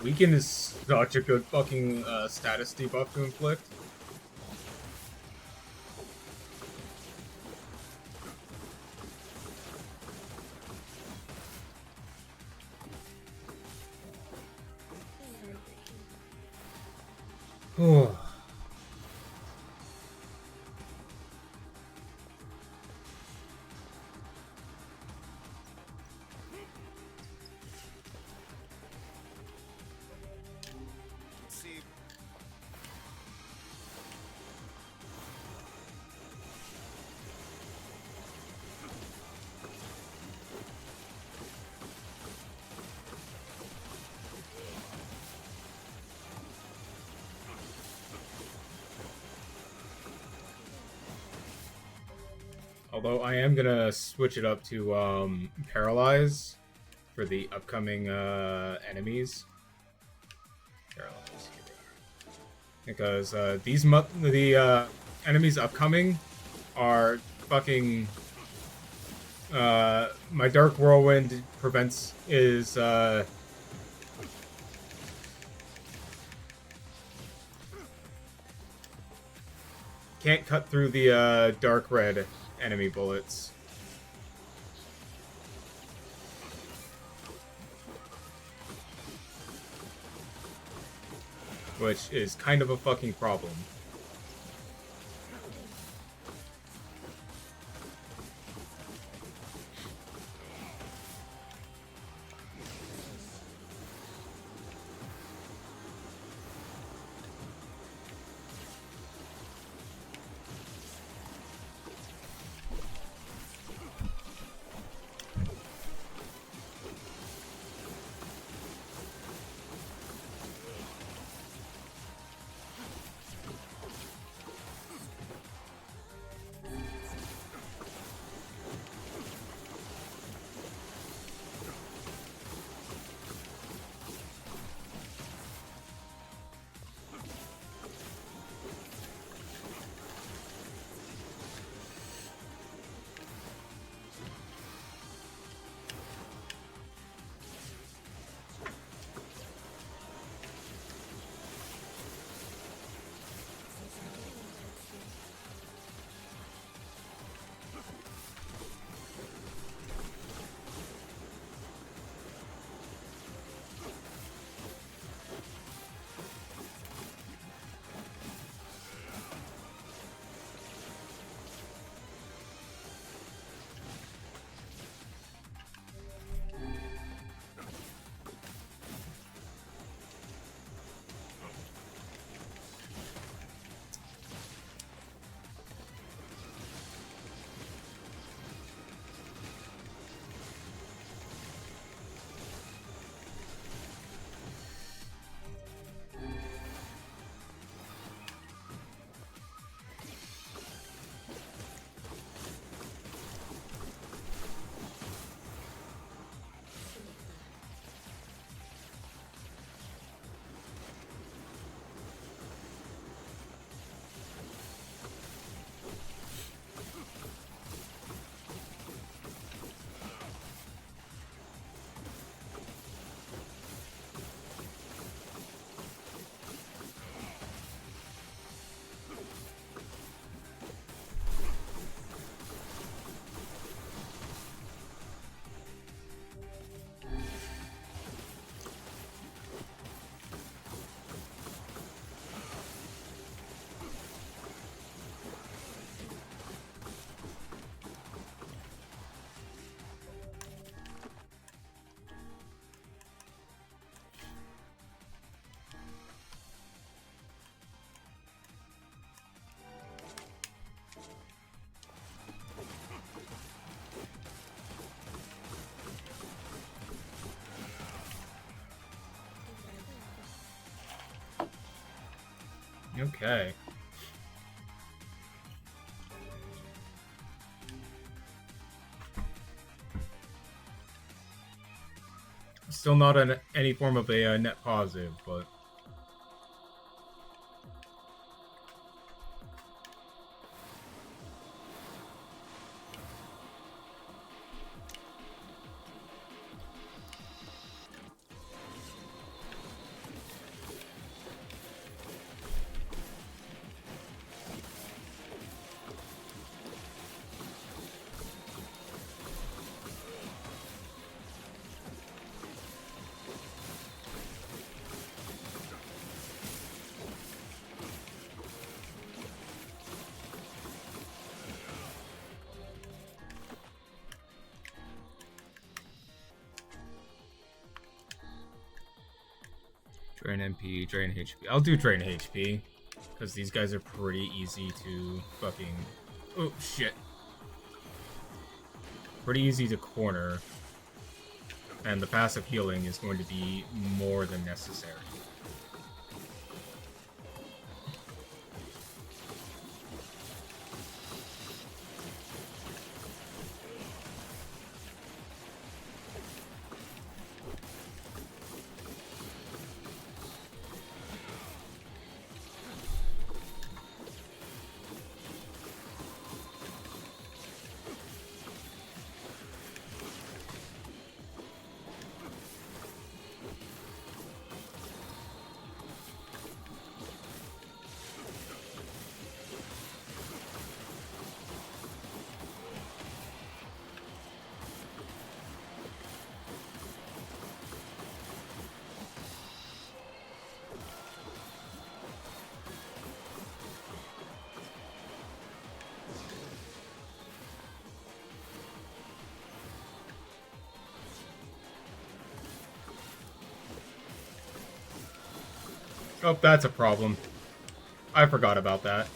Weaken is such a good fucking status debuff to inflict. Oh. See, Although I am gonna switch it up to paralyze for the upcoming enemies. Paralyze, here we are. Because the enemies upcoming are fucking my Dark Whirlwind prevents is can't cut through the dark red enemy bullets. Which is kind of a fucking problem. Okay. Still not any form of a net positive, but... Drain MP, drain HP. I'll do drain HP, because these guys are pretty easy to fucking... Oh, shit. Pretty easy to corner. And the passive healing is going to be more than necessary. Oh, that's a problem. I forgot about that.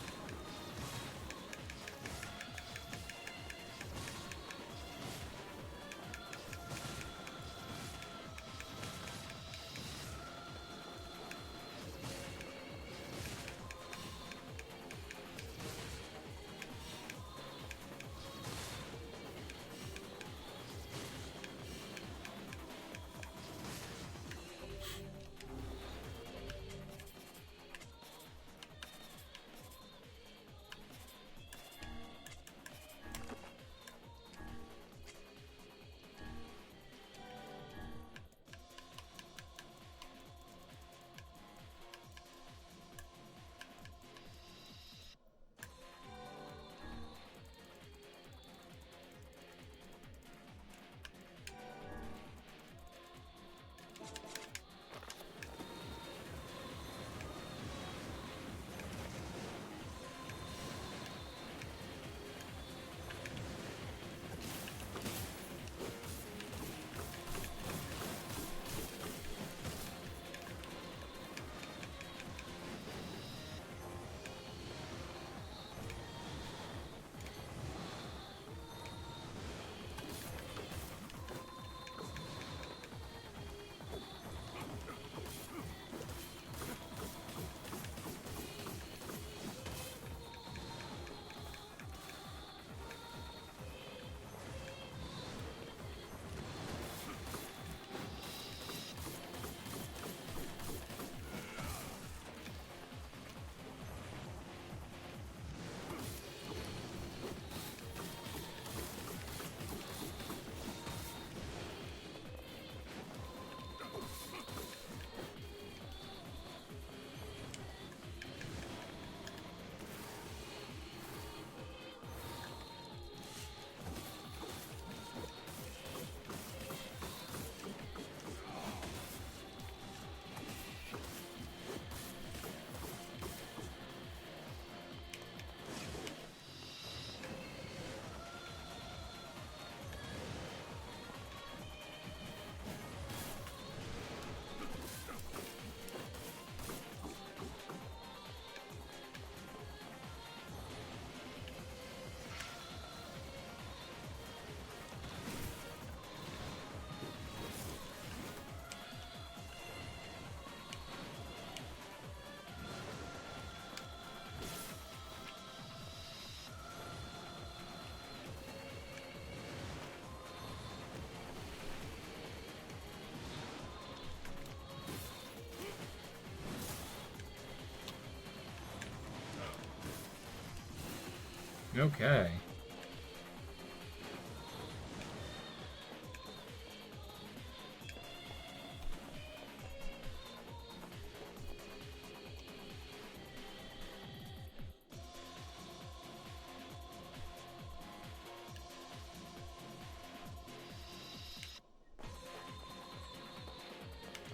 Okay.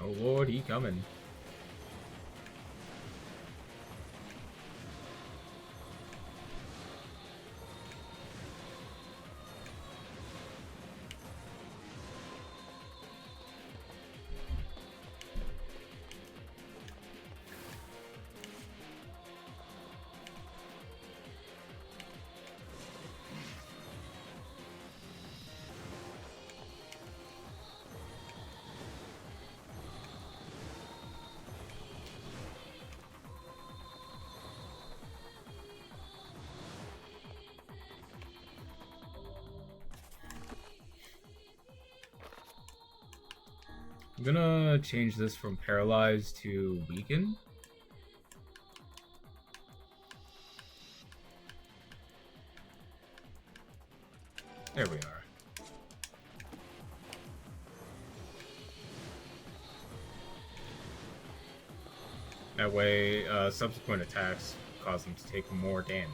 Oh Lord, he coming. I'm gonna change this from paralyzed to weaken. There we are. That way, subsequent attacks cause them to take more damage.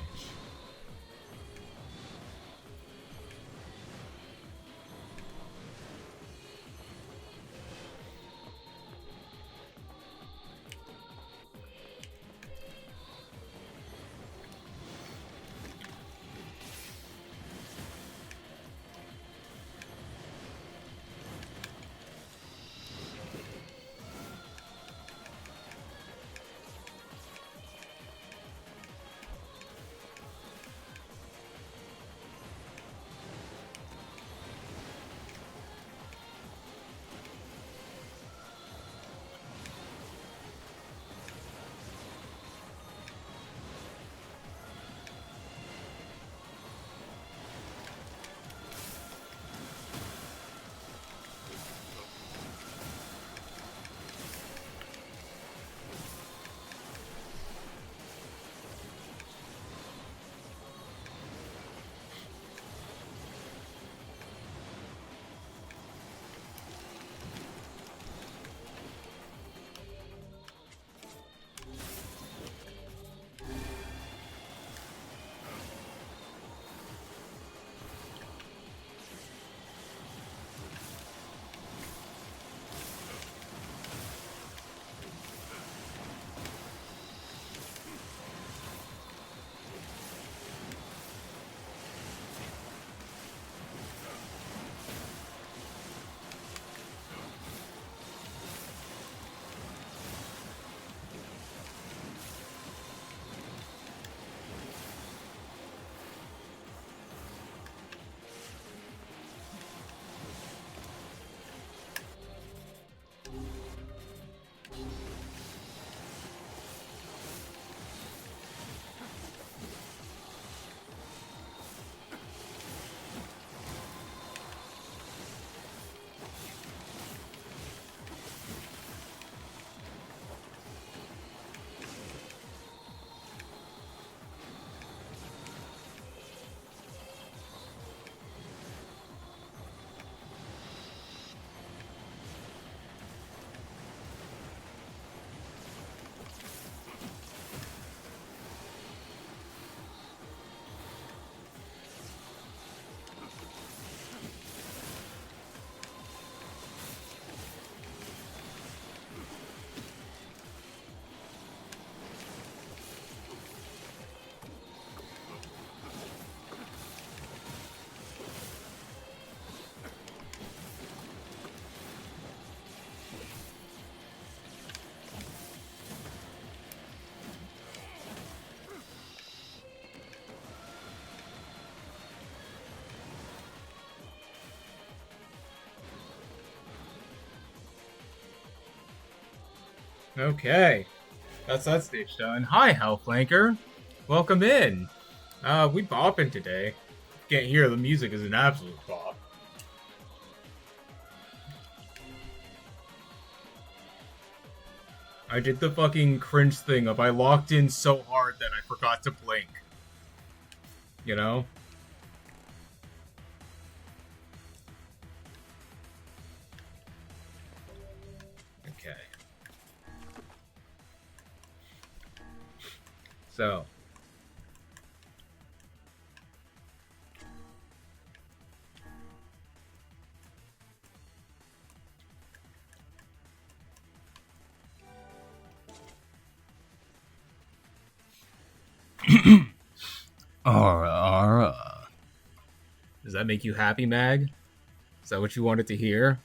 Okay, that's that stage done. Hi, Hellflanker. Welcome in. We bopping today. Can't hear the music is an absolute bop. I did the fucking cringe thing of I locked in so hard that I forgot to blink. You know? Okay. So. Aura. Does that make you happy, Mag? Is that what you wanted to hear?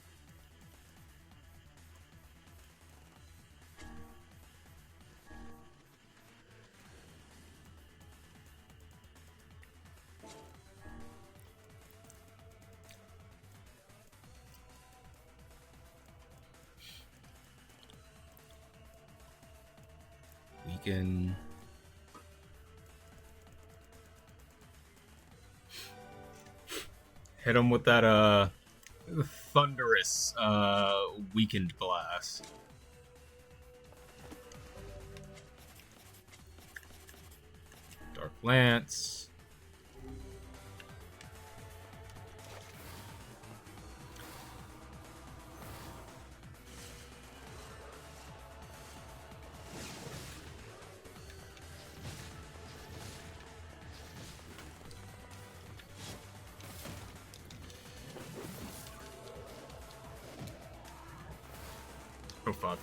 We can hit him with that thunderous, weakened blast. Dark Lance. Oh fuck.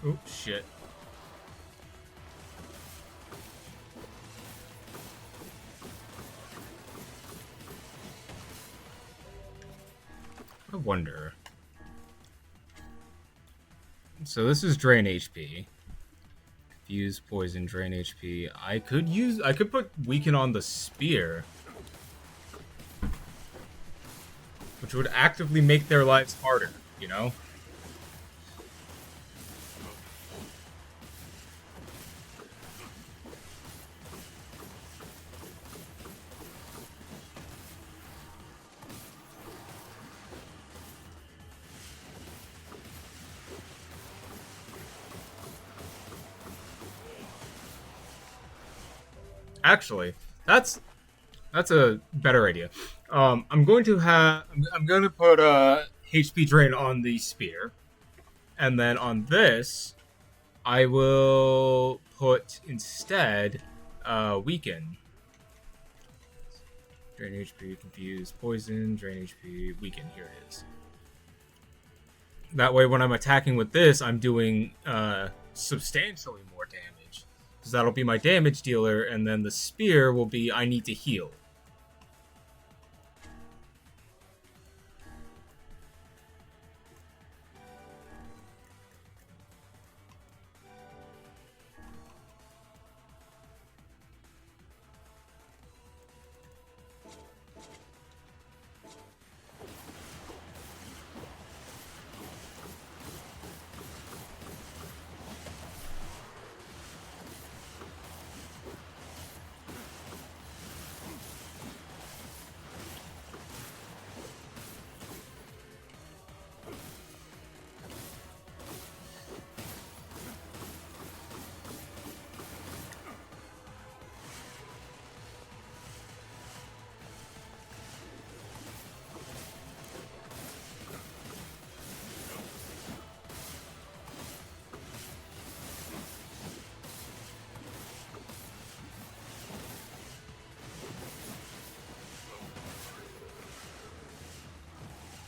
Oh shit. I wonder. So this is drain HP. Confuse, poison, drain HP. I could put weaken on the spear, which would actively make their lives harder, you know? Actually, that's a better idea. I'm going to put a HP drain on the spear, and then on this, I will put instead weaken. Drain HP, confuse, poison, drain HP, weaken. Here it is. That way, when I'm attacking with this, I'm doing substantially more damage. Because that'll be my damage dealer, and then the spear will be I need to heal.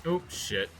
Oh, shit.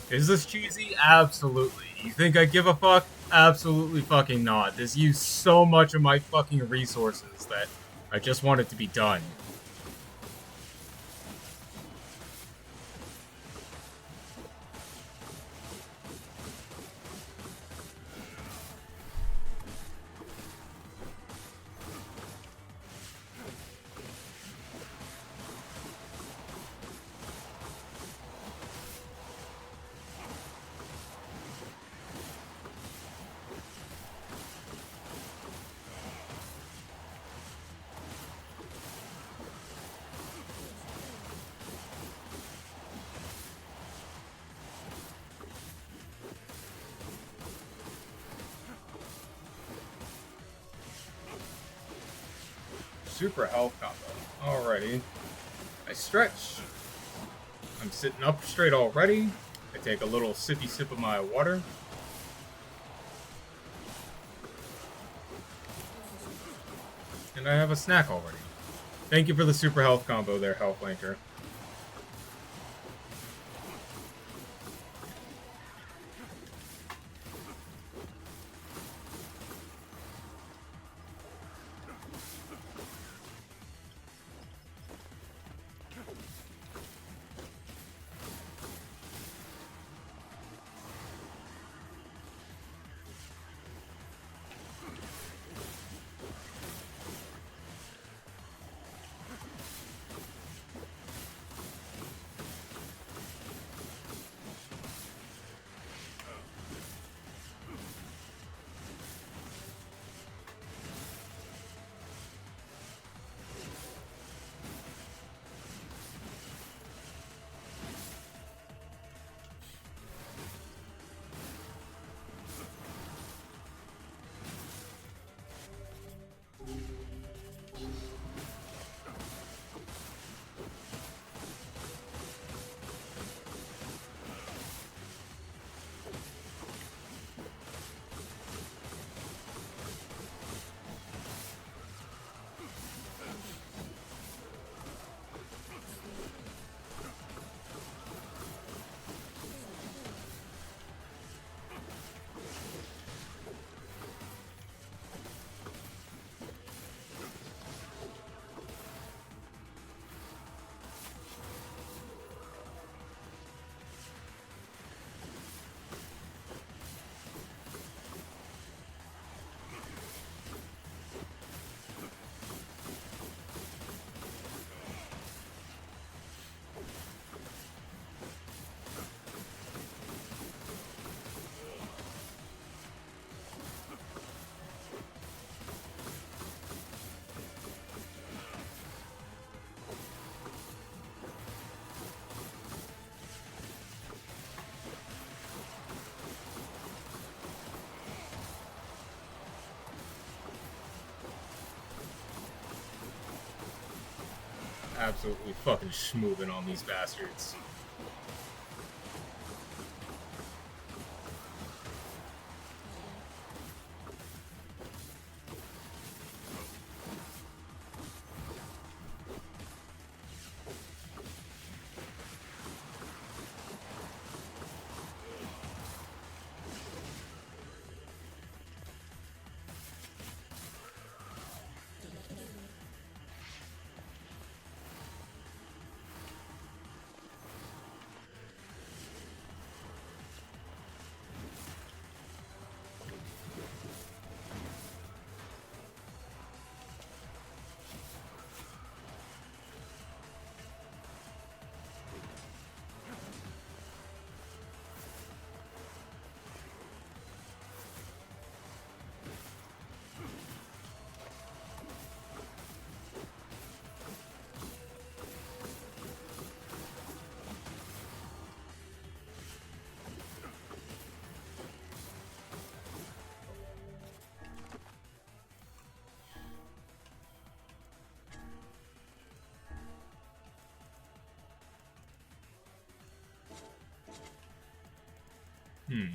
Is this cheesy? Absolutely. You think I give a fuck? Absolutely fucking not. This used so much of my fucking resources that I just want it to be done. super health combo. Alrighty. I stretch. I'm sitting up straight already. I take a little sippy sip of my water. And I have a snack already. Thank you for the super health combo there, Health Linker. Absolutely fucking schmoovin' on these bastards. Hmm.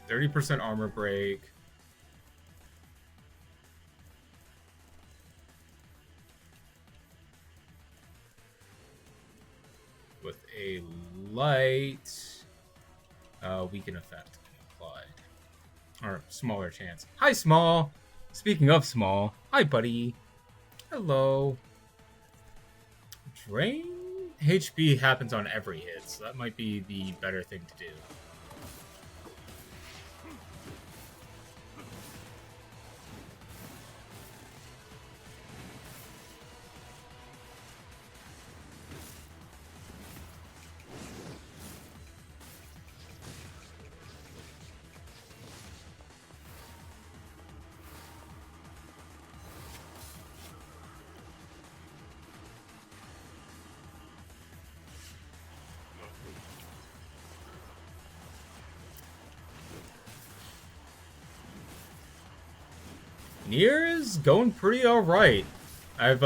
%30 armor break. With a light weaken effect applied. Or smaller chance. Hi, Small! Speaking of Small, hi, buddy. Hello. Drain? HP happens on every hit, so that might be the better thing to do. Nier is going pretty alright. I've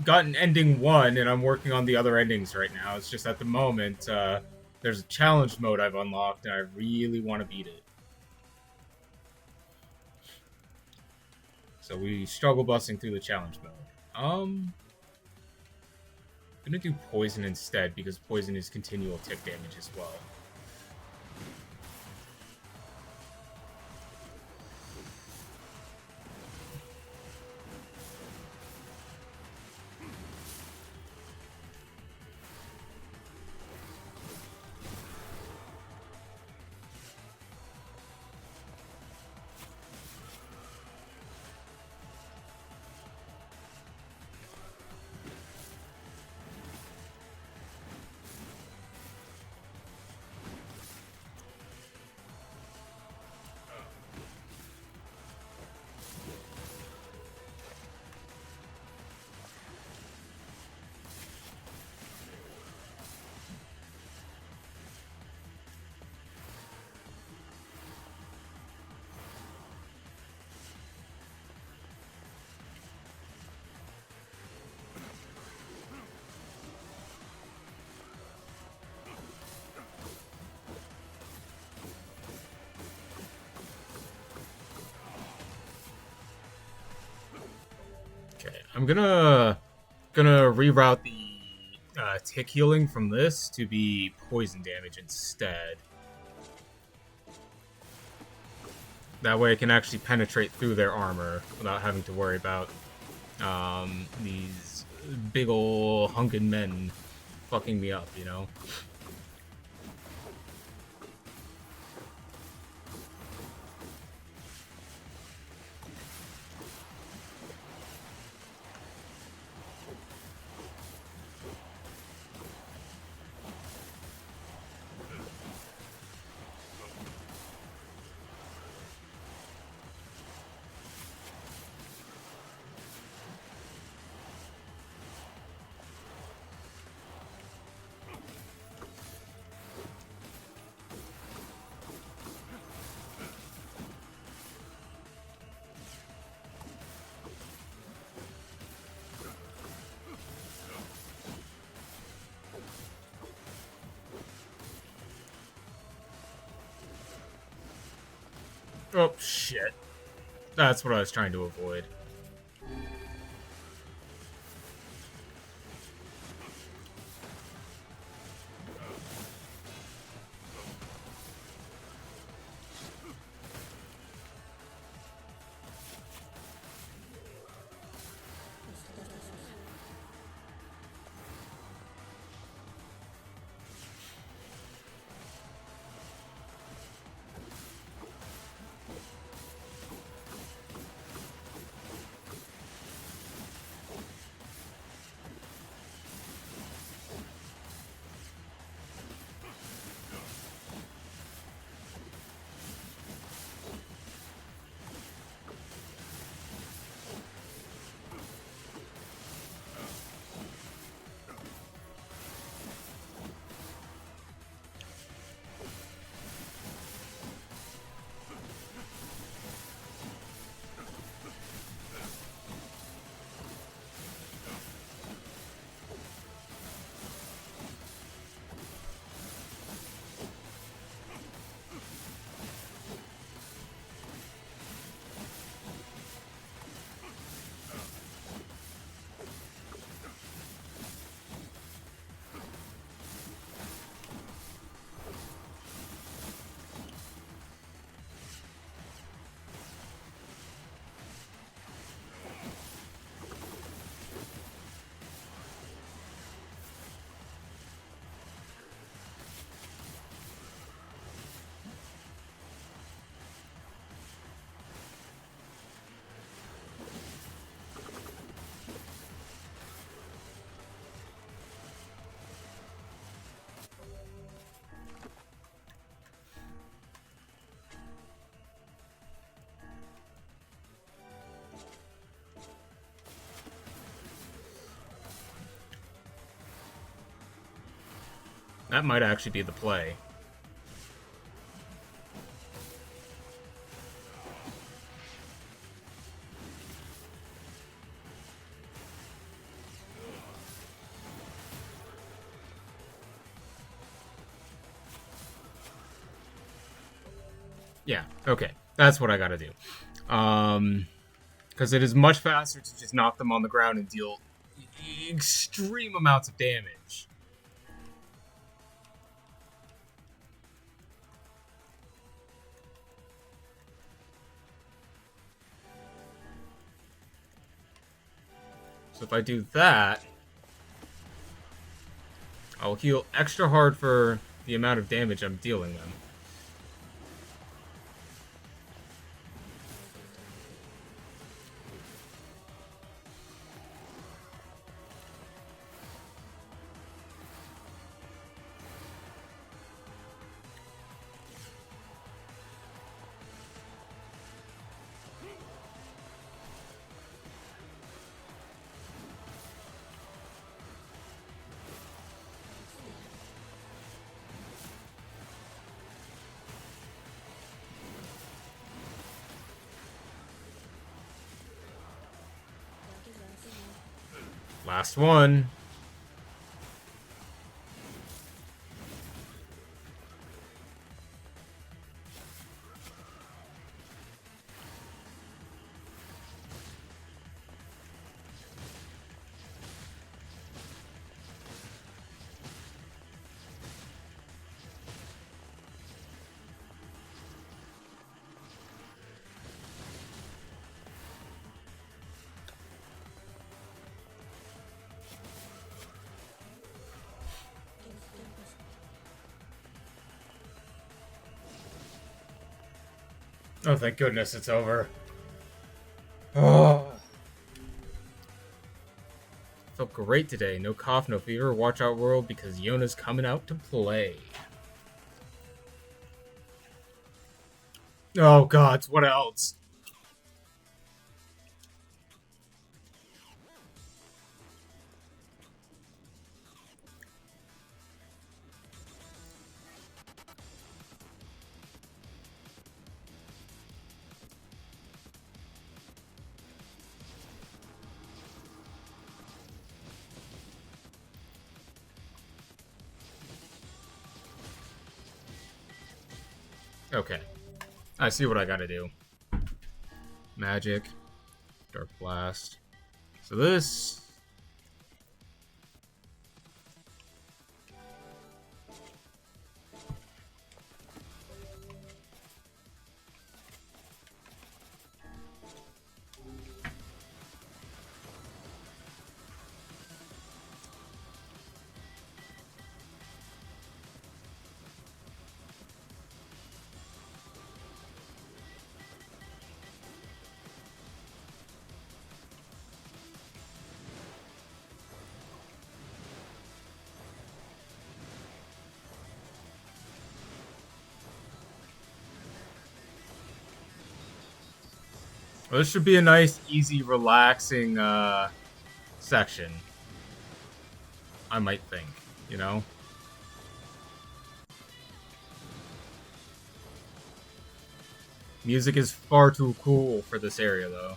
gotten ending 1, and I'm working on the other endings right now. It's just at the moment, there's a challenge mode I've unlocked, and I really want to beat it. So we struggle busting through the challenge mode. I'm gonna do poison instead, because poison is continual tick damage as well. Okay, I'm gonna reroute the tick healing from this to be poison damage instead. That way I can actually penetrate through their armor without having to worry about these big ol' hunkin' men fucking me up, you know? Oh, shit. That's what I was trying to avoid. That might actually be the play. Yeah, okay. That's what I gotta do. Because it is much faster to just knock them on the ground and deal extreme amounts of damage. So if I do that, I'll heal extra hard for the amount of damage I'm dealing them. Last one. Oh, thank goodness it's over. Oh. Felt great today. No cough, no fever. Watch out, world, because Yona's coming out to play. Oh, gods, what else? Okay. I see what I gotta do. Magic. Dark Blast. So this... Well, this should be a nice, easy, relaxing, section. I might think, you know? Music is far too cool for this area, though.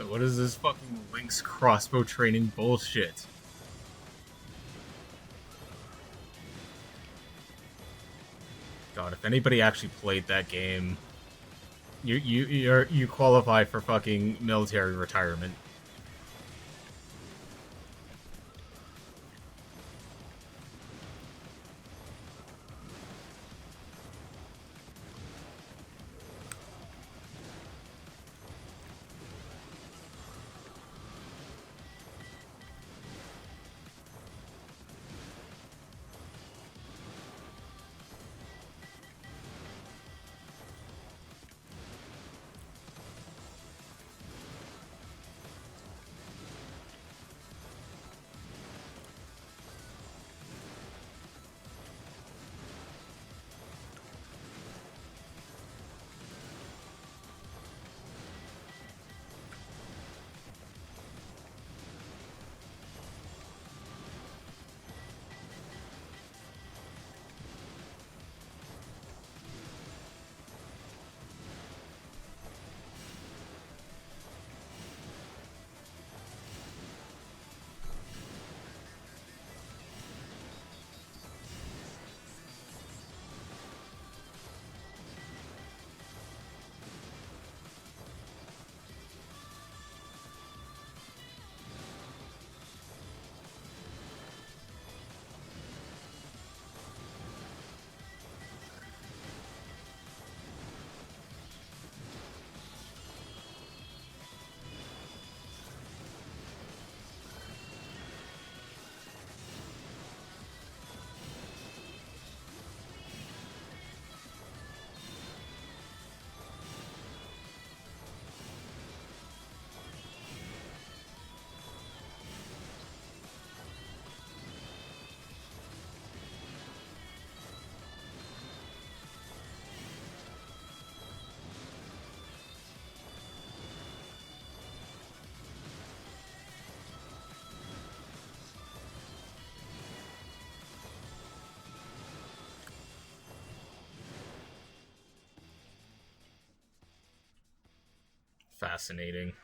What is this fucking Link's crossbow training bullshit? God, if anybody actually played that game, you qualify for fucking military retirement. Fascinating.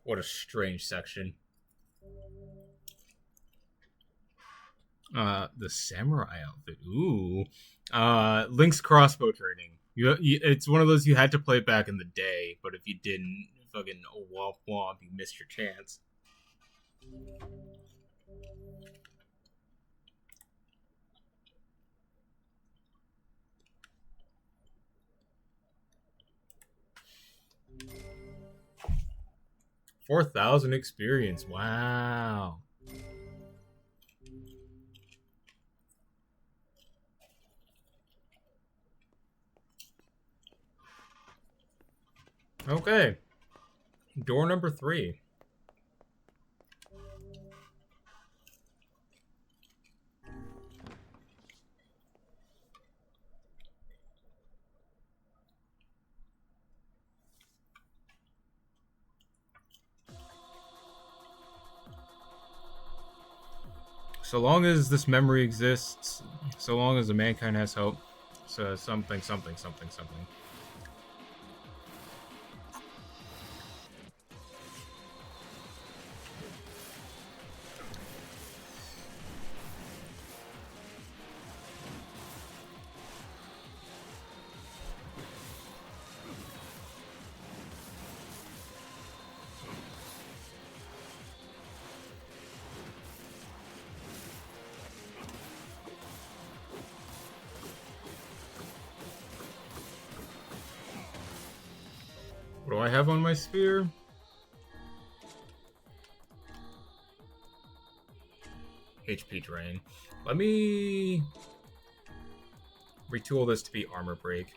What a strange section. The samurai outfit. Ooh. Link's crossbow training. It's one of those you had to play back in the day, but if you didn't, fucking womp womp, you missed your chance. $4,000 experience. Wow. Okay. Door number 3. So long as this memory exists, so long as the mankind has hope, so something. What do I have on my spear? HP drain. Let me retool this to be armor break.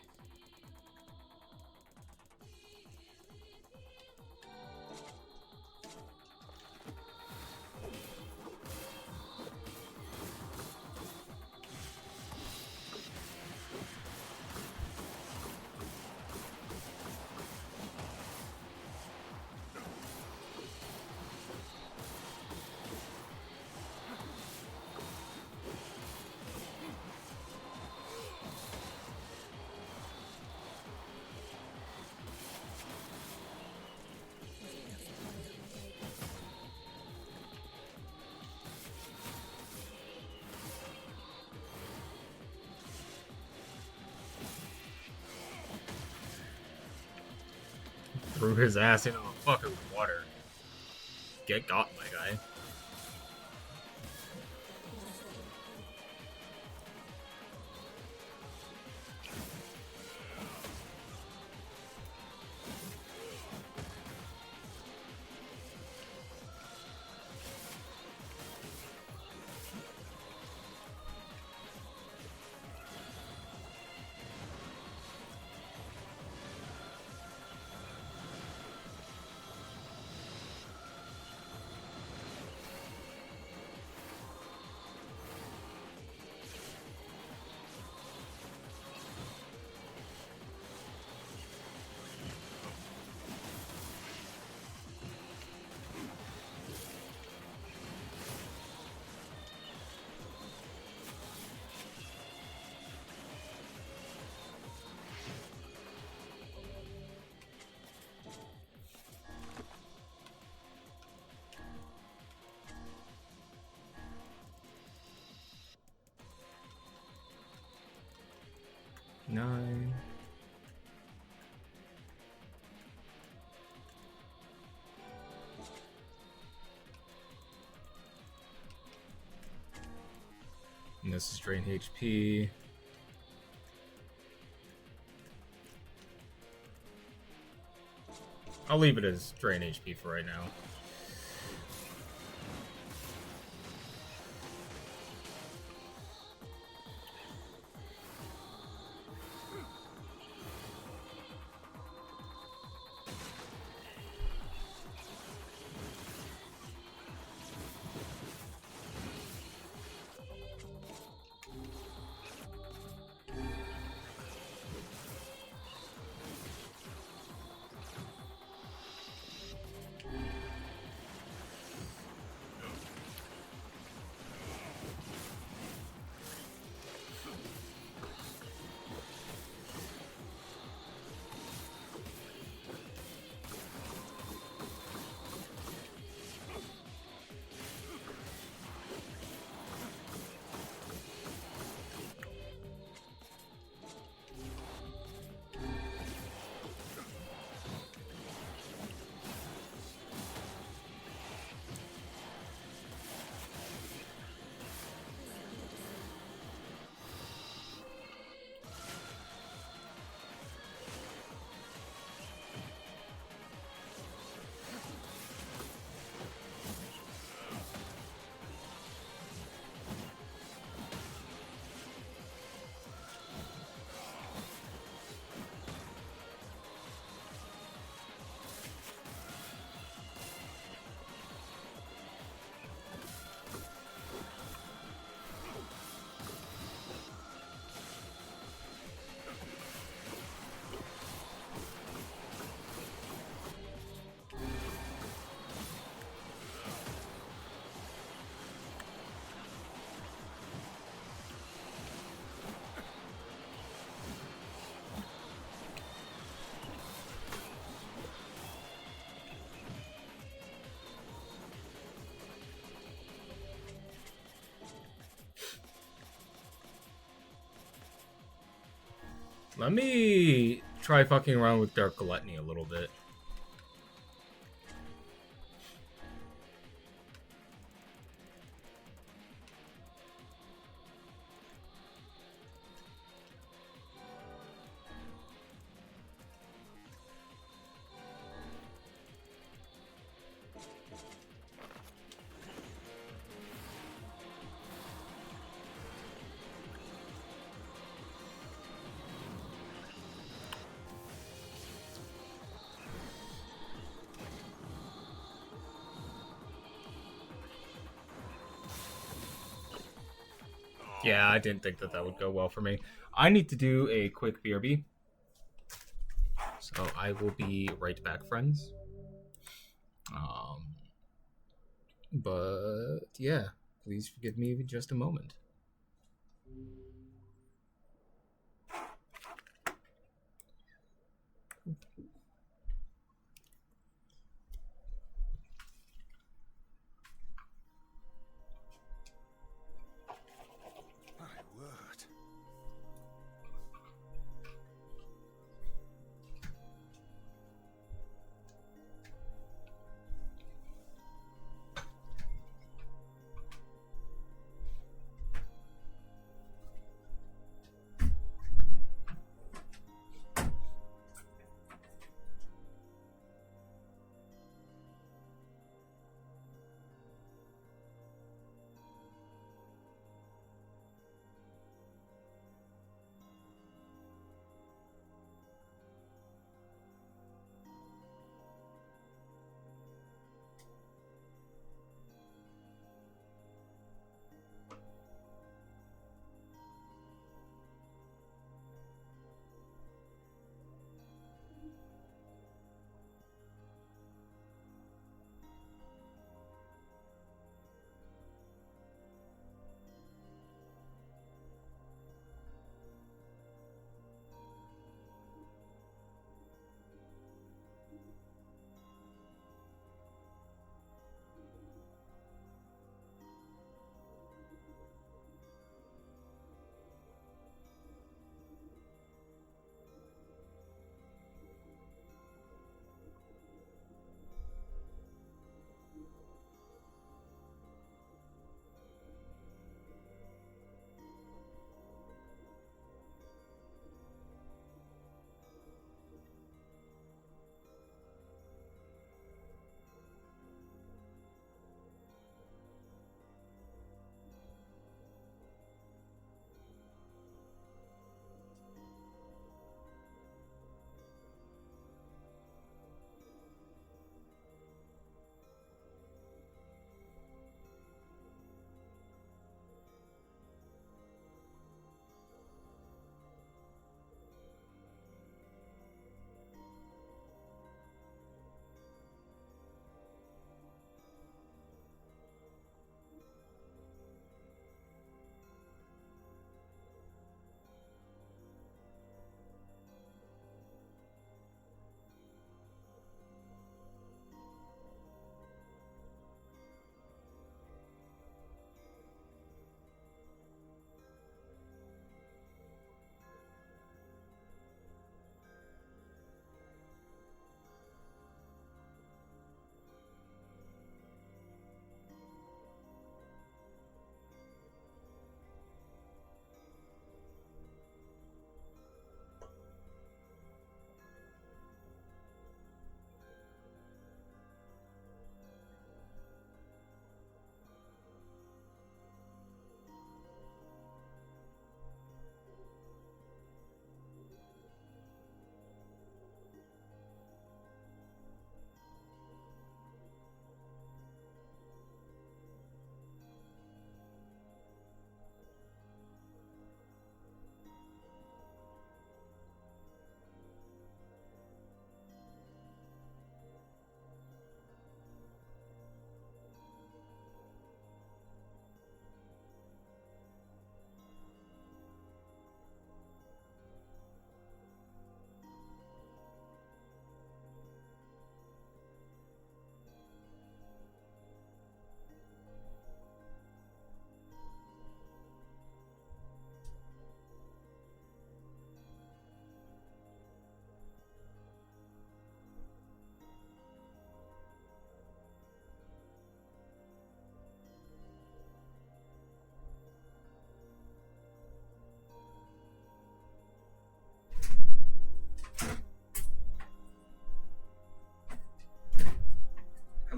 threw his ass into the fucking water. Get got, my guy. Nine. And this is drain HP. I'll leave it as drain HP for right now. Let me try fucking around with Dark Gluttony a little bit. Yeah, I didn't think that that would go well for me. I need to do a quick BRB. So I will be right back, friends. But yeah, please forgive me just a moment.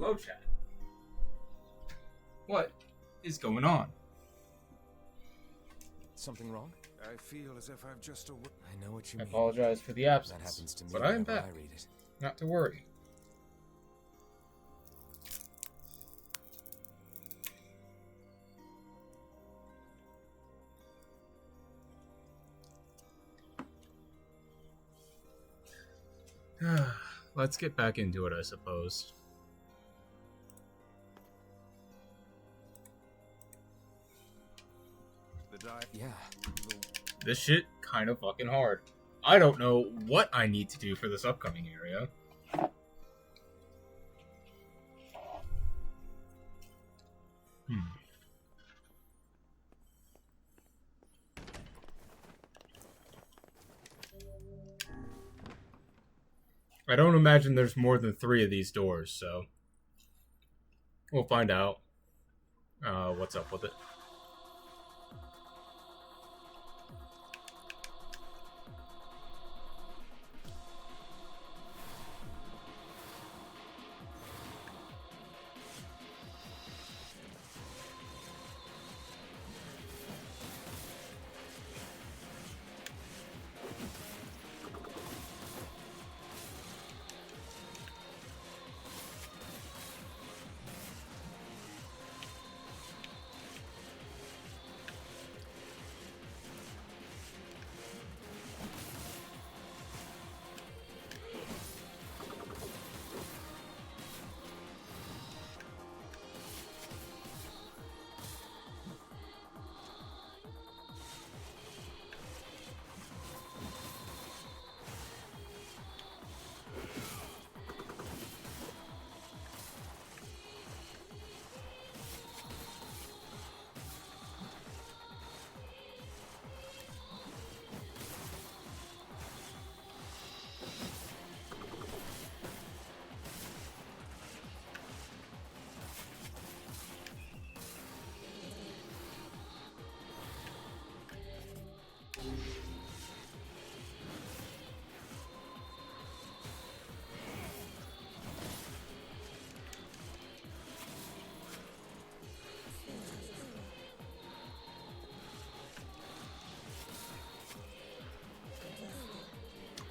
Hello, chat. What is going on? Something wrong? I feel as if I've just awoken. I know what you I mean. apologize for the That absence, happens to me but I am whenever back. I read it. Not to worry. Let's get back into it, I suppose. Yeah. This shit kind of fucking hard. I don't know what I need to do for this upcoming area. I don't imagine there's more than 3 of these doors, so we'll find out what's up with it.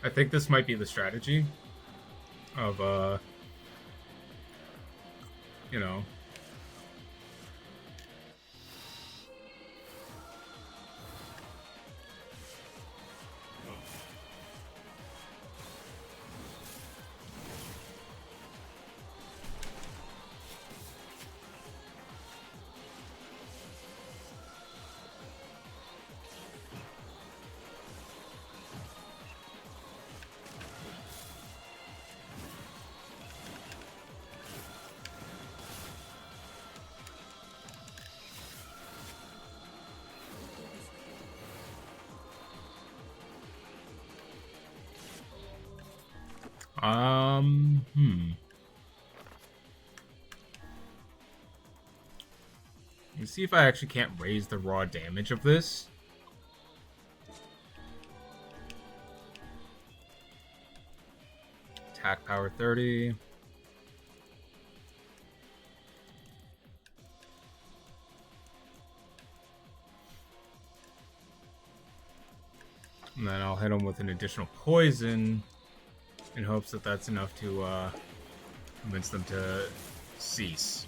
I think this might be the strategy of, you know, Let's see if I actually can't raise the raw damage of this. Attack power 30. And then I'll hit him with an additional poison in hopes that that's enough to convince them to cease.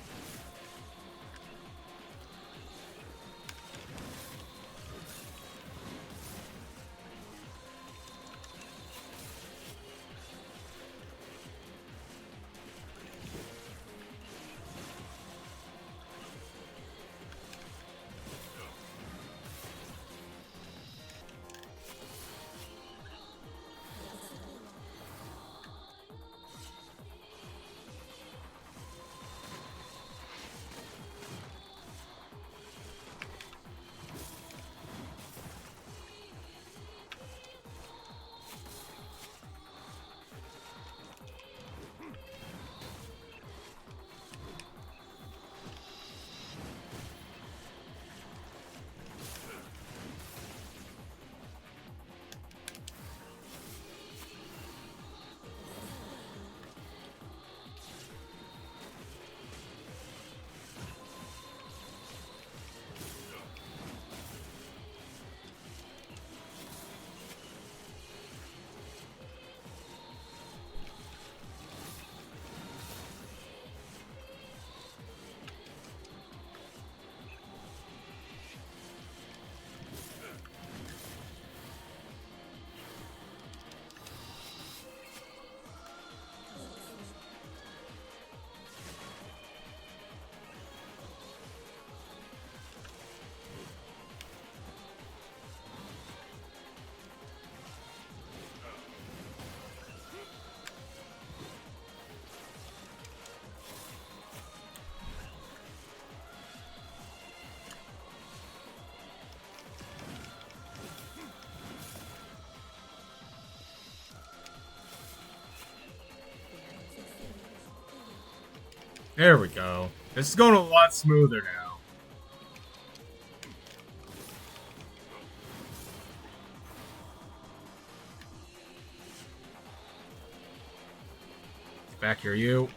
There we go. This is going a lot smoother now. Back here, you.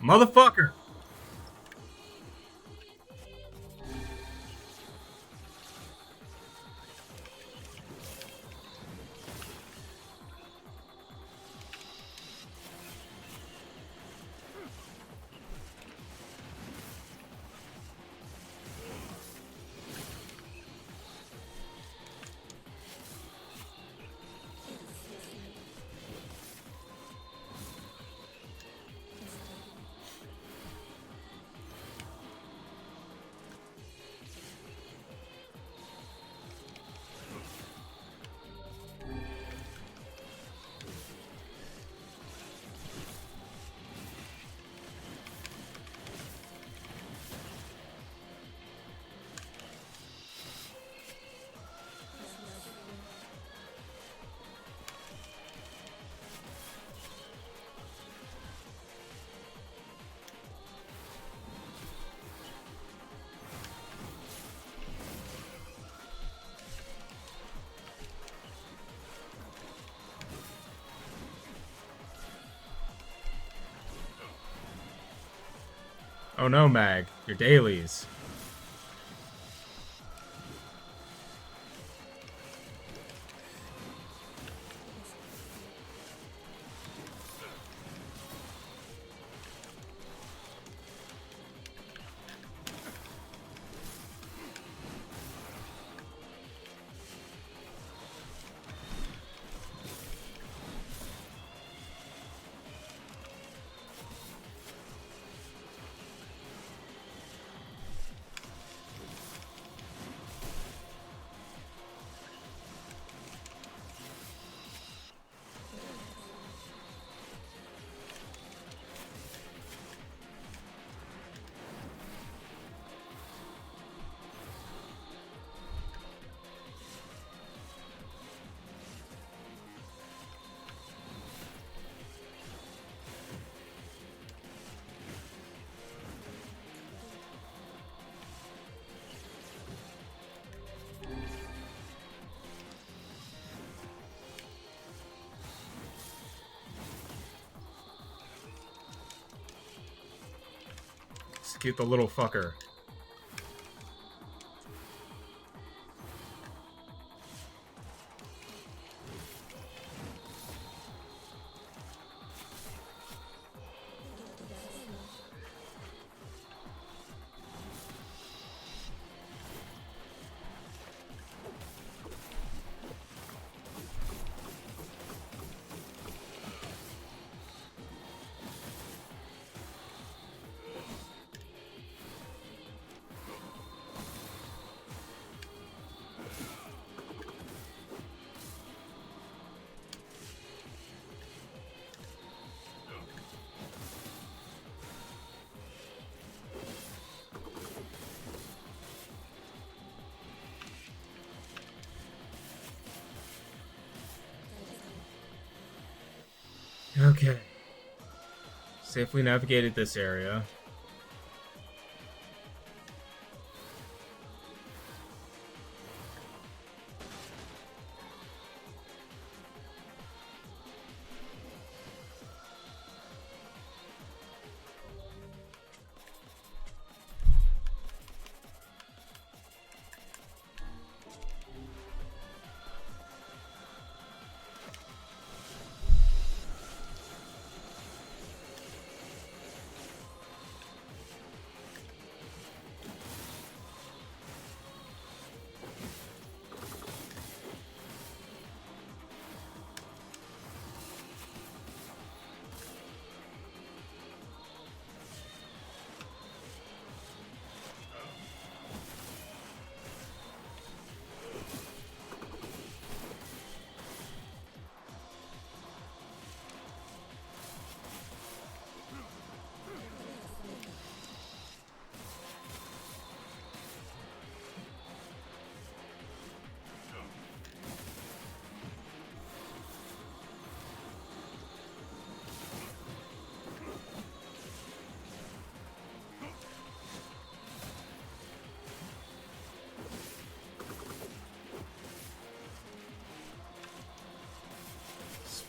Motherfucker! Oh no, Mag. Your dailies. Execute the little fucker. Okay. Safely navigated this area.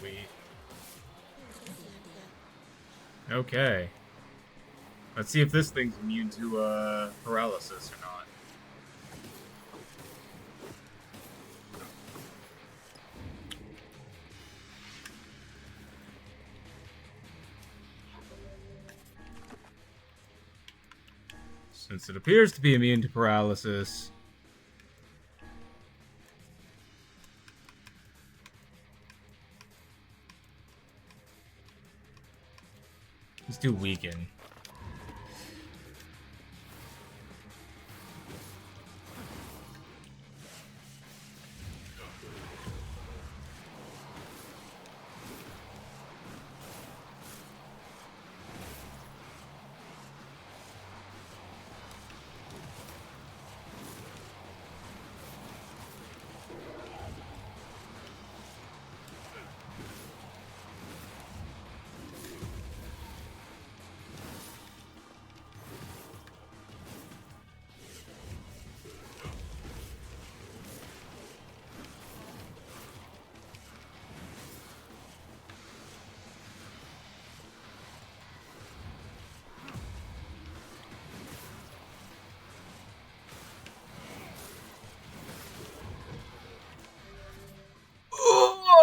sweet. Okay. Let's see if this thing's immune to paralysis or not. Since it appears to be immune to paralysis, let's do weaken.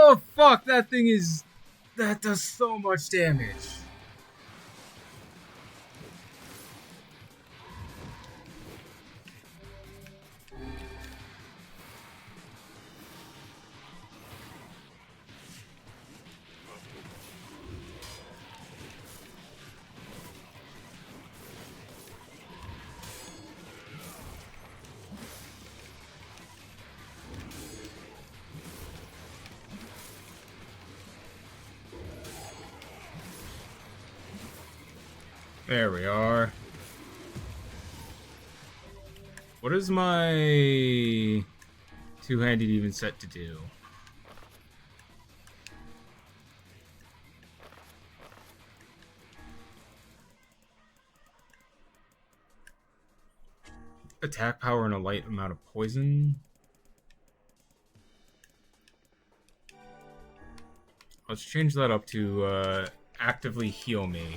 Oh, fuck, that thing is... That does so much damage. There we are. What is my two-handed even set to do? Attack power and a light amount of poison. Let's change that up to actively heal me.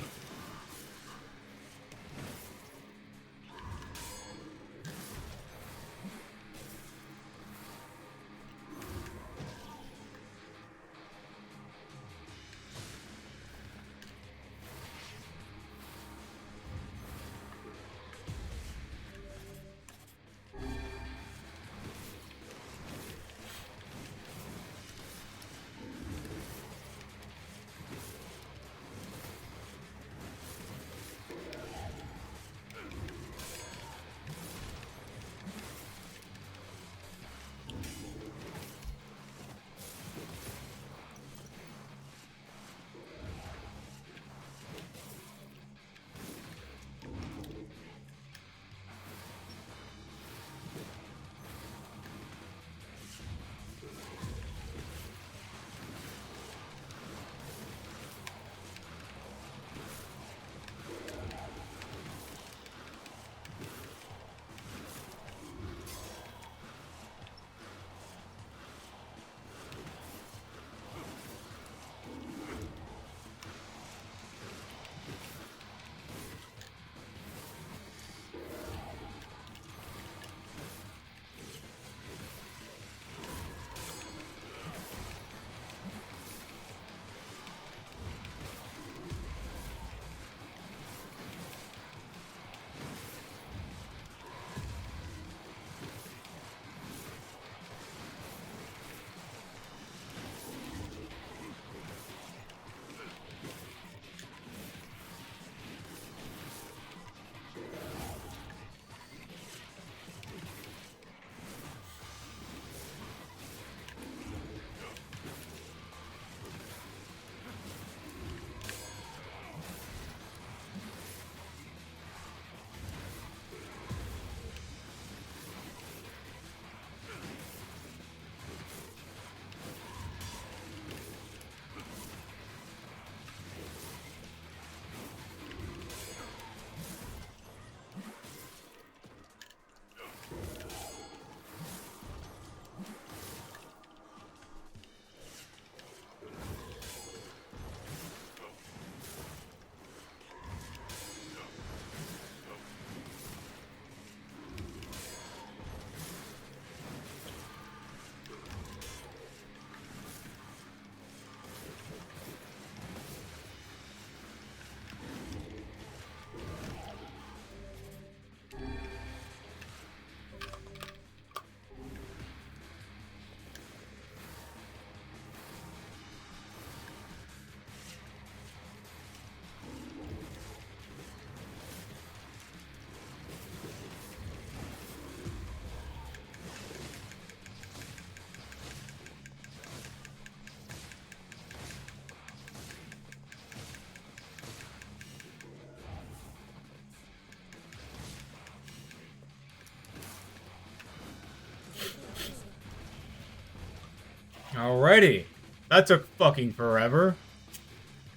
already. That took fucking forever.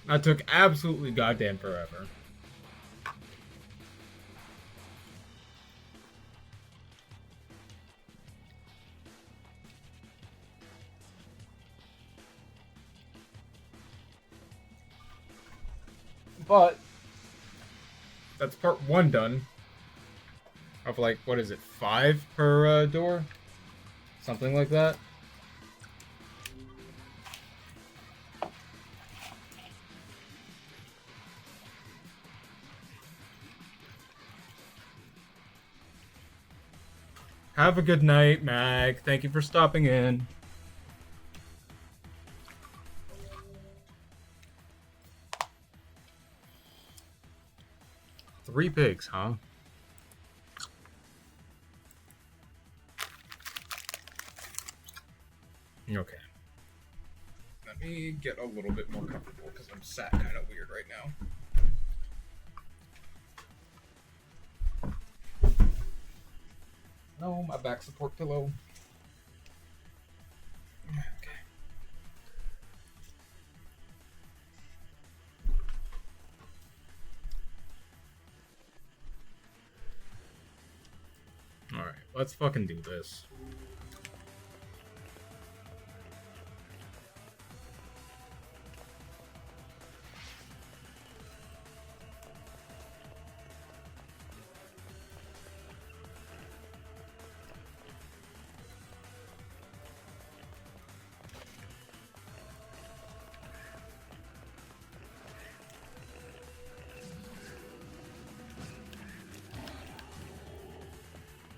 That took absolutely goddamn forever. But that's part 1 done. Of like, what is it, 5 per door? Something like that. Have a good night, Mag. Thank you for stopping in. Three pigs, huh? Okay. Let me get a little bit more comfortable because I'm sat kind of weird right now. No, my back support pillow. Okay. Alright, let's fucking do this.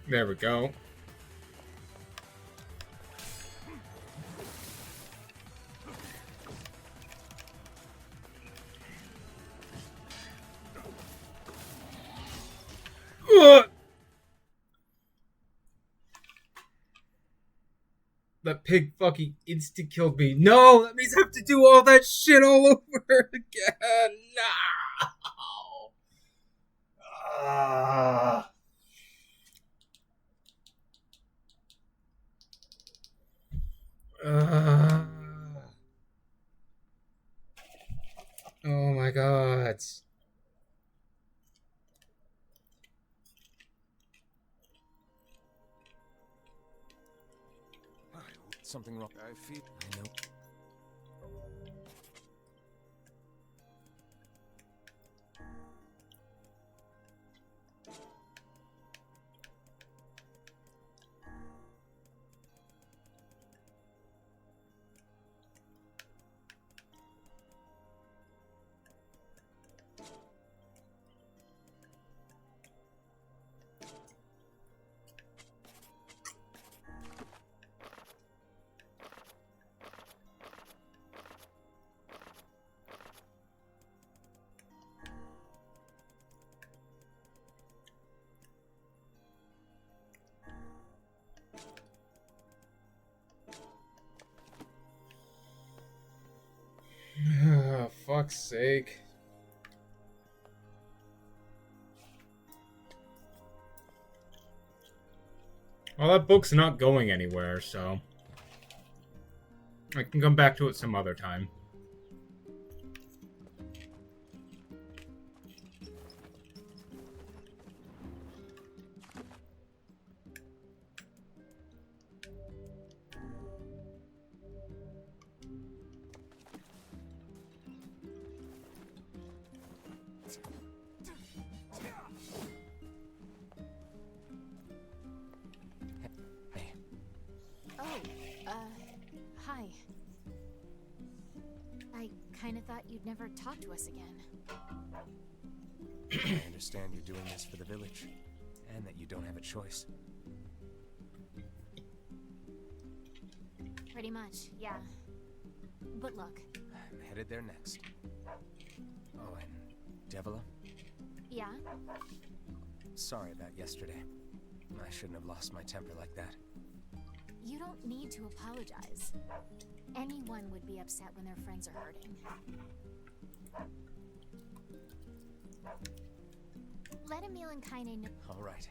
There we go. That pig fucking insta-killed me. No, that means I have to do all that shit all over again. No. Oh my god. Something wrong. I feel. I know. Fuck's sake. Well, that book's not going anywhere, so I can come back to it some other time. Hi. I kinda thought you'd never talk to us again. I understand you're doing this for the village, and that you don't have a choice. Pretty much, yeah. But look. I'm headed there next. Oh, and Devila? Yeah? Sorry about yesterday. I shouldn't have lost my temper like that. You don't need to apologize. Anyone would be upset when their friends are hurting. Let Emil and Kaine know. All right.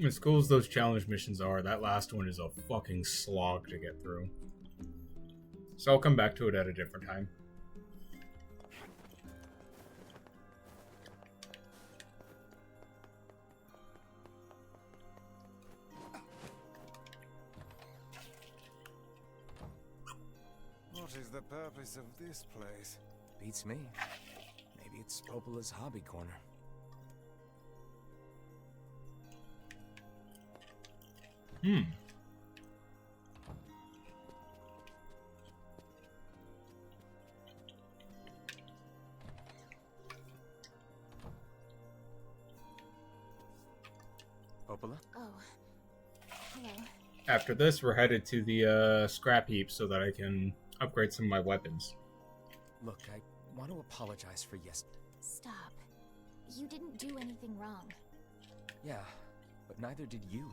As cool as those challenge missions are, that last one is a fucking slog to get through. So I'll come back to it at a different time. What is the purpose of this place? Beats me. Maybe it's Popola's hobby corner. Popola? Oh. Hello. After this, we're headed to the scrap heap so that I can upgrade some of my weapons. Look, I want to apologize for Stop. You didn't do anything wrong. Yeah, but neither did you.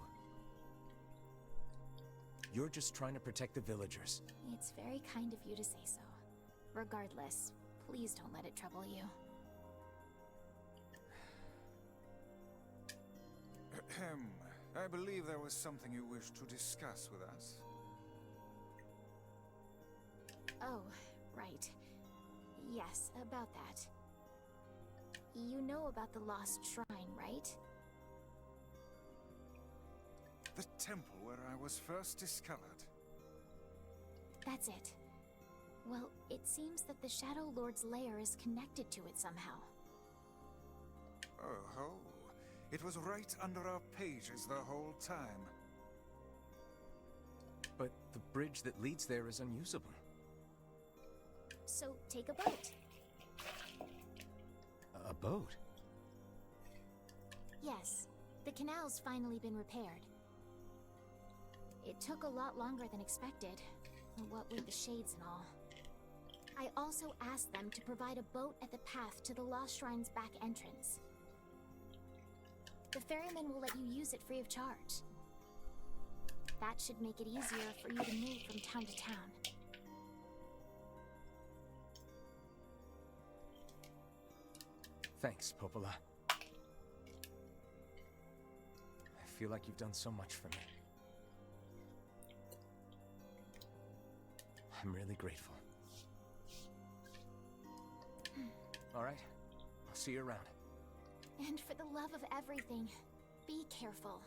You're just trying to protect the villagers. It's very kind of you to say so. Regardless, please don't let it trouble you. Ahem. I believe there was something you wished to discuss with us. Oh, right. Yes, about that. You know about the lost shrine, right? The temple where I was first discovered. That's it. Well, it seems that the Shadow Lord's lair is connected to it somehow. Oh ho. It was right under our pages the whole time. But the bridge that leads there is unusable. So take a boat. A boat? Yes, the canal's finally been repaired. It took a lot longer than expected, what with the shades and all. I also asked them to provide a boat at the path to the Lost Shrine's back entrance. The ferryman will let you use it free of charge. That should make it easier for you to move from town to town. Thanks, Popola. I feel like you've done so much for me. I'm really grateful. All right, I'll see you around. And for the love of everything, be careful.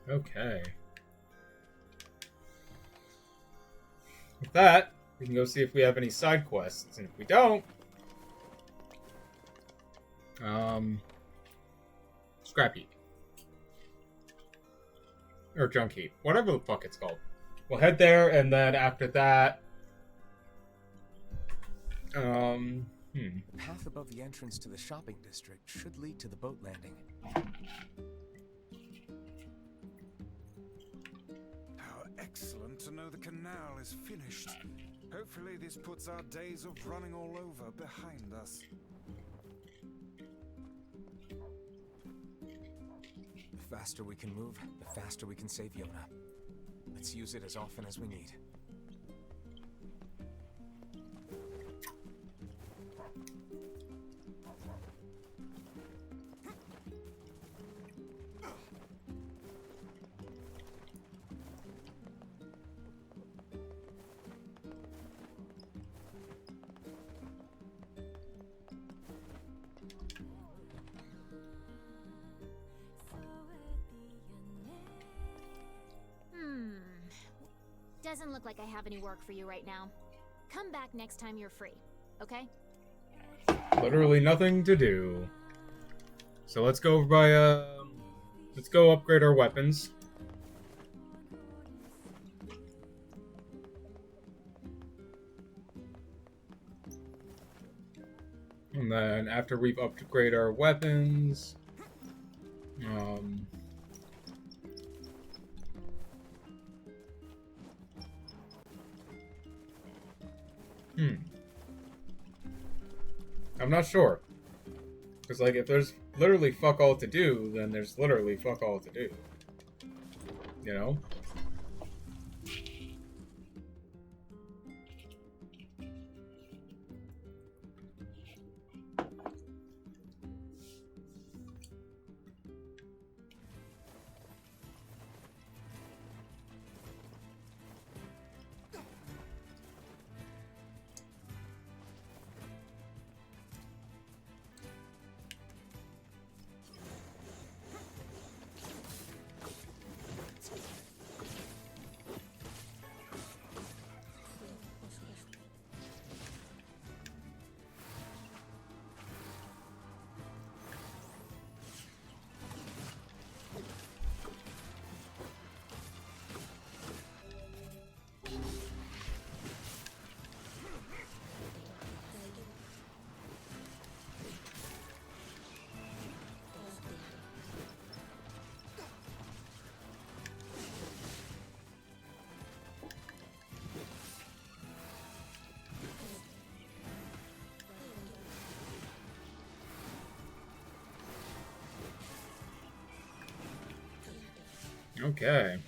Okay. With that, we can go see if we have any side quests, and if we don't, scrap heap. Or junk heap. Whatever the fuck it's called. We'll head there, and then after that, The path above the entrance to the shopping district should lead to the boat landing. How excellent to know the canal is finished. Hopefully this puts our days of running all over behind us. The faster we can move, the faster we can save Yona. Let's use it as often as we need. Doesn't look like I have any work for you right now. Come back next time you're free, okay? literally nothing to do. So let's go over by, let's go upgrade our weapons. And then after we've upgraded our weapons, I'm not sure. Because, like, if there's literally fuck all to do, then there's literally fuck all to do. You know? Okay.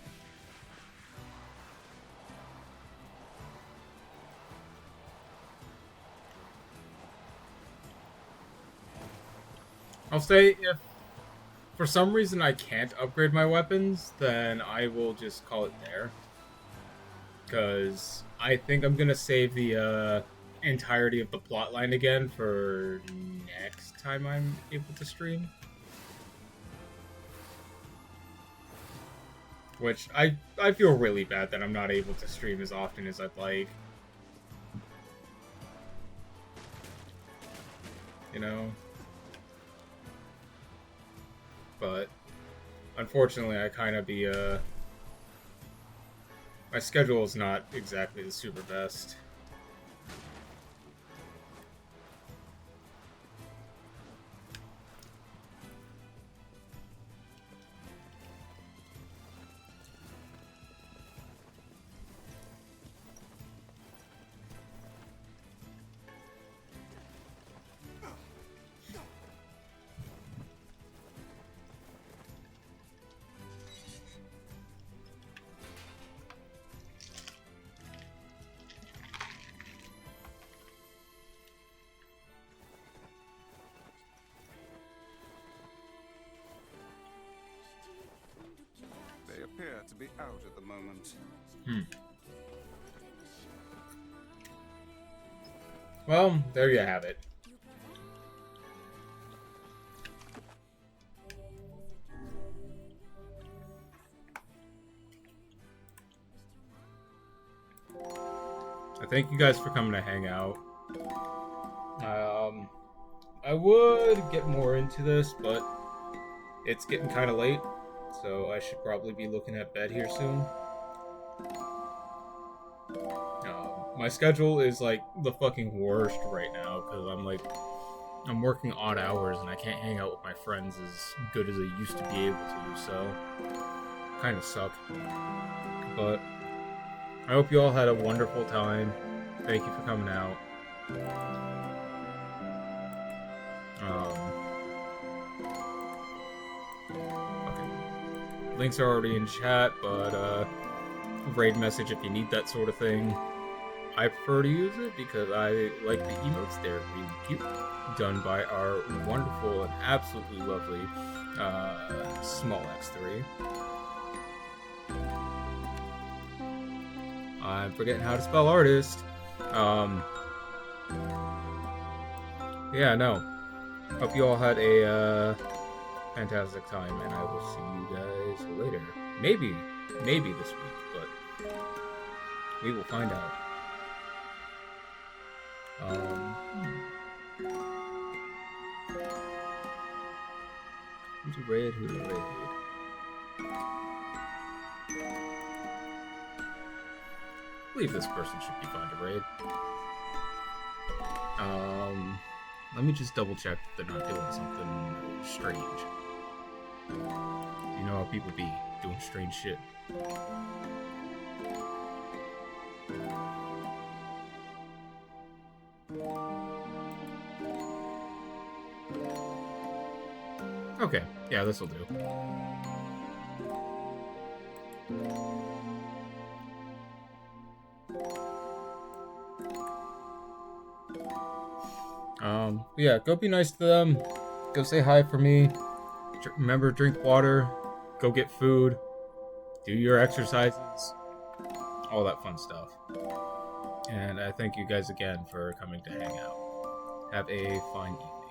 I'll say if for some reason I can't upgrade my weapons, then I will just call it there. Because I think I'm going to save the entirety of the plotline again for next time I'm able to stream. Which, I feel really bad that I'm not able to stream as often as I'd like. You know? But, unfortunately, I kind of be, my schedule is not exactly the super best. They appear to be out at the moment. Well, there you have it. I thank you guys for coming to hang out. I would get more into this, but it's getting kind of late, so I should probably be looking at bed here soon. My schedule is like the fucking worst right now because I'm working odd hours and I can't hang out with my friends as good as I used to be able to, so kind of suck. But I hope you all had a wonderful time. Thank you for coming out. Okay. Links are already in chat, but raid message if you need that sort of thing. I prefer to use it because I like the emotes. They're really cute. Done by our wonderful and absolutely lovely Small X3. I'm forgetting how to spell artist. Yeah, no. Hope you all had a fantastic time, and I will see you guys later. Maybe this week, but we will find out. Who's a raid? Who's a raid? I believe this person should be fine to raid. Let me just double check that they're not doing something strange. You know how people be doing strange shit. Okay. Yeah, this will do. Yeah, go be nice to them. Go say hi for me. Remember, drink water. Go get food. Do your exercises. All that fun stuff. And I thank you guys again for coming to hang out. Have a fine evening.